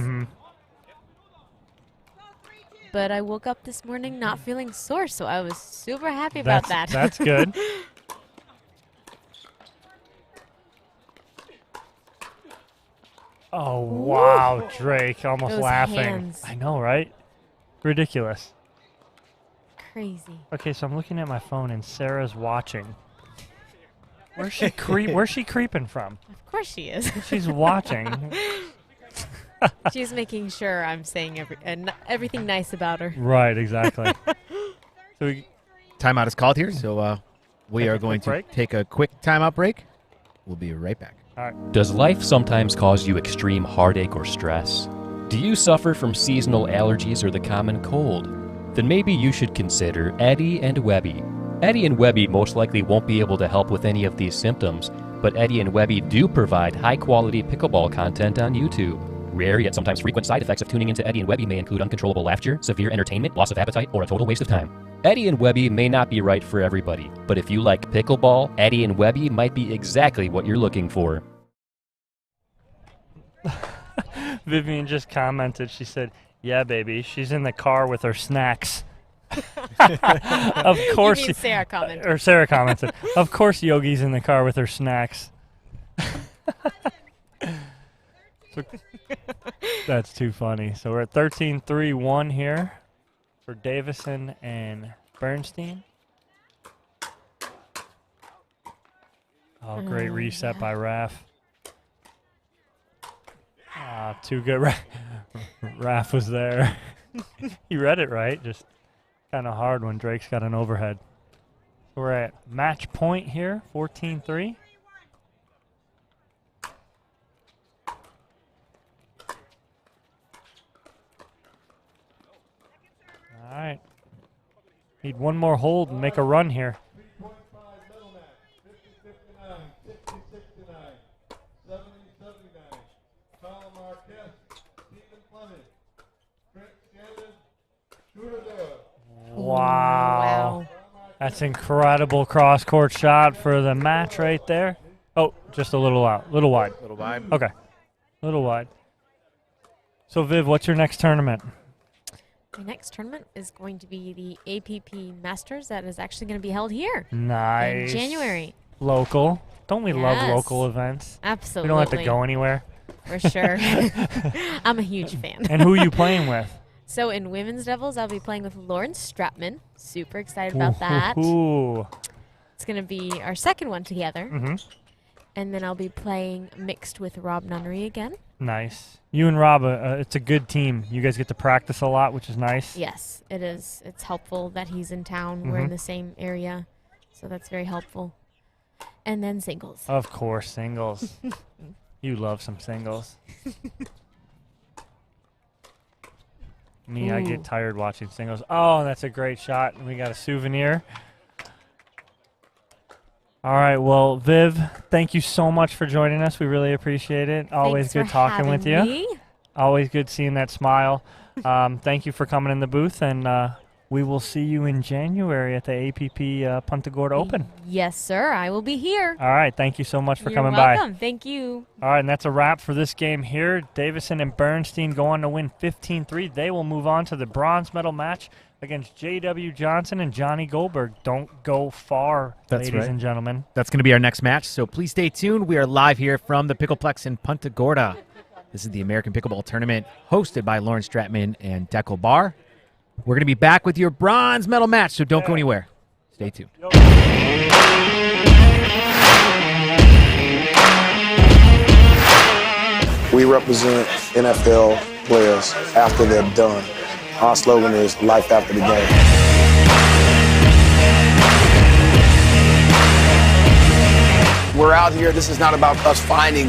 But I woke up this morning not feeling sore, so I was super happy about that. That's good. Oh, wow, Drake almost Those laughing. hands. I know, right? Ridiculous. Crazy. Okay, so I'm looking at my phone and Sarah's watching. Where's she Where's she creeping from? Of course she is. She's watching. She's making sure I'm saying everything nice about her. Right, exactly. So timeout is called here, so we are going to take a quick timeout break. We'll be right back. All right. Does life sometimes cause you extreme heartache or stress? Do you suffer from seasonal allergies or the common cold? Then maybe you should consider Eddie and Webby. Eddie and Webby most likely won't be able to help with any of these symptoms, but Eddie and Webby do provide high-quality pickleball content on YouTube. Rare yet sometimes frequent side effects of tuning into Eddie and Webby may include uncontrollable laughter, severe entertainment, loss of appetite, or a total waste of time. Eddie and Webby may not be right for everybody, but if you like pickleball, Eddie and Webby might be exactly what you're looking for. Vivian just commented, she said, yeah, baby, she's in the car with her snacks. Of course. You mean Sarah commented. Or Sarah commented. Of course Yogi's in the car with her snacks. So, that's too funny. So we're at 13-3-1 here for Davison and Bernstein. Oh, great reset by Raf. Too good. Raf was there. He read it right. Just kind of hard when Drake's got an overhead. We're at match point here, 14-3. Need one more hold and make a run here. 3.5 medal match. 50-59, 60-69, 70-79. Colin Marquez, Stephen Fleming, Trent Shannon, Shooter Dove. Wow. That's incredible cross-court shot for the match right there. Oh, just a little out. Little wide. Little wide. Okay. Little wide. So, Viv, what's your next tournament? My next tournament is going to be the APP Masters that is actually going to be held here. Nice. In January. Local. Don't we love Yes. local events? Absolutely. We don't have to go anywhere. For sure. I'm a huge fan. And who are you playing with? So in women's doubles, I'll be playing with Lauren Stratman. Super excited about that. Ooh. It's going to be our second one together. Mm-hmm. And then I'll be playing mixed with Rob Nunnery again. Nice. You and Rob, it's a good team. You guys get to practice a lot, which is nice. Yes, it is. It's helpful that he's in town. We're in Mhm. the same area. So that's very helpful. And then singles. Of course, singles. You love some singles. Me, I get Ooh. tired watching singles. Oh, that's a great shot. We got a souvenir. All right, well, Viv, thank you so much for joining us. We really appreciate it. Always Thanks good for talking with you. having me. Always good seeing that smile. Thank you for coming in the booth, and we will see you in January at the APP Punta Gorda Open. Yes, sir. I will be here. All right, thank you so much for You're coming by. welcome. Thank you. All right, and that's a wrap for this game here. Davison and Bernstein go on to win 15-3. They will move on to the bronze medal match against J.W. Johnson and Johnny Goldberg. Don't go far, That's ladies right. and gentlemen. That's going to be our next match, so please stay tuned. We are live here from the Pickleplex in Punta Gorda. This is the American Pickleball Tournament hosted by Lauren Stratman and Dekel Bar. We're going to be back with your bronze medal match, so don't go anywhere. Stay tuned. We represent NFL players after they're done. Our slogan is life after the game. We're out here. This is not about us finding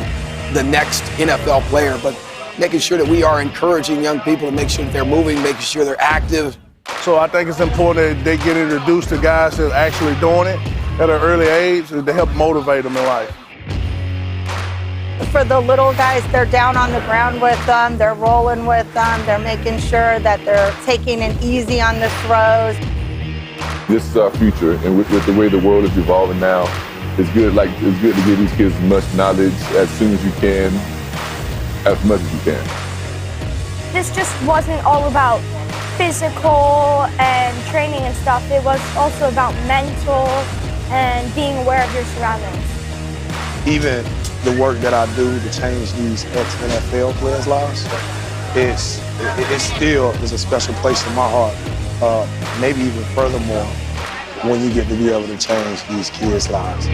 the next NFL player, but making sure that we are encouraging young people to make sure that they're moving, making sure they're active. So I think it's important that they get introduced to guys that are actually doing it at an early age to help motivate them in life. For the little guys, they're down on the ground with them, they're rolling with them, they're making sure that they're taking it easy on the throws. This is our future, and with the way the world is evolving now, it's good to give these kids as much knowledge as soon as you can, as much as you can. This just wasn't all about physical and training and stuff. It was also about mental and being aware of your surroundings. Even the work that I do to change these ex-NFL players' lives, it still is a special place in my heart. Maybe even furthermore, when you get to be able to change these kids' lives.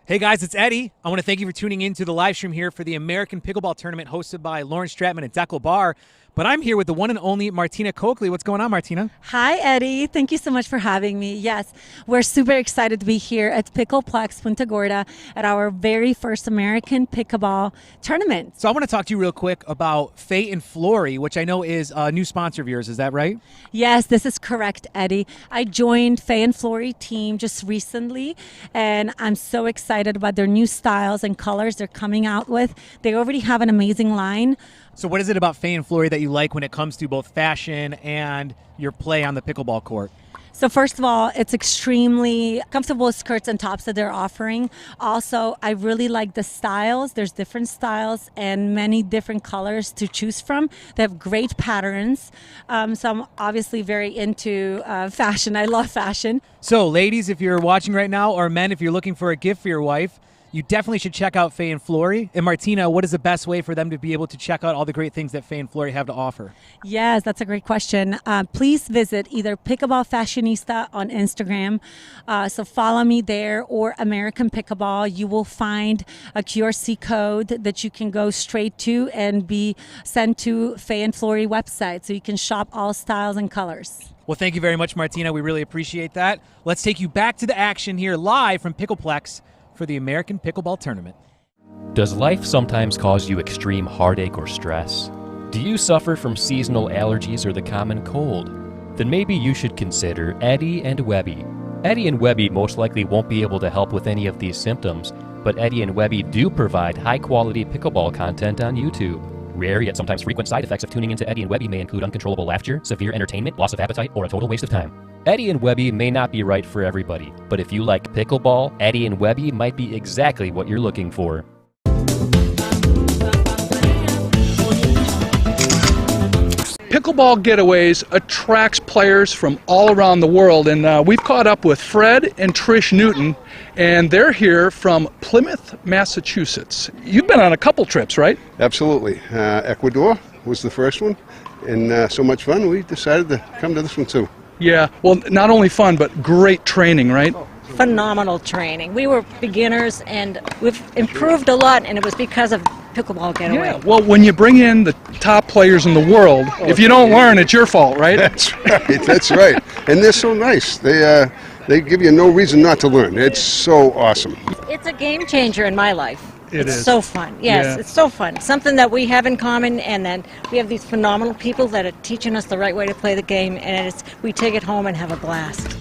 Hey guys, it's Eddie. I want to thank you for tuning in to the live stream here for the American Pickleball Tournament hosted by Lauren Stratman and Dekel Bar. But I'm here with the one and only Martina Coakley. What's going on, Martina? Hi, Eddie. Thank you so much for having me. Yes, we're super excited to be here at Pickleplex Punta Gorda at our very first American Pickleball Tournament. So I want to talk to you real quick about Faye Florie, which I know is a new sponsor of yours. Is that right? Yes, this is correct, Eddie. I joined Faye Florie team just recently, and I'm so excited about their new styles and colors they're coming out with. They already have an amazing line. So what is it about Faye Florie that you like when it comes to both fashion and your play on the pickleball court? So first of all, it's extremely comfortable skirts and tops that they're offering. Also, I really like the styles. There's different styles and many different colors to choose from. They have great patterns. So I'm obviously very into fashion. I love fashion. So, ladies, if you're watching right now, or men, if you're looking for a gift for your wife, you definitely should check out Faye and Florie. And Martina, what is the best way for them to be able to check out all the great things that Faye and Florie have to offer? Yes, that's a great question. Please visit either Pickleball Fashionista on Instagram. So follow me there, or American Pickleball. You will find a QRC code that you can go straight to and be sent to Faye and Florie website. So you can shop all styles and colors. Well, thank you very much, Martina. We really appreciate that. Let's take you back to the action here live from Pickleplex for the American Pickleball Tournament. Does life sometimes cause you extreme heartache or stress? Do you suffer from seasonal allergies or the common cold? Then maybe you should consider Eddie and Webby. Eddie and Webby most likely won't be able to help with any of these symptoms, but Eddie and Webby do provide high-quality pickleball content on YouTube. Rare yet sometimes frequent side effects of tuning into Eddie and Webby may include uncontrollable laughter, severe entertainment, loss of appetite, or a total waste of time. Eddie and Webby may not be right for everybody, but if you like pickleball, Eddie and Webby might be exactly what you're looking for. Pickleball Getaways attracts players from all around the world, and we've caught up with Fred and Trish Newton, and they're here from Plymouth, Massachusetts. You've been on a couple trips, right? Absolutely. Ecuador was the first one, and so much fun, we decided to come to this one too. Yeah, well, not only fun, but great training, right? Phenomenal training. We were beginners, and we've improved a lot, and it was because of Pickleball Getaway. Yeah, well, when you bring in the top players in the world, if you don't learn, it's your fault, right? That's right, that's right. And they're so nice. They give you no reason not to learn. It's so awesome. It's a game changer in my life. It's is. so fun. Yes, Yeah. it's so fun. Something that we have in common, and then we have these phenomenal people that are teaching us the right way to play the game, and we take it home and have a blast.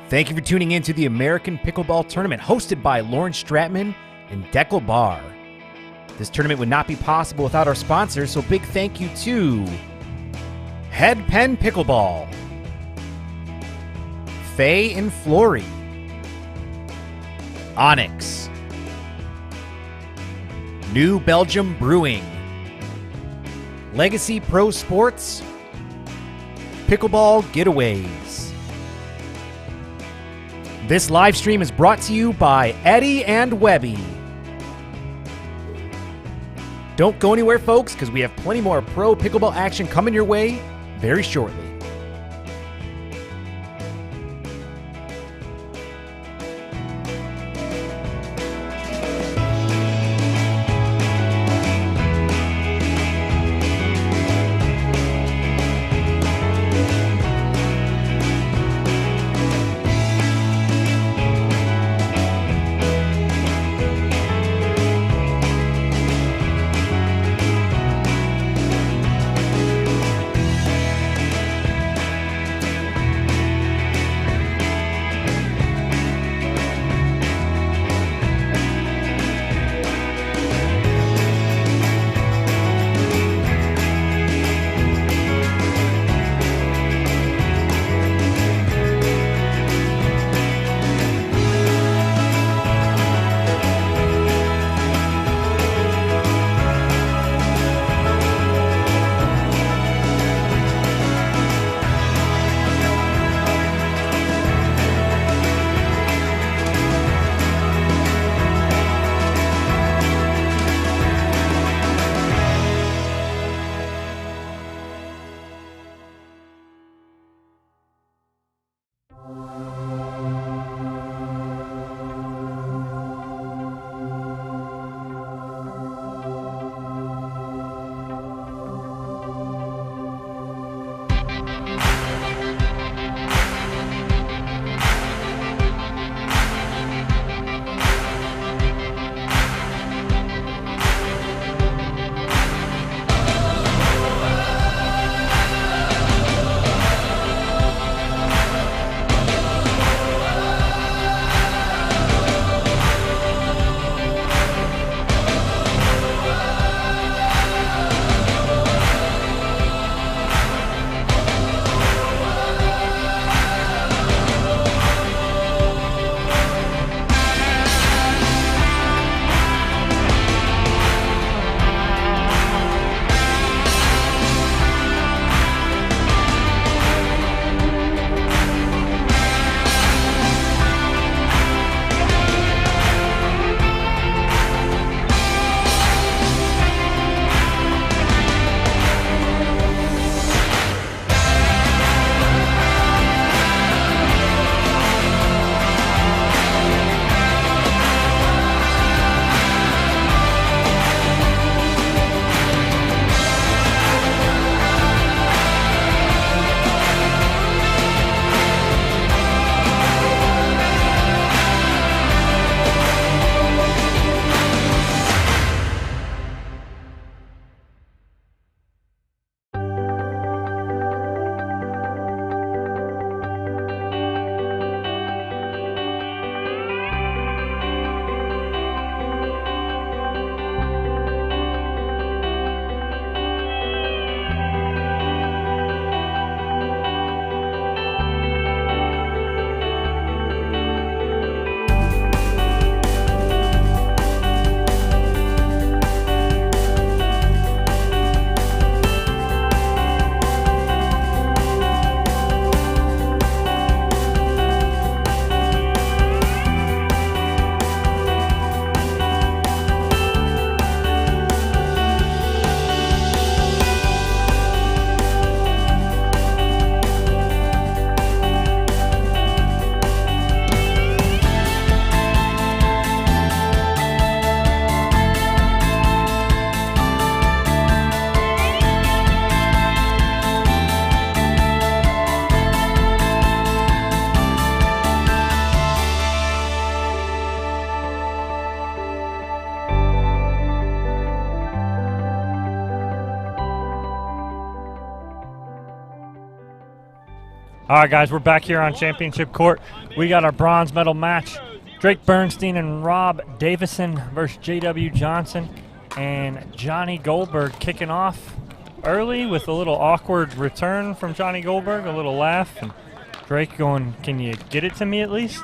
Thank you for tuning in to the American Pickleball Tournament hosted by Lauren Stratman and Dekel. This tournament would not be possible without our sponsors, so big thank you to Penn Pickleball, Faye and Florie, Onix, New Belgium Brewing, Legacy Pro Sports, Pickleball Getaways. This live stream is brought to you by Eddie and Webby. Don't go anywhere, folks, because we have plenty more pro pickleball action coming your way very shortly. All right, guys, we're back here on Championship Court. We got our bronze medal match. Drake Bernstein and Rob Davison versus J.W. Johnson and Johnny Goldberg kicking off early with a little awkward return from Johnny Goldberg, a little laugh. And Drake going, can you get it to me at least?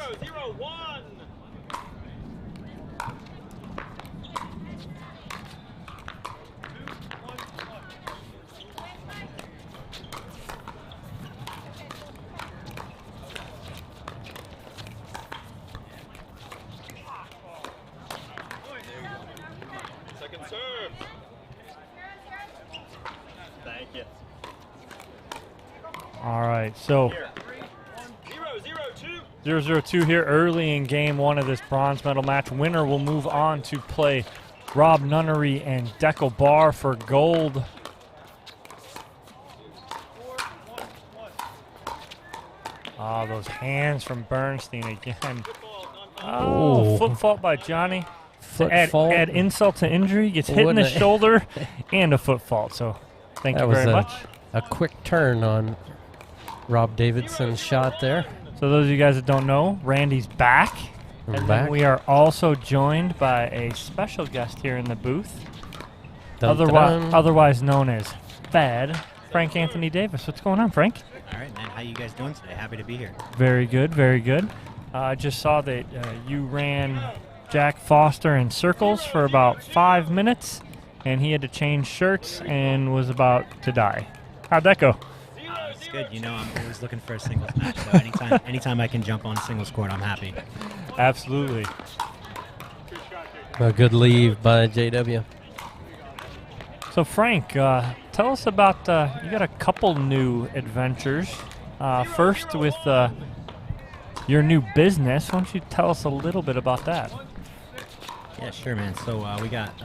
All right, so 0-0-2 here early in game one of this bronze medal match. Winner will move on to play Rob Nunnery and Dekel Bar for gold. Oh, those hands from Bernstein again. Oh, foot fault by Johnny. Add insult to injury, gets hit in the shoulder and a foot fault. So thank you very much. A quick turn on Rob Davidson's shot there. So those of you guys that don't know, Randy's back. And then we are also joined by a special guest here in the booth, otherwise known as Fad, Frank Anthony Davis. What's going on, Frank? All right, man. How you guys doing today? Happy to be here. Very good, very good. I just saw that you ran Jack Foster in circles for about 5 minutes, and he had to change shirts and was about to die. How'd that go? It's good. You know, I'm always looking for a singles match, so anytime I can jump on a singles court, I'm happy. Absolutely. A good leave by JW. So Frank, tell us about, you got a couple new adventures. First with your new business. Why don't you tell us a little bit about that? Yeah, sure, man. So we got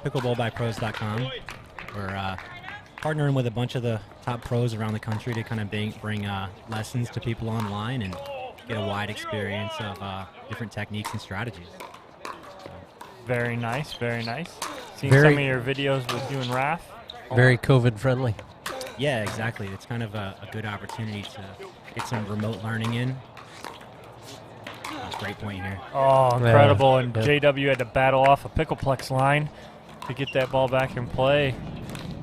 pickleballbypros.com. We're partnering with a bunch of the top pros around the country to kind of bring lessons to people online and get a wide experience of different techniques and strategies. Very nice, very nice. Seen some of your videos with you and Raph. Very COVID friendly. Yeah, exactly. It's kind of a good opportunity to get some remote learning in. Great point here. Oh, incredible. And JW had to battle off a Pickleplex line to get that ball back in play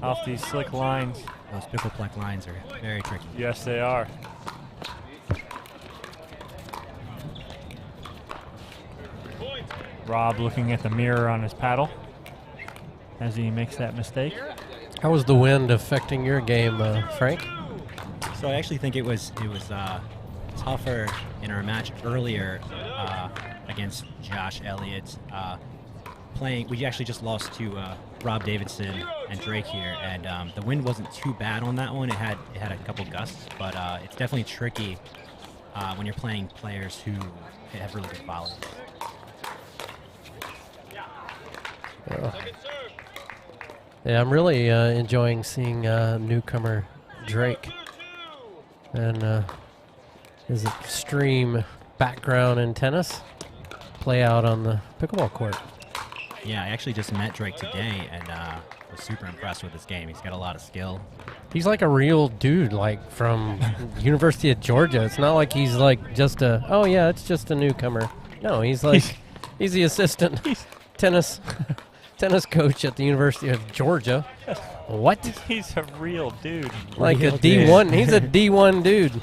off these slick lines. Those Pickleplex lines are very tricky. Yes, they are. Rob looking at the mirror on his paddle as he makes that mistake. How was the wind affecting your game, Frank? So I actually think it was tougher in our match earlier against Josh Elliott. We actually just lost to Rob Davidson and Drake here, and the wind wasn't too bad on that one. It had a couple gusts, but it's definitely tricky when you're playing players who have really good volleys. Yeah, I'm really enjoying seeing newcomer Drake and his extreme background in tennis play out on the pickleball court. Yeah, I actually just met Drake today and was super impressed with his game. He's got a lot of skill. He's like a real dude, like from University of Georgia. It's not like he's like just it's just a newcomer. No, he's like he's the assistant tennis coach at the University of Georgia. What? He's a real dude. Like a D1. He's a D1 dude.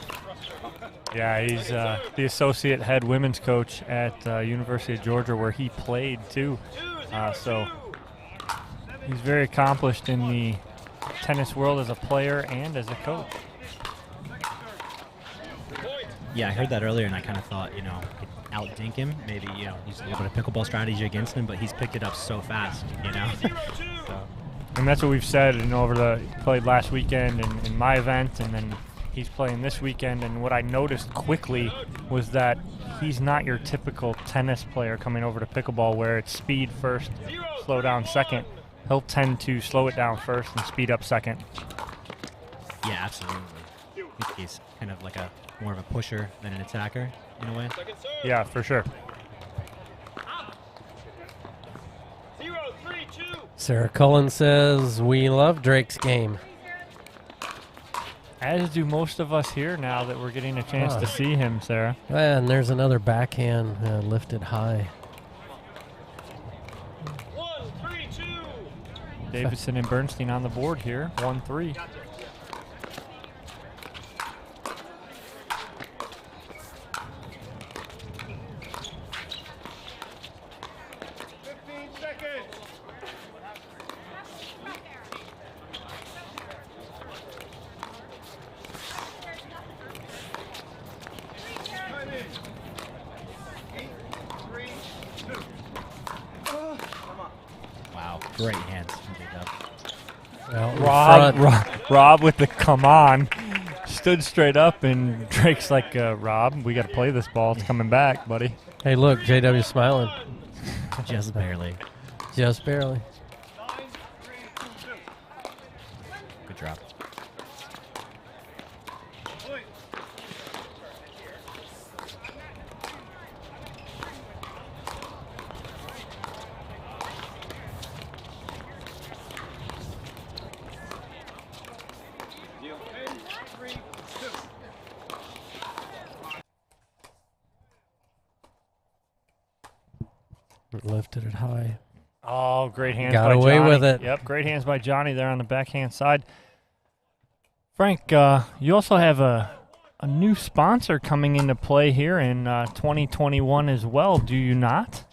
Yeah, he's the associate head women's coach at University of Georgia, where he played too. So he's very accomplished in the tennis world as a player and as a coach. Yeah, I heard that earlier, and I kind of thought, out-dink him. Maybe, use a little bit of pickleball strategy against him, but he's picked it up so fast, So. And that's what we've said, played last weekend in my event, and then he's playing this weekend. And what I noticed quickly was that he's not your typical tennis player coming over to pickleball where it's speed first, slow down second. He'll tend to slow it down first and speed up second. Yeah, absolutely. I think he's kind of like more of a pusher than an attacker in a way. Yeah, for sure. Sarah Cullen says, we love Drake's game. As do most of us here now that we're getting a chance to see him, Sarah. And there's another backhand lifted high. Davidson and Bernstein on the board here, 1-3. Wow, great hands from Rob, Rob with the come on, stood straight up, and Drake's like, Rob, we got to play this ball. It's coming back, buddy. Hey, look, JW's smiling. Just barely. Just barely. Good drop. Lifted it high. Oh, great hands Got by away Johnny. with it. Yep, great hands by Johnny there on the backhand side. Frank, you also have a new sponsor coming into play here in 2021 as well, do you not?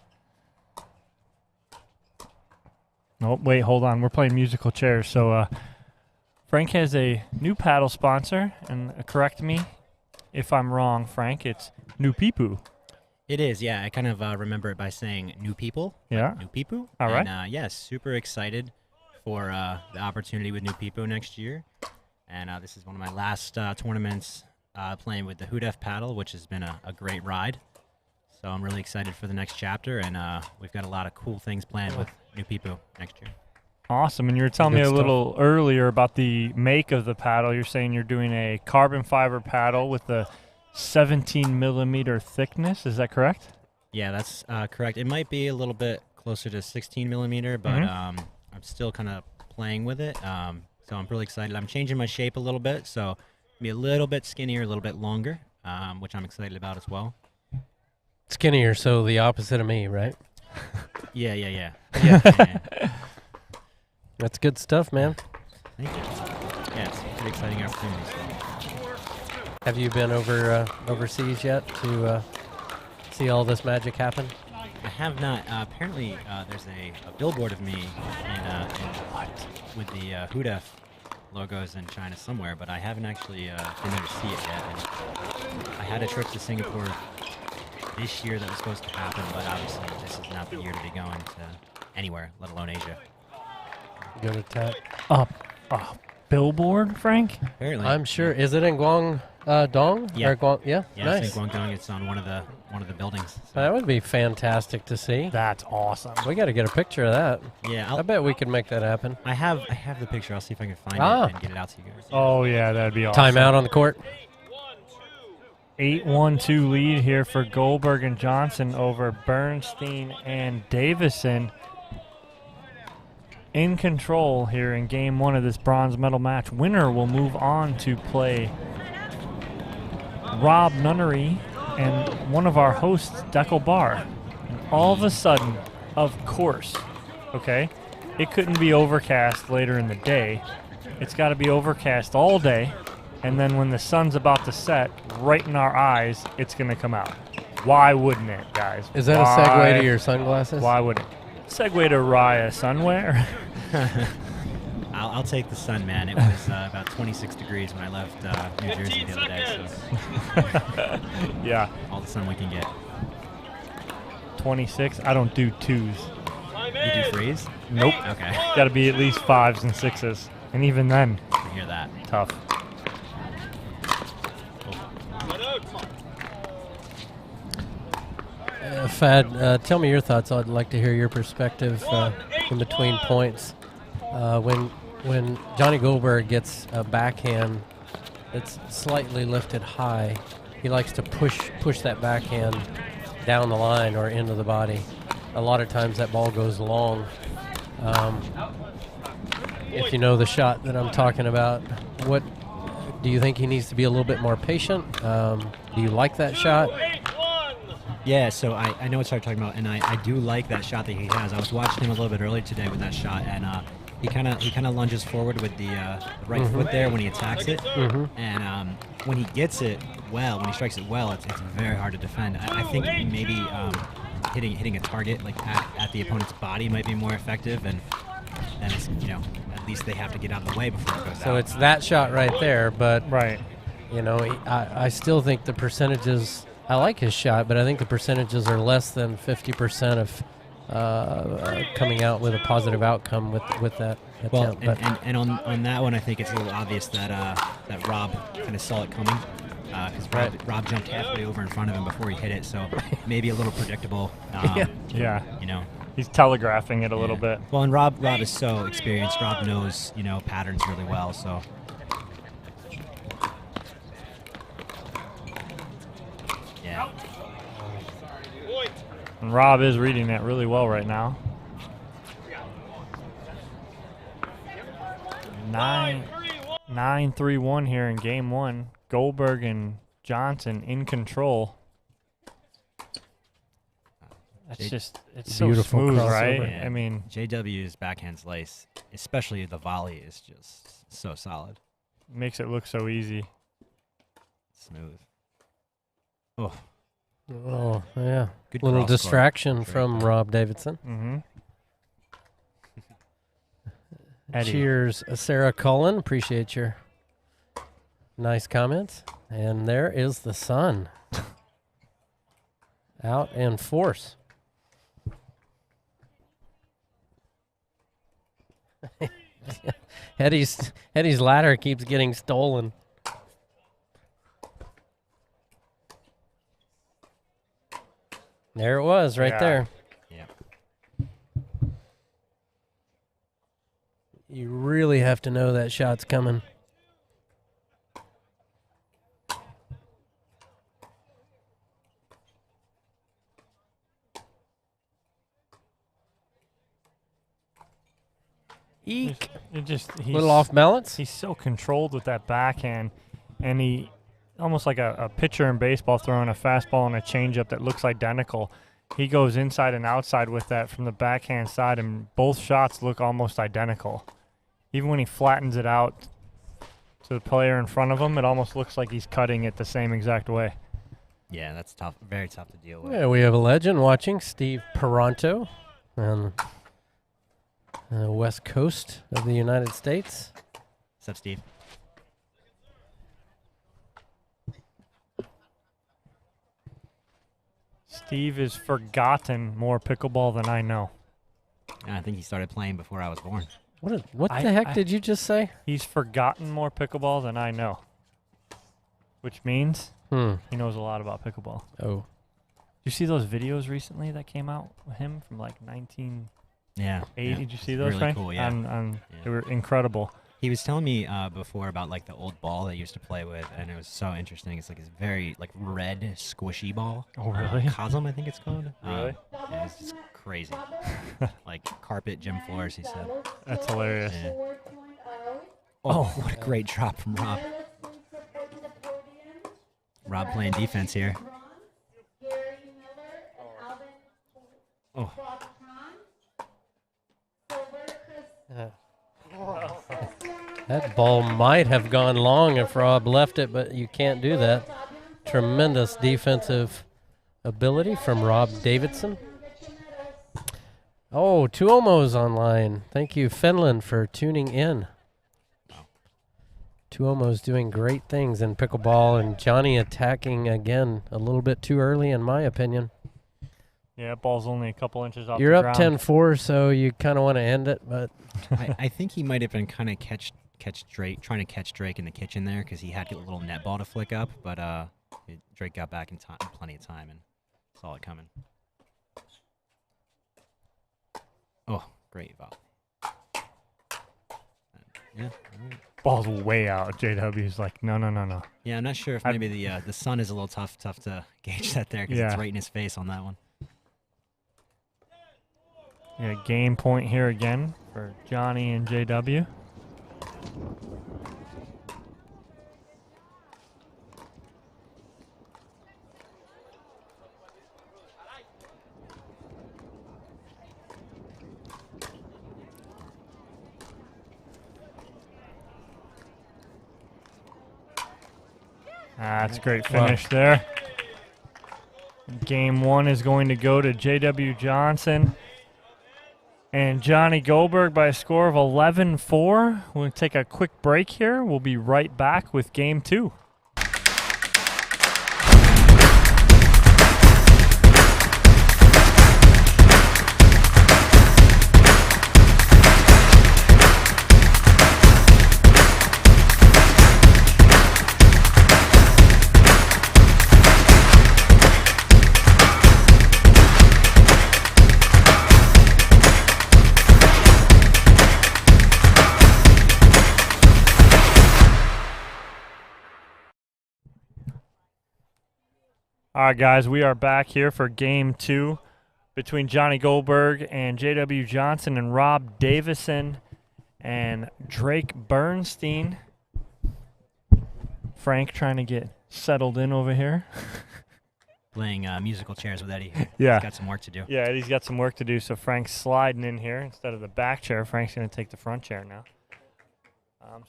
Oh, wait, hold on. We're playing musical chairs. So Frank has a new paddle sponsor, and correct me if I'm wrong, Frank. It's New Peepoo. It is, yeah. I kind of remember it by saying new people. Yeah. New Peepoo. All right. And, yes, super excited for the opportunity with New Peepoo next year. And this is one of my last tournaments playing with the Hudef paddle, which has been a great ride. So I'm really excited for the next chapter, and we've got a lot of cool things planned with New Peepoo next year. Awesome. And you were telling me a little earlier about the make of the paddle. You're saying you're doing a carbon fiber paddle with the 17 millimeter thickness. Is that correct? Yeah, that's correct. It might be a little bit closer to 16 millimeter, but I'm still kind of playing with it. So I'm really excited. I'm changing my shape a little bit, so be a little bit skinnier, a little bit longer, which I'm excited about as well. Skinnier, so the opposite of me, right? Yeah. That's good stuff, man. Thank you. Yeah, it's a pretty exciting opportunity. So. Have you been overseas yet to see all this magic happen? I have not. Apparently, there's a billboard of me with the Hudef logos in China somewhere, but I haven't actually been there to see it yet. And I had a trip to Singapore this year that was supposed to happen, but obviously this is not the year to be going to anywhere, let alone Asia. Go to tap. Billboard, Frank? Apparently. I'm sure. Is it in Guangdong? Yeah. Or yeah. Yeah, Nice. it's in Guangdong. It's on one of the buildings. So. That would be fantastic to see. That's awesome. We got to get a picture of that. Yeah, I bet we could make that happen. I have the picture. I'll see if I can find it and get it out to you guys. Oh, yeah, that'd be awesome. Timeout on the court. 8-1-2 lead here for Goldberg and Johnson over Bernstein and Davison. In control here in game one of this bronze medal match. Winner will move on to play Rob Nunnery and one of our hosts, Dekel Bar. And all of a sudden, of course, okay, it couldn't be overcast later in the day. It's got to be overcast all day. And then when the sun's about to set, right in our eyes, it's going to come out. Why wouldn't it, guys? Is that a segue to your sunglasses? Why wouldn't it? Segue to Raya sunwear. I'll take the sun, man. It was about 26 degrees when I left New Jersey the other day. So yeah. All the sun we can get. 26? I don't do twos. You do threes? Nope. Okay. Got to be at least fives and sixes. And even then, I hear that. Tough. Fad, tell me your thoughts. I'd like to hear your perspective in between points. When Johnny Goldberg gets a backhand that's slightly lifted high, he likes to push that backhand down the line or into the body. A lot of times that ball goes long. If you know the shot that I'm talking about, what Do you think he needs to be a little bit more patient? Do you like that shot? Yeah, so I know what you're talking about, and I do like that shot that he has. I was watching him a little bit earlier today with that shot, and he kind of lunges forward with the right foot there when he attacks it, and when he gets it well, when he strikes it well, it's very hard to defend. I think maybe hitting a target like at the opponent's body might be more effective, and it's, you know, at least they have to get out of the way before it goes out. So it's that shot right there, but you know, I still think the percentages. I like his shot, but I think the percentages are less than 50% of coming out with a positive outcome with that attempt. Well, and on that one, I think it's a little obvious that that Rob kind of saw it coming, because Rob jumped halfway over in front of him before he hit it, so maybe a little predictable. Yeah. You know, he's telegraphing it a little bit. Well, and Rob is so experienced. Rob knows, you know, patterns really well, so. Yeah. And Rob is reading that really well right now. 9-3-1 here in game one. Goldberg and Johnson in control. That's it's so smooth, right? Yeah. I mean, JW's backhand slice, especially the volley, is just so solid. Makes it look so easy. Smooth. Oh. Oh, yeah. Good little cross distraction court. from Rob Davidson. Eddie. Cheers, Sarah Cullen. Appreciate your nice comments. And there is the sun. Out in force. Eddie's ladder keeps getting stolen. There it was, right there. Yeah. You really have to know that shot's coming. Eek. He's little off balance. He's so controlled with that backhand, and he almost like a pitcher in baseball throwing a fastball and a changeup that looks identical. He goes inside and outside with that from the backhand side, and both shots look almost identical. Even when he flattens it out to the player in front of him, it almost looks like he's cutting it the same exact way. Yeah, that's tough. Very tough to deal with. Yeah, we have a legend watching, Steve Peranto, on the west coast of the United States. What's up, Steve? Steve has forgotten more pickleball than I know. I think he started playing before I was born. What the heck did you just say? He's forgotten more pickleball than I know, which means he knows a lot about pickleball. Oh. Did you see those videos recently that came out with him from like 1980? Yeah. Did you see those, really Frank? cool, yeah. They were incredible. He was telling me before about like the old ball they used to play with, and it was so interesting. It's like this very like red squishy ball. Oh, really? Cosm, I think it's called. Really? Yeah, it's just crazy. Like carpet gym floors, he said. That's hilarious. Yeah. Oh, what a great drop from Rob. Rob playing defense here. Oh. That ball might have gone long if Rob left it, but you can't do that. Tremendous defensive ability from Rob Davidson. Oh, Tuomo's online. Thank you, Finland, for tuning in. Tuomo's doing great things in pickleball, and Johnny attacking again a little bit too early, in my opinion. Yeah, ball's only a couple inches off You're the up ground. 10-4, so you kind of want to end it, but I think he might have been kind of trying to catch Drake in the kitchen there, because he had a little net ball to flick up, but Drake got back in time, plenty of time, and saw it coming. Oh, great volley. Yeah. Ball's way out. JW's like, no. Yeah, I'm not sure if maybe the sun is a little tough to gauge that there, because it's right in his face on that one. Yeah, game point here again for Johnny and JW. That's a great finish there. Game 1 is going to go to J.W. Johnson and Johnny Goldberg by a score of 11-4. We'll take a quick break here. We'll be right back with Game 2. All right, guys, we are back here for Game 2 between Johnny Goldberg and J.W. Johnson and Rob Davison and Drake Bernstein. Frank trying to get settled in over here. Playing musical chairs with Eddie. Yeah. He's got some work to do. Yeah, Eddie's got some work to do, so Frank's sliding in here. Instead of the back chair, Frank's going to take the front chair now.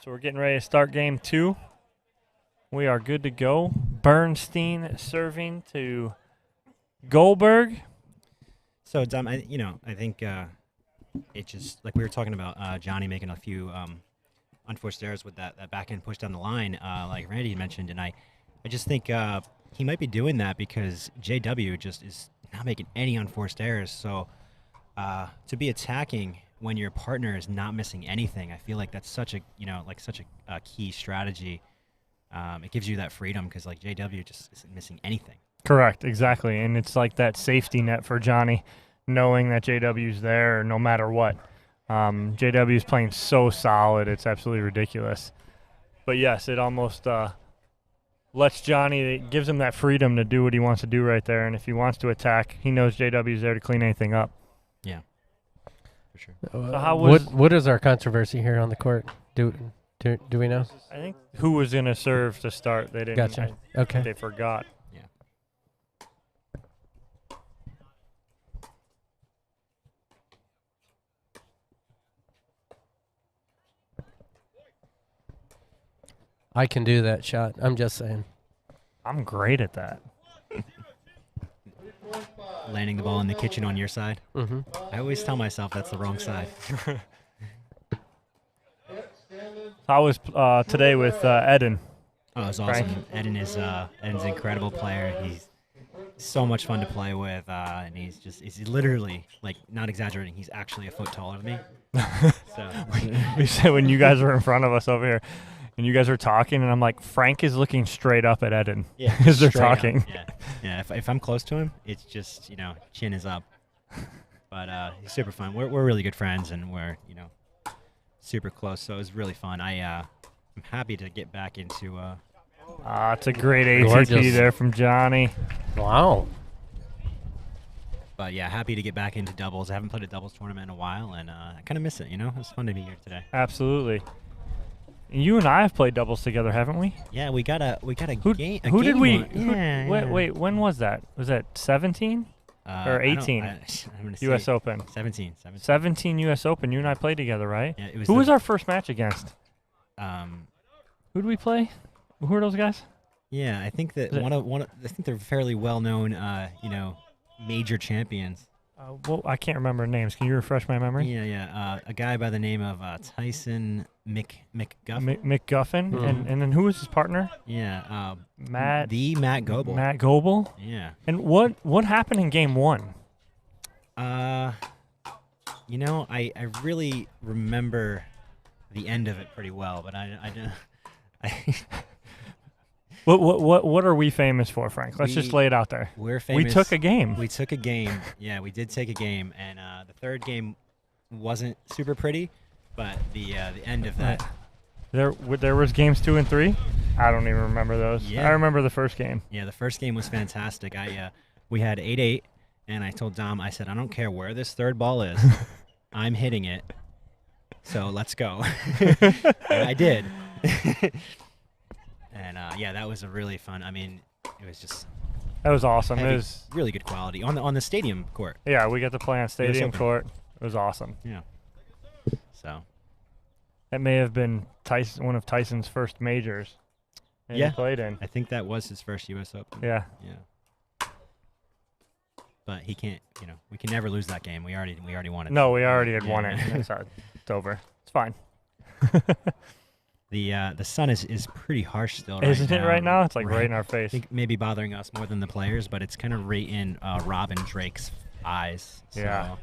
So we're getting ready to start Game 2. We are good to go. Bernstein serving to Goldberg. So, Dom, I think it just, like we were talking about Johnny making a few unforced errors with that backhand push down the line, like Randy mentioned, and I just think he might be doing that because JW just is not making any unforced errors. So to be attacking when your partner is not missing anything, I feel like that's such a key strategy. It gives you that freedom because like JW just isn't missing anything. Correct, exactly, and it's like that safety net for Johnny, knowing that JW's there no matter what. JW's playing so solid, it's absolutely ridiculous. But yes, it almost lets Johnny, it gives him that freedom to do what he wants to do right there, and if he wants to attack, he knows JW's there to clean anything up. Yeah, for sure. So how was what is our controversy here on the court? Do we know? I think who was going to serve to start. They didn't. Gotcha. Okay. They forgot. Yeah. I can do that shot. I'm just saying. I'm great at that. Landing the ball in the kitchen on your side. Mm-hmm. I always tell myself that's the wrong side. How was today with Eden? Oh, it was awesome. Eden's an incredible player. He's so much fun to play with, and he's literally, like, not exaggerating, he's actually a foot taller than me. So we said when you guys were in front of us over here, and you guys were talking, and I'm like, Frank is looking straight up at Eden as they're talking. Yeah. If I'm close to him, it's just chin is up. But he's super fun. We're really good friends, and we're super close, so it was really fun. I'm happy to get back into it's a great ATP there from Johnny. Wow. But yeah, happy to get back into doubles. I haven't played a doubles tournament in a while, and I kind of miss it. It's fun to be here today. Absolutely. You and I have played doubles together, haven't we? Yeah, we got a game. Who did we? Yeah. Wait, when was that? Was that 17 or 18? U.S. Open. 17. 17 U.S. Open. You and I played together, right? Yeah, it was. Who was our first match against? Who did we play? Who are those guys? Yeah, I think that I think they're fairly well known, major champions. Well, I can't remember names. Can you refresh my memory? Yeah. A guy by the name of Tyson McGuffin. McGuffin, and then who was his partner? Yeah, Matt Goebel. Matt Goebel. Yeah. And what happened in game 1? I really remember the end of it pretty well, but I What are we famous for, Frank? Let's just lay it out there. We're famous. We took a game. We took a game. Yeah, we did take a game, and the third game wasn't super pretty, but the end of that. There was games 2 and 3. I don't even remember those. Yeah. I remember the first game. Yeah, the first game was fantastic. We had 8-8, and I told Dom, I said, I don't care where this third ball is, I'm hitting it. So let's go. And I did. And that was a really fun. I mean, it was just. That was awesome. Heavy, it was really good quality on the stadium court. Yeah, we got to play on stadium court. It was awesome. Yeah. So. That may have been one of Tyson's first majors. he played in. I think that was his first U.S. Open. Yeah. Yeah. But he can't. We can never lose that game. We already won it. No, we already had won it. It's over. It's fine. The sun is pretty harsh still right now. Isn't it right now? It's like right in our face. I think maybe bothering us more than the players, but it's kind of right in Rob and Drake's eyes. So. Yeah.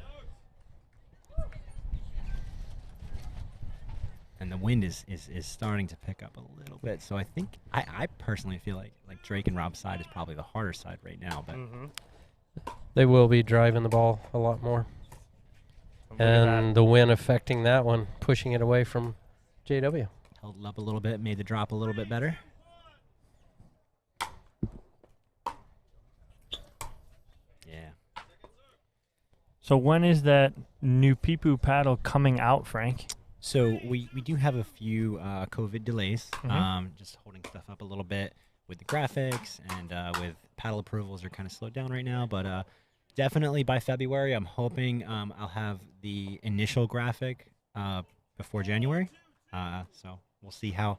And the wind is starting to pick up a little bit. So I think I personally feel like Drake and Rob's side is probably the harder side right now. But they will be driving the ball a lot more. And the wind affecting that one, pushing it away from JW. Held it up a little bit, made the drop a little bit better. Yeah. So when is that new Peepoo paddle coming out, Frank? So we do have a few COVID delays, just holding stuff up a little bit with the graphics and with paddle approvals are kind of slowed down right now, but definitely by February, I'm hoping I'll have the initial graphic before January. So we'll see how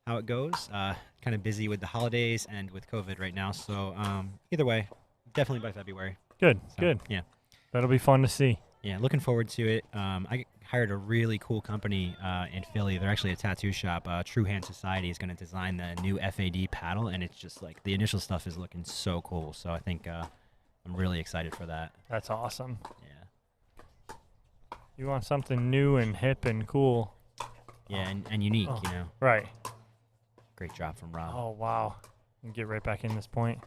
it goes. Kind of busy with the holidays and with COVID right now, so either way, definitely by February. Good, So, good. Yeah. That'll be fun to see. Yeah, looking forward to it. I hired a really cool company in Philly. They're actually a tattoo shop. True Hand Society is going to design the new FAD paddle, and it's just like the initial stuff is looking so cool. So I think I'm really excited for that. That's awesome. Yeah. You want something new and hip and cool. Yeah, and unique, Right. Great drop from Rob. Oh, wow. And get right back in this point.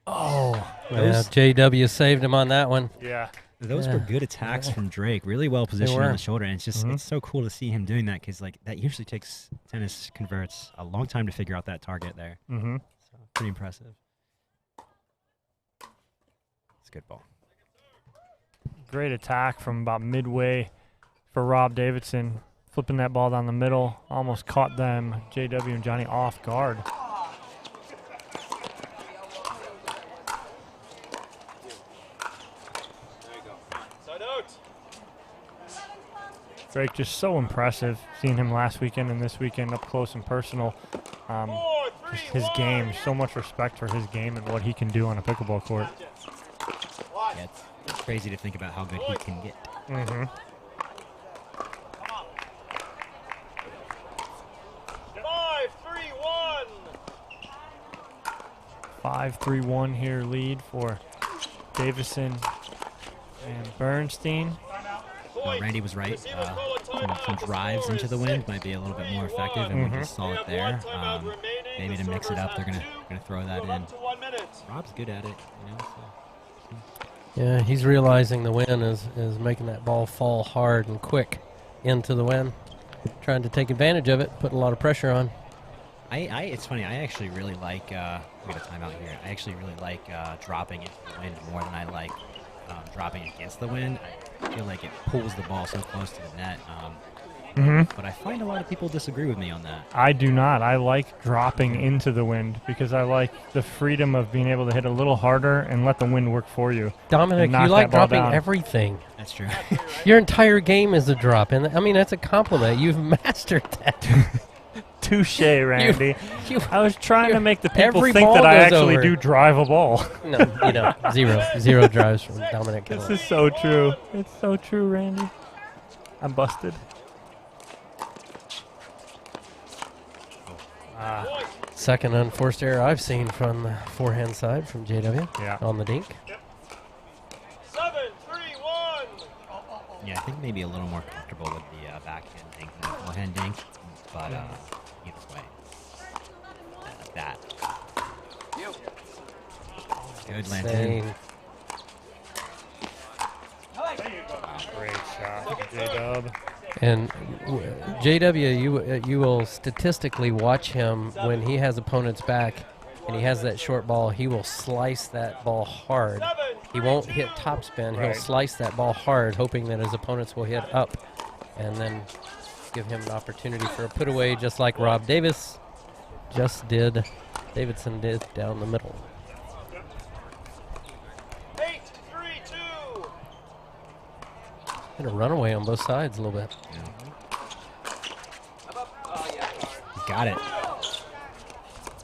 Oh. Yeah, JW saved him on that one. Yeah. Those were good attacks from Drake. Really well positioned were. on the shoulder. And it's just it's so cool to see him doing that because that usually takes tennis converts a long time to figure out that target there. Mm-hmm. So pretty impressive. It's a good ball. Great attack from about midway for Rob Davidson. Flipping that ball down the middle. Almost caught them, JW and Johnny, off guard. Drake just so impressive. Seeing him last weekend and this weekend up close and personal. Just his game, so much respect for his game and what he can do on a pickleball court. Yeah, it's crazy to think about how good he can get. Mm-hmm. 5-3-1 here lead for Davison and Bernstein. Randy was right. Some drives into the wind might be a little bit more effective, and we just saw it there. Maybe to mix it up, they're gonna throw that in. Rob's good at it, so. Yeah, he's realizing the wind is making that ball fall hard and quick into the wind. Trying to take advantage of it, putting a lot of pressure on. It's funny. I actually really like. We got a timeout here. I actually really like dropping into the wind more than I like dropping against the wind. I feel like it pulls the ball so close to the net. But I find a lot of people disagree with me on that. I do not. I like dropping into the wind because I like the freedom of being able to hit a little harder and let the wind work for you. Dominic, you like dropping everything. That's true. Your entire game is a drop, and I mean that's a compliment. You've mastered that. Touche, Randy. I was trying to make the people every think ball that I goes actually over. do drive a ball. No, you don't. Zero drives from Dominic. This is so true. It's so true, Randy. I'm busted. Second unforced error I've seen from the forehand side from JW on the dink. 7-3-1. Yeah, I think maybe a little more comfortable with the backhand dink than the forehand dink, but either way, like that. Good landing. Great shot, J-Dub. And JW, you will statistically watch him when he has opponents back and he has that short ball, he will slice that ball hard. He won't hit topspin. He'll slice that ball hard, hoping that his opponents will hit up and then give him an opportunity for a put away, just like Rob Davidson did down the middle. 8-3-2. Hit a runaway on both sides a little bit. got it.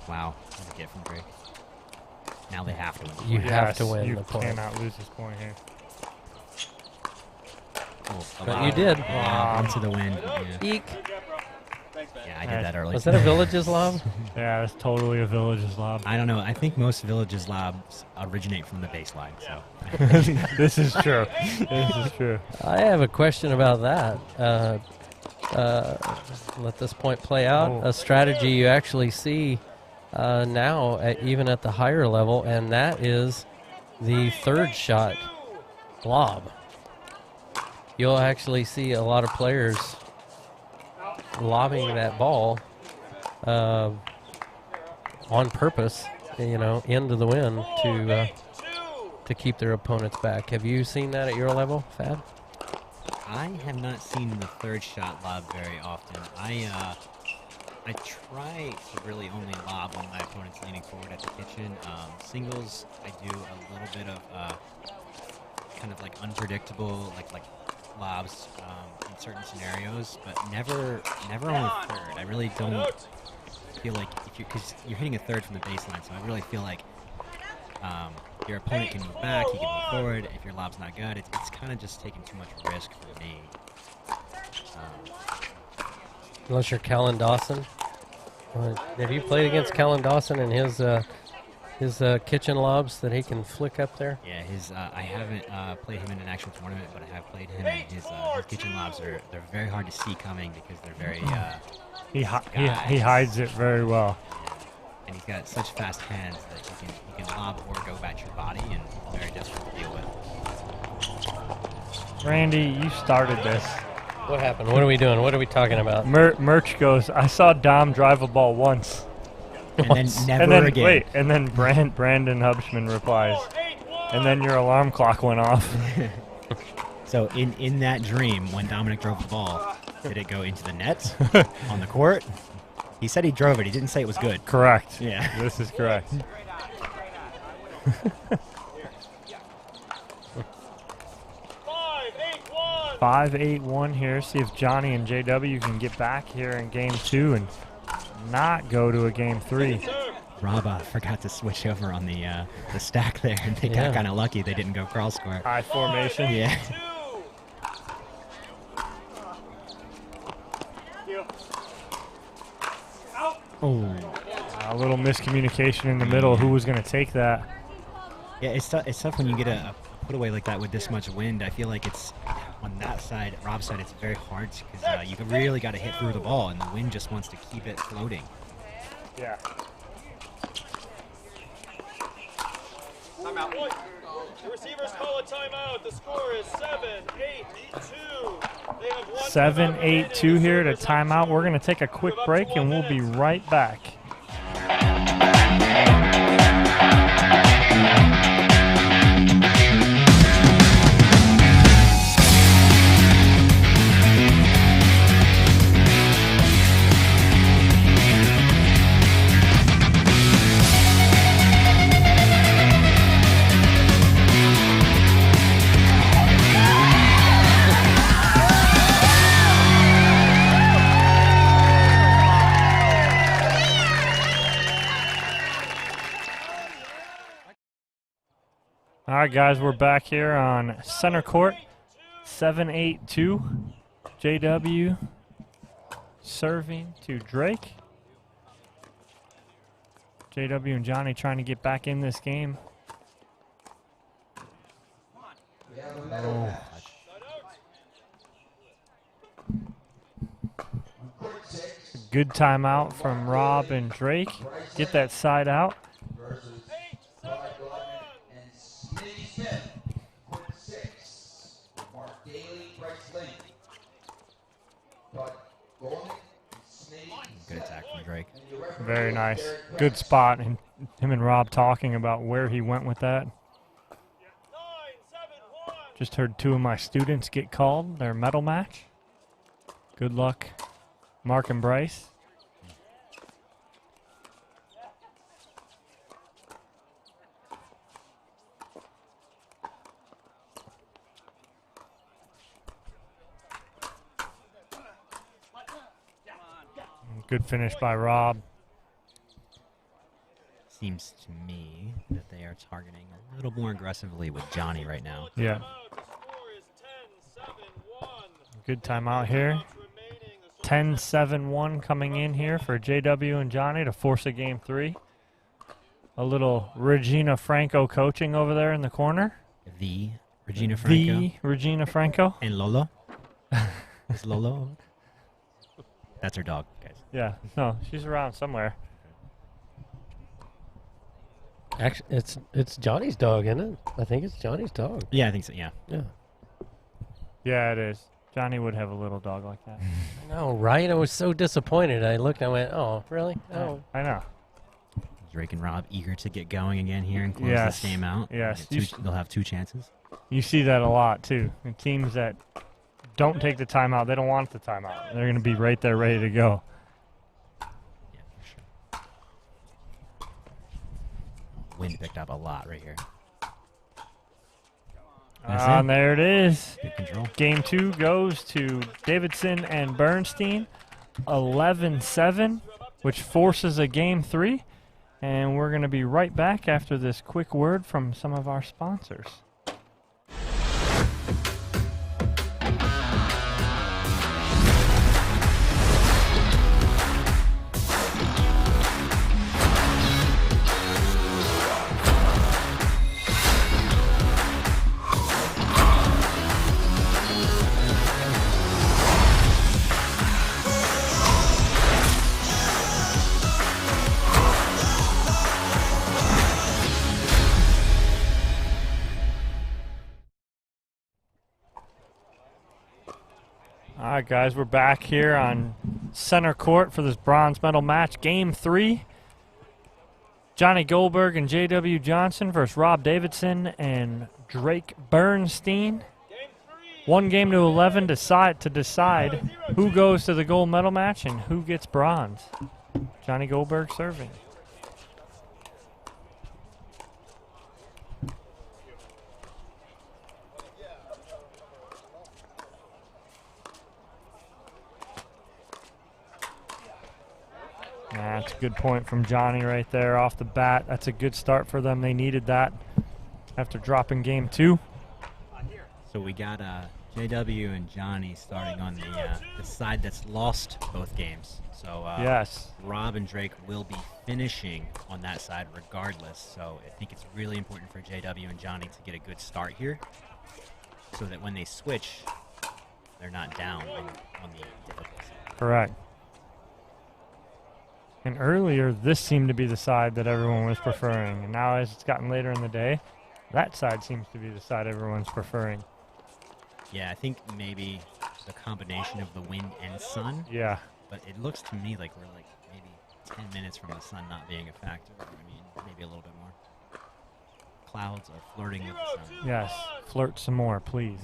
Wow. That's a get from Drake. Now they have to win. You have to win you the point. cannot lose this point here. Oh, But you did. Into the wind. Yeah. Eek. Yeah, I did that early. Was that a Villages lob? Yeah, it's totally a Villages lob. I don't know. I think most Villages lobs originate from the baseline. So this is true. This is true. I have a question about that. Let this point play out. Oh. A strategy you actually see now, even at the higher level, and that is the third shot lob. You'll actually see a lot of players lobbing that ball on purpose, into the wind to keep their opponents back. Have you seen that at your level, Fad? I have not seen the third shot lob very often. I try to really only lob when my opponent's leaning forward at the kitchen. Singles, I do a little bit of kind of like unpredictable, like lobs in certain scenarios, but never on third. I really don't feel like because you're hitting a third from the baseline, so I really feel like your opponent can move back, he can move forward. If your lob's not good, it's kind of just taking too much risk for me. Unless you're Callan Dawson. Have you played against Callan Dawson and his kitchen lobs that he can flick up there? Yeah, I haven't played him in an actual tournament, but I have played him. And his kitchen lobs they're very hard to see coming because they're very. He hides it very well. And he's got such fast hands that he can lob or go at your body, and very difficult to deal with. Randy, you started this. What happened? What are we doing? What are we talking about? Merch goes, I saw Dom drive a ball once. And then never again. Wait, and then Brandon Hubschman replies, and then your alarm clock went off. So in that dream, when Dominic drove the ball, did it go into the net on the court? He said he drove it. He didn't say it was good. Correct. Yeah. This is correct. 5-8-1 here. See if Johnny and JW can get back here in game 2 and not go to a game 3. Rob forgot to switch over on the stack there, and they got kind of lucky they didn't go crawl square. High formation. Yeah. Oh. A little miscommunication in the middle. Who was going to take that? Yeah, it's tough when you get a put away like that with this much wind. I feel like it's on that side, Rob's side, it's very hard because you really got to hit through the ball, and the wind just wants to keep it floating. Yeah. Timeout. The receivers call a timeout. The score is 7-8-2. They have one 7-8-2 here to timeout. We're going to take a quick break, and we'll be right back. All right, guys, we're back here on center court. 7-8-2. JW serving to Drake. JW and Johnny trying to get back in this game. Oh. Good timeout from Rob and Drake. Get that side out. Good attack from Drake. Very nice. Good spot. And him and Rob talking about where he went with that. Just heard 2 of my students get called their medal match. Good luck, Mark and Bryce. Good finish by Rob. Seems to me that they are targeting a little more aggressively with Johnny right now. Yeah. Good timeout here. 10-7-1 coming in here for JW and Johnny to force a game 3. A little Regina Franco coaching over there in the corner. The Regina Franco. The Regina Franco. And Lolo. Is Lolo? That's her dog, guys. Yeah. No, she's around somewhere. Actually, it's Johnny's dog, isn't it? I think it's Johnny's dog. Yeah, I think so. Yeah. Yeah. Yeah, it is. Johnny would have a little dog like that. I know, right? I was so disappointed. I looked and I went, oh, really? Oh. I know. Drake and Rob eager to get going again here and close Yes. this game out. Yes. They'll have 2 chances. You see that a lot, too. And teams that don't take the timeout, they don't want the timeout. They're going to be right there ready to go. Yeah, for sure. Wind picked up a lot right here. And there it is. Good control. Game 2 goes to Davidson and Bernstein, 11-7, which forces a game 3. And we're going to be right back after this quick word from some of our sponsors. All right, guys, we're back here on center court for this bronze medal match. Game 3, Johnny Goldberg and J.W. Johnson versus Rob Davidson and Drake Bernstein. 1 game to 11 to decide who goes to the gold medal match and who gets bronze. Johnny Goldberg serving. That's a good point from Johnny right there off the bat. That's a good start for them. They needed that after dropping game 2. So we got JW and Johnny starting on the side that's lost both games. So yes, Rob and Drake will be finishing on that side regardless. So I think it's really important for JW and Johnny to get a good start here so that when they switch, they're not down on the difficult side. Correct. And earlier, this seemed to be the side that everyone was preferring. And now as it's gotten later in the day, that side seems to be the side everyone's preferring. Yeah, I think maybe the combination of the wind and sun. Yeah. But it looks to me like we're like maybe 10 minutes from the sun not being a factor. I mean, maybe a little bit more. Clouds are flirting with the sun. Yes. Flirt some more, please.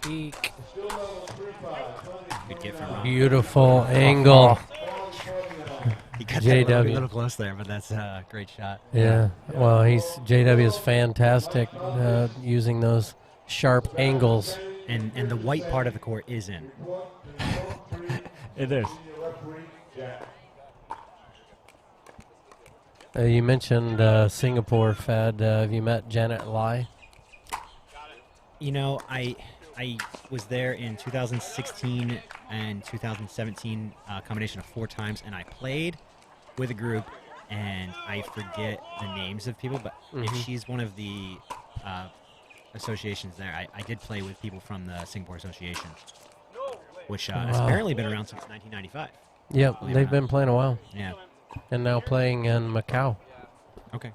Eek. Good get from Rob. Beautiful angle. He got that a JW. little close there, but that's a great shot. Yeah. Well, JW is fantastic using those sharp angles. And the white part of the court is in. It is. You mentioned Singapore, Fed. Have you met Janet Lai? You know, I was there in 2016 and 2017, a combination of 4 times, and I played with a group, and I forget the names of people, but if she's one of the associations there, I did play with people from the Singapore Association, which has apparently been around since 1995. Yep, they've been playing a while. Yeah. And now playing in Macau. Okay.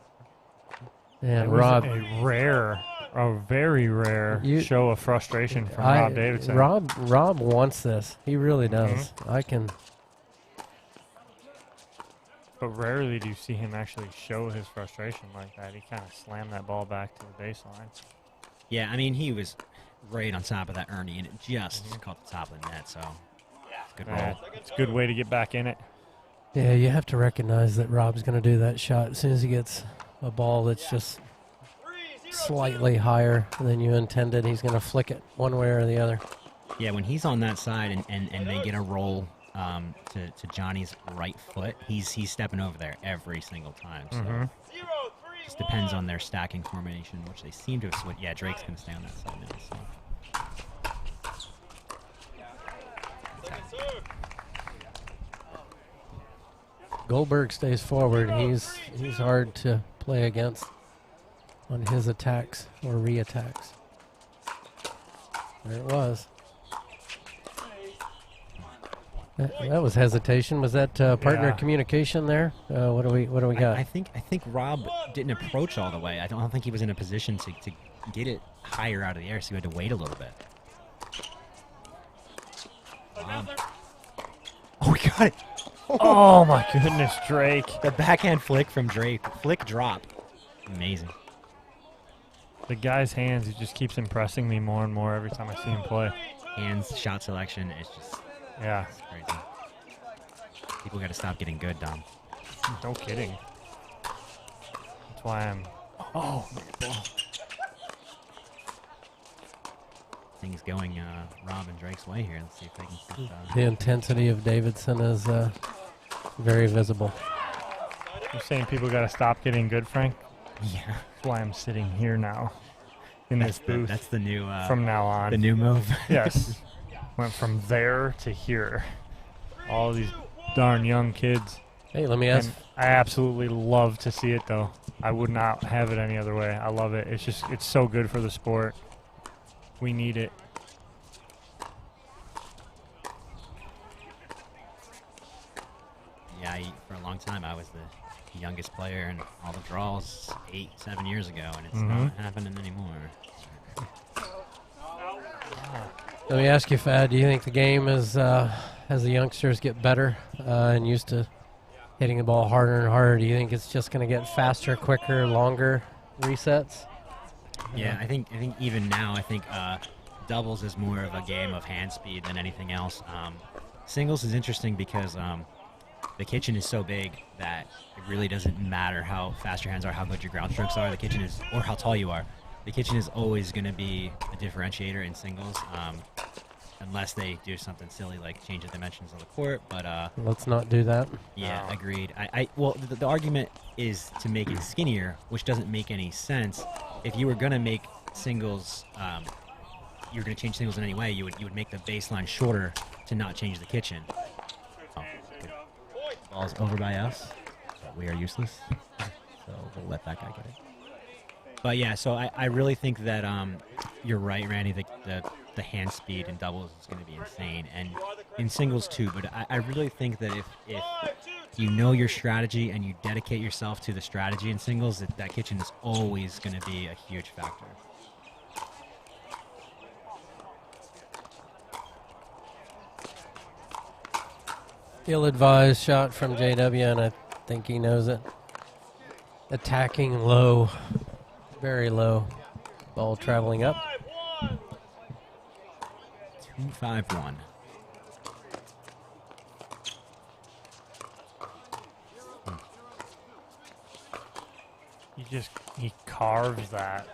And It was Rob. a very rare show of frustration from Rob Davidson. Rob wants this. He really does. I can. But rarely do you see him actually show his frustration like that. He kind of slammed that ball back to the baseline. Yeah, I mean, he was right on top of that Ernie, and it just caught the top of the net, so it's a good roll. It's a good way to get back in it. Yeah, you have to recognize that Rob's going to do that shot as soon as he gets a ball that's just slightly higher than you intended. He's going to flick it one way or the other. Yeah, when he's on that side and they get a roll to Johnny's right foot, he's stepping over there every single time. So just depends on their stacking formation, which they seem to have switched. Yeah, Drake's going to stay on that side now. So. Goldberg stays forward. He's hard to play against on his attacks or re-attacks. There it was. That was hesitation. Was that partner communication there? What do we got? I think Rob didn't approach all the way. I don't think he was in a position to get it higher out of the air, so he had to wait a little bit. Oh, we got it. Oh my goodness, Drake. The backhand flick from Drake. Flick drop. Amazing. The guy's hands, he just keeps impressing me more and more every time I see him play. Hands, shot selection is just it's crazy. People got to stop getting good, Dom. No kidding. That's why I'm... Oh, Things going Rob and Drake's way here. Let's see if they can keep, the intensity of Davidson is very visible. You're saying people got to stop getting good, Frank? Yeah. That's why I'm sitting here now in this booth. That's the new... from now on. The new move. Yes. Went from there to here. All these darn young kids. Hey, let me ask. And I absolutely love to see it, though. I would not have it any other way. I love it. It's so good for the sport. We need it. Yeah, for a long time I was the youngest player in all the draws 8-7 years ago, and it's not happening anymore. Let me ask you, Fad, do you think the game is, as the youngsters get better and used to hitting the ball harder and harder, do you think it's just going to get faster, quicker, longer resets? Yeah, I think even now, I think doubles is more of a game of hand speed than anything else. Singles is interesting because the kitchen is so big that it really doesn't matter how fast your hands are, how good your ground strokes are. The kitchen is, or how tall you are. The kitchen is always going to be a differentiator in singles, unless they do something silly like change the dimensions of the court. But let's not do that. Yeah, agreed. Well, the argument is to make it skinnier, which doesn't make any sense. If you were going to make singles, you're going to change singles in any way, you would make the baseline shorter to not change the kitchen. Oh, good. Ball's over by us. We are useless, so we'll let that guy get it. But yeah, so I really think that you're right, Randy. The hand speed in doubles is going to be insane, and in singles too. But I really think that if you know your strategy and you dedicate yourself to the strategy in singles, that kitchen is always going to be a huge factor. Ill-advised shot from JW, and I think he knows it. Attacking low, very low. Ball traveling up. 2-5-1. He carves that.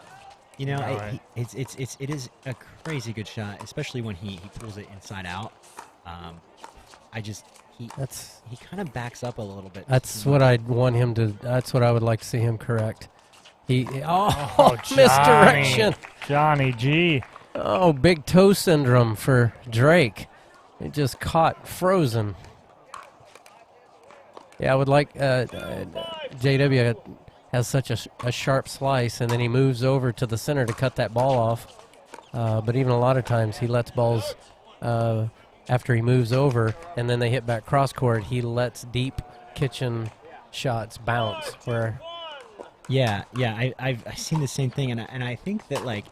You know, it is a crazy good shot, especially when he pulls it inside out. He kind of backs up a little bit. That's what I'd want him to. That's what I would like to see him correct. Misdirection. Johnny G. Oh, big toe syndrome for Drake. It just caught frozen. Yeah, I would like JW has such a sharp slice, and then he moves over to the center to cut that ball off. But even a lot of times he lets balls after he moves over, and then they hit back cross court. He lets deep kitchen shots bounce. I've seen the same thing, and I think that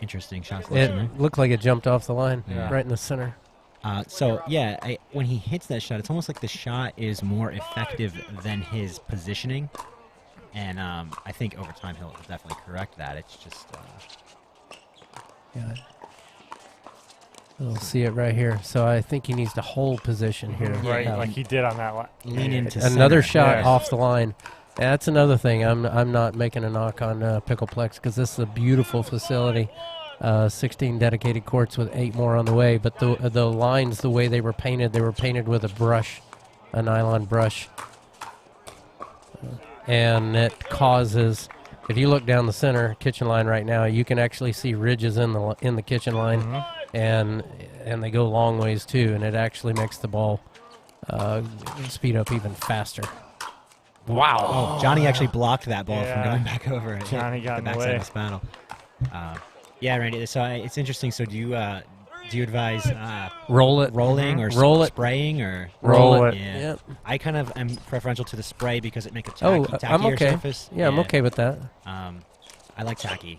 interesting shot selection. It looked like it jumped off the line, right in the center. When he hits that shot, it's almost like the shot is more effective than his positioning, and I think over time he'll definitely correct that. It's just We'll see it right here. So I think he needs to hold position here. Right, like he did on that line. Lean into another center. shot off the line. That's another thing. I'm not making a knock on Pickleplex because this is a beautiful facility. 16 dedicated courts with 8 more on the way. But the lines, the way they were painted with a brush, a nylon brush, and it causes. If you look down the center kitchen line right now, you can actually see ridges in the kitchen line, and they go long ways too, and it actually makes the ball speed up even faster. Wow! Oh, Johnny actually blocked that ball from going back over. Johnny got in the way. Of the paddle. Yeah, Randy. So it's interesting. So do you advise rolling or spraying or roll it? Yeah. Yep. I kind of am preferential to the spray because it makes a tackier I'm okay. surface. Yeah, I'm okay with that. I like tacky.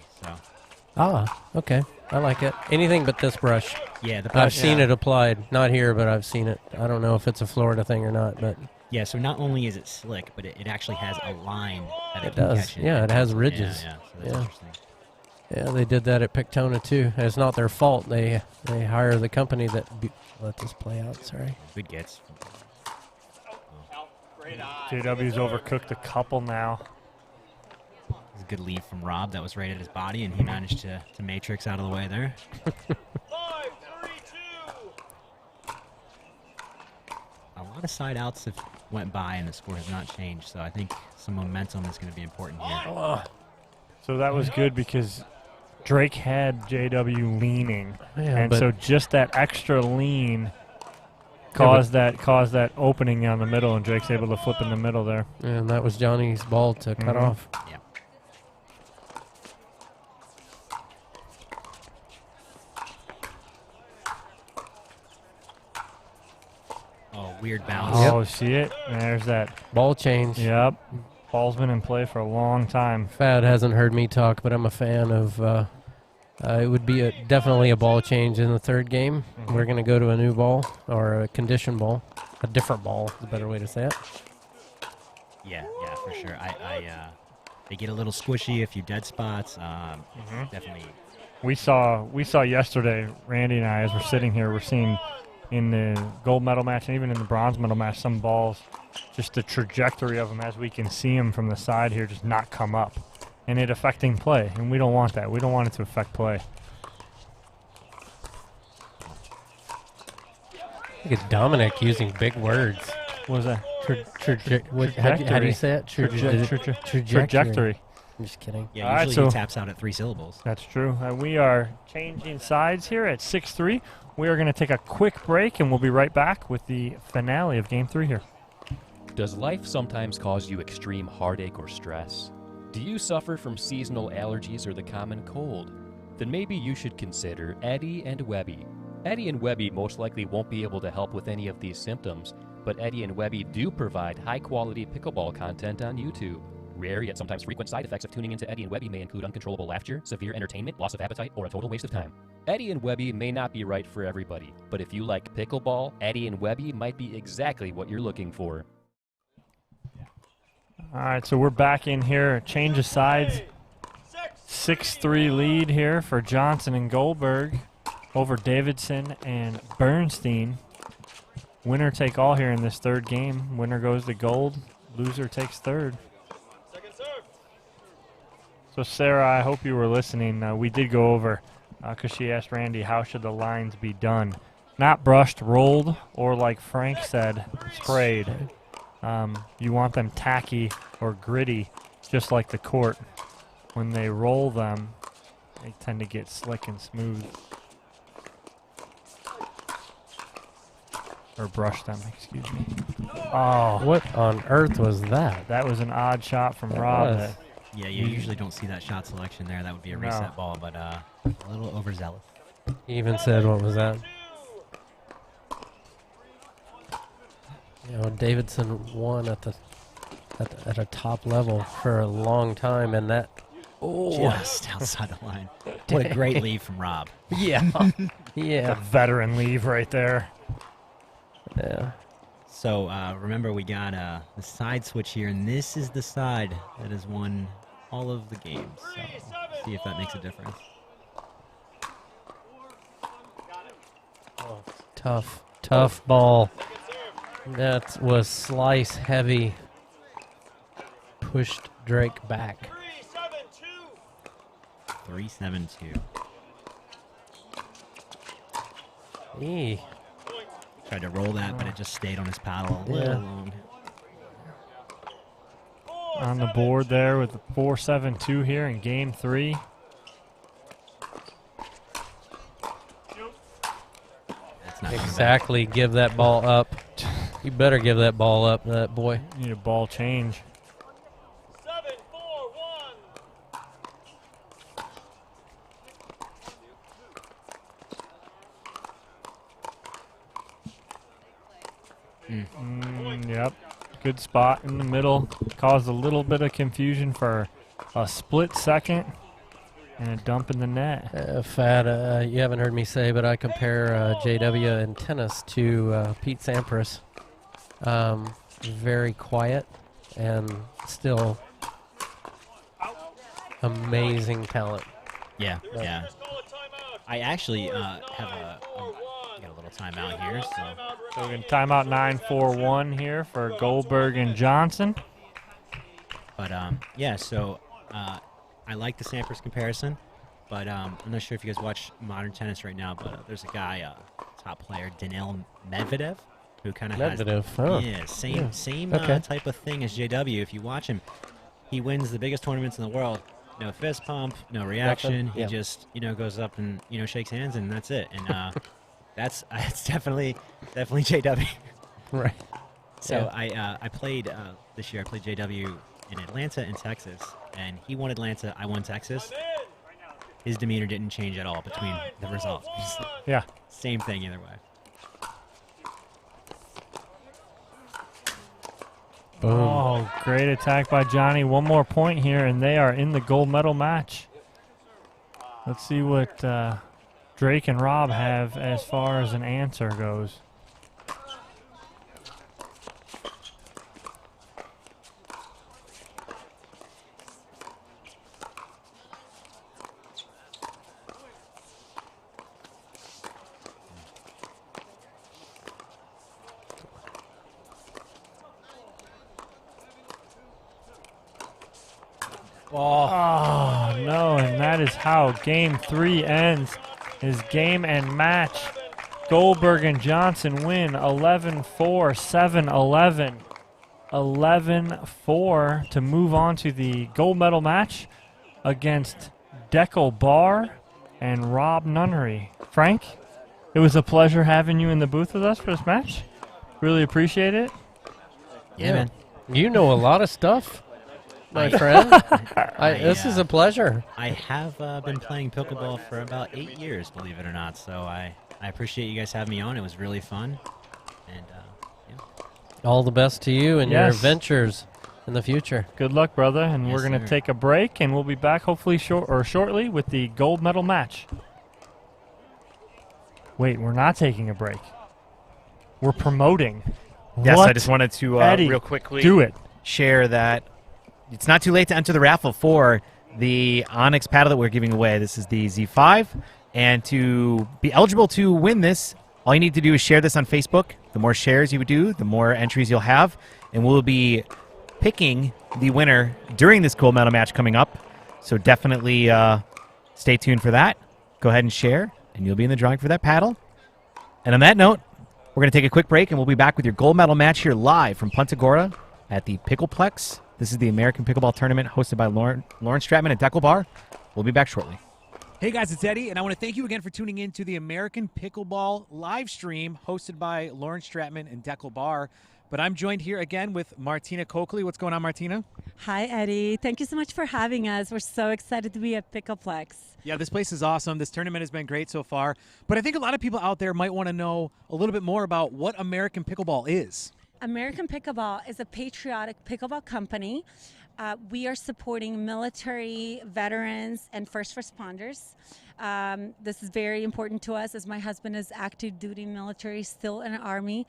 So. Okay. I like it. Anything but this brush. Yeah, the brush. I've seen it applied. Not here, but I've seen it. I don't know if it's a Florida thing or not, but. Yeah, so not only is it slick, but it actually has a line that it does. Catch Yeah, it has ridges. Yeah, so that's interesting. Yeah, they did that at Pictona too. And it's not their fault. They hire the company that let this play out. Sorry. Good gets. JW's overcooked a couple now. It's a good lead from Rob that was right at his body, and he managed to matrix out of the way there. A lot of side outs have went by, and the score has not changed. So I think some momentum is going to be important here. So that was good because Drake had JW leaning, Yeah, and so just that extra lean caused that opening down the middle, and Drake's able to flip in the middle there. And that was Johnny's ball to cut off. Yeah. Oh, weird bounce. Oh, see it? There's that ball change. Yep. Ball's been in play for a long time. Fad hasn't heard me talk, but I'm a fan of. It would be definitely a ball change in the third game. We're going to go to a new ball or a condition ball, a different ball. Is a better way to say it. Yeah, for sure. They get a little squishy, a few dead spots. Definitely. We saw yesterday, Randy and I, as we're sitting here, we're seeing in the gold medal match and even in the bronze medal match, some balls, just the trajectory of them as we can see them from the side here, just not come up, and it affecting play. And we don't want that. We don't want it to affect play. Look at Dominic using big words. What was that? How do you say it? Trajectory. I'm just kidding. Yeah, usually he taps out at 3 syllables. That's true. We are changing sides here at 6-3. We are going to take a quick break, and we'll be right back with the finale of Game 3 here. Does life sometimes cause you extreme heartache or stress? Do you suffer from seasonal allergies or the common cold? Then maybe you should consider Eddie and Webby. Eddie and Webby most likely won't be able to help with any of these symptoms, but Eddie and Webby do provide high-quality pickleball content on YouTube. Rare yet sometimes frequent side effects of tuning into Eddie and Webby may include uncontrollable laughter, severe entertainment, loss of appetite, or a total waste of time. Eddie and Webby may not be right for everybody, but if you like pickleball, Eddie and Webby might be exactly what you're looking for. All right, so we're back in here. Change of sides. 6-3 lead here for Johnson and Goldberg over Davidson and Bernstein. Winner take all here in this third game. Winner goes to gold. Loser takes third. So, Sarah, I hope you were listening. We did go over, because she asked Randy, how should the lines be done? Not brushed, rolled, or like Frank said, sprayed. You want them tacky or gritty, just like the court. When they roll them, they tend to get slick and smooth. Or brush them, excuse me. Oh. What on earth was that? That was an odd shot from Rob. Yeah, you usually don't see that shot selection there. That would be a reset ball, but a little overzealous. He even said, what was that? You know, Davidson won at a top level for a long time, and that just outside the line. What a great leave from Rob. Yeah, yeah. The veteran leave right there. Yeah. So remember, we got the side switch here, and this is the side that has won all of the games. So see if that makes a difference. Tough ball. That was slice heavy. Pushed Drake back. 3-7-2. Tried to roll that, but it just stayed on his paddle a little long. On the board there with the 4-7-2 here in game 3. Exactly. Give that ball up. You better give that ball up, that boy. Need a ball change. Yep. Good spot in the middle. Caused a little bit of confusion for a split second and a dump in the net. Fat, you haven't heard me say, but I compare JW in tennis to Pete Sampras. Very quiet and still amazing talent. Yeah. I actually have got a little timeout here. So we're going to timeout 9-4-1 here for Goldberg and Johnson. But, so I like the Sampras comparison, but I'm not sure if you guys watch modern tennis right now, but there's a guy, top player, Daniil Medvedev, who kind of has same type of thing as JW. If you watch him, he wins the biggest tournaments in the world. No fist pump, no reaction. He just goes up and shakes hands, and that's it. And that's definitely JW. Right. So I played this year. I played JW in Atlanta and Texas, and he won Atlanta. I won Texas. His demeanor didn't change at all between the results. Yeah. Same thing either way. Boom. Oh, great attack by Johnny. One more point here, and they are in the gold medal match. Let's see what Drake and Rob have as far as an answer goes. Oh, no, and that is how game 3 ends. His game and match. Goldberg and Johnson win 11-4, 7-11. 11-4 to move on to the gold medal match against Dekel Bar and Rob Nunnery. Frank, it was a pleasure having you in the booth with us for this match. Really appreciate it. Yeah, man. You know a lot of stuff, my friend. This is a pleasure. I have been playing pickleball for about 8 years, believe it or not. So I appreciate you guys having me on. It was really fun. And all the best to you and your adventures in the future. Good luck, brother. And we're going to take a break, and we'll be back hopefully shortly with the gold medal match. Wait, we're not taking a break. We're promoting. Yes, what? I just wanted to Eddie, real quickly do it. Share that it's not too late to enter the raffle for the Onix paddle that we're giving away. This is the Z5. And to be eligible to win this, all you need to do is share this on Facebook. The more shares you would do, the more entries you'll have. And we'll be picking the winner during this gold medal match coming up. So definitely stay tuned for that. Go ahead and share, and you'll be in the drawing for that paddle. And on that note, we're going to take a quick break, and we'll be back with your gold medal match here live from Punta Gorda at the Pickleplex. This is the American Pickleball Tournament hosted by Lauren Stratman and Dekel Bar. We'll be back shortly. Hey guys, it's Eddie, and I want to thank you again for tuning in to the American Pickleball live stream hosted by Lauren Stratman and Dekel Bar. But I'm joined here again with Martina Coakley. What's going on, Martina? Hi, Eddie. Thank you so much for having us. We're so excited to be at Pickleplex. Yeah, this place is awesome. This tournament has been great so far. But I think a lot of people out there might want to know a little bit more about what American Pickleball is. American Pickleball is a patriotic pickleball company. We are supporting military veterans and first responders. This is very important to us as my husband is active duty military, still in the Army.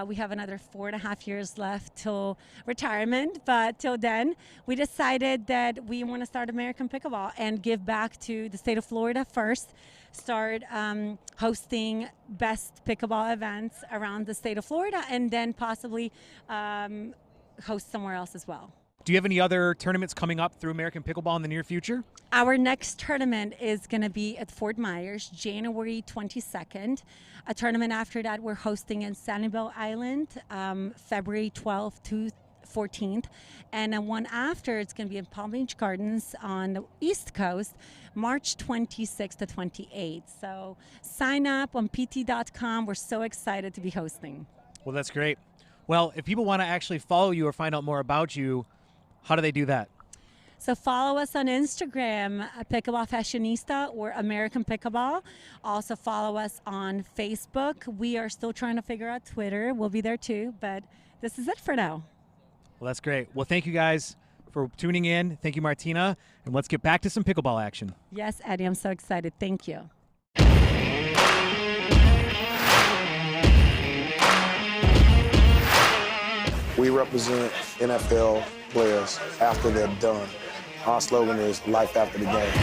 We have another 4.5 years left till retirement, but till then, we decided that we want to start American Pickleball and give back to the state of Florida first, start hosting best pickleball events around the state of Florida, and then possibly host somewhere else as well. Do you have any other tournaments coming up through American Pickleball in the near future? Our next tournament is going to be at Fort Myers, January 22nd. A tournament after that we're hosting in Sanibel Island, February 12th to 14th. And then one after, it's going to be in Palm Beach Gardens on the East Coast, March 26th to 28th. So sign up on pt.com. We're so excited to be hosting. Well, that's great. Well, if people want to actually follow you or find out more about you, how do they do that? So follow us on Instagram, Pickleball Fashionista or American Pickleball. Also follow us on Facebook. We are still trying to figure out Twitter. We'll be there too, but this is it for now. Well, that's great. Well, thank you guys for tuning in. Thank you, Martina. And let's get back to some pickleball action. Yes, Eddie, I'm so excited. Thank you. We represent NFL players after they're done. Our slogan is life after the game.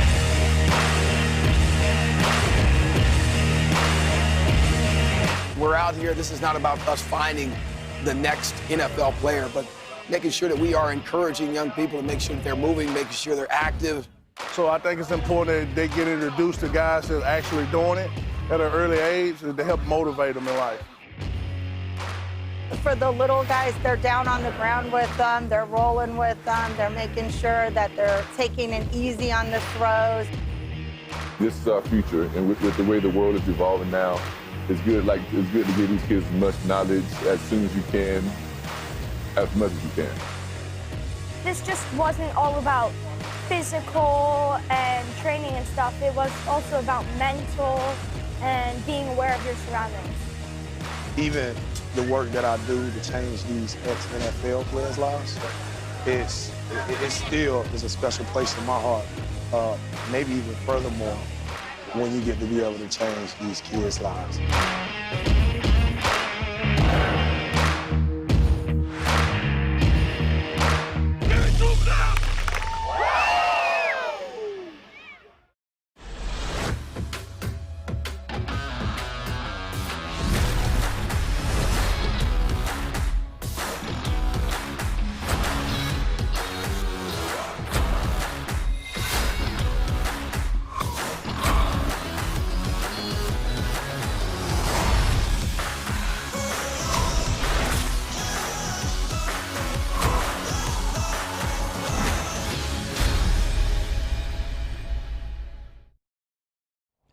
We're out here, this is not about us finding the next NFL player, but making sure that we are encouraging young people to make sure that they're moving, making sure they're active. So I think it's important that they get introduced to guys that are actually doing it at an early age to help motivate them in life. For the little guys, they're down on the ground with them, they're rolling with them, they're making sure that they're taking it easy on the throws. This future, and with the way the world is evolving now, it's good to give these kids as much knowledge as soon as you can, as much as you can. This just wasn't all about physical and training and stuff. It was also about mental and being aware of your surroundings. Even the work that I do to change these ex-NFL players' lives, it still is a special place in my heart. Maybe even furthermore, when you get to be able to change these kids' lives.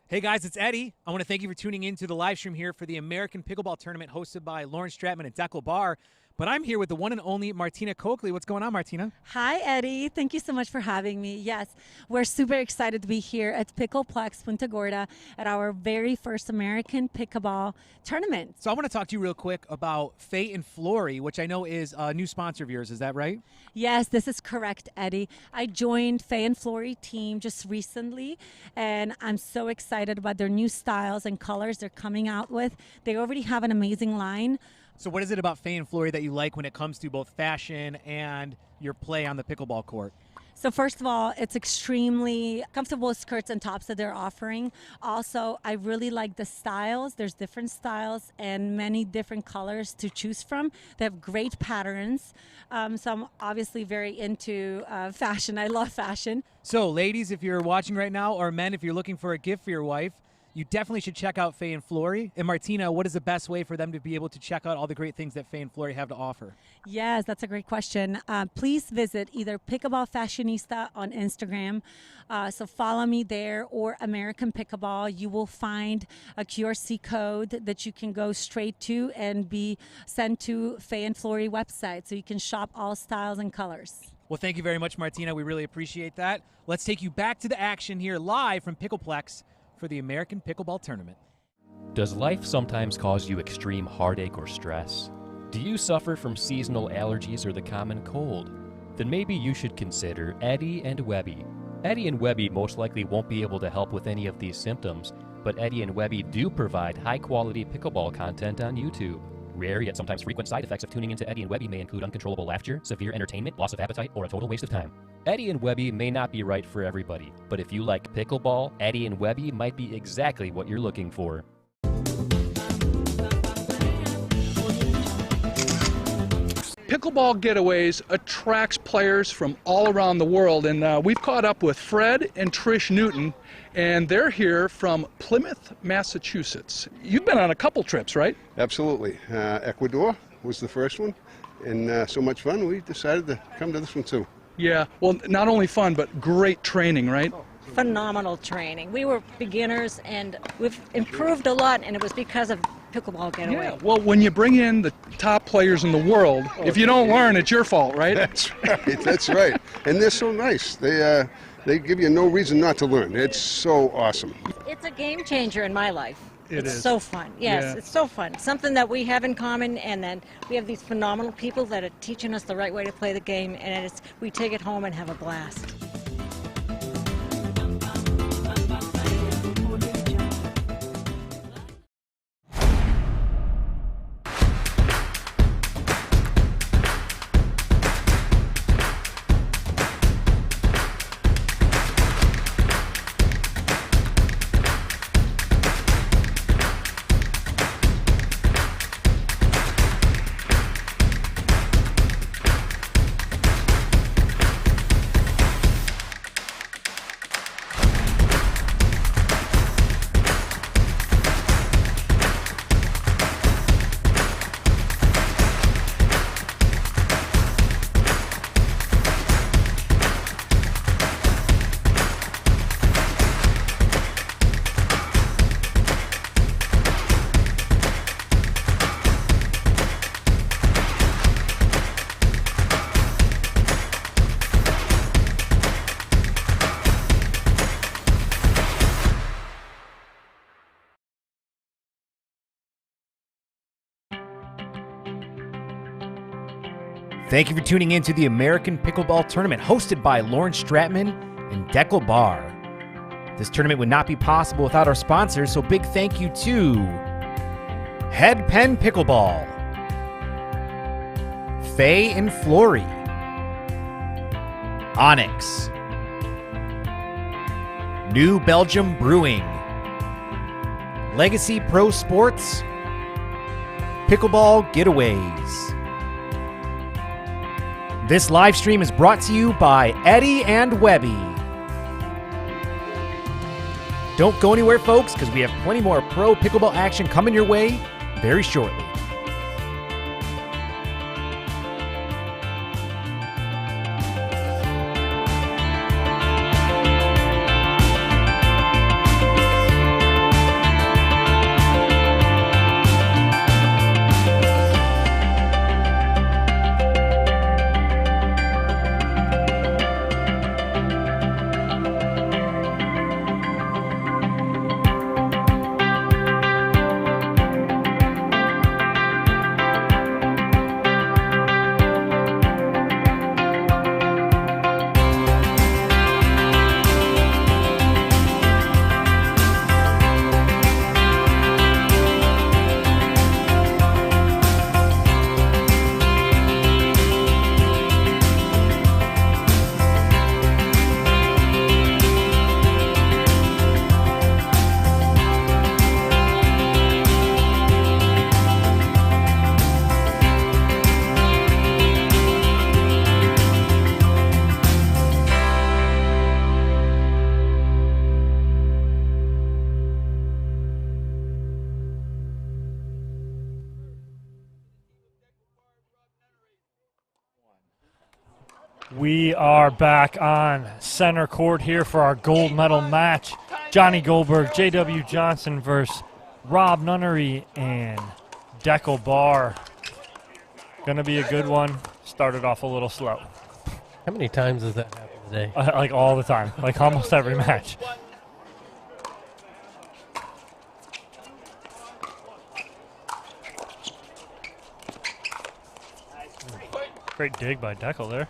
Hey guys, it's Eddie. I want to thank you for tuning in to the live stream here for the American Pickleball Tournament hosted by Stratman and Dekel. But I'm here with the one and only Martina Coakley. What's going on, Martina? Hi, Eddie. Thank you so much for having me. Yes, we're super excited to be here at Pickleplex Punta Gorda at our very first American Pickleball Tournament. So I want to talk to you real quick about Faye Florie, which I know is a new sponsor of yours. Is that right? Yes, this is correct, Eddie. I joined Faye Florie team just recently, and I'm so excited about their new styles and colors they're coming out with. They already have an amazing line. So what is it about Faye Florie that you like when it comes to both fashion and your play on the pickleball court? So first of all, it's extremely comfortable skirts and tops that they're offering. Also, I really like the styles. There's different styles and many different colors to choose from. They have great patterns. So I'm obviously very into fashion. I love fashion. So ladies, if you're watching right now, or men, if you're looking for a gift for your wife, you definitely should check out Faye Florie. And Martina, what is the best way for them to be able to check out all the great things that Faye Florie have to offer? Yes, that's a great question. Please visit either Pickleball Fashionista on Instagram. So follow me there, or American Pickleball. You will find a QRC code that you can go straight to and be sent to Faye Florie website. So you can shop all styles and colors. Well, thank you very much, Martina. We really appreciate that. Let's take you back to the action here live from Pickleplex for the American Pickleball Tournament. Does life sometimes cause you extreme heartache or stress? Do you suffer from seasonal allergies or the common cold? then maybe you should consider Eddie and Webby. Eddie and Webby most likely won't be able to help with any of these symptoms, but Eddie and Webby do provide high-quality pickleball content on YouTube. Rare yet sometimes frequent side effects of tuning into Eddie and Webby may include uncontrollable laughter, severe entertainment, loss of appetite, or a total waste of time. Eddie and Webby may not be right for everybody, but if you like pickleball, Eddie and Webby might be exactly what you're looking for. Pickleball Getaways attracts players from all around the world, and we've caught up with Fred and Trish Newton, and they're here from Plymouth, Massachusetts. You've been on a couple trips, right? Absolutely. Ecuador was the first one, and so much fun, we decided to come to this one too. Yeah, well, not only fun, but great training, right? Phenomenal training. We were beginners, and we've improved a lot, and it was because of Pickleball Getaway. Yeah, well, when you bring in the top players in the world, if you don't learn, it's your fault, right? That's right, that's right. And they're so nice. They give you no reason not to learn. It's so awesome. It's a game changer in my life. It's so fun. Yes, Yeah. it's so fun. Something that we have in common, and then we have these phenomenal people that are teaching us the right way to play the game, and we take it home and have a blast. Thank you for tuning in to the American Pickleball Tournament hosted by Lauren Stratman and Dekel Bar. This tournament would not be possible without our sponsors, so big thank you to Penn Pickleball, Faye Florie, Onix, New Belgium Brewing, Legacy Pro Sports, Pickleball Getaways. This live stream is brought to you by Eddie and Webby. Don't go anywhere, folks, because we have plenty more pro pickleball action coming your way very shortly. We are back on center court here for our gold medal match. Johnny Goldberg, J.W. Johnson versus Rob Nunnery and Dekel Bar. Gonna be a good one. Started off a little slow. How many times does that happen today? Like all the time, like almost every match. Great dig by Dekel there.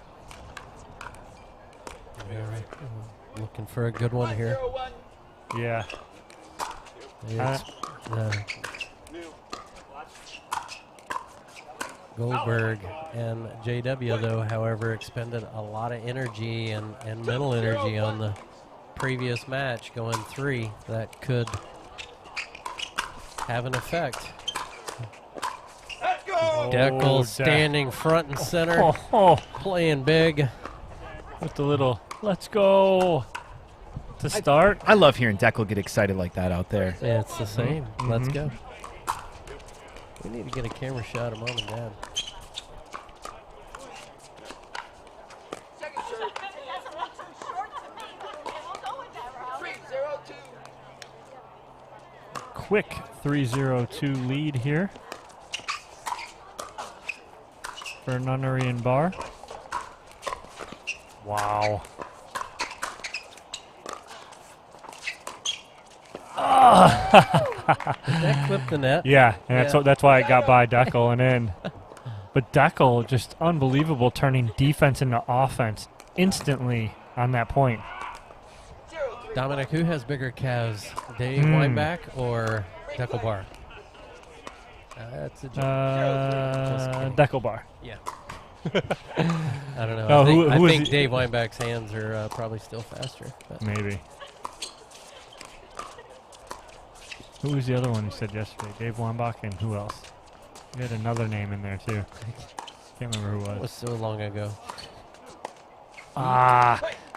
looking for a good one here. Yeah. It's, Goldberg and JW, though, however, expended a lot of energy and mental energy on the previous match, going 3. That could have an effect. Dekel standing front and center, playing big. With the little, let's go, to start. I love hearing Dekel get excited like that out there. Yeah, it's the same. Let's go. We need to get a camera shot of Mom and Dad. Quick 3-0-2 lead here for Nunnery and Bar. Wow. That clipped the net. Yeah, and that's why it got by Dekel and in. But Dekel, just unbelievable, turning defense into offense instantly on that point. Dominic, who has bigger calves, Dave Weinbach or Dekel Bar? That's a joke. Dekel Bar. Yeah. I don't know. Oh, I think Dave Weinbach's hands are probably still faster. But. Maybe. Who was the other one you said yesterday? Dave Weinbach and who else? You had another name in there too. Can't remember who it was. It was so long ago.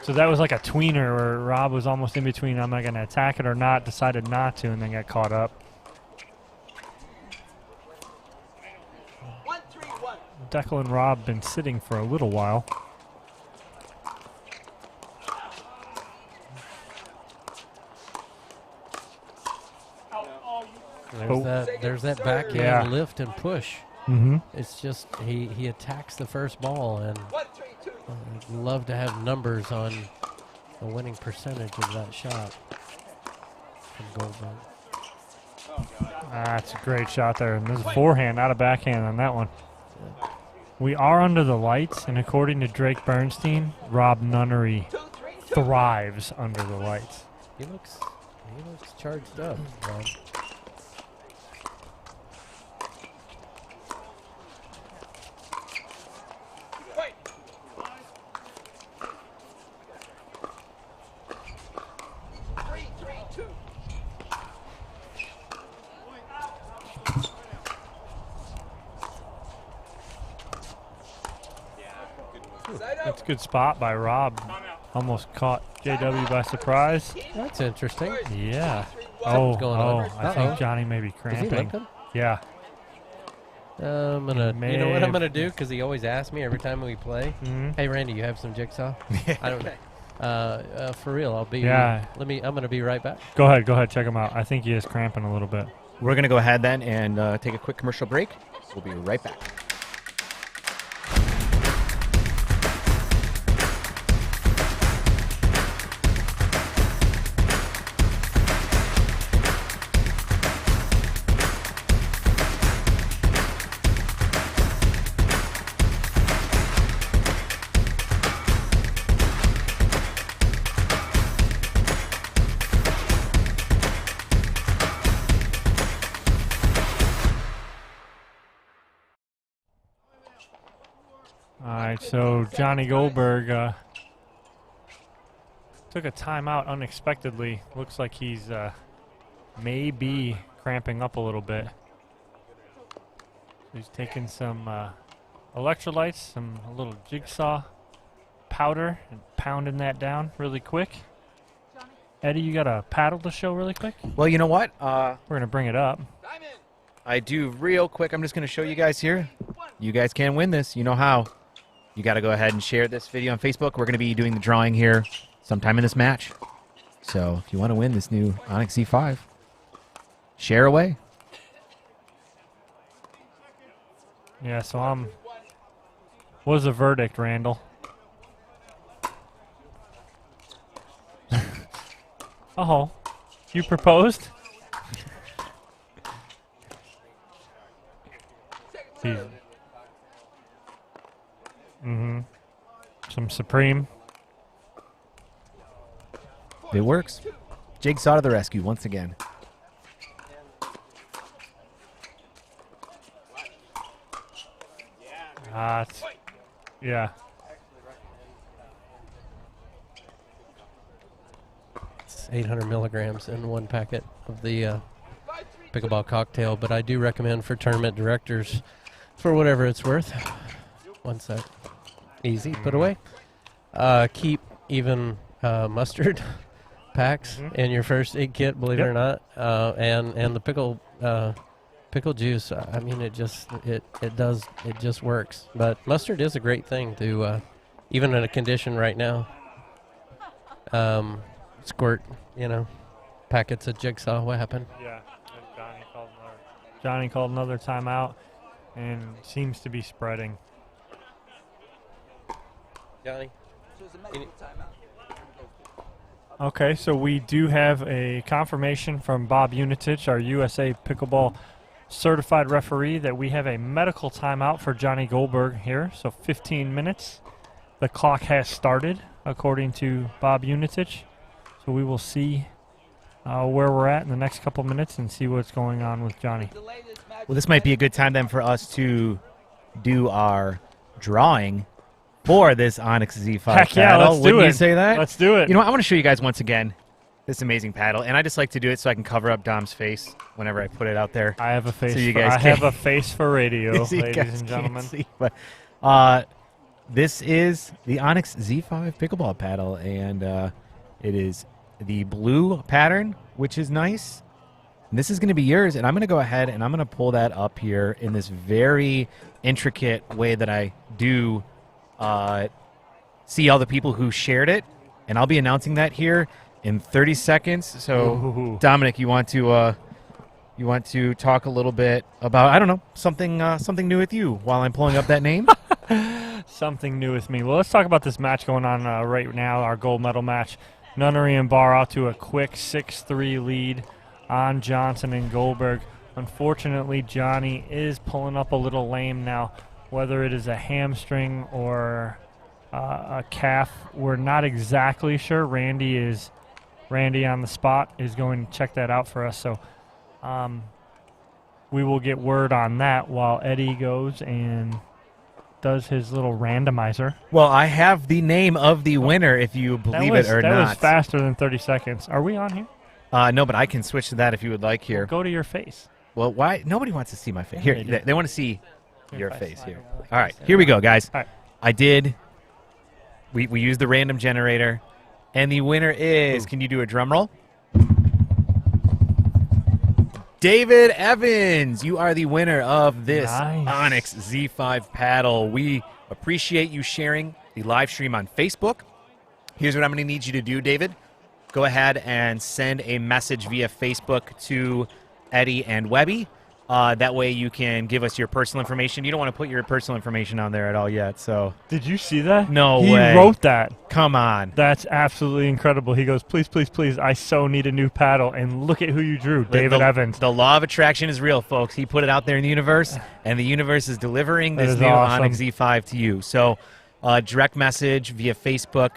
So that was like a tweener where Rob was almost in between, am I going to attack it or not, decided not to, and then got caught up. 1-3-1. Dekel and Rob been sitting for a little while. There's that backhand lift and push. It's just he attacks the first ball, and I'd love to have numbers on the winning percentage of that shot from Goldberg. That's a great shot there. And there's a forehand, not a backhand on that one. We are under the lights, and according to Drake Bernstein, Rob Nunnery thrives under the lights. He looks charged up, Rob. That's a good spot by Rob. Almost caught JW by surprise. That's interesting. Yeah. Something's going on. I think Johnny may be cramping. Yeah. I'm gonna. You know what I'm gonna do? Because he always asks me every time we play. Hey, Randy, you have some jigsaw? I don't know. For real, I'll be. Yeah. I'm gonna be right back. Go ahead, check him out. I think he is cramping a little bit. We're gonna go ahead then and take a quick commercial break. We'll be right back. So Johnny Goldberg took a timeout unexpectedly. Looks like he's maybe cramping up a little bit. He's taking some electrolytes, a little jigsaw powder, and pounding that down really quick. Eddie, you got a paddle to show really quick? Well, you know what? We're going to bring it up. I do real quick. I'm just going to show you guys here. You guys can win this. You know how. You got to go ahead and share this video on Facebook. We're going to be doing the drawing here sometime in this match. So if you want to win this new Onix Z5, share away. Yeah, so what was the verdict, Randall? Oh, you proposed? Some Supreme. It works. Jigsaw to the rescue once again. Yeah. It's 800 milligrams in one packet of the pickleball cocktail, but I do recommend for tournament directors, for whatever it's worth. One sec. Easy, put away. Keep even mustard packs in your first aid kit, believe it or not, and the pickle juice. I mean, it just works. But mustard is a great thing to even in a condition right now. Squirt, packets of Jigsaw. What happened? Yeah, Johnny called another timeout, and seems to be spreading. Johnny. Okay, so we do have a confirmation from Bob Unitich, our USA Pickleball certified referee, that we have a medical timeout for Johnny Goldberg here. So 15 minutes. The clock has started, according to Bob Unitich. So we will see where we're at in the next couple minutes and see what's going on with Johnny. Well, this might be a good time then for us to do our drawing for this Onix Z5 Heck yeah, paddle. let's do Wouldn't it. you say that? Let's do it. You know what? I want to show you guys once again this amazing paddle, and I just like to do it so I can cover up Dom's face whenever I put it out there. I have a face. So you guys have a face for radio, so you ladies guys and can't gentlemen. see, but this is the Onix Z5 pickleball paddle, and it is the blue pattern, which is nice. And this is going to be yours, and I'm going to go ahead and I'm going to pull that up here in this very intricate way that I do see all the people who shared it, and I'll be announcing that here in 30 seconds. So, Ooh. Dominic, you want to talk a little bit about, I don't know, something new with you while I'm pulling up that name? Something new with me. Well, let's talk about this match going on right now, our gold medal match. Nunnery and Barr out to a quick 6-3 lead on Johnson and Goldberg. Unfortunately, Johnny is pulling up a little lame now. Whether it is a hamstring or a calf, we're not exactly sure. Randy on the spot is going to check that out for us. So we will get word on that while Eddie goes and does his little randomizer. Well, I have the name of the winner, if you believe it or not. That was faster than 30 seconds. Are we on here? No, but I can switch to that if you would like here. Well, go to your face. Well, why? Nobody wants to see my face. Yeah, Here, they want to see your face. face here. All right, here we go, guys. All right. I did. We used the random generator, and the winner is. Can you do a drum roll? David Evans, you are the winner of this Onix Z5 paddle. We appreciate you sharing the live stream on Facebook. Here's what I'm going to need you to do, David. Go ahead and send a message via Facebook to Eddie and Webby. That way you can give us your personal information. You don't want to put your personal information on there at all yet. So Did you see that? No he way. He wrote that. Come on. That's absolutely incredible. He goes, please, please, please, I so need a new paddle. And look at who you drew, David Evans. The law of attraction is real, folks. He put it out there in the universe, and the universe is delivering this new awesome. Onix Z5 to you. So direct message via Facebook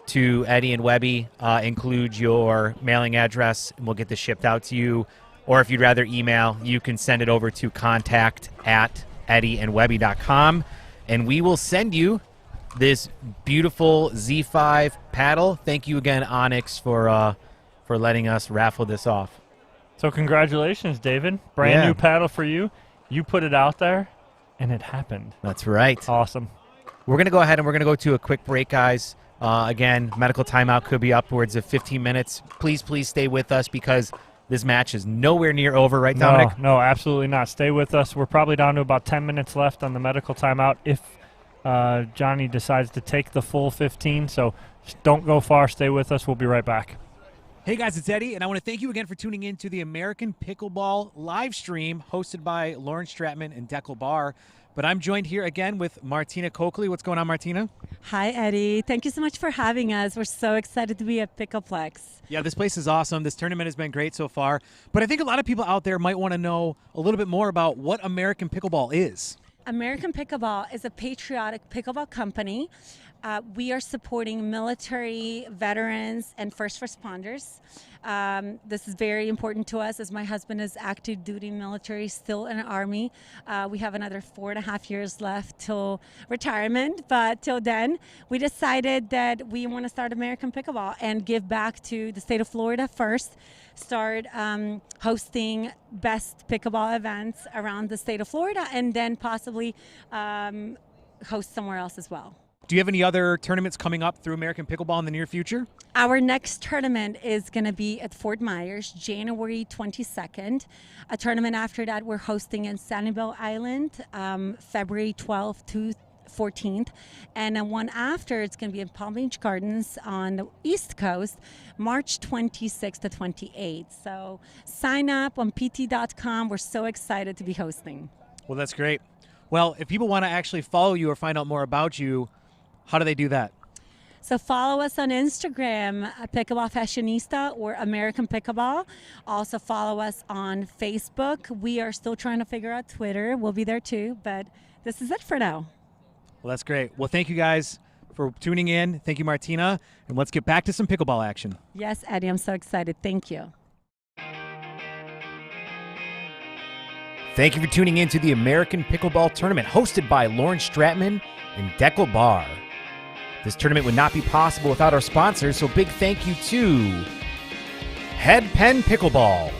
to Eddie and Webby. Include your mailing address, and we'll get this shipped out to you. Or if you'd rather email, you can send it over to contact@eddieandwebby.com, and we will send you this beautiful Z5 paddle. Thank you again, Onix, for letting us raffle this off. So congratulations, David. Brand new paddle for you. You put it out there, and it happened. That's right. Awesome. We're going to go ahead and we're going to go to a quick break, guys. Again, medical timeout could be upwards of 15 minutes. Please stay with us because this match is nowhere near over, right, Dominic? No, absolutely not. Stay with us. We're probably down to about 10 minutes left on the medical timeout if Johnny decides to take the full 15. So just don't go far. Stay with us. We'll be right back. Hey guys, it's Eddie, and I want to thank you again for tuning in to the American Pickleball live stream hosted by Lauren Stratman and Dekel. But I'm joined here again with Martina Coakley. What's going on, Martina? Hi, Eddie. Thank you so much for having us. We're so excited to be at Pickleplex. Yeah, this place is awesome. This tournament has been great so far. But I think a lot of people out there might want to know a little bit more about what American Pickleball is. American Pickleball is a patriotic pickleball company. We are supporting military, veterans, and first responders. This is very important to us as my husband is active duty military, still in the Army. We have another 4.5 years left till retirement, but till then, we decided that we want to start American Pickleball and give back to the state of Florida first, start hosting best pickleball events around the state of Florida, and then possibly host somewhere else as well. Do you have any other tournaments coming up through American Pickleball in the near future? Our next tournament is going to be at Fort Myers, January 22nd. A tournament after that we're hosting in Sanibel Island, February 12th to 14th. And then one after, it's going to be in Palm Beach Gardens on the East Coast, March 26th to 28th. So sign up on pt.com. We're so excited to be hosting. Well, that's great. Well, if people want to actually follow you or find out more about you, how do they do that? So follow us on Instagram, Pickleball Fashionista or American Pickleball. Also follow us on Facebook. We are still trying to figure out Twitter. We'll be there too, but this is it for now. Well, that's great. Well, thank you guys for tuning in. Thank you, Martina. And let's get back to some pickleball action. Yes, Eddie, I'm so excited. Thank you. Thank you for tuning in to the American Pickleball Tournament hosted by Lauren Stratman and Dekel Bar. This tournament would not be possible without our sponsors, so big thank you to Penn Pickleball,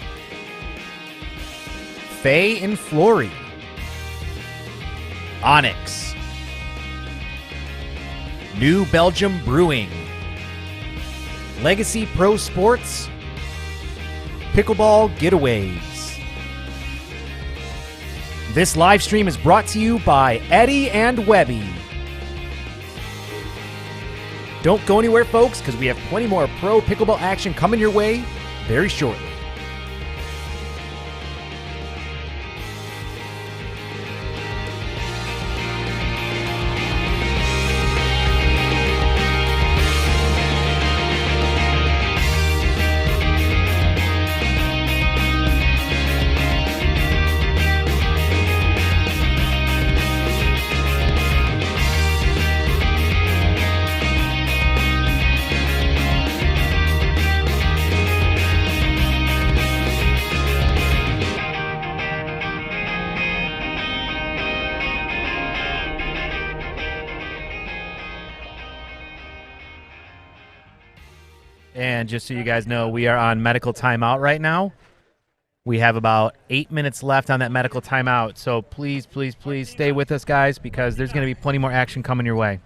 Faye and Florie, Onix, New Belgium Brewing, Legacy Pro Sports, Pickleball Getaways. This live stream is brought to you by Eddie and Webby. Don't go anywhere, folks, because we have plenty more pro pickleball action coming your way very shortly. And just so you guys know, we are on medical timeout right now. We have about 8 minutes left on that medical timeout. So please, please, please stay with us, guys, because there's going to be plenty more action coming your way.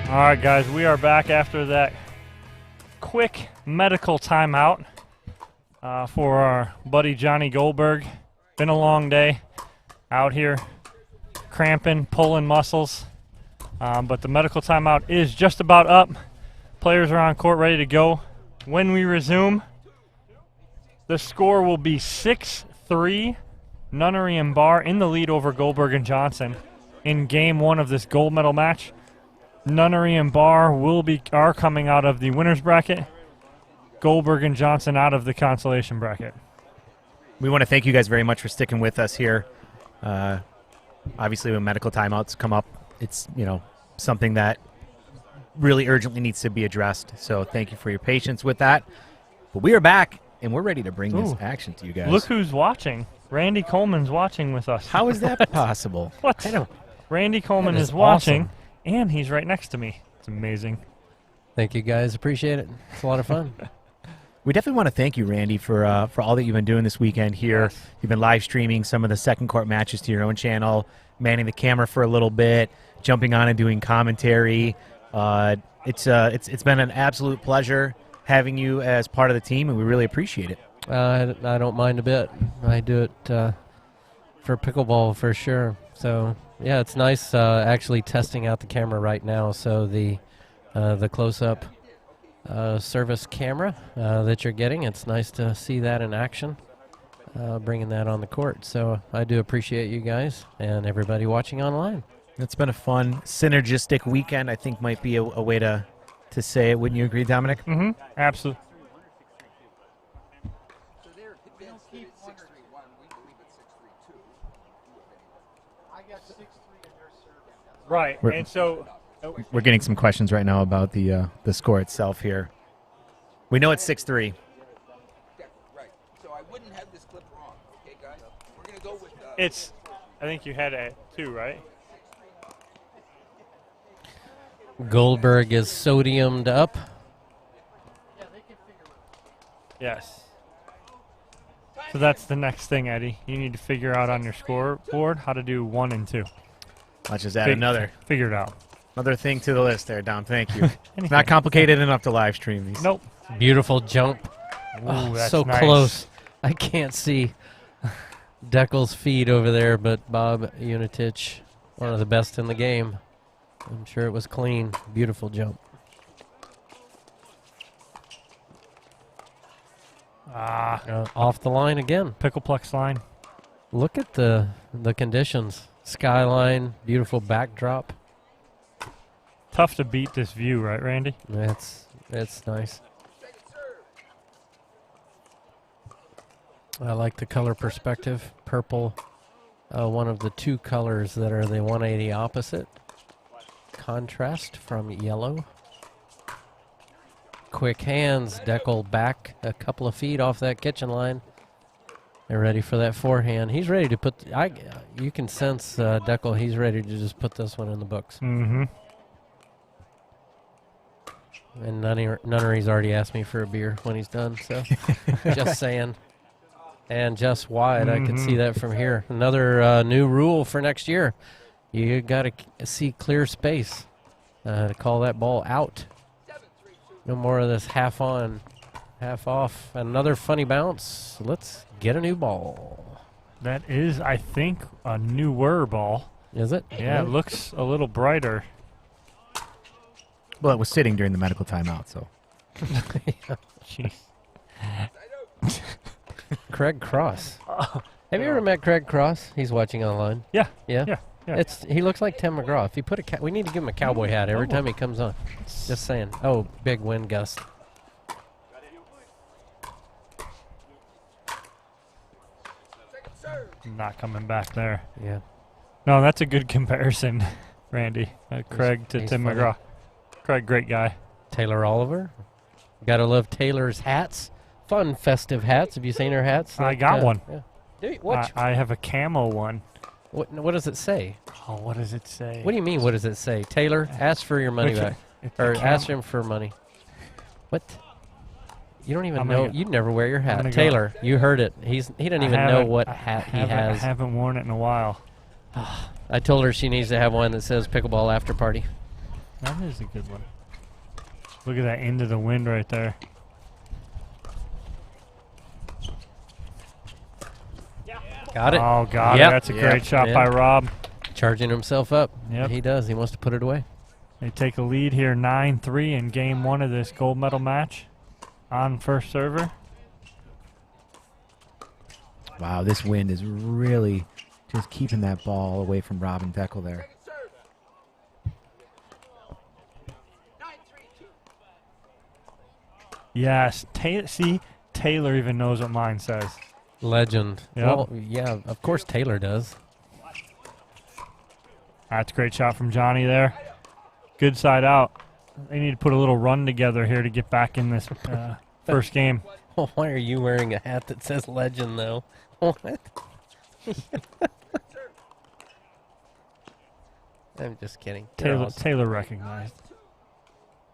All right, guys, we are back after that quick medical timeout for our buddy Johnny Goldberg. Been a long day out here, cramping, pulling muscles, but the medical timeout is just about up. Players are on court ready to go. When we resume, the score will be 6-3, Nunnery and Barr in the lead over Goldberg and Johnson in game 1 of this gold medal match. Nunnery and Barr are coming out of the winner's bracket. Goldberg and Johnson out of the consolation bracket. We want to thank you guys very much for sticking with us here. Obviously, when medical timeouts come up, it's something that really urgently needs to be addressed. So thank you for your patience with that. But we are back, and we're ready to bring this action to you guys. Look who's watching. Randy Coleman's watching with us. How is that possible? What? Randy Coleman is watching. Awesome. And he's right next to me. It's amazing. Thank you, guys. Appreciate it. It's a lot of fun. We definitely want to thank you, Randy, for all that you've been doing this weekend here. Yes. You've been live streaming some of the second court matches to your own channel, manning the camera for a little bit, jumping on and doing commentary. It's been an absolute pleasure having you as part of the team, and we really appreciate it. I don't mind a bit. I do it for pickleball for sure. So. Yeah, it's nice actually testing out the camera right now. So the close-up service camera that you're getting, it's nice to see that in action, bringing that on the court. So I do appreciate you guys and everybody watching online. It's been a fun, synergistic weekend, I think might be a way to say it. Wouldn't you agree, Dominic? Mm-hmm. Absolutely. Right, and so we're getting some questions right now about the score itself here. We know it's 6-3. Right. So I wouldn't have this clip wrong. Okay, guys. We're gonna go with. It's. I think you had it 2, right? Goldberg is sodiumed up. Yes. So that's the next thing, Eddie. You need to figure out on your scoreboard how to do 1 and 2. Let's just add another. Figure it out. Another thing to the list there, Dom. Thank you. It's not complicated enough to live stream these. Nope. Beautiful jump. Ooh, that's so nice. Close. I can't see Dekel's feet over there, but Bob Unitich, one of the best in the game. I'm sure it was clean. Beautiful jump. Off the line again. Pickleplex line. Look at the conditions. Skyline, beautiful backdrop. Tough to beat this view, right, Randy? It's nice. I like the color perspective. Purple, one of the 2 colors that are the 180 opposite. Contrast from yellow. Quick hands. Dekel back a couple of feet off that kitchen line. They're ready for that forehand. He's ready to put. You can sense Dekel. He's ready to just put this one in the books. Mm-hmm. And Nunnery's already asked me for a beer when he's done. So, just saying. And just wide. I can see that from here. Another new rule for next year. You got to see clear space to call that ball out. No more of this half on, half off. Another funny bounce. Let's get a new ball. That is, I think, a newer ball. Is it? Yeah, it looks a little brighter. Well, it was sitting during the medical timeout, so. Jeez. Craig Cross. Have you ever met Craig Cross? He's watching online. Yeah. Yeah. He looks like Tim McGraw. If you put we need to give him a cowboy hat every time he comes on. Just saying. Oh, big wind gust. Not coming back there. Yeah. No, that's a good comparison, Randy. Craig to he's Tim funny. McGraw. Craig, great guy. Taylor Oliver. Gotta love Taylor's hats. Fun, festive hats. Have you seen her hats? I got one. Yeah. Do you? What? I have a camo one. What does it say? Oh, what does it say? What do you mean, what does it say? Taylor, ask for your money back. Or ask him for money. What? You don't even know. You'd never wear your hat. Taylor, you heard it. He doesn't even know what hat he has. I haven't worn it in a while. I told her she needs to have one that says Pickleball After Party. That is a good one. Look at that into the wind right there. Got it. Oh, got it. That's a great shot by Rob. Charging himself up. Yep. He does. He wants to put it away. They take a lead here 9-3 in game 1 of this gold medal match on first server. Wow, this wind is really just keeping that ball away from Rob and Dekel there. Yes. See, Taylor even knows what mine says. Legend. Yep. Well, yeah, of course Taylor does. That's a great shot from Johnny there. Good side out. They need to put a little run together here to get back in this first game. Why are you wearing a hat that says legend, though? What? I'm just kidding. Taylor recognized.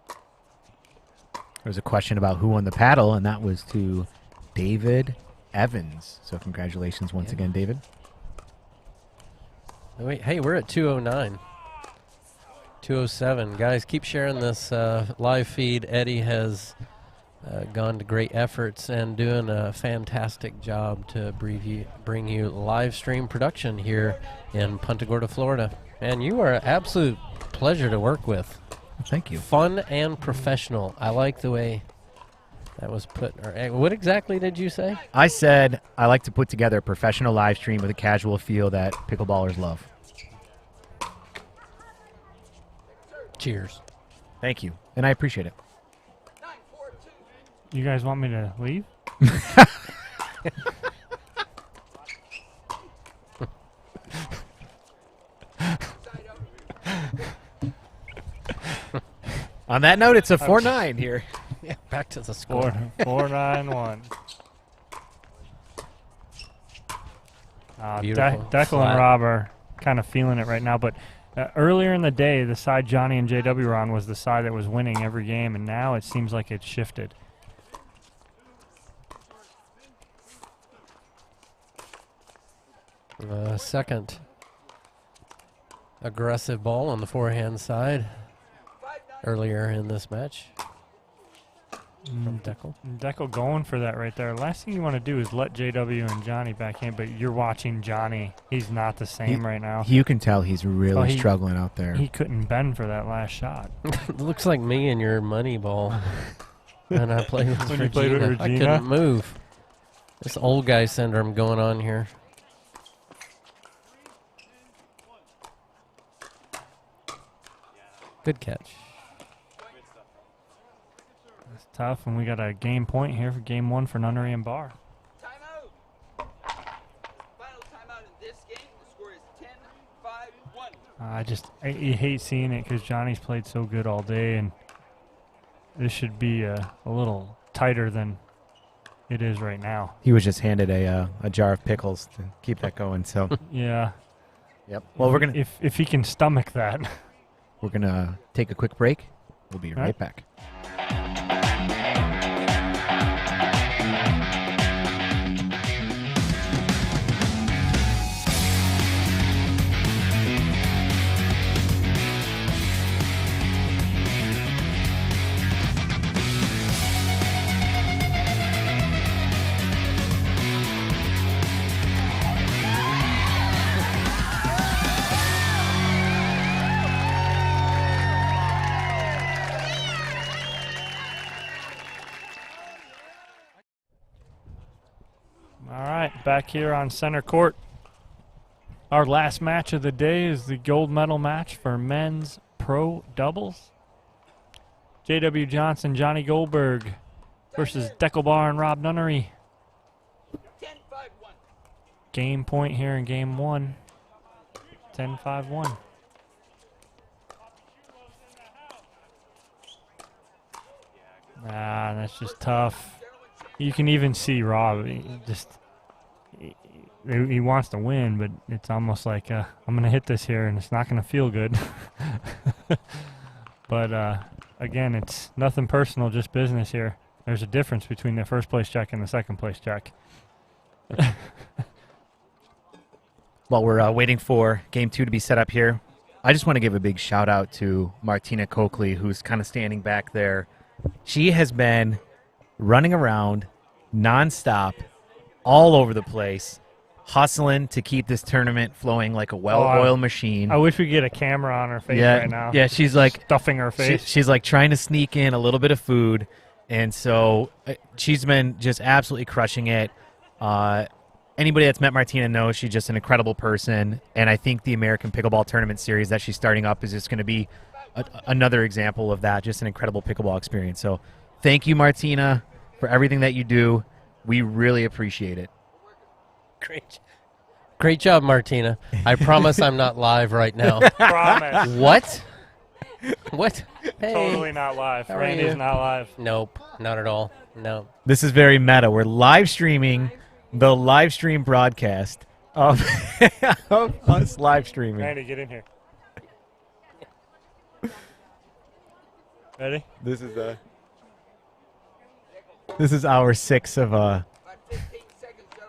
There was a question about who won the paddle, and that was to David Evans. So congratulations once again, David. Wait, hey, we're at 209. 207. Guys, keep sharing this live feed. Eddie has gone to great efforts and doing a fantastic job to bring you live stream production here in Punta Gorda, Florida. And you are an absolute pleasure to work with. Thank you. Fun and professional. I like the way that was put. What exactly did you say? I said I like to put together a professional live stream with a casual feel that pickleballers love. Cheers. Thank you. And I appreciate it. You guys want me to leave? On that note, it's a 4-9 here. Yeah, back to the score. 4-9-1. Beautiful. Dekel and Rob are kind of feeling it right now, but earlier in the day, the side Johnny and JW were on was the side that was winning every game, and now it seems like it's shifted. Second aggressive ball on the forehand side earlier in this match from Dekel. Dekel going for that right there. Last thing you want to do is let JW and Johnny back in, but you're watching Johnny. He's not the same right now. You can tell he's really struggling out there. He couldn't bend for that last shot. It looks like me and your money ball. And I played with When you played with Regina. I Regina? couldn't move. This old guy syndrome going on here. Good catch. It's tough, and we got a game point here for game 1 for Nunnery and Bar. Final timeout in this game. The score is 10-5-1. You hate seeing it because Johnny's played so good all day, and this should be a little tighter than it is right now. He was just handed a jar of pickles to keep that going. So yeah. Yep. Well, we're gonna if he can stomach that. We're gonna take a quick break. We'll be right back. Back here on center court. Our last match of the day is the gold medal match for men's pro doubles. J.W. Johnson, Johnny Goldberg versus Dekel Bar and Rob Nunnery. Game point here in game 1. 10-5-1. That's just tough. You can even see Rob he wants to win, but it's almost like I'm going to hit this here and it's not going to feel good. But again, it's nothing personal, just business here. There's a difference between the first place check and the second place check. While we're waiting for game 2 to be set up here, I just want to give a big shout out to Martina Coakley, who's kind of standing back there. She has been running around nonstop, all over the place, hustling to keep this tournament flowing like a well-oiled machine. I wish we could get a camera on her face right now. Yeah, she's like stuffing her face. She's like trying to sneak in a little bit of food, and so she's been just absolutely crushing it. Anybody that's met Martina knows she's just an incredible person, and I think the American Pickleball Tournament Series that she's starting up is just going to be another example of that, just an incredible pickleball experience. So thank you, Martina, for everything that you do. We really appreciate it. Great job, Martina. I promise I'm not live right now. Promise. What? What? Hey. Totally not live. How are Randy's you? not live. Nope, not at all. No. This is very meta. We're live streaming the live stream broadcast of, of us live streaming. Randy, get in here. Ready? This is hour 6 of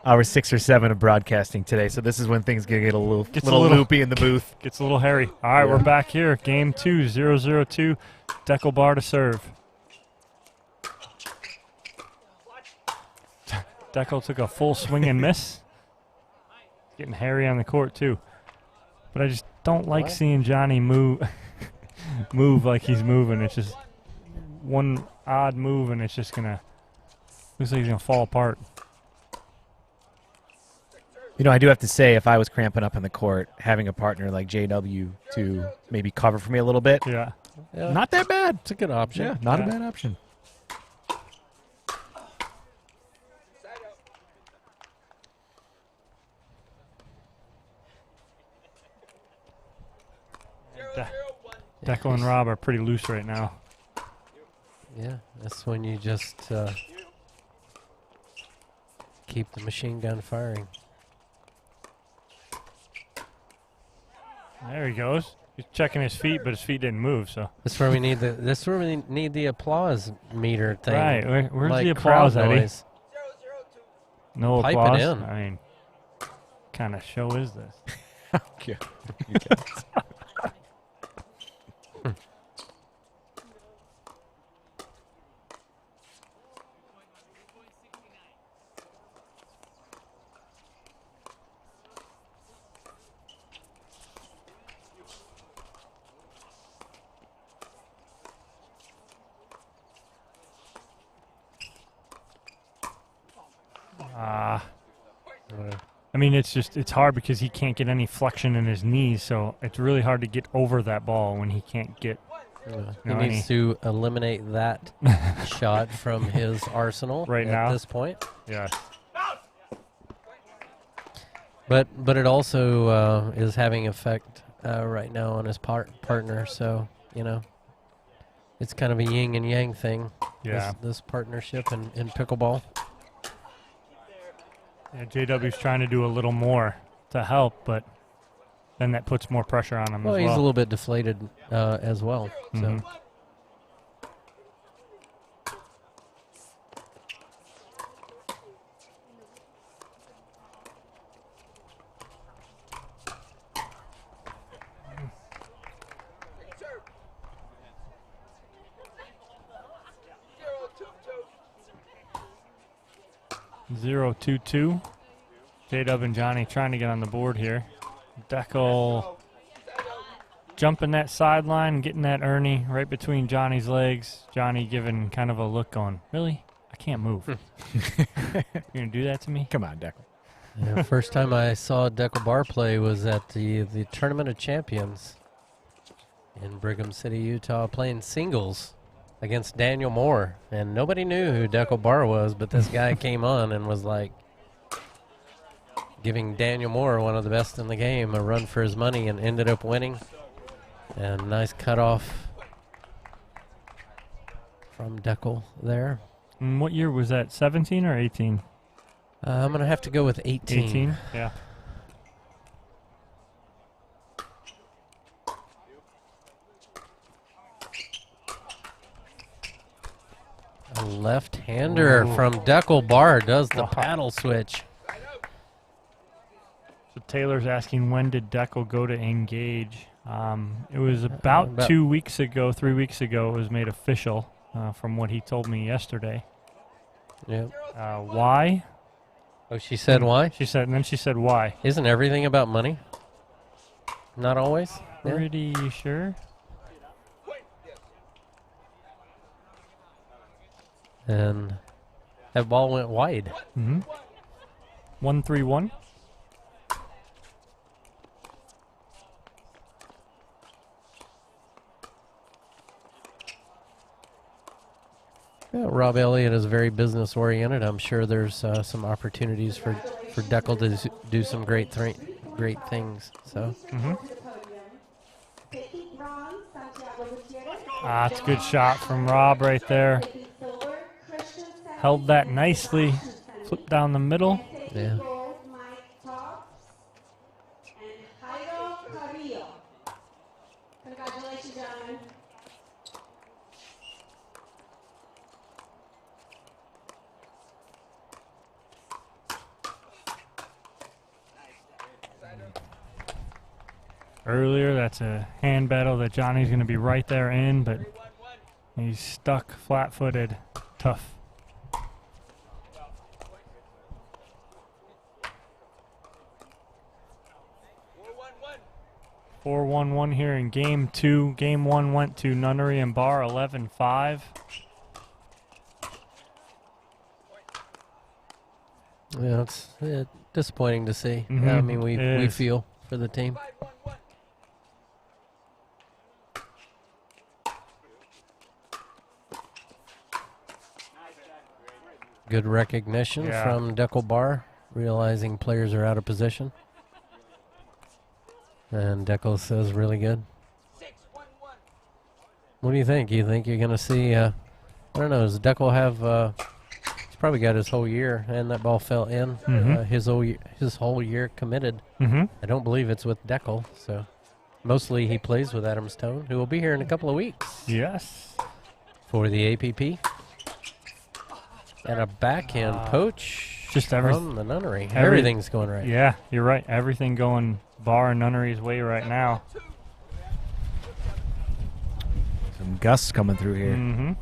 hour 6 or 7 of broadcasting today. So this is when things get a little loopy in the booth. Gets a little hairy. All right, we're back here. Game 2, 0-0-2. Dekel Bar to serve. Dekel took a full swing and miss. Getting hairy on the court too. But I just don't like seeing Johnny move like he's moving. It's just one odd move and it's just gonna looks like he's gonna fall apart. You know, I do have to say, if I was cramping up in the court, having a partner like JW to maybe cover for me a little bit, not that bad. It's a good option. Yeah, not a bad option. Dekel and Rob are pretty loose right now. Yeah, that's when you just keep the machine gun firing. There he goes. He's checking his feet, but his feet didn't move. So That's where we need the applause meter thing. Right. Where's like the applause, crowd Eddie? noise. No Pipe applause. it in. I mean, what kind of show is this? Okay. You guys. I mean, it's hard because he can't get any flexion in his knees, so it's really hard to get over that ball when he can't get. He needs to eliminate that shot from his arsenal right at now. this point. Yeah. But it also is having effect right now on his partner. So it's kind of a yin and yang thing. Yeah. This partnership in pickleball. Yeah, JW's trying to do a little more to help, but then that puts more pressure on him Well, as he's well. a little bit deflated as well. Mhm. So. Zero 2-2. J-Dub and Johnny trying to get on the board here. Dekel jumping that sideline, getting that Ernie right between Johnny's legs. Johnny giving kind of a look going, really? I can't move. You're going to do that to me? Come on, Dekel. Yeah, first time I saw Dekel Bar play was at the Tournament of Champions in Brigham City, Utah, playing singles against Daniel Moore. And nobody knew who Dekel Bar was, but this guy came on and was like giving Daniel Moore, one of the best in the game, a run for his money and ended up winning. And nice cutoff from Dekel there. And what year was that, 17 or 18? I'm going to have to go with 18. 18, yeah. A left-hander from Dekel Bar does the paddle switch. So Taylor's asking, when did Dekel go to engage? It was about 2 weeks ago, 3 weeks ago, it was made official from what he told me yesterday. Yeah. Why? Oh, she said why? She said, and then she said why. Isn't everything about money? Not always? Yeah. Pretty sure. And that ball went wide. 1-3-1. Yeah, Rob Elliott is very business oriented. I'm sure there's some opportunities for Dekel to do some great things. So. It's a good shot from Rob right there. Held that nicely. Flipped down the middle. Yeah. Congratulations, gentlemen. Earlier, that's a hand battle that Johnny's going to be right there in, but he's stuck flat-footed. Tough. 4-1-1 here in game 2. Game 1 went to Nunnery and Bar 11-5. Yeah, it's disappointing to see. I mean, we feel for the team. Good recognition from Dekel Bar, realizing players are out of position. And Dekel says really good. What do you think? You think you're going to see, I don't know, does Dekel have, he's probably got his whole year, and that ball fell in. His whole year committed. I don't believe it's with Dekel, so mostly he plays with Adam Stone, who will be here in a couple of weeks. Yes. For the APP. And a backhand poach just from the Nunnery. Everything's going right. Yeah, you're right. Everything going Bar and Nunnery's way right now. Some gusts coming through here.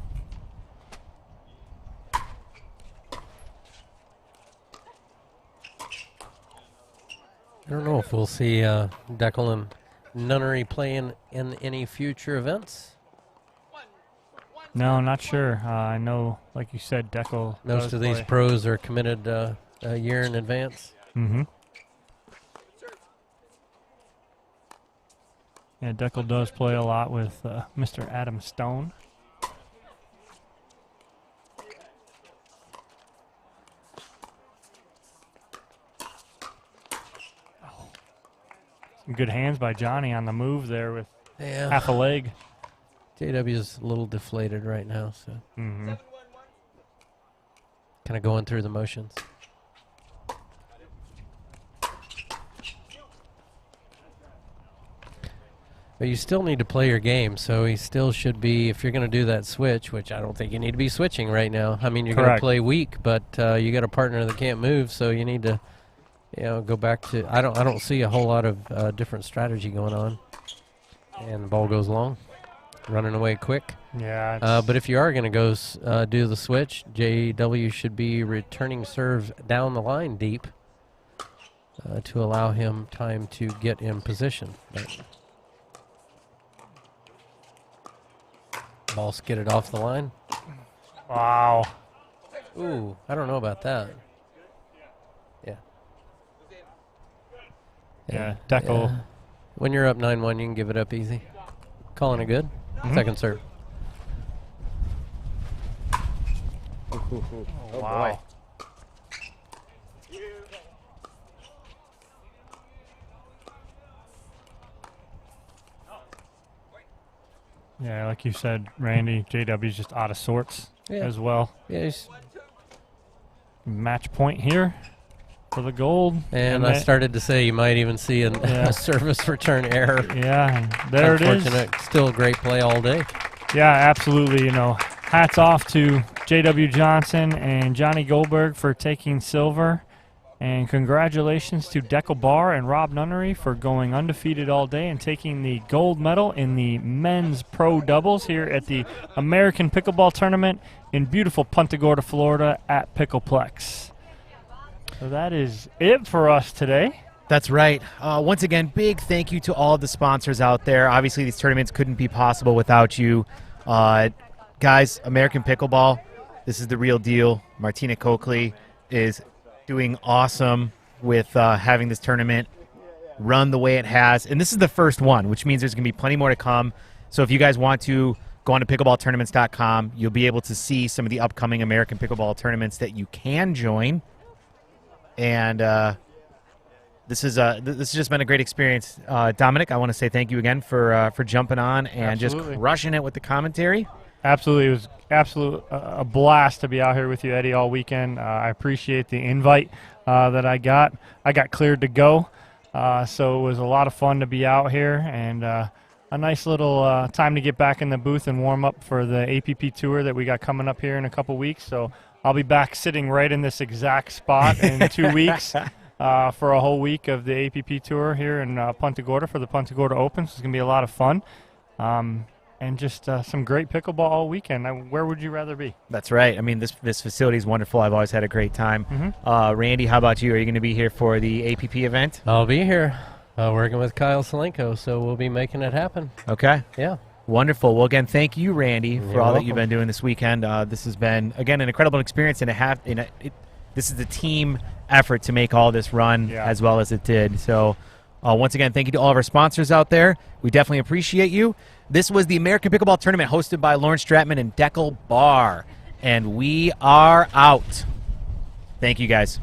I don't know if we'll see Dekel and Nunnery playing in any future events. No, not sure. I know, like you said, Dekel. Most of these pros are committed a year in advance. Yeah, Dekel does play a lot with Mr. Adam Stone. Some good hands by Johnny on the move there with half a leg. JW is a little deflated right now, so kind of going through the motions. But you still need to play your game, so he still should be, if you're going to do that switch, which I don't think you need to be switching right now. I mean, you're going to play weak, but you got a partner that can't move, so you need to, go back to. I don't see a whole lot of different strategy going on, and the ball goes long. Running away quick. Yeah. But if you are going to go do the switch, JW should be returning serve down the line deep to allow him time to get in position. But ball skidded off the line. Wow. Ooh, I don't know about that. Yeah, Dekel. Yeah. When you're up 9-1, you can give it up easy. Calling it good. Second serve. Oh, wow. Yeah, like you said, Randy, JW's just out of sorts as well. Yes. Match point here for the gold. And I started to say you might even see a service return error. Yeah, there it is. Unfortunate. Still a great play all day. Yeah, absolutely. Hats off to J.W. Johnson and Johnny Goldberg for taking silver And congratulations to Dekel Bar and Rob Nunnery for going undefeated all day and taking the gold medal in the men's pro doubles here at the American Pickleball Tournament in beautiful Punta Gorda, Florida at Pickleplex. So that is it for us today. That's right. Once again, big thank you to all of the sponsors out there. Obviously, these tournaments couldn't be possible without you. Guys, American Pickleball, this is the real deal. Martina Coakley is doing awesome with having this tournament run the way it has. And this is the first one, which means there's going to be plenty more to come. So if you guys want to go on to pickleballtournaments.com, you'll be able to see some of the upcoming American Pickleball tournaments that you can join. And this has just been a great experience. Dominic, I want to say thank you again for jumping on and just crushing it with the commentary. Absolutely. It was a blast to be out here with you, Eddie, all weekend. I appreciate the invite that I got. I got cleared to go, so it was a lot of fun to be out here, and a nice little time to get back in the booth and warm up for the APP tour that we got coming up here in a couple weeks. So I'll be back sitting right in this exact spot in 2 weeks for a whole week of the APP tour here in Punta Gorda for the Punta Gorda Open. So it's going to be a lot of fun. And just some great pickleball all weekend. Where would you rather be? That's right. I mean, this facility is wonderful. I've always had a great time. Randy, how about you? Are you going to be here for the APP event? I'll be here working with Kyle Salenko, so we'll be making it happen. Okay. Yeah. Wonderful. Well, again, thank you, Randy, for all that welcome. you've been doing this weekend. This has been, again, an incredible experience, and this is a team effort to make all this run as well as it did. So, once again, thank you to all of our sponsors out there. We definitely appreciate you. This was the American Pickleball Tournament hosted by Lauren Stratman and Dekel Bar. And we are out. Thank you, guys.